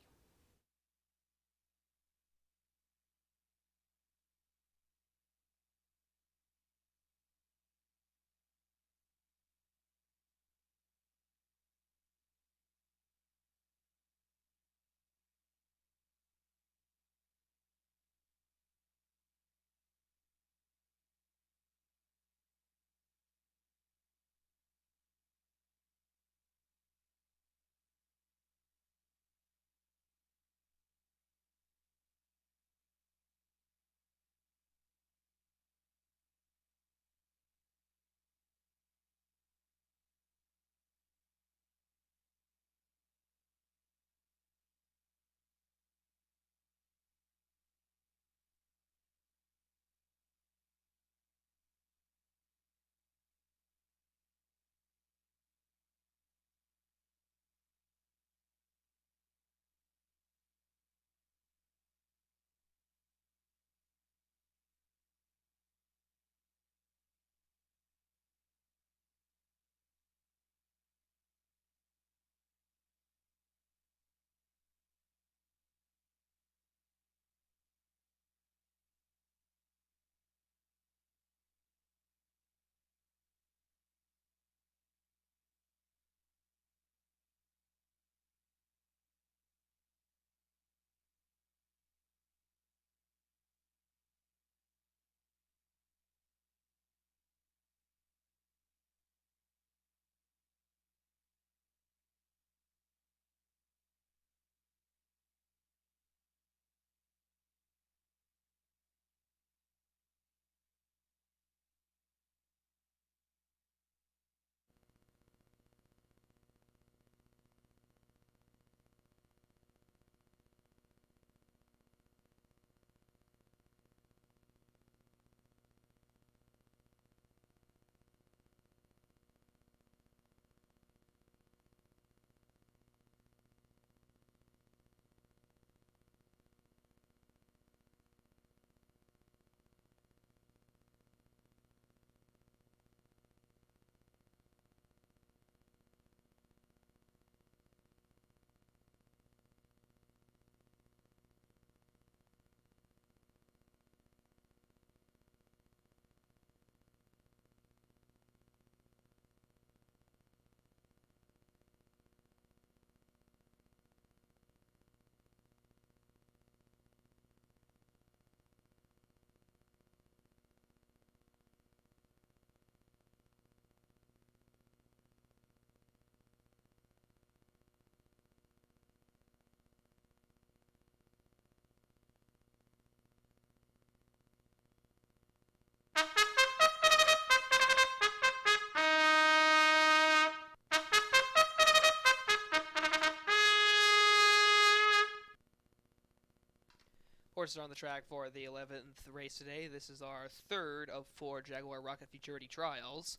Horses are on the track for the 11th race today. This is our third of 4 Jaguar Rocket Futurity trials.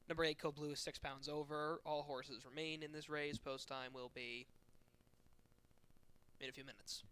Number 8, Code Blue, is 6 pounds over. All horses remain in this race. Post time will be in a few minutes.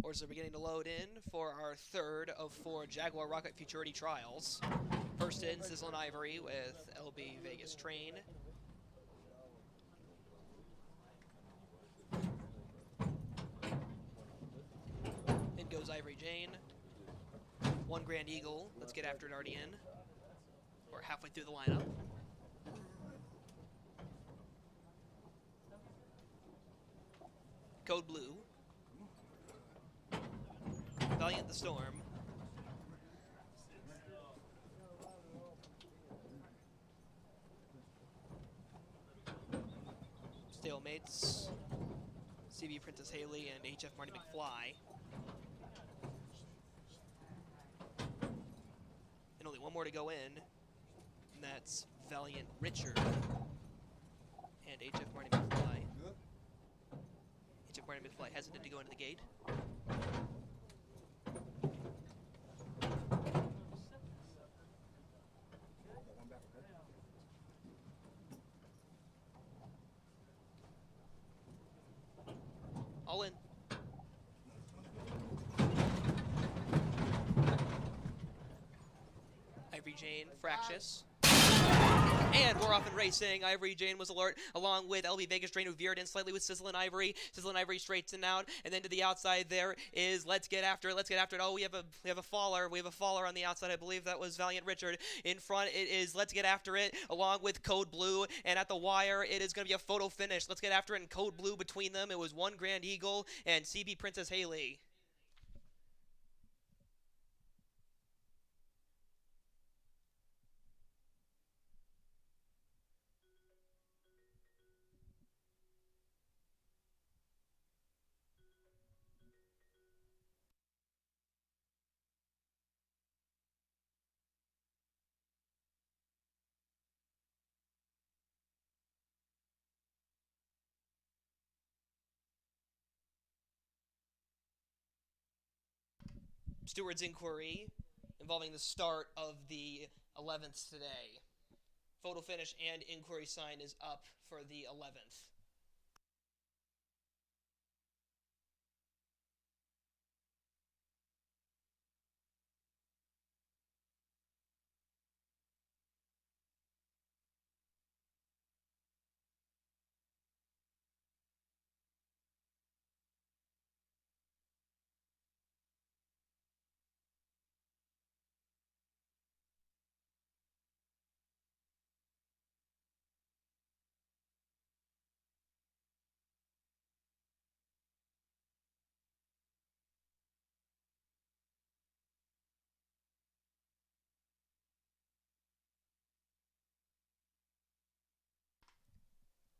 Horses are beginning to load in for our third of 4 Jaguar Rocket Futurity trials. First in, Sizzle and Ivory with LB Vegas Train. In goes Ivory Jane. 1 Grand Eagle. Let's get after it already in. We're halfway through the lineup. Code Blue. Valiant the Storm. Stalemate It's CB Princess Haley and HF Marty McFly. And only one more to go in, and that's Valiant Richard and HF Marty McFly. HF Marty McFly hesitant to go into the gate. All in. Ivory Jane, Fractious. And we're off and racing. Ivory Jane was alert, along with LB Vegas Drain, who veered in slightly with Sizzle and Ivory. Sizzle and Ivory straightens out, and then to the outside there is Let's Get After It. Let's Get After It. Oh, we have a faller. We have a faller on the outside. I believe that was Valiant Richard. In front, it is Let's Get After It, along with Code Blue. And at the wire, it is going to be a photo finish. Let's Get After It and Code Blue between them. It was One Grand Eagle and CB Princess Haley. Stewart's inquiry involving the start of the 11th today. Photo finish and inquiry sign is up for the 11th.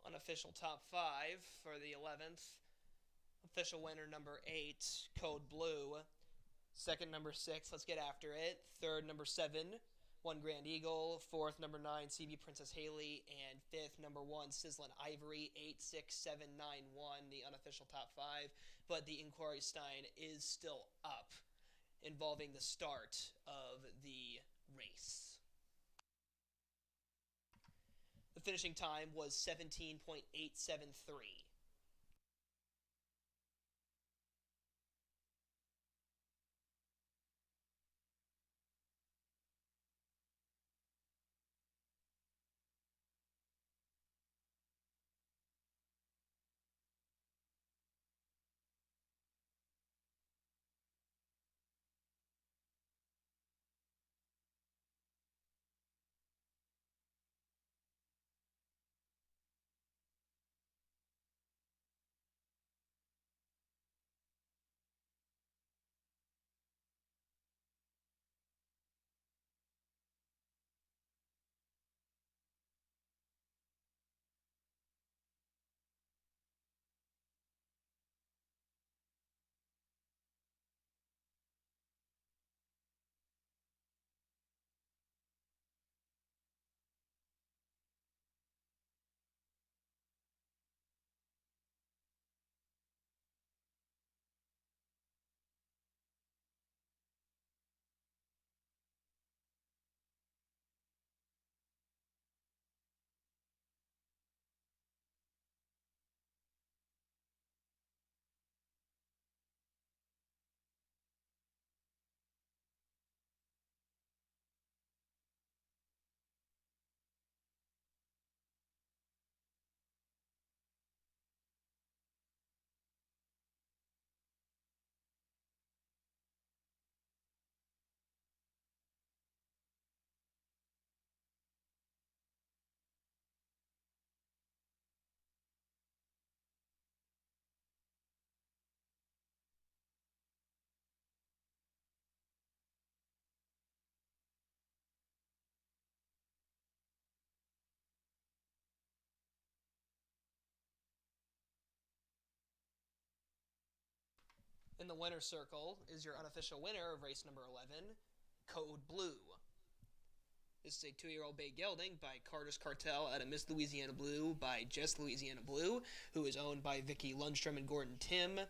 Unofficial top 5 for the 11th. Official winner number 8, Code Blue. Second, number 6, Let's Get After It. Third, number 7, One Grand Eagle. Fourth, number 9, CB Princess Haley. And fifth, number 1, Sizzlin' Ivory. 8, 6, 7, 9, 1, the unofficial top 5. But the inquiry sign is still up, involving the start of the race. The finishing time was 17.873. In the winner's circle is your unofficial winner of race number 11, Code Blue. This is a 2-year-old bay gelding by Carter's Cartel out of Miss Louisiana Blue by Just Louisiana Blue, who is owned by Vicky Lundstrom and Gordon Tim,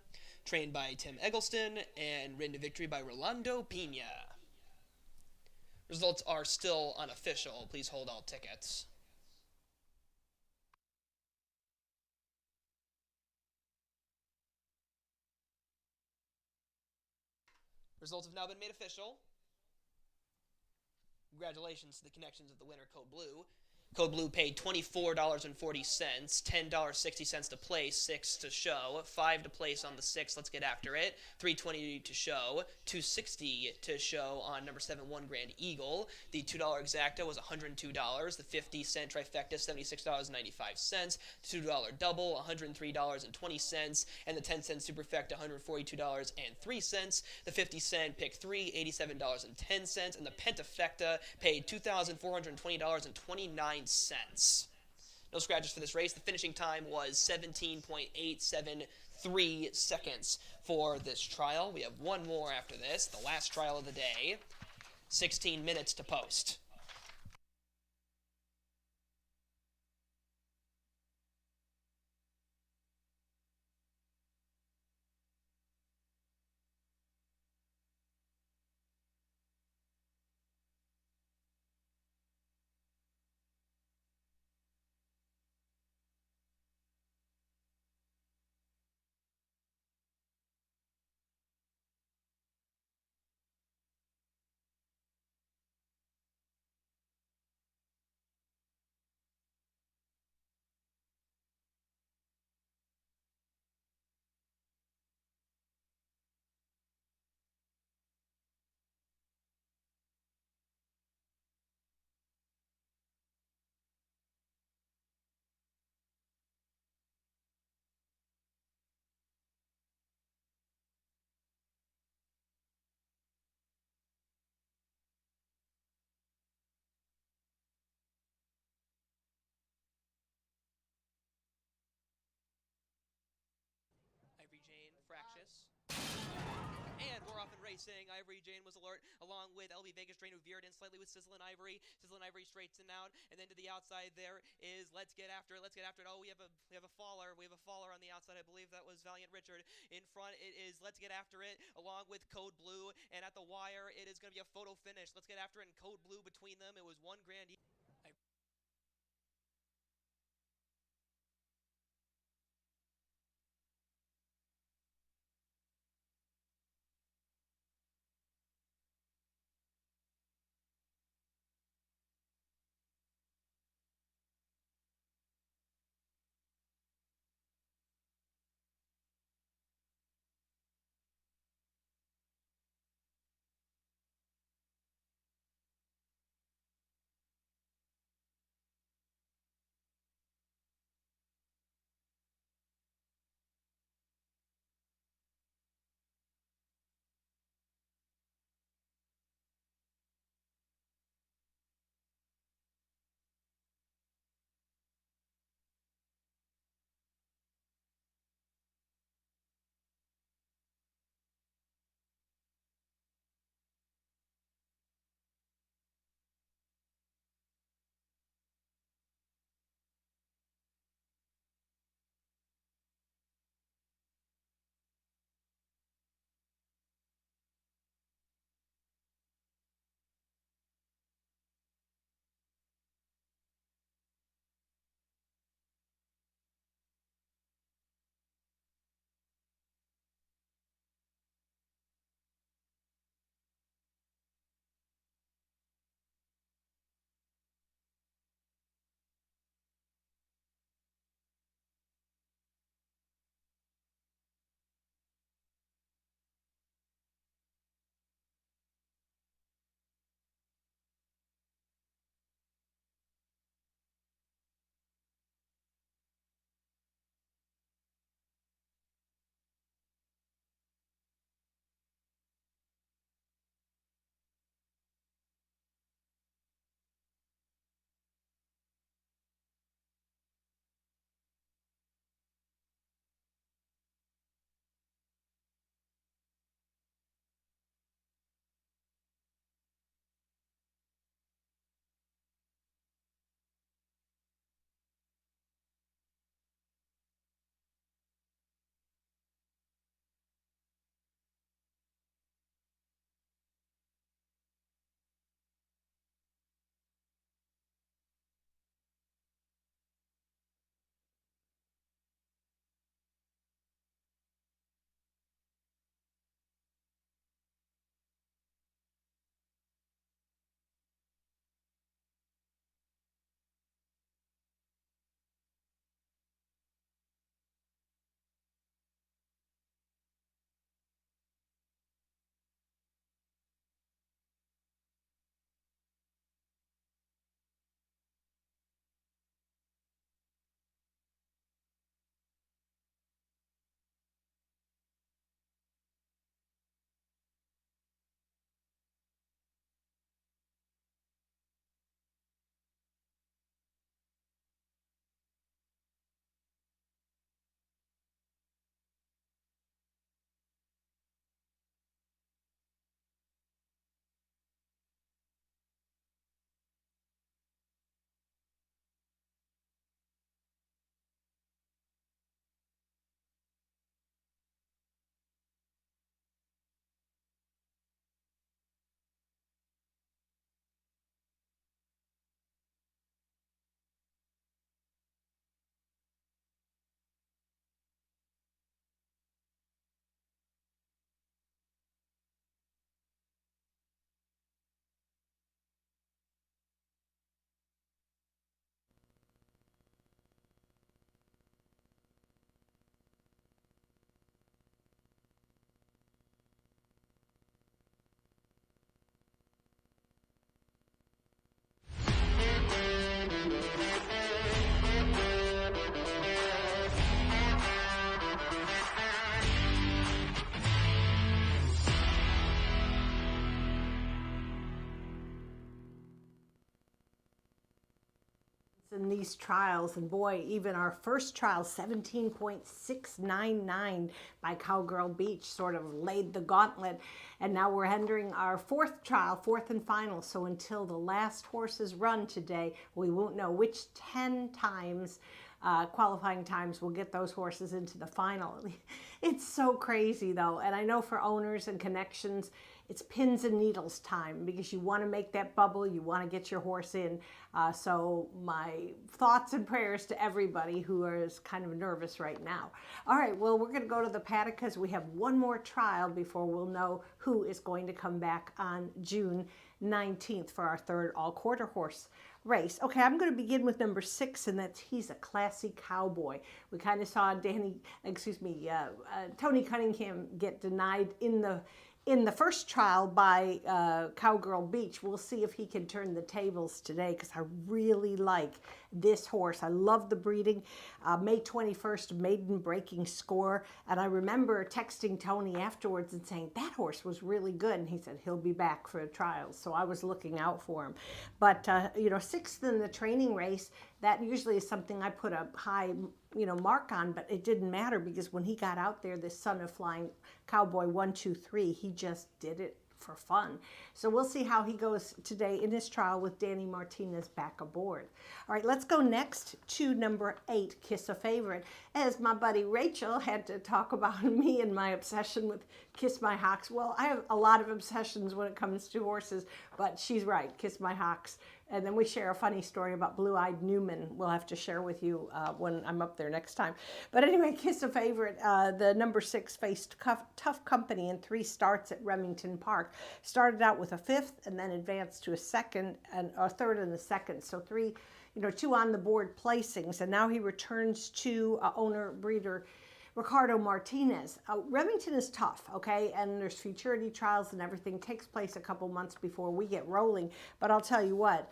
trained by Tim Eggleston, and ridden to victory by Rolando Pena. Results are still unofficial. Please hold all tickets. Results have now been made official. Congratulations to the connections of the winner, Code Blue. Code Blue paid $24.40, $10.60 to place, 6 to show, 5 to place on the 6, let's get after it, $3.20 to show, $2.60 to show on number 7, One Grand Eagle. The $2 exacta was $102, the 50-cent trifecta, $76.95, the $2 double, $103.20, and the 10-cent superfecta, $142.03. The 50-cent pick 3, $87.10, and the pentafecta paid $2,420.29. No scratches for this race. The finishing time was 17.873 seconds for this trial. We have one more after this, the last trial of the day. 16 minutes to post. Ivory Jane, Fractious. And we're off and racing. Ivory Jane was alert, along with LB Vegas Drain, who veered in slightly with Sizzlin' Ivory. Sizzlin' Ivory straightens out, and then to the outside there is Let's Get After It. Let's Get After It. Oh, we have a faller. We have a faller on the outside. I believe that was Valiant Richard. In front, it is Let's Get After It, along with Code Blue. And at the wire, it is going to be a photo finish. Let's Get After It and Code Blue between them. It was One Grand Eagle. in these trials, and boy, even our first trial, 17.699 by Cowgirl Beach, sort of laid the gauntlet, and now we're entering our fourth trial, fourth and final. So until the last horses run today, we won't know which 10 times qualifying times will get those horses into the final. It's so crazy though, and I know for owners and connections, it's pins and needles time because you want to make that bubble, you want to get your horse in. So my thoughts and prayers to everybody who is kind of nervous right now. All right, well, we're going to go to the paddock because we have one more trial before we'll know who is going to come back on June 19th for our third all-quarter horse race. Okay, I'm going to begin with number 6, and that's He's a Classy Cowboy. We kind of saw Tony Cunningham get denied in the first trial by Cowgirl Beach. We'll see if he can turn the tables today because I really like this horse. I love the breeding. May 21st, maiden breaking score. And I remember texting Tony afterwards and saying, that horse was really good. And he said, he'll be back for the trials. So I was looking out for him. But, 6th in the training race, that usually is something I put a high mark on, but it didn't matter because when he got out there, this Son of Flying Cowboy 1, 2, 3, he just did it for fun. So we'll see how he goes today in his trial with Danny Martinez back aboard. All right, let's go next to number 8, Kiss a Favorite. As my buddy Rachel had to talk about me and my obsession with Kiss My Hocks. Well, I have a lot of obsessions when it comes to horses, but she's right, Kiss My Hocks. And then we share a funny story about Blue-Eyed Newman we'll have to share with you when I'm up there next time. But anyway, Kiss a Favorite, the number 6 faced tough company in 3 starts at Remington Park. Started out with a 5th and then advanced to a 2nd and a 3rd and the 2nd. So 2 on the board placings. And now he returns to owner breeder Ricardo Martinez. Remington is tough, okay? And there's futurity trials and everything takes place a couple months before we get rolling. But I'll tell you what,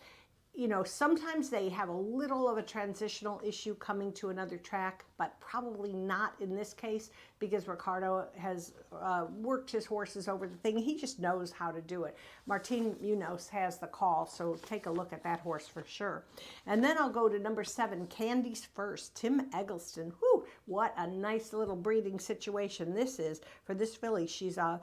sometimes they have a little of a transitional issue coming to another track, but probably not in this case because Ricardo has worked his horses over the thing. He just knows how to do it. Martin Munoz has the call, so take a look at that horse for sure. And then I'll go to number 7, Candy's First, Tim Eggleston. Whew, what a nice little breeding situation this is for this filly. She's a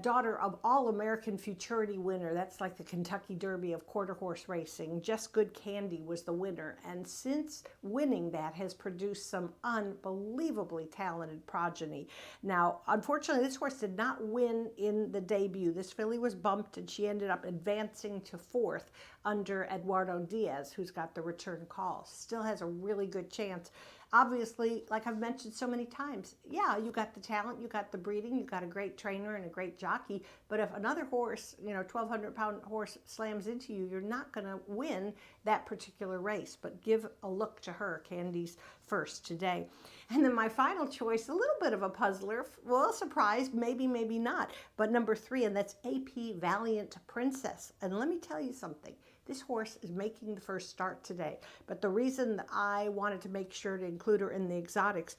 daughter of All-American Futurity winner. That's like the Kentucky Derby of quarter horse racing. Just Good Candy was the winner. And since winning that has produced some unbelievably talented progeny. Now, unfortunately, this horse did not win in the debut. This filly was bumped and she ended up advancing to 4th under Eduardo Diaz, who's got the return call. Still has a really good chance. Obviously, like I've mentioned so many times, yeah, you got the talent, you got the breeding, you got a great trainer and a great jockey, but if another horse, 1,200-pound horse slams into you, you're not going to win that particular race. But give a look to her, Candy's First today. And then my final choice, a little bit of a puzzler, well, a surprise, maybe, maybe not, but number 3, and that's AP Valiant Princess. And let me tell you something. This horse is making the first start today. But the reason that I wanted to make sure to include her in the exotics,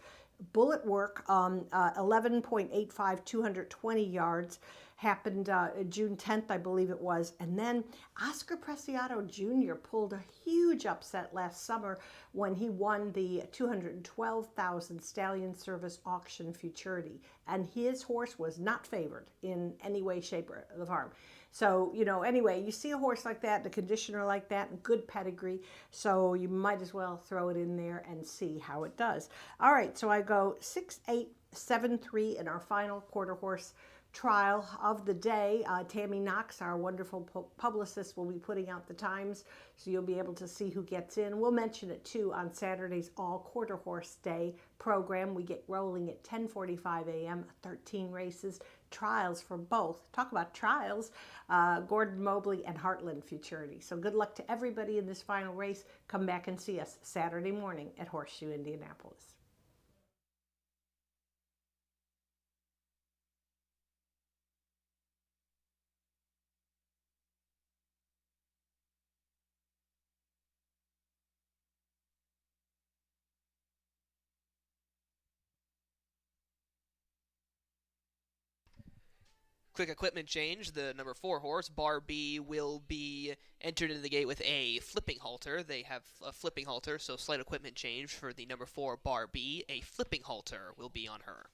bullet work, 11.85, 220 yards, happened June 10th, I believe it was. And then Oscar Preciado Jr. pulled a huge upset last summer when he won the 212,000 Stallion Service Auction Futurity. And his horse was not favored in any way, shape, or form. So, anyway, you see a horse like that, the conditioner like that, and good pedigree. So you might as well throw it in there and see how it does. All right, so I go 6, 8, 7, 3 in our final quarter horse trial of the day. Tammy Knox, our wonderful publicist, will be putting out the times, so you'll be able to see who gets in. We'll mention it too on Saturday's all quarter horse day program. We get rolling at 10:45 a.m. 13 races, trials for both. Talk about trials, Gordon Mobley and Heartland Futurity. So good luck to everybody in this final race. Come back and see us Saturday morning at Horseshoe Indianapolis. Quick equipment change. The number 4 horse, Bar B, will be entered into the gate with a flipping halter. They have a flipping halter, so slight equipment change for the number 4, Bar B. A flipping halter will be on her.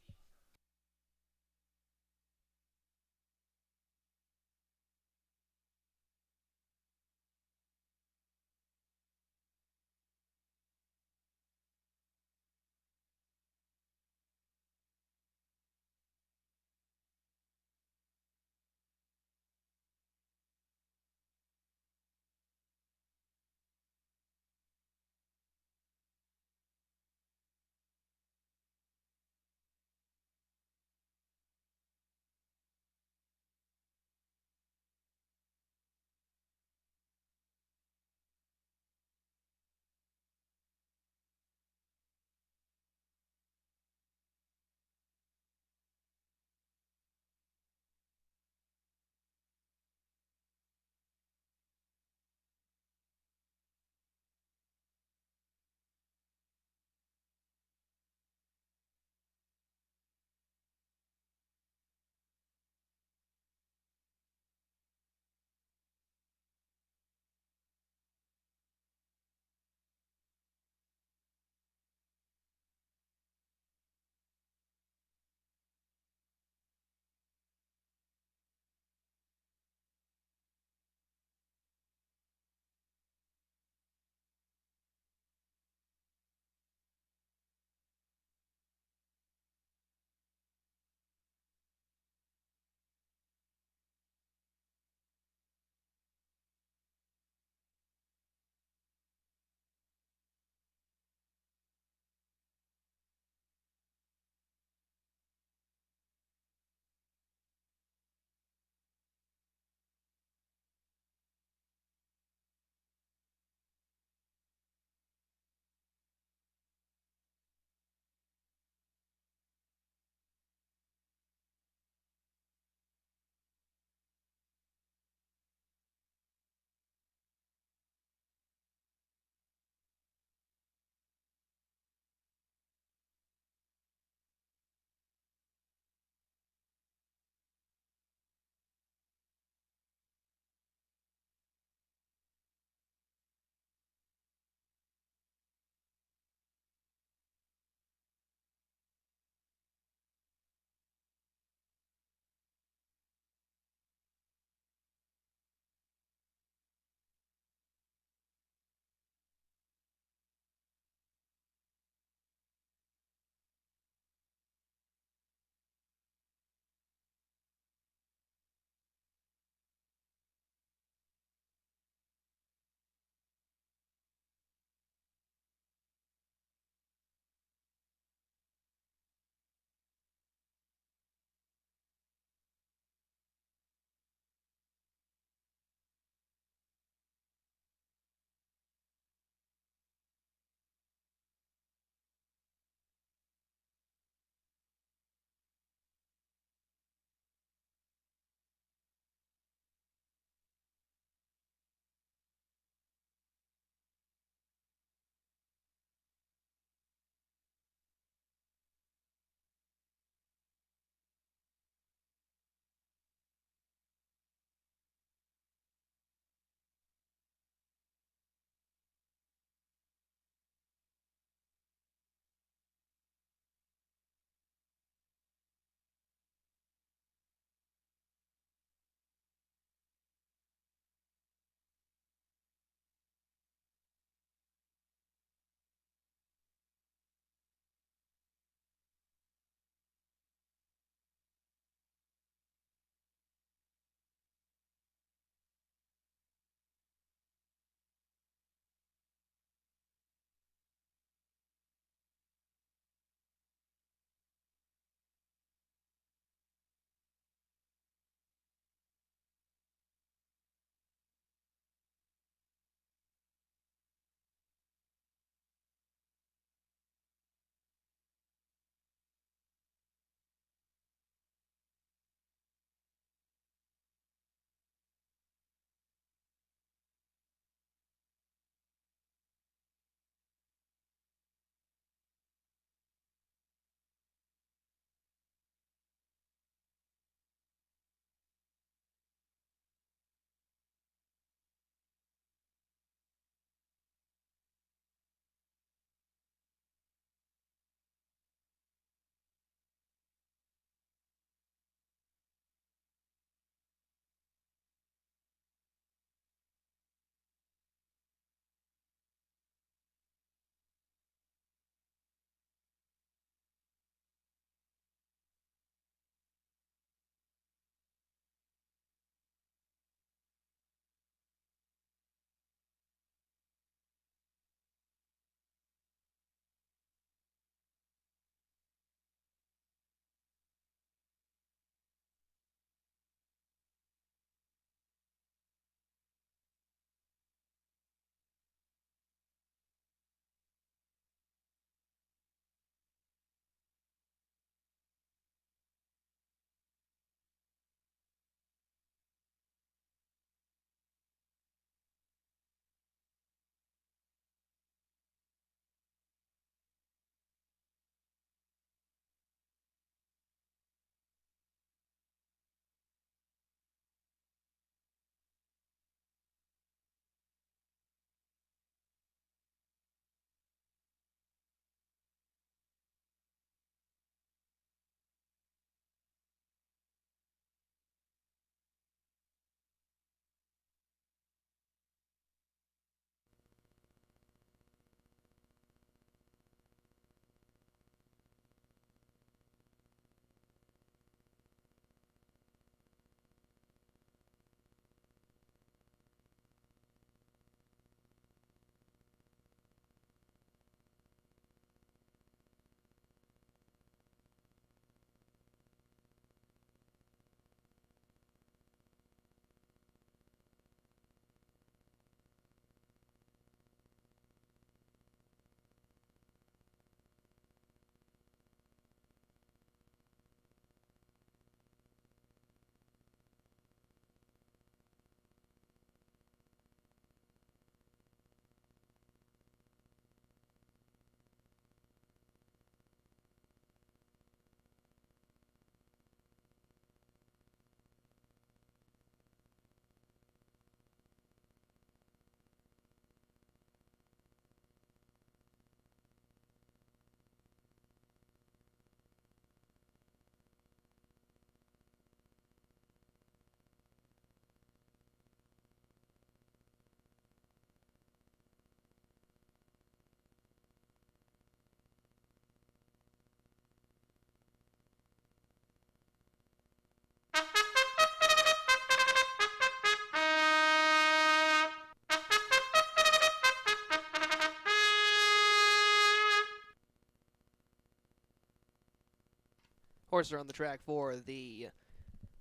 Horses are on the track for the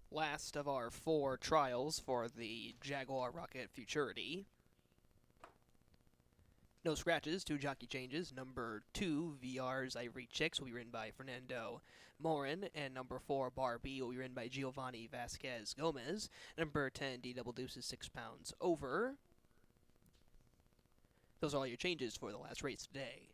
last of our 4 trials for the Jaguar Rocket Futurity. No scratches, 2 jockey changes. Number 2, VR's Ivory Chicks, will be ridden by Fernando Morin, and number 4, Bar B, will be ridden by Giovanni Vasquez Gomez. Number 10, D Double Deuce is 6 pounds over. Those are all your changes for the last race today.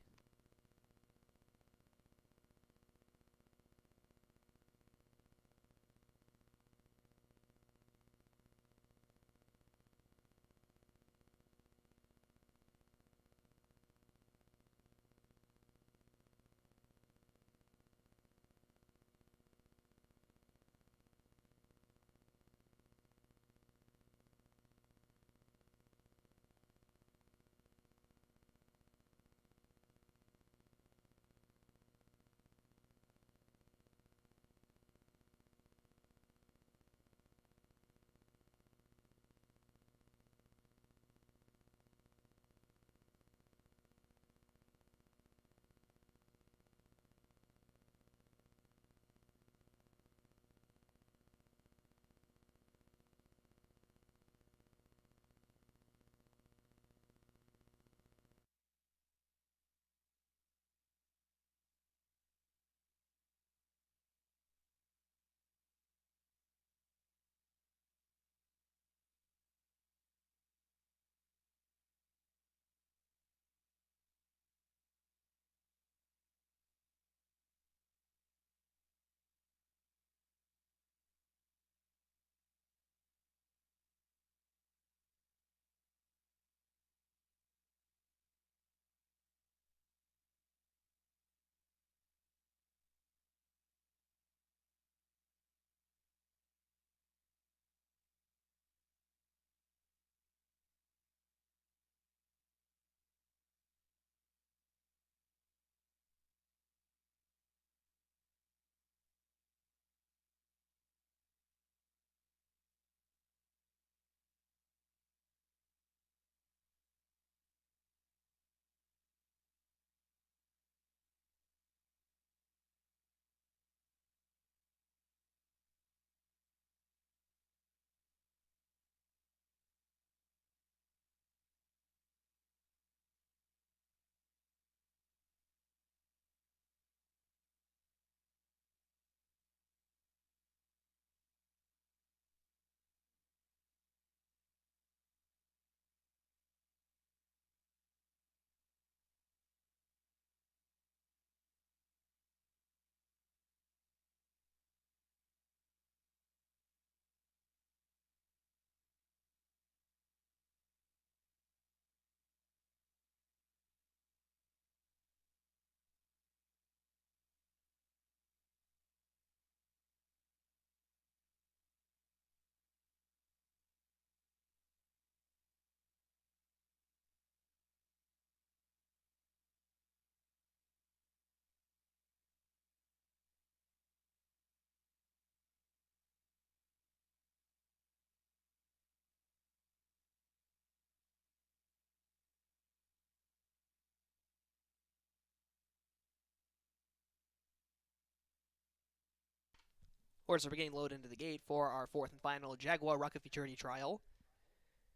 Horses are beginning to load into the gate for our 4th and final Jaguar Rocket Futurity trial.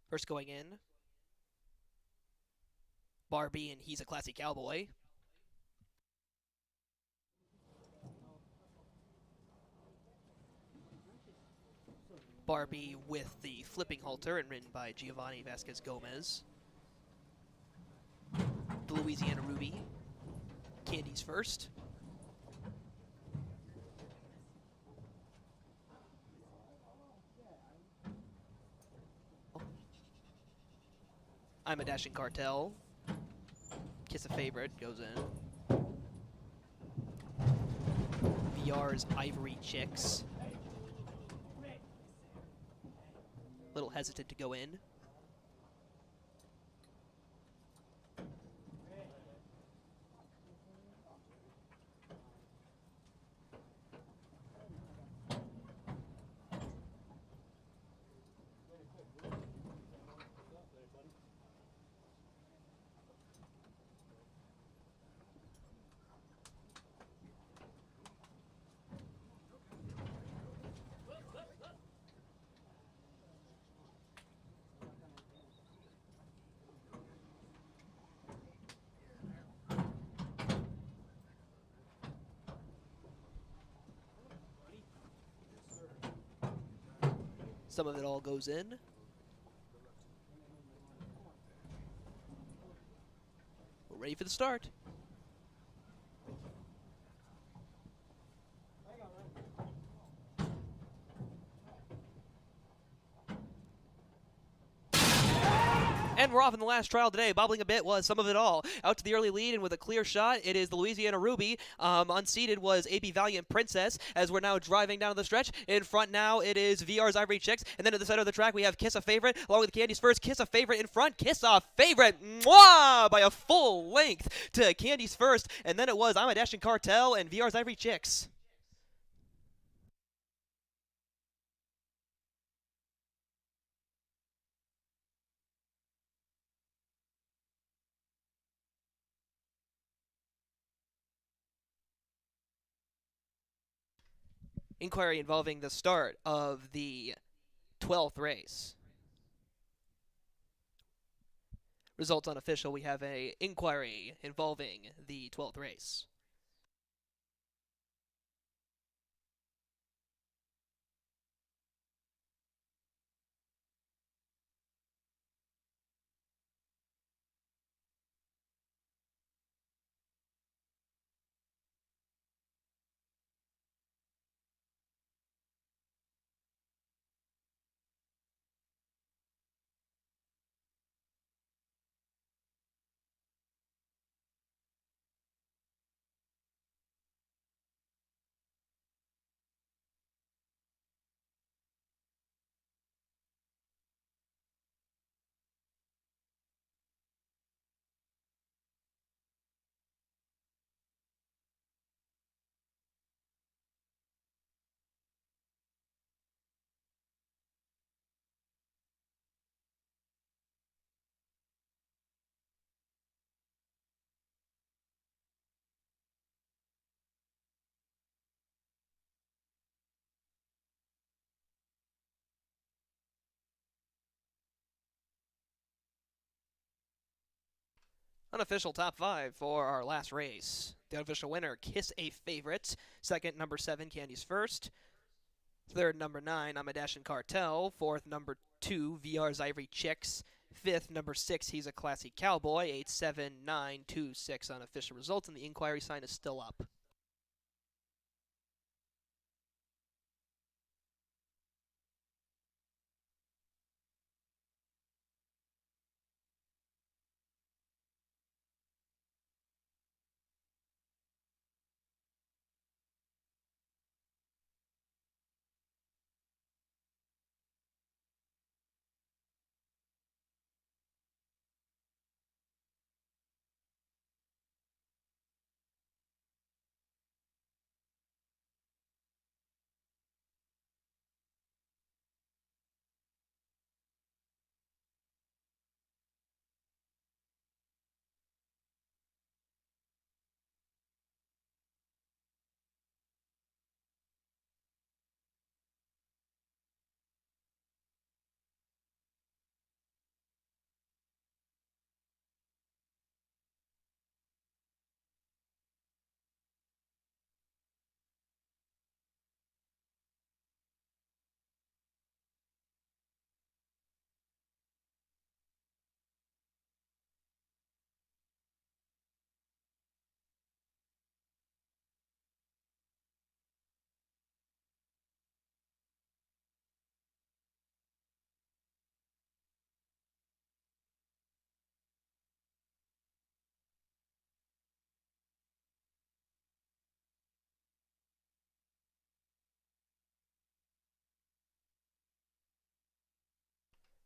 First going in, Barbie, and he's a classy cowboy. Barbie with the flipping halter and ridden by Giovanni Vasquez Gomez. The Louisiana Ruby, Candy's first. I'm a Dashing Cartel. Kiss a Favorite goes in. VR's Ivory Chicks. Little hesitant to go in. Some of it all goes in. We're ready for the start. And we're off in the last trial today. Bobbling a bit was some of it all. Out to the early lead and with a clear shot, it is the Louisiana Ruby. Unseated was AB Valiant Princess, as we're now driving down the stretch. In front now, it is VR's Ivory Chicks. And then at the center of the track, we have Kiss a Favorite, along with Candy's First. Kiss a Favorite in front. Kiss a Favorite, mwah, by a full length to Candy's First. And then it was I'm a Dashing Cartel and VR's Ivory Chicks. Inquiry involving the start of the 12th race. Results unofficial. We have a inquiry involving the 12th race. Unofficial top 5 for our last race. The unofficial winner, Kiss a Favorite. Second, number 7, Candy's First. Third, number 9, I'm a Dashin' Cartel. Fourth, number 2, VR's Ivory Chicks. Fifth, number 6, He's a Classy Cowboy. 8, 7, 9, 2, 6 unofficial results, and the inquiry sign is still up.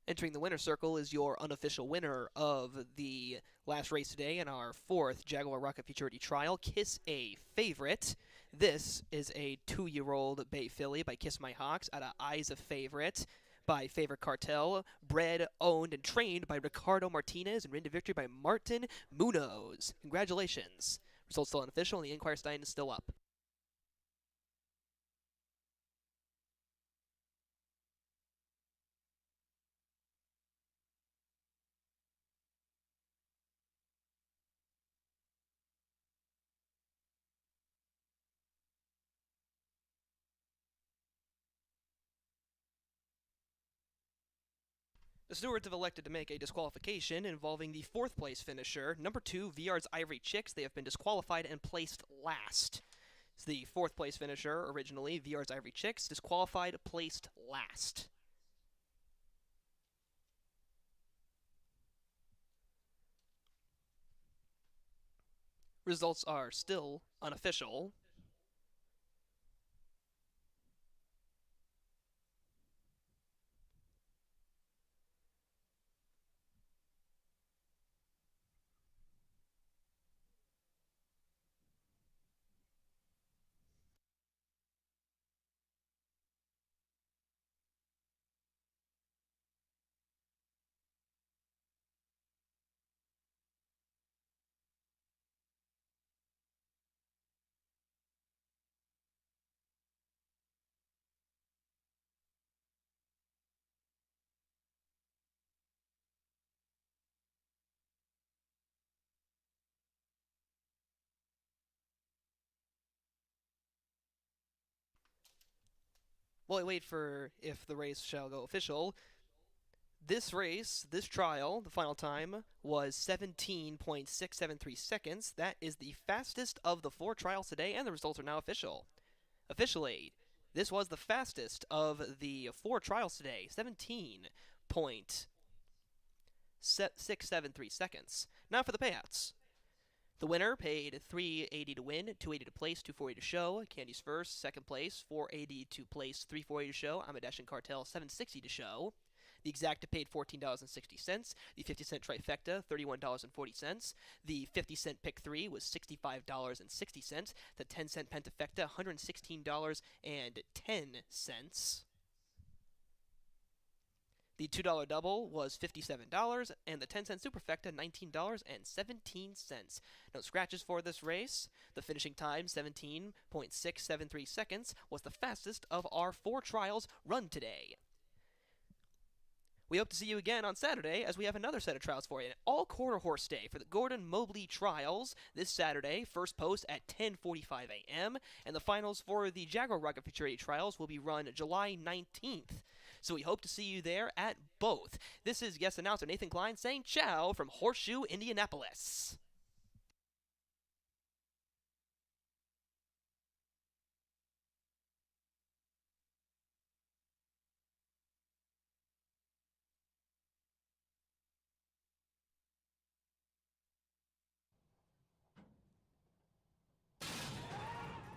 Entering the winner's circle is your unofficial winner of the last race today in our 4th Jaguar Rocket Futurity Trial, Kiss a Favorite. This is a 2-year-old Bay Filly by Kiss My Hawks out of Eyes of Favorite by Favorite Cartel, bred, owned, and trained by Ricardo Martinez, and ridden to victory by Martin Munoz. Congratulations. Results still unofficial, and the inquiry sign is still up. The stewards have elected to make a disqualification involving the 4th place finisher, number 2, Viard's Ivory Chicks. They have been disqualified and placed last. It's the 4th place finisher, originally, Viard's Ivory Chicks, disqualified, placed last. Results are still unofficial. While I wait for if the race shall go official, this race, this trial, the final time was 17.673 seconds. That is the fastest of the 4 trials today, and the results are now official. Officially, this was the fastest of the 4 trials today, 17.673 seconds. Now for the payouts. The winner paid $380 to win, $280 to place, $240 to show. Candy's first, second place, $480 to place, $340 to show. Amadesh and Cartel, $760 to show. The Exacta paid $14.60. The 50-cent trifecta, $31.40. The 50-cent pick 3 was $65.60. The 10-cent pentafecta, $116.10. The $2 double was $57, and the 10-cent superfecta, $19.17. No scratches for this race. The finishing time, 17.673 seconds, was the fastest of our 4 trials run today. We hope to see you again on Saturday as we have another set of trials for you. An all-quarter horse day for the Gordon Mobley Trials this Saturday. First post at 10:45 a.m. And the finals for the Jaguar Rocket Futurity Trials will be run July 19th. So we hope to see you there at both. This is guest announcer Nathan Klein saying ciao from Horseshoe, Indianapolis.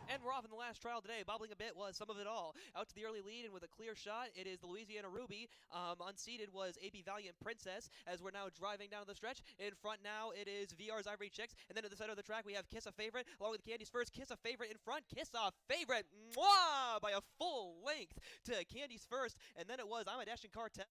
And we're off in the last trial today. Bobbling a bit was some of it all. Out to the early lead and with a clear shot, it is the Louisiana Ruby. Unseated was AB Valiant Princess as we're now driving down the stretch. In front now, it is VR's Ivory Chicks. And then at the center of the track, we have Kiss a Favorite along with Candy's first. Kiss a Favorite in front. Kiss a Favorite, mwah, by a full length to Candy's first. And then it was Amadesh and Cartel.